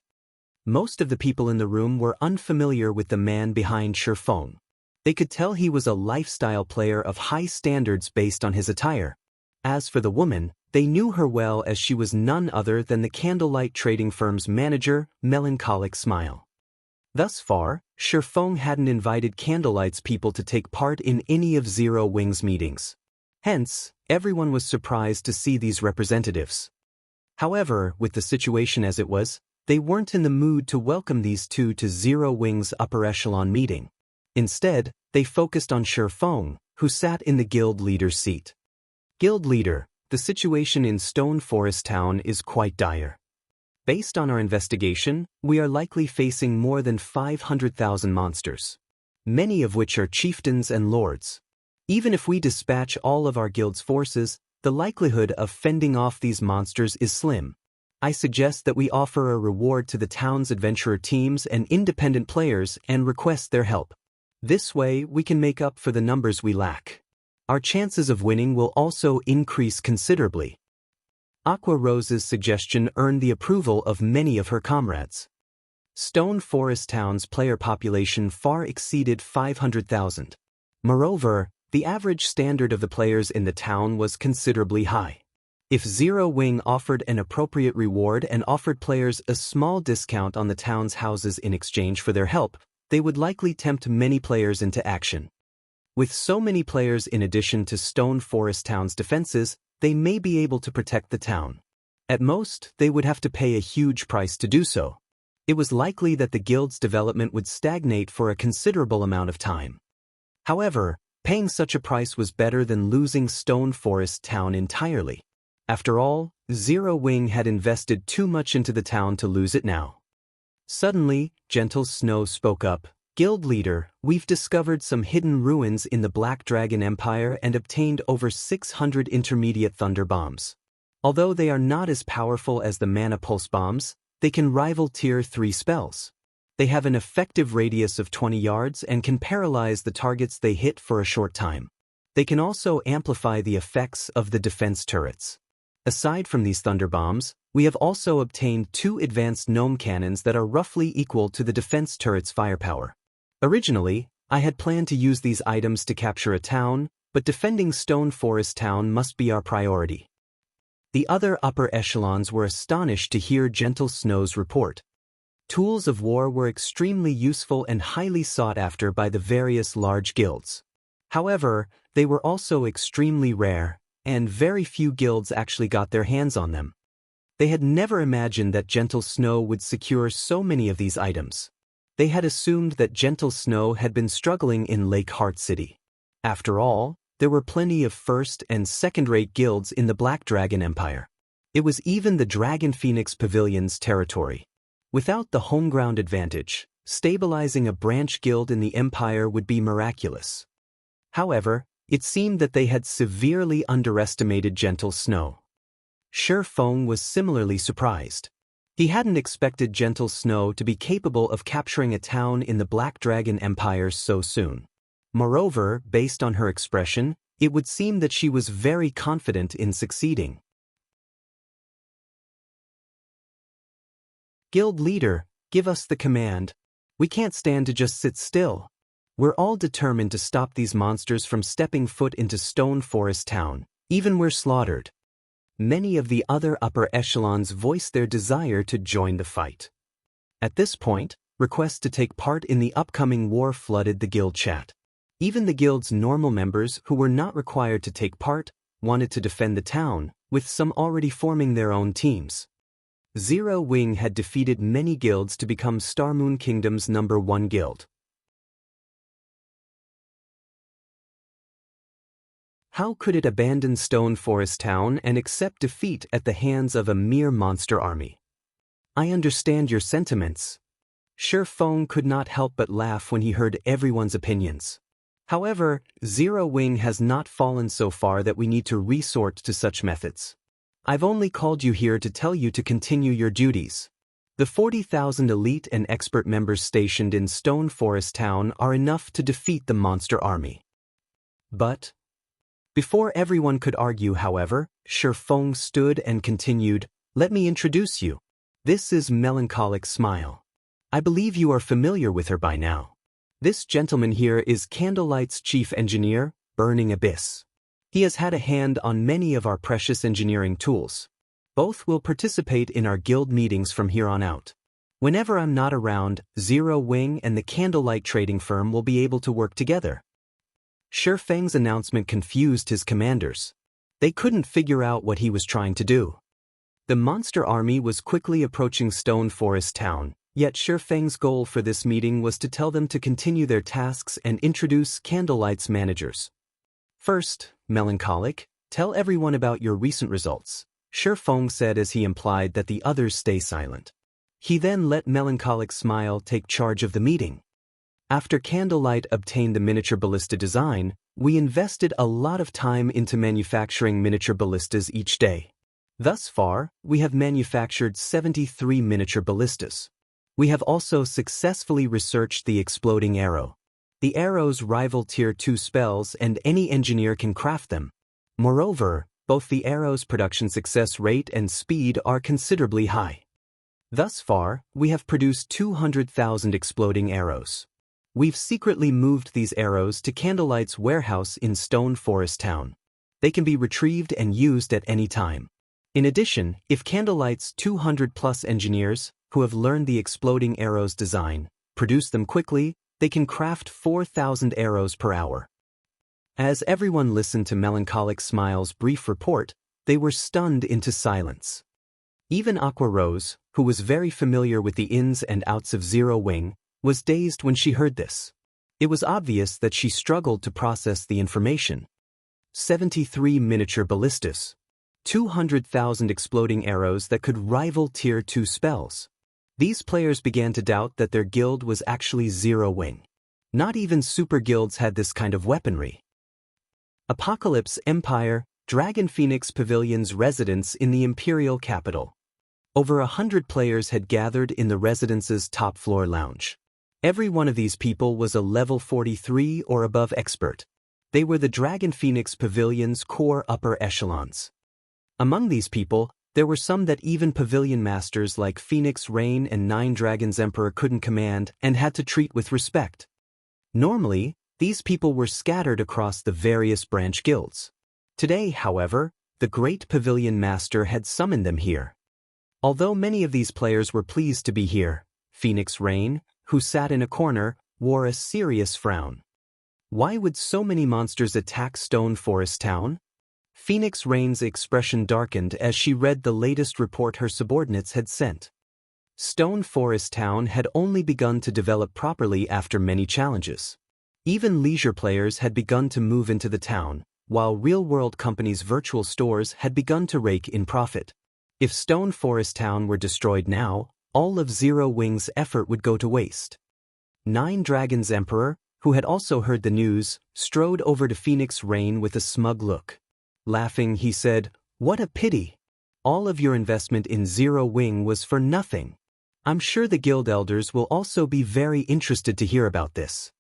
Most of the people in the room were unfamiliar with the man behind Shi Feng. They could tell he was a lifestyle player of high standards based on his attire. As for the woman, they knew her well as she was none other than the Candlelight trading firm's manager, Melancholic Smile. Thus far, Shi Feng hadn't invited Candlelight's people to take part in any of Zero Wing's meetings. Hence, everyone was surprised to see these representatives. However, with the situation as it was, they weren't in the mood to welcome these two to Zero Wing's upper echelon meeting. Instead, they focused on Shi Feng, who sat in the guild leader's seat. Guild leader, the situation in Stone Forest Town is quite dire. Based on our investigation, we are likely facing more than 500,000 monsters, many of which are chieftains and lords. Even if we dispatch all of our guild's forces, the likelihood of fending off these monsters is slim. I suggest that we offer a reward to the town's adventurer teams and independent players and request their help. This way, we can make up for the numbers we lack. Our chances of winning will also increase considerably. Aqua Rose's suggestion earned the approval of many of her comrades. Stone Forest Town's player population far exceeded 500,000. Moreover, the average standard of the players in the town was considerably high. If Zero Wing offered an appropriate reward and offered players a small discount on the town's houses in exchange for their help, they would likely tempt many players into action. With so many players in addition to Stone Forest Town's defenses, they may be able to protect the town. At most, they would have to pay a huge price to do so. It was likely that the guild's development would stagnate for a considerable amount of time. However, paying such a price was better than losing Stone Forest Town entirely. After all, Zero Wing had invested too much into the town to lose it now. Suddenly, Gentle Snow spoke up, Guild Leader, we've discovered some hidden ruins in the Black Dragon Empire and obtained over 600 intermediate thunder bombs. Although they are not as powerful as the mana pulse bombs, they can rival tier 3 spells. They have an effective radius of 20 yards and can paralyze the targets they hit for a short time. They can also amplify the effects of the defense turrets. Aside from these thunder bombs, we have also obtained 2 advanced gnome cannons that are roughly equal to the defense turret's firepower. Originally, I had planned to use these items to capture a town, but defending Stone Forest Town must be our priority. The other upper echelons were astonished to hear Gentle Snow's report. Tools of war were extremely useful and highly sought after by the various large guilds. However, they were also extremely rare, and very few guilds actually got their hands on them. They had never imagined that Gentle Snow would secure so many of these items. They had assumed that Gentle Snow had been struggling in Lake Heart City. After all, there were plenty of first- and second-rate guilds in the Black Dragon Empire. It was even the Dragon Phoenix Pavilion's territory. Without the home ground advantage, stabilizing a branch guild in the Empire would be miraculous. However, it seemed that they had severely underestimated Gentle Snow. Shi Feng was similarly surprised. He hadn't expected Gentle Snow to be capable of capturing a town in the Black Dragon Empire so soon. Moreover, based on her expression, it would seem that she was very confident in succeeding. Guild Leader, give us the command. We can't stand to just sit still. We're all determined to stop these monsters from stepping foot into Stone Forest Town, even we're slaughtered. Many of the other upper echelons voiced their desire to join the fight. At this point, requests to take part in the upcoming war flooded the guild chat. Even the guild's normal members who were not required to take part wanted to defend the town, with some already forming their own teams. Zero Wing had defeated many guilds to become Starmoon Kingdom's #1 guild. How could it abandon Stone Forest Town and accept defeat at the hands of a mere monster army? I understand your sentiments. Shi Feng could not help but laugh when he heard everyone's opinions. However, Zero Wing has not fallen so far that we need to resort to such methods. I've only called you here to tell you to continue your duties. The 40,000 elite and expert members stationed in Stone Forest Town are enough to defeat the monster army. But before everyone could argue, however, Shi Feng stood and continued, "Let me introduce you. This is Melancholic Smile. I believe you are familiar with her by now. This gentleman here is Candlelight's chief engineer, Burning Abyss. He has had a hand on many of our precious engineering tools. Both will participate in our guild meetings from here on out. Whenever I'm not around, Zero Wing and the Candlelight trading firm will be able to work together." Shi Feng's announcement confused his commanders. They couldn't figure out what he was trying to do. The monster army was quickly approaching Stone Forest Town, yet Shi Feng's goal for this meeting was to tell them to continue their tasks and introduce Candlelight's managers. "First, Melancholic, tell everyone about your recent results," Shi Feng said as he implied that the others stay silent. He then let Melancholic Smile take charge of the meeting. After Candlelight obtained the miniature ballista design, we invested a lot of time into manufacturing miniature ballistas each day. Thus far, we have manufactured 73 miniature ballistas. We have also successfully researched the exploding arrow. The arrows rival tier 2 spells and any engineer can craft them. Moreover, both the arrow's production success rate and speed are considerably high. Thus far, we have produced 200,000 exploding arrows. We've secretly moved these arrows to Candlelight's warehouse in Stone Forest Town. They can be retrieved and used at any time. In addition, if Candlelight's 200+ engineers, who have learned the exploding arrows design, produce them quickly, they can craft 4,000 arrows per hour. As everyone listened to Melancholic Smile's brief report, they were stunned into silence. Even Aqua Rose, who was very familiar with the ins and outs of Zero Wing, was dazed when she heard this. It was obvious that she struggled to process the information. 73 miniature ballistas. 200,000 exploding arrows that could rival tier 2 spells. These players began to doubt that their guild was actually Zero Wing. Not even super guilds had this kind of weaponry. Apocalypse Empire, Dragon Phoenix Pavilion's residence in the Imperial capital. Over 100 players had gathered in the residence's top-floor lounge. Every one of these people was a level 43 or above expert. They were the Dragon Phoenix Pavilion's core upper echelons. Among these people, there were some that even pavilion masters like Phoenix Rain and Nine Dragons Emperor couldn't command and had to treat with respect. Normally, these people were scattered across the various branch guilds. Today, however, the Great Pavilion Master had summoned them here. Although many of these players were pleased to be here, Phoenix Rain, who sat in a corner, wore a serious frown. Why would so many monsters attack Stone Forest Town? Phoenix Rain's expression darkened as she read the latest report her subordinates had sent. Stone Forest Town had only begun to develop properly after many challenges. Even leisure players had begun to move into the town, while real-world companies' virtual stores had begun to rake in profit. If Stone Forest Town were destroyed now, all of Zero Wing's effort would go to waste. Nine Dragons Emperor, who had also heard the news, strode over to Phoenix Rain with a smug look. Laughing, he said, "What a pity. All of your investment in Zero Wing was for nothing. I'm sure the guild elders will also be very interested to hear about this."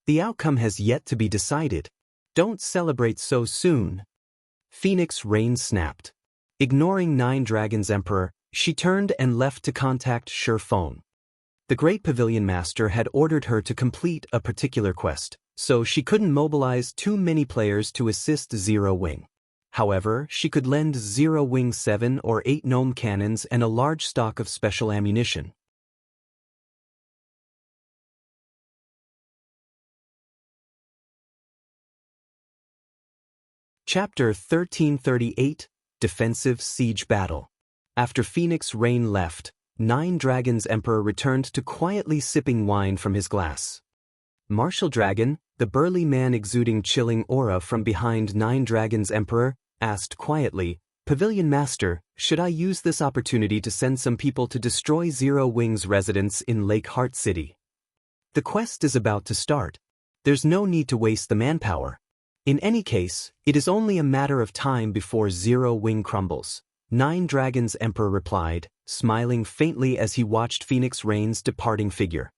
The outcome has yet to be decided. Don't celebrate so soon. Phoenix Rain snapped. Ignoring Nine Dragons Emperor, she turned and left to contact Phone. The Great Pavilion Master had ordered her to complete a particular quest, so she couldn't mobilize too many players to assist Zero Wing. However, she could lend Zero Wing 7 or 8 gnome cannons and a large stock of special ammunition. Chapter 1338, Defensive Siege Battle. After Phoenix Rain left, Nine Dragons Emperor returned to quietly sipping wine from his glass. Martial Dragon, the burly man exuding chilling aura from behind Nine Dragons Emperor, asked quietly, "Pavilion Master, should I use this opportunity to send some people to destroy Zero Wing's residence in Lake Heart City? The quest is about to start. There's no need to waste the manpower. In any case, it is only a matter of time before Zero Wing crumbles." Nine Dragons Emperor replied, smiling faintly as he watched Phoenix Rain's departing figure.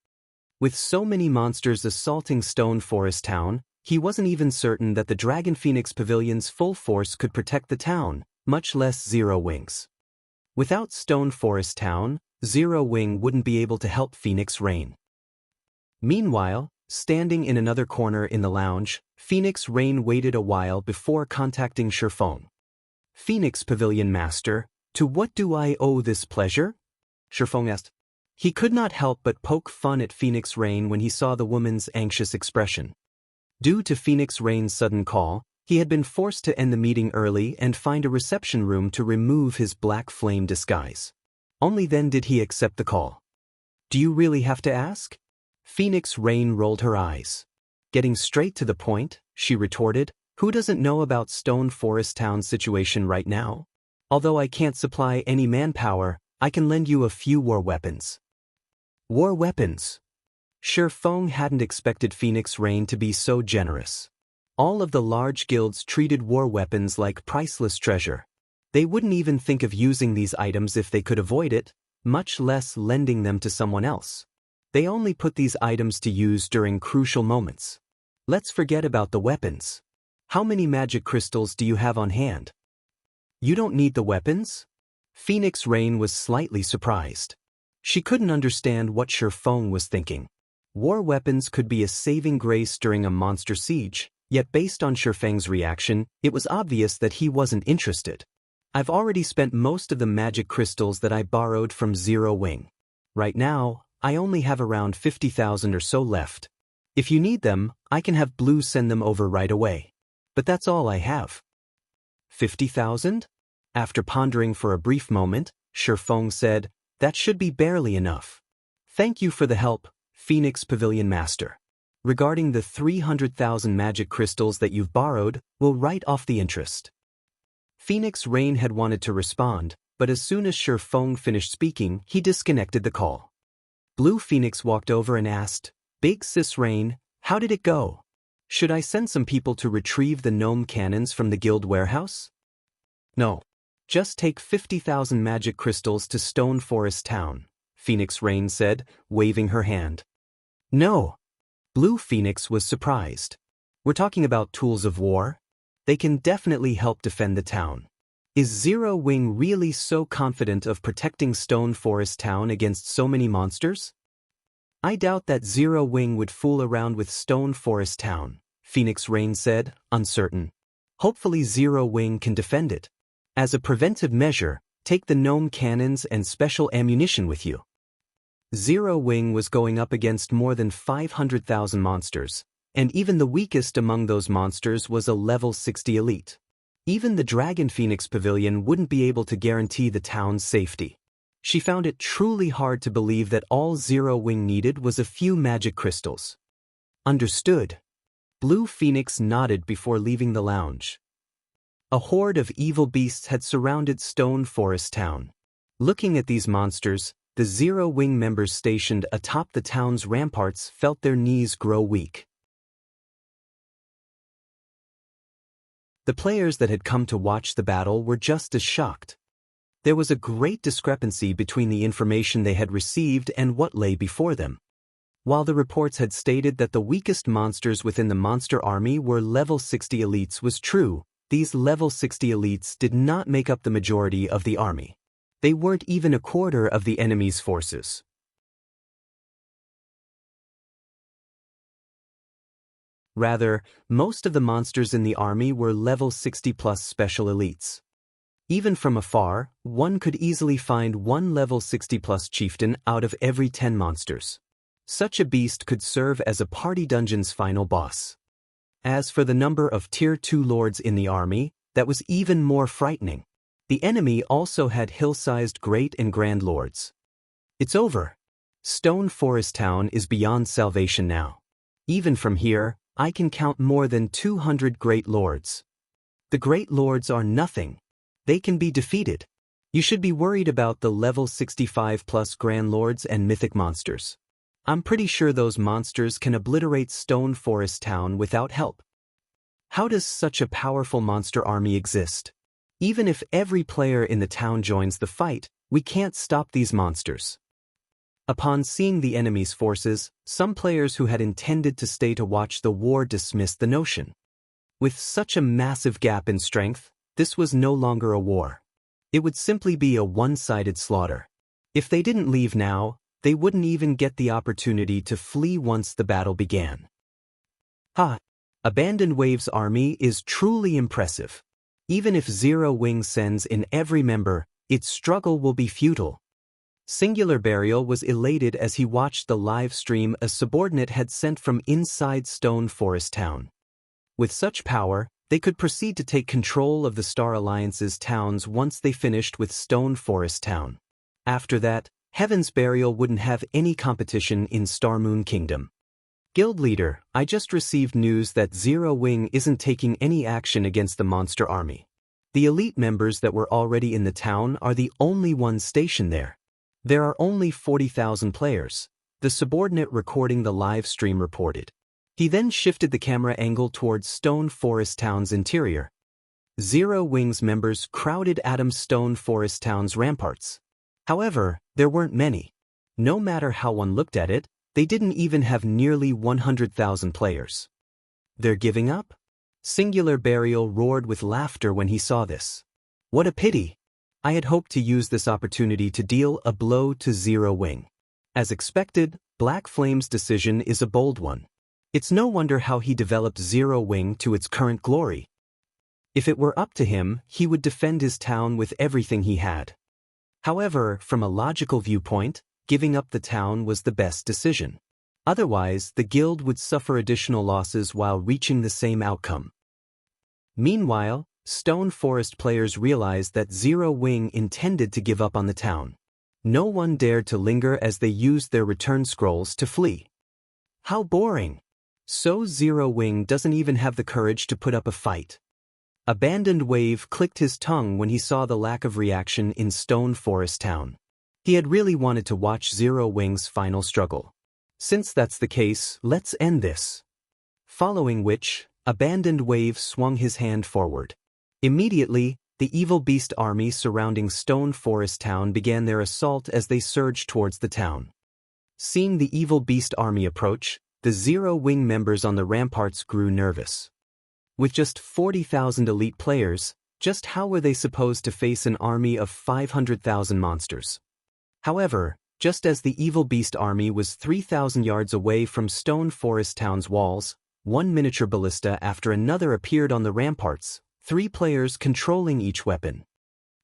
With so many monsters assaulting Stone Forest Town, he wasn't even certain that the Dragon Phoenix Pavilion's full force could protect the town, much less Zero Wing's. Without Stone Forest Town, Zero Wing wouldn't be able to help Phoenix Rain. Meanwhile, standing in another corner in the lounge, Phoenix Rain waited a while before contacting Phone. "Phoenix Pavilion Master, to what do I owe this pleasure?" Phone asked. He could not help but poke fun at Phoenix Rain when he saw the woman's anxious expression. Due to Phoenix Rain's sudden call, he had been forced to end the meeting early and find a reception room to remove his black flame disguise. Only then did he accept the call. "Do you really have to ask?" Phoenix Rain rolled her eyes. Getting straight to the point, she retorted, "Who doesn't know about Stone Forest Town's situation right now? Although I can't supply any manpower, I can lend you a few war weapons." War weapons? Phone hadn't expected Phoenix Rain to be so generous. All of the large guilds treated war weapons like priceless treasure. They wouldn't even think of using these items if they could avoid it, much less lending them to someone else. They only put these items to use during crucial moments. Let's forget about the weapons. How many magic crystals do you have on hand? You don't need the weapons? Phoenix Rain was slightly surprised. She couldn't understand what Phone was thinking. War weapons could be a saving grace during a monster siege, yet based on Feng's reaction, it was obvious that he wasn't interested. "I've already spent most of the magic crystals that I borrowed from Zero Wing. Right now, I only have around 50,000 or so left. If you need them, I can have Blue send them over right away. But that's all I have." 50,000? After pondering for a brief moment, Phone said, "That should be barely enough. Thank you for the help, Phoenix Pavilion Master. Regarding the 300,000 magic crystals that you've borrowed, we'll write off the interest." Phoenix Rain had wanted to respond, but as soon as Phone finished speaking, he disconnected the call. Blue Phoenix walked over and asked, "Big Sis Rain, how did it go? Should I send some people to retrieve the gnome cannons from the guild warehouse?" "No. Just take 50,000 magic crystals to Stone Forest Town," Phoenix Rain said, waving her hand. "No." Blue Phoenix was surprised. "We're talking about tools of war? They can definitely help defend the town. Is Zero Wing really so confident of protecting Stone Forest Town against so many monsters?" "I doubt that Zero Wing would fool around with Stone Forest Town," Phoenix Rain said, uncertain. "Hopefully Zero Wing can defend it. As a preventive measure, take the gnome cannons and special ammunition with you." Zero Wing was going up against more than 500,000 monsters, and even the weakest among those monsters was a level 60 elite. Even the Dragon Phoenix Pavilion wouldn't be able to guarantee the town's safety. She found it truly hard to believe that all Zero Wing needed was a few magic crystals. "Understood." Blue Phoenix nodded before leaving the lounge. A horde of evil beasts had surrounded Stone Forest Town. Looking at these monsters, the Zero Wing members stationed atop the town's ramparts felt their knees grow weak. The players that had come to watch the battle were just as shocked. There was a great discrepancy between the information they had received and what lay before them. While the reports had stated that the weakest monsters within the monster army were level 60 elites was true, these level 60 elites did not make up the majority of the army. They weren't even a quarter of the enemy's forces. Rather, most of the monsters in the army were level 60+ special elites. Even from afar, one could easily find one level 60+ chieftain out of every 10 monsters. Such a beast could serve as a party dungeon's final boss. As for the number of Tier 2 lords in the army, that was even more frightening. The enemy also had hill-sized great and grand lords. "It's over. Stone Forest Town is beyond salvation now. Even from here, I can count more than 200 great lords. The great lords are nothing. They can be defeated. You should be worried about the level 65+ grand lords and mythic monsters. I'm pretty sure those monsters can obliterate Stone Forest Town without help. How does such a powerful monster army exist? Even if every player in the town joins the fight, we can't stop these monsters." Upon seeing the enemy's forces, some players who had intended to stay to watch the war dismissed the notion. With such a massive gap in strength, this was no longer a war. It would simply be a one-sided slaughter. If they didn't leave now, they wouldn't even get the opportunity to flee once the battle began. Abandoned Wave's army is truly impressive. Even if Zero Wing sends in every member, its struggle will be futile. Singular Burial was elated as he watched the live stream a subordinate had sent from inside Stone Forest Town. With such power, they could proceed to take control of the Star Alliance's towns once they finished with Stone Forest Town. After that, Heaven's Burial wouldn't have any competition in Star Moon Kingdom. "Guild Leader, I just received news that Zero Wing isn't taking any action against the monster army. The elite members that were already in the town are the only ones stationed there. There are only 40,000 players," the subordinate recording the live stream reported. He then shifted the camera angle towards Stone Forest Town's interior. Zero Wing's members crowded Adam's Stone Forest Town's ramparts. However, there weren't many. No matter how one looked at it, they didn't even have nearly 100,000 players. "They're giving up?" Singular Burial roared with laughter when he saw this. "What a pity! I had hoped to use this opportunity to deal a blow to Zero Wing." As expected, Black Flame's decision is a bold one. It's no wonder how he developed Zero Wing to its current glory. If it were up to him, he would defend his town with everything he had. However, from a logical viewpoint, giving up the town was the best decision. Otherwise, the guild would suffer additional losses while reaching the same outcome. Meanwhile, Stone Forest players realized that Zero Wing intended to give up on the town. No one dared to linger as they used their return scrolls to flee. How boring! So Zero Wing doesn't even have the courage to put up a fight. Abandoned Wave clicked his tongue when he saw the lack of reaction in Stone Forest Town. He had really wanted to watch Zero Wing's final struggle. Since that's the case, let's end this. Following which, Abandoned Wave swung his hand forward. Immediately, the evil beast army surrounding Stone Forest Town began their assault as they surged towards the town. Seeing the evil beast army approach, the Zero Wing members on the ramparts grew nervous. With just 40,000 elite players, just how were they supposed to face an army of 500,000 monsters? However, just as the evil beast army was 3,000 yards away from Stone Forest Town's walls, one miniature ballista after another appeared on the ramparts, 3 players controlling each weapon.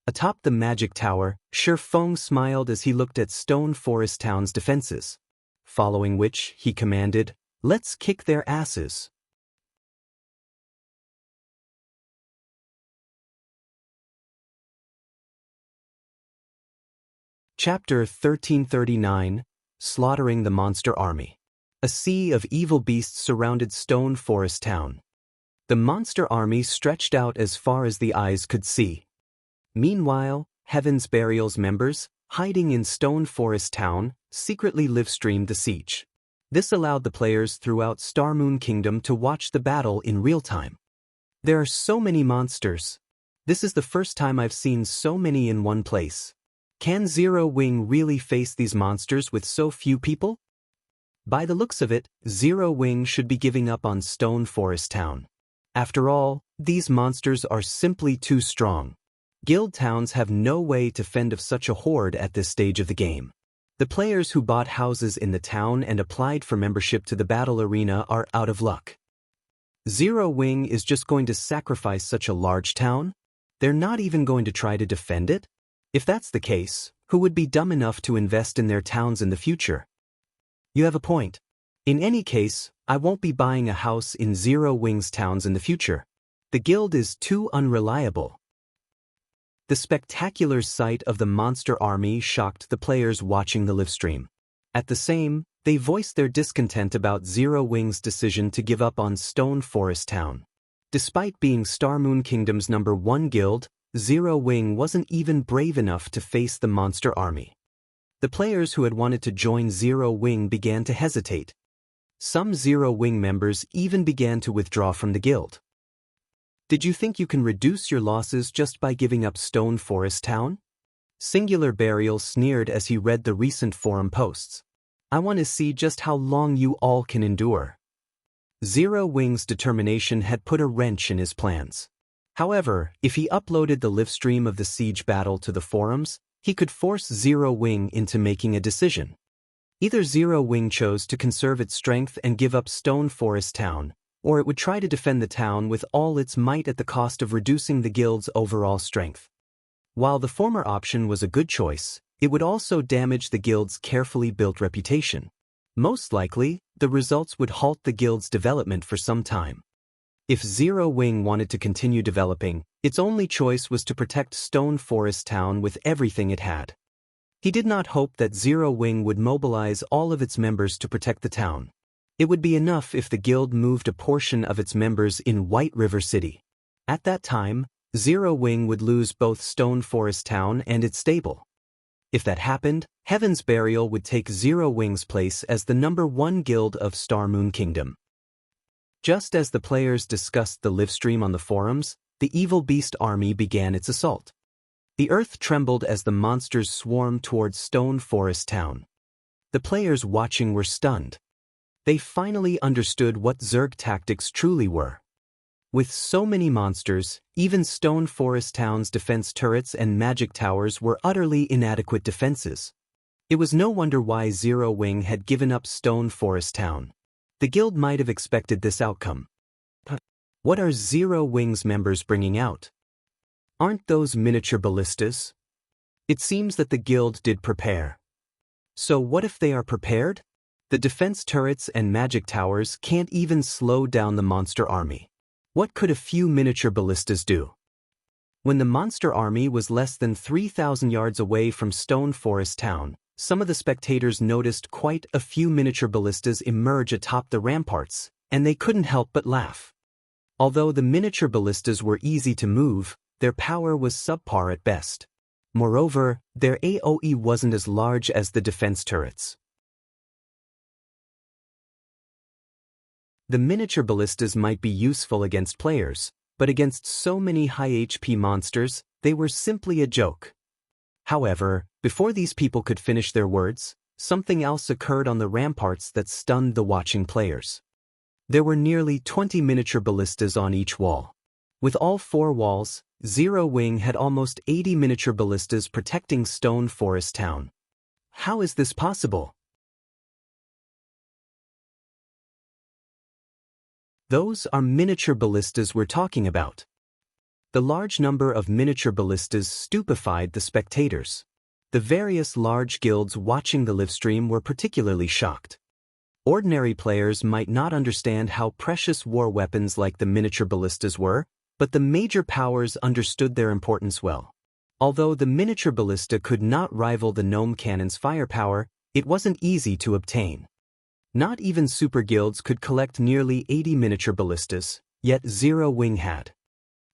Atop the magic tower, Feng smiled as he looked at Stone Forest Town's defenses. Following which, he commanded, "Let's kick their asses." Chapter 1339, Slaughtering the Monster Army. A sea of evil beasts surrounded Stone Forest Town. The monster army stretched out as far as the eyes could see. Meanwhile, Heaven's Burial's members, hiding in Stone Forest Town, secretly live-streamed the siege. This allowed the players throughout Starmoon Kingdom to watch the battle in real time. There are so many monsters. This is the first time I've seen so many in one place. Can Zero Wing really face these monsters with so few people? By the looks of it, Zero Wing should be giving up on Stone Forest Town. After all, these monsters are simply too strong. Guild towns have no way to fend off such a horde at this stage of the game. The players who bought houses in the town and applied for membership to the battle arena are out of luck. Zero Wing is just going to sacrifice such a large town? They're not even going to try to defend it? If that's the case, who would be dumb enough to invest in their towns in the future? You have a point. In any case, I won't be buying a house in Zero Wing's towns in the future. The guild is too unreliable. The spectacular sight of the monster army shocked the players watching the livestream. At the same, they voiced their discontent about Zero Wing's decision to give up on Stone Forest Town. Despite being Starmoon Kingdom's #1 guild, Zero Wing wasn't even brave enough to face the monster army. The players who had wanted to join Zero Wing began to hesitate. Some Zero Wing members even began to withdraw from the guild. Did you think you can reduce your losses just by giving up Stone Forest Town? Singular Burial sneered as he read the recent forum posts. I want to see just how long you all can endure. Zero Wing's determination had put a wrench in his plans. However, if he uploaded the livestream of the siege battle to the forums, he could force Zero Wing into making a decision. Either Zero Wing chose to conserve its strength and give up Stone Forest Town, or it would try to defend the town with all its might at the cost of reducing the guild's overall strength. While the former option was a good choice, it would also damage the guild's carefully built reputation. Most likely, the results would halt the guild's development for some time. If Zero Wing wanted to continue developing, its only choice was to protect Stone Forest Town with everything it had. He did not hope that Zero Wing would mobilize all of its members to protect the town. It would be enough if the guild moved a portion of its members in White River City. At that time, Zero Wing would lose both Stone Forest Town and its stable. If that happened, Heaven's Burial would take Zero Wing's place as the #1 guild of Starmoon Kingdom. Just as the players discussed the livestream on the forums, the evil beast army began its assault. The earth trembled as the monsters swarmed towards Stone Forest Town. The players watching were stunned. They finally understood what Zerg tactics truly were. With so many monsters, even Stone Forest Town's defense turrets and magic towers were utterly inadequate defenses. It was no wonder why Zero Wing had given up Stone Forest Town. The guild might have expected this outcome. What are Zero Wing's members bringing out? Aren't those miniature ballistas? It seems that the guild did prepare. So what if they are prepared? The defense turrets and magic towers can't even slow down the monster army. What could a few miniature ballistas do? When the monster army was less than 3,000 yards away from Stone Forest Town, some of the spectators noticed quite a few miniature ballistas emerge atop the ramparts, and they couldn't help but laugh. Although the miniature ballistas were easy to move, their power was subpar at best. Moreover, their AoE wasn't as large as the defense turrets. The miniature ballistas might be useful against players, but against so many high HP monsters, they were simply a joke. However, before these people could finish their words, something else occurred on the ramparts that stunned the watching players. There were nearly 20 miniature ballistas on each wall. With all 4 walls, Zero Wing had almost 80 miniature ballistas protecting Stone Forest Town. How is this possible? Those are miniature ballistas we're talking about. The large number of miniature ballistas stupefied the spectators. The various large guilds watching the livestream were particularly shocked. Ordinary players might not understand how precious war weapons like the miniature ballistas were, but the major powers understood their importance well. Although the miniature ballista could not rival the gnome cannon's firepower, it wasn't easy to obtain. Not even super guilds could collect nearly 80 miniature ballistas, yet Zero Wing had.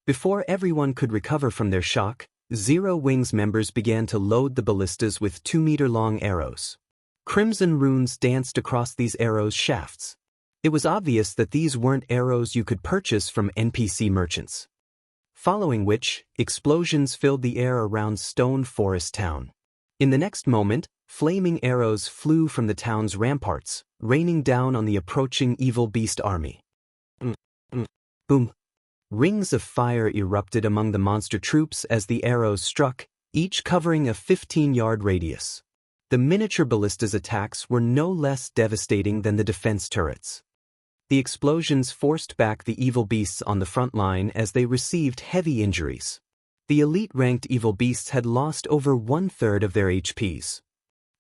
Before everyone could recover from their shock, Zero Wing's members began to load the ballistas with 2-meter-long arrows. Crimson runes danced across these arrows' shafts. It was obvious that these weren't arrows you could purchase from NPC merchants. Following which, explosions filled the air around Stone Forest Town. In the next moment, flaming arrows flew from the town's ramparts, raining down on the approaching evil beast army. Boom! Rings of fire erupted among the monster troops as the arrows struck, each covering a 15-yard radius. The miniature ballista's attacks were no less devastating than the defense turrets. The explosions forced back the evil beasts on the front line as they received heavy injuries. The elite-ranked evil beasts had lost over 1/3 of their HPs.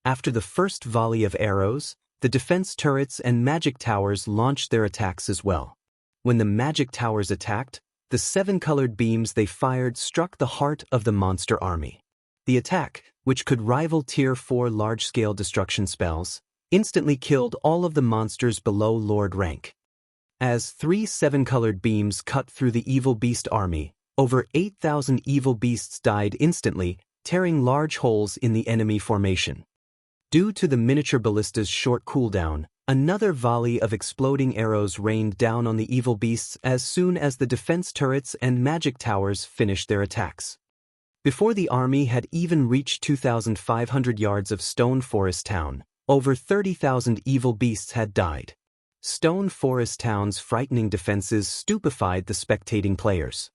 After the first volley of arrows, the defense turrets and magic towers launched their attacks as well. When the magic towers attacked, the 7-colored beams they fired struck the heart of the monster army. The attack, which could rival Tier 4 large-scale destruction spells, instantly killed all of the monsters below Lord rank. As 3 7-colored beams cut through the evil beast army, over 8,000 evil beasts died instantly, tearing large holes in the enemy formation. Due to the miniature ballista's short cooldown, another volley of exploding arrows rained down on the evil beasts as soon as the defense turrets and magic towers finished their attacks. Before the army had even reached 2,500 yards of Stone Forest Town, over 30,000 evil beasts had died. Stone Forest Town's frightening defenses stupefied the spectating players.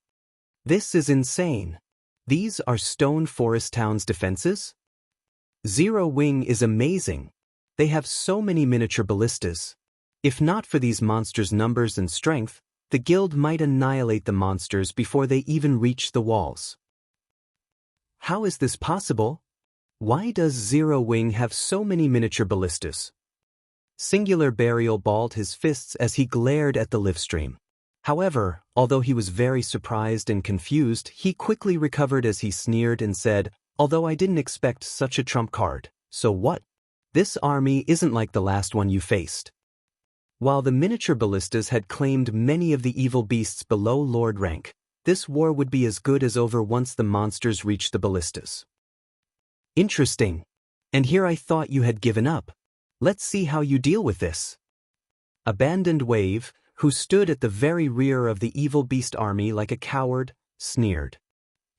This is insane. These are Stone Forest Town's defenses? Zero Wing is amazing. They have so many miniature ballistas. If not for these monsters' numbers and strength, the guild might annihilate the monsters before they even reach the walls. How is this possible? Why does Zero Wing have so many miniature ballistas? Singular Burial balled his fists as he glared at the livestream. However, although he was very surprised and confused, he quickly recovered as he sneered and said, "Although I didn't expect such a trump card, so what? This army isn't like the last one you faced." While the miniature ballistas had claimed many of the evil beasts below Lord rank, this war would be as good as over once the monsters reached the ballistas. Interesting. And here I thought you had given up. Let's see how you deal with this. Abandoned Wave, who stood at the very rear of the evil beast army like a coward, sneered.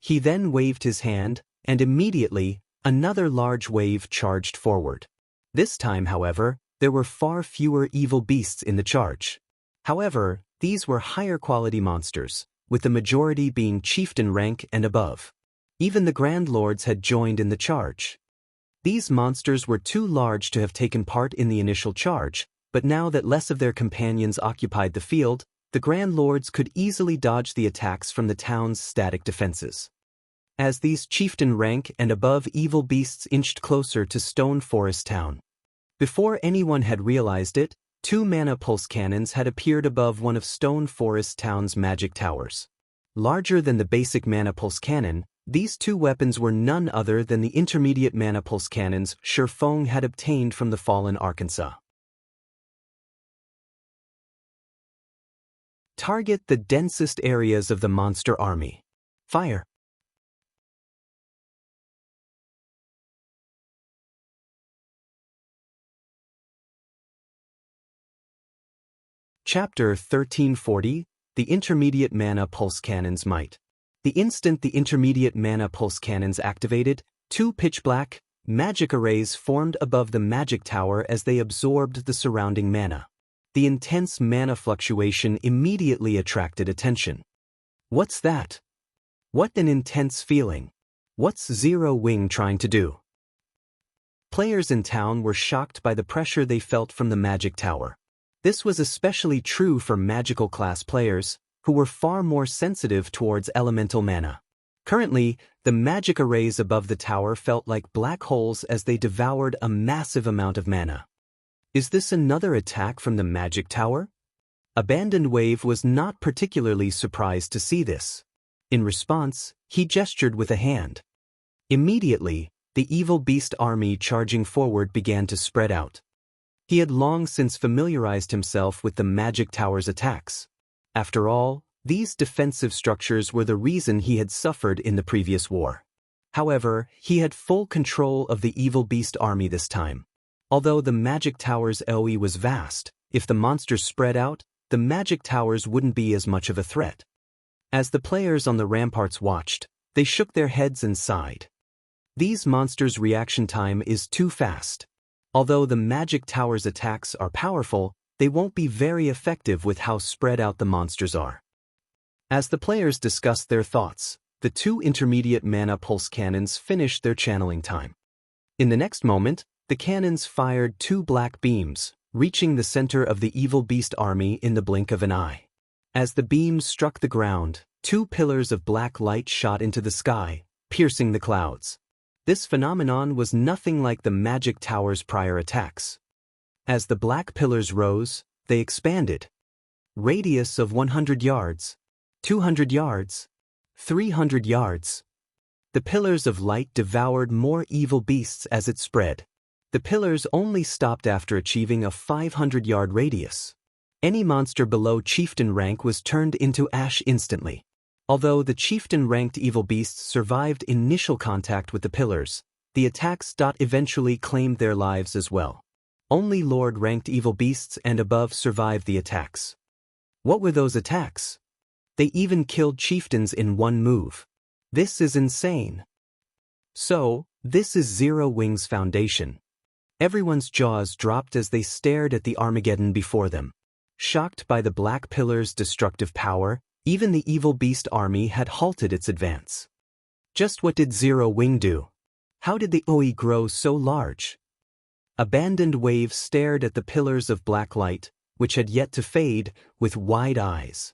He then waved his hand, and immediately, another large wave charged forward. This time, however, there were far fewer evil beasts in the charge. However, these were higher quality monsters, with the majority being chieftain rank and above. Even the Grand Lords had joined in the charge. These monsters were too large to have taken part in the initial charge, but now that less of their companions occupied the field, the Grand Lords could easily dodge the attacks from the town's static defenses. As these chieftain rank and above evil beasts inched closer to Stone Forest Town. Before anyone had realized it, 2 mana pulse cannons had appeared above one of Stone Forest Town's magic towers. Larger than the basic mana pulse cannon, these 2 weapons were none other than the intermediate mana pulse cannons Shurfeng had obtained from the fallen Arkansas. Target the densest areas of the monster army. Fire. Chapter 1340, The Intermediate Mana Pulse Cannon's Might. The instant the intermediate mana pulse cannons activated, two pitch-black, magic arrays formed above the magic tower as they absorbed the surrounding mana. The intense mana fluctuation immediately attracted attention. What's that? What an intense feeling. What's Zero Wing trying to do? Players in town were shocked by the pressure they felt from the magic tower. This was especially true for magical class players, who were far more sensitive towards elemental mana. Currently, the magic arrays above the tower felt like black holes as they devoured a massive amount of mana. Is this another attack from the magic tower? Abandoned Wave was not particularly surprised to see this. In response, he gestured with a hand. Immediately, the evil beast army charging forward began to spread out. He had long since familiarized himself with the magic tower's attacks. After all, these defensive structures were the reason he had suffered in the previous war. However, he had full control of the evil beast army this time. Although the magic tower's AoE was vast, if the monsters spread out, the magic towers wouldn't be as much of a threat. As the players on the ramparts watched, they shook their heads and sighed. These monsters' reaction time is too fast. Although the magic tower's attacks are powerful, they won't be very effective with how spread out the monsters are. As the players discussed their thoughts, the two intermediate mana pulse cannons finished their channeling time. In the next moment, the cannons fired two black beams, reaching the center of the evil beast army in the blink of an eye. As the beams struck the ground, two pillars of black light shot into the sky, piercing the clouds. This phenomenon was nothing like the magic tower's prior attacks. As the black pillars rose, they expanded. Radius of 100 yards, 200 yards, 300 yards. The pillars of light devoured more evil beasts as it spread. The pillars only stopped after achieving a 500-yard radius. Any monster below chieftain rank was turned into ash instantly. Although the chieftain-ranked evil beasts survived initial contact with the pillars, the attacks eventually claimed their lives as well. Only Lord-ranked evil beasts and above survived the attacks. What were those attacks? They even killed chieftains in one move. This is insane. So, this is Zero Wing's foundation. Everyone's jaws dropped as they stared at the Armageddon before them. Shocked by the black pillar's destructive power, even the evil beast army had halted its advance. Just what did Zero Wing do? How did the OE grow so large? Abandoned Wave stared at the pillars of black light, which had yet to fade, with wide eyes.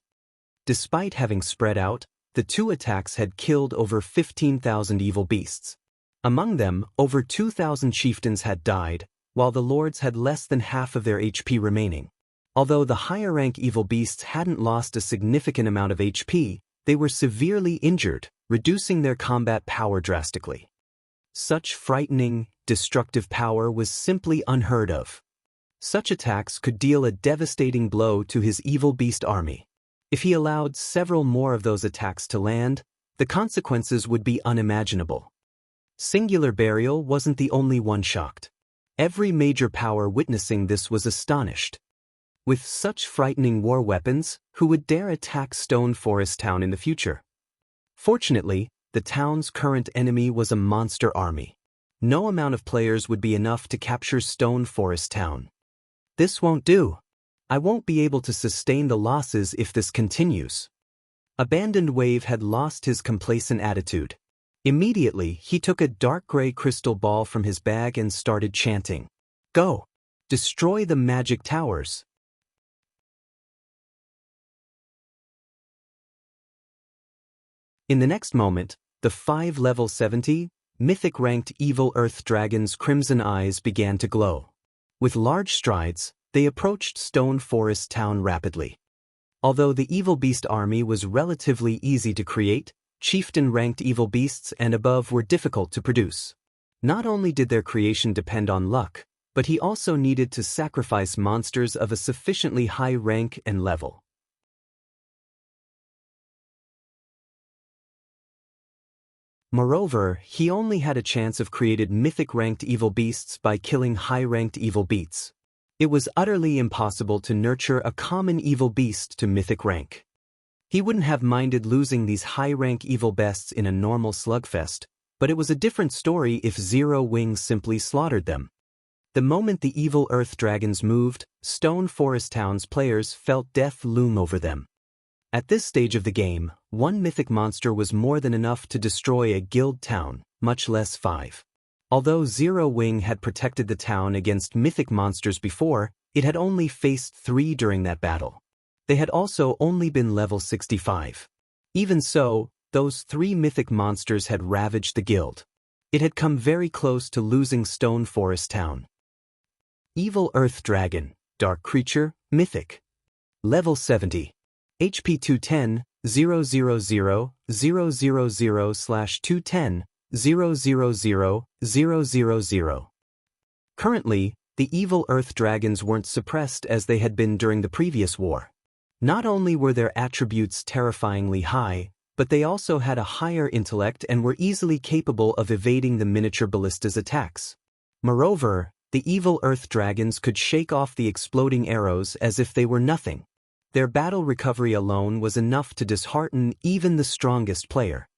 Despite having spread out, the two attacks had killed over 15,000 evil beasts. Among them, over 2,000 chieftains had died, while the lords had less than half of their HP remaining. Although the higher-rank evil beasts hadn't lost a significant amount of HP, they were severely injured, reducing their combat power drastically. Such frightening, destructive power was simply unheard of. Such attacks could deal a devastating blow to his evil beast army. If he allowed several more of those attacks to land, the consequences would be unimaginable. Singular Burial wasn't the only one shocked. Every major power witnessing this was astonished. With such frightening war weapons, who would dare attack Stone Forest Town in the future? Fortunately, the town's current enemy was a monster army. No amount of players would be enough to capture Stone Forest Town. This won't do. I won't be able to sustain the losses if this continues. Abandoned Wave had lost his complacent attitude. Immediately, he took a dark gray crystal ball from his bag and started chanting. Go! Destroy the magic towers! In the next moment, the 5 level 70, mythic-ranked evil earth dragon's crimson eyes began to glow. With large strides, they approached Stone Forest Town rapidly. Although the evil beast army was relatively easy to create, chieftain-ranked evil beasts and above were difficult to produce. Not only did their creation depend on luck, but he also needed to sacrifice monsters of a sufficiently high rank and level. Moreover, he only had a chance of created mythic-ranked evil beasts by killing high-ranked evil beasts. It was utterly impossible to nurture a common evil beast to mythic rank. He wouldn't have minded losing these high-rank evil beasts in a normal slugfest, but it was a different story if Zero Wings simply slaughtered them. The moment the evil earth dragons moved, Stone Forest Town's players felt death loom over them. At this stage of the game, one mythic monster was more than enough to destroy a guild town, much less 5. Although Zero Wing had protected the town against mythic monsters before, it had only faced 3 during that battle. They had also only been level 65. Even so, those 3 mythic monsters had ravaged the guild. It had come very close to losing Stone Forest Town. Evil Earth Dragon, Dark Creature, Mythic. Level 70. HP 210, 000/210, 000/000. Currently, the evil Earth Dragons weren't suppressed as they had been during the previous war. Not only were their attributes terrifyingly high, but they also had a higher intellect and were easily capable of evading the miniature ballista's attacks. Moreover, the evil Earth Dragons could shake off the exploding arrows as if they were nothing. Their battle recovery alone was enough to dishearten even the strongest player.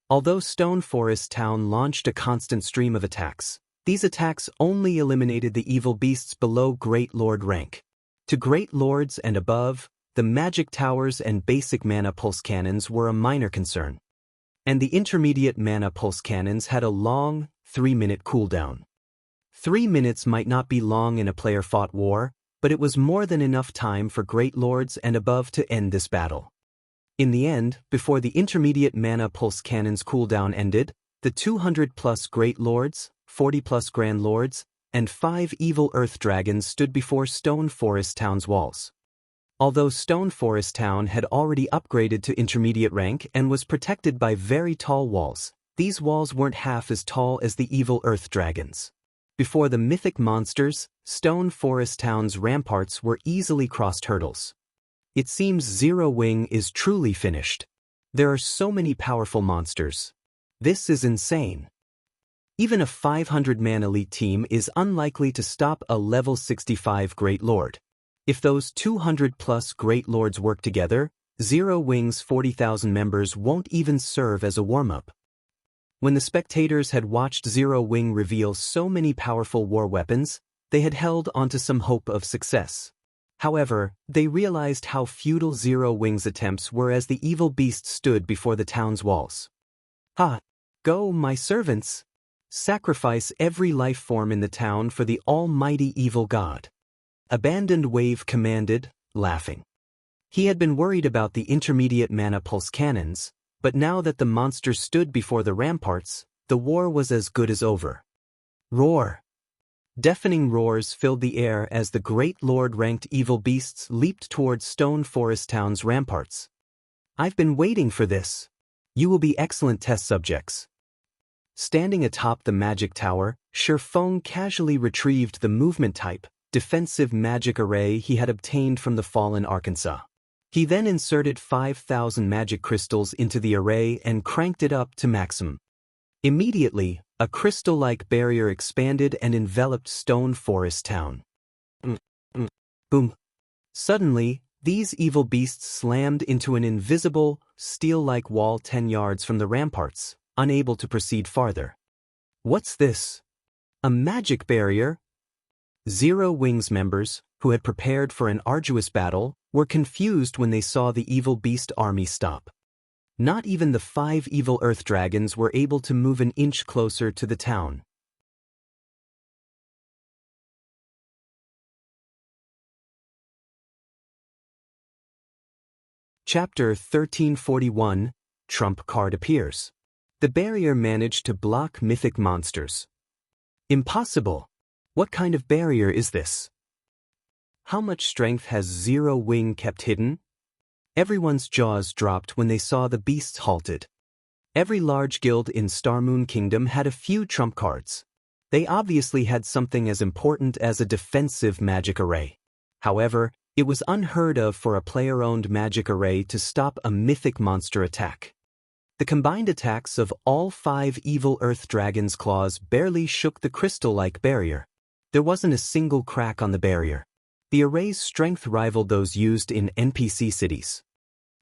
Although Stone Forest Town launched a constant stream of attacks, these attacks only eliminated the evil beasts below Great Lord rank. To Great Lords and above, the magic towers and basic mana pulse cannons were a minor concern. And the intermediate mana pulse cannons had a long, 3-minute cooldown. 3 minutes might not be long in a player-fought war, but it was more than enough time for Great Lords and above to end this battle. In the end, before the intermediate mana pulse cannon's cooldown ended, the 200+ Great Lords, 40+ Grand Lords, and 5 evil Earth Dragons stood before Stone Forest Town's walls. Although Stone Forest Town had already upgraded to intermediate rank and was protected by very tall walls, these walls weren't half as tall as the evil Earth Dragons. Before the mythic monsters, Stone Forest Town's ramparts were easily crossed hurdles. It seems Zero Wing is truly finished. There are so many powerful monsters. This is insane. Even a 500-man elite team is unlikely to stop a level 65 Great Lord. If those 200+ Great Lords work together, Zero Wing's 40,000 members won't even serve as a warm-up. When the spectators had watched Zero Wing reveal so many powerful war weapons, they had held onto some hope of success. However, they realized how futile Zero Wing's attempts were as the evil beast stood before the town's walls. "Ha! Go, my servants! Sacrifice every life form in the town for the almighty evil god." Abandoned Wave commanded, laughing. He had been worried about the intermediate mana pulse cannons, but now that the monsters stood before the ramparts, the war was as good as over. Roar! Deafening roars filled the air as the Great Lord-ranked evil beasts leaped towards Stone Forest Town's ramparts. "I've been waiting for this. You will be excellent test subjects." Standing atop the magic tower, Shifeng casually retrieved the movement-type, defensive magic array he had obtained from the fallen Arkansas. He then inserted 5,000 magic crystals into the array and cranked it up to maximum. Immediately, a crystal-like barrier expanded and enveloped Stone Forest Town. Boom! Suddenly, these evil beasts slammed into an invisible, steel-like wall 10 yards from the ramparts, unable to proceed farther. "What's this? A magic barrier?" Zero Wings members, who had prepared for an arduous battle, were confused when they saw the evil beast army stop. Not even the 5 evil Earth Dragons were able to move an inch closer to the town. Chapter 1341, Trump Card Appears. The barrier managed to block mythic monsters. Impossible! What kind of barrier is this? How much strength has Zero Wing kept hidden? Everyone's jaws dropped when they saw the beasts halted. Every large guild in Starmoon Kingdom had a few trump cards. They obviously had something as important as a defensive magic array. However, it was unheard of for a player-owned magic array to stop a mythic monster attack. The combined attacks of all 5 evil Earth Dragons' claws barely shook the crystal-like barrier. There wasn't a single crack on the barrier. The array's strength rivaled those used in NPC cities.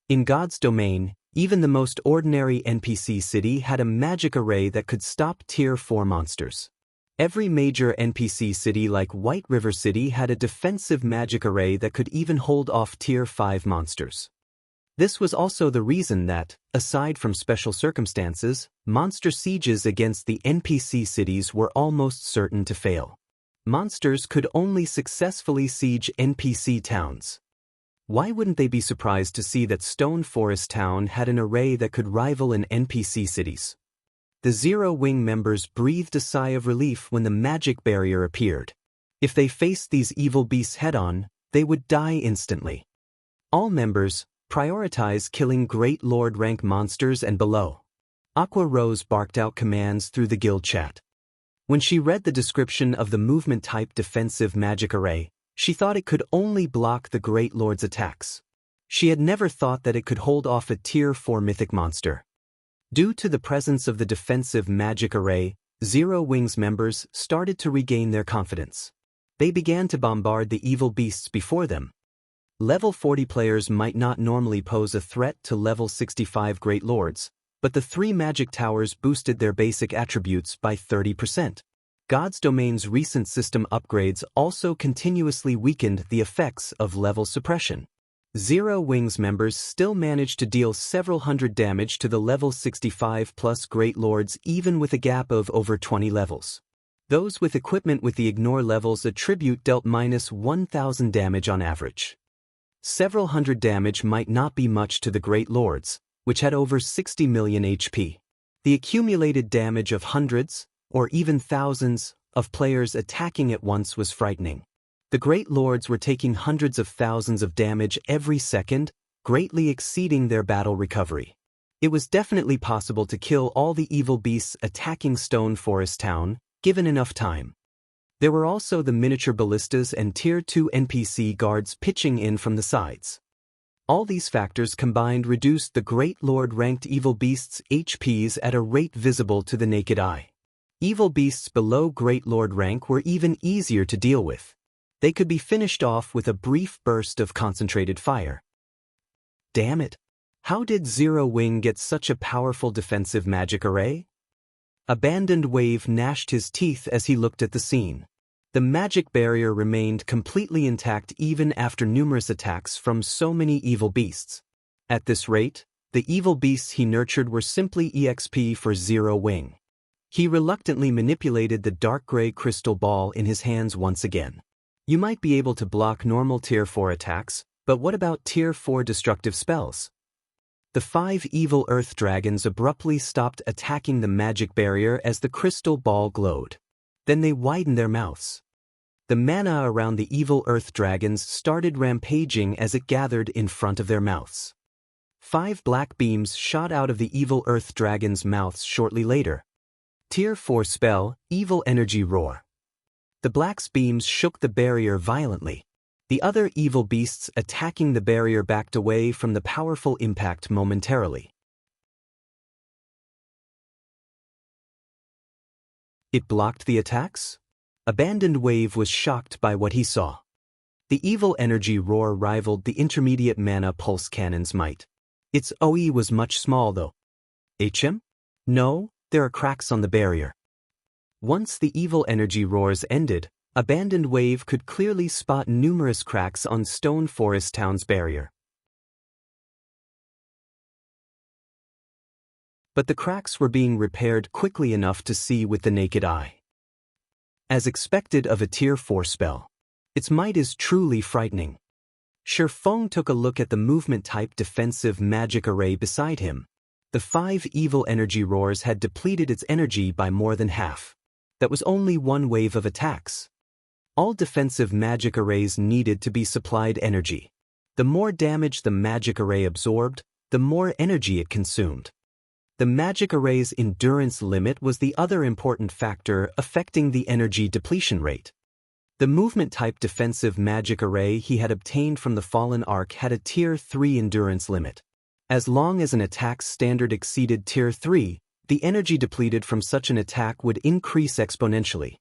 In God's domain, even the most ordinary NPC city had a magic array that could stop Tier 4 monsters. Every major NPC city like White River City had a defensive magic array that could even hold off Tier 5 monsters. This was also the reason that, aside from special circumstances, monster sieges against the NPC cities were almost certain to fail. Monsters could only successfully siege NPC towns. Why wouldn't they be surprised to see that Stone Forest Town had an array that could rival an NPC cities? The Zero Wing members breathed a sigh of relief when the magic barrier appeared. If they faced these evil beasts head-on, they would die instantly. All members, prioritize killing Great Lord rank monsters and below. Aqua Rose barked out commands through the guild chat. When she read the description of the movement-type defensive magic array, she thought it could only block the Great Lord's attacks. She had never thought that it could hold off a Tier 4 mythic monster. Due to the presence of the defensive magic array, Zero Wings members started to regain their confidence. They began to bombard the evil beasts before them. Level 40 players might not normally pose a threat to level 65 Great Lords, but the 3 magic towers boosted their basic attributes by 30%. God's Domain's recent system upgrades also continuously weakened the effects of level suppression. Zero Wings members still managed to deal several hundred damage to the level 65 plus Great Lords even with a gap of over 20 levels. Those with equipment with the Ignore levels attribute dealt minus 1000 damage on average. Several hundred damage might not be much to the Great Lords, which had over 60 million HP. The accumulated damage of hundreds, or even thousands, of players attacking at once was frightening. The Great Lords were taking hundreds of thousands of damage every second, greatly exceeding their battle recovery. It was definitely possible to kill all the evil beasts attacking Stone Forest Town, given enough time. There were also the miniature ballistas and Tier 2 NPC guards pitching in from the sides. All these factors combined reduced the Great Lord ranked evil beasts' HPs at a rate visible to the naked eye. Evil beasts below Great Lord rank were even easier to deal with. They could be finished off with a brief burst of concentrated fire. Damn it! How did Zero Wing get such a powerful defensive magic array? Abandoned Wave gnashed his teeth as he looked at the scene. The magic barrier remained completely intact even after numerous attacks from so many evil beasts. At this rate, the evil beasts he nurtured were simply EXP for Zero Wing. He reluctantly manipulated the dark gray crystal ball in his hands once again. You might be able to block normal Tier 4 attacks, but what about Tier 4 destructive spells? The 5 evil earth dragons abruptly stopped attacking the magic barrier as the crystal ball glowed. Then they widened their mouths. The mana around the evil earth dragons started rampaging as it gathered in front of their mouths. 5 black beams shot out of the evil earth dragons' mouths shortly later. Tier 4 spell, Evil Energy Roar. The black's beams shook the barrier violently. The other evil beasts attacking the barrier backed away from the powerful impact momentarily. It blocked the attacks? Abandoned Wave was shocked by what he saw. The Evil Energy Roar rivaled the intermediate mana pulse cannon's might. Its OE was much small though. HM? No, there are cracks on the barrier. Once the Evil Energy Roars ended, Abandoned Wave could clearly spot numerous cracks on Stone Forest Town's barrier. But the cracks were being repaired quickly enough to see with the naked eye. As expected of a Tier 4 spell, its might is truly frightening. Feng took a look at the movement-type defensive magic array beside him. The 5 evil energy roars had depleted its energy by more than half. That was only one wave of attacks. All defensive magic arrays needed to be supplied energy. The more damage the magic array absorbed, the more energy it consumed. The magic array's endurance limit was the other important factor affecting the energy depletion rate. The movement-type defensive magic array he had obtained from the Fallen Ark had a Tier 3 endurance limit. As long as an attack's standard exceeded Tier 3, the energy depleted from such an attack would increase exponentially.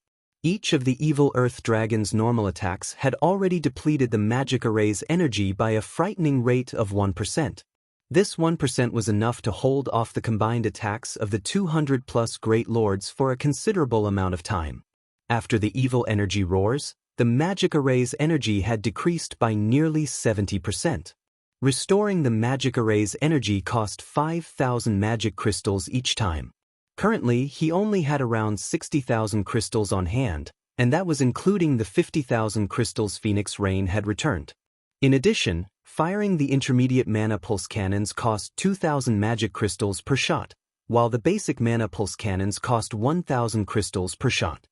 Each of the evil Earth Dragon's normal attacks had already depleted the magic array's energy by a frightening rate of 1%. This 1% was enough to hold off the combined attacks of the 200-plus Great Lords for a considerable amount of time. After the evil energy roars, the magic array's energy had decreased by nearly 70%. Restoring the magic array's energy cost 5,000 magic crystals each time. Currently, he only had around 60,000 crystals on hand, and that was including the 50,000 crystals Phoenix Rain had returned. In addition, firing the intermediate mana pulse cannons cost 2,000 magic crystals per shot, while the basic mana pulse cannons cost 1,000 crystals per shot.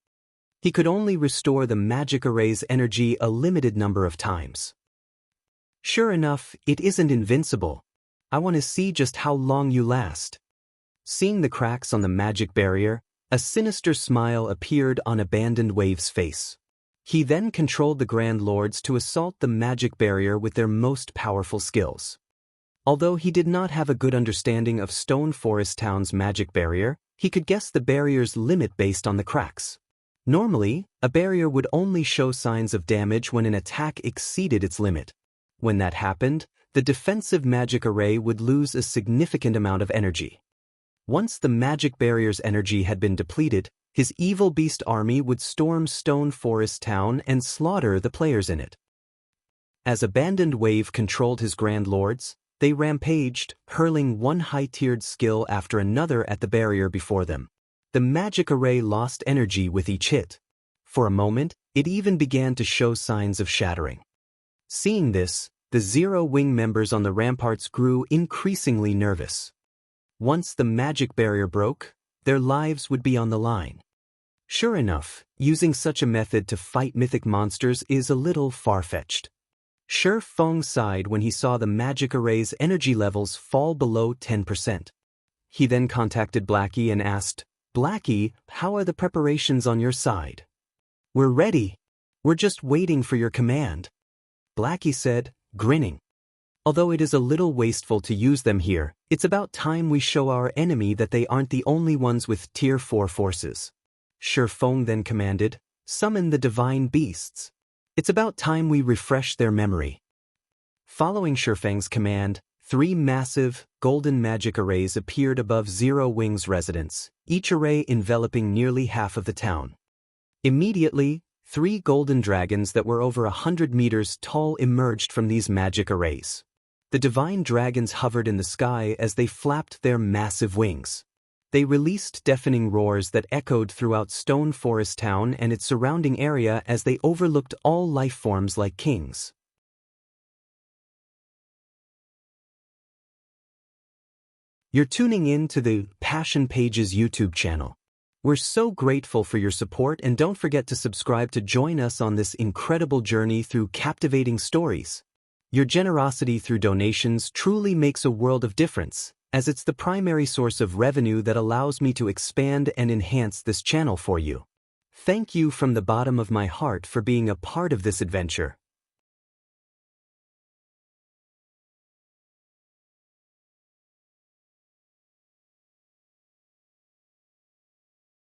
He could only restore the magic array's energy a limited number of times. Sure enough, it isn't invincible. I want to see just how long you last. Seeing the cracks on the magic barrier, a sinister smile appeared on Abandoned Wave's face. He then controlled the Grand Lords to assault the magic barrier with their most powerful skills. Although he did not have a good understanding of Stone Forest Town's magic barrier, he could guess the barrier's limit based on the cracks. Normally, a barrier would only show signs of damage when an attack exceeded its limit. When that happened, the defensive magic array would lose a significant amount of energy. Once the magic barrier's energy had been depleted, his evil beast army would storm Stone Forest Town and slaughter the players in it. As Abandoned Wave controlled his Grand Lords, they rampaged, hurling one high-tiered skill after another at the barrier before them. The magic array lost energy with each hit. For a moment, it even began to show signs of shattering. Seeing this, the Zero Wing members on the ramparts grew increasingly nervous. Once the magic barrier broke, their lives would be on the line. Sure enough, using such a method to fight mythic monsters is a little far-fetched. Shi Feng sighed when he saw the magic array's energy levels fall below 10%. He then contacted Blackie and asked, "Blackie, how are the preparations on your side?" "We're ready. We're just waiting for your command," Blackie said, grinning. "Although it is a little wasteful to use them here, it's about time we show our enemy that they aren't the only ones with Tier 4 forces." Shi Feng then commanded, "Summon the divine beasts. It's about time we refresh their memory." Following Shi Feng's command, 3 massive, golden magic arrays appeared above Zero Wing's residence, each array enveloping nearly half of the town. Immediately, 3 golden dragons that were over 100 meters tall emerged from these magic arrays. The divine dragons hovered in the sky as they flapped their massive wings. They released deafening roars that echoed throughout Stone Forest Town and its surrounding area as they overlooked all life forms like kings. You're tuning in to the Passion Pages YouTube channel. We're so grateful for your support, and don't forget to subscribe to join us on this incredible journey through captivating stories. Your generosity through donations truly makes a world of difference, as it's the primary source of revenue that allows me to expand and enhance this channel for you. Thank you from the bottom of my heart for being a part of this adventure.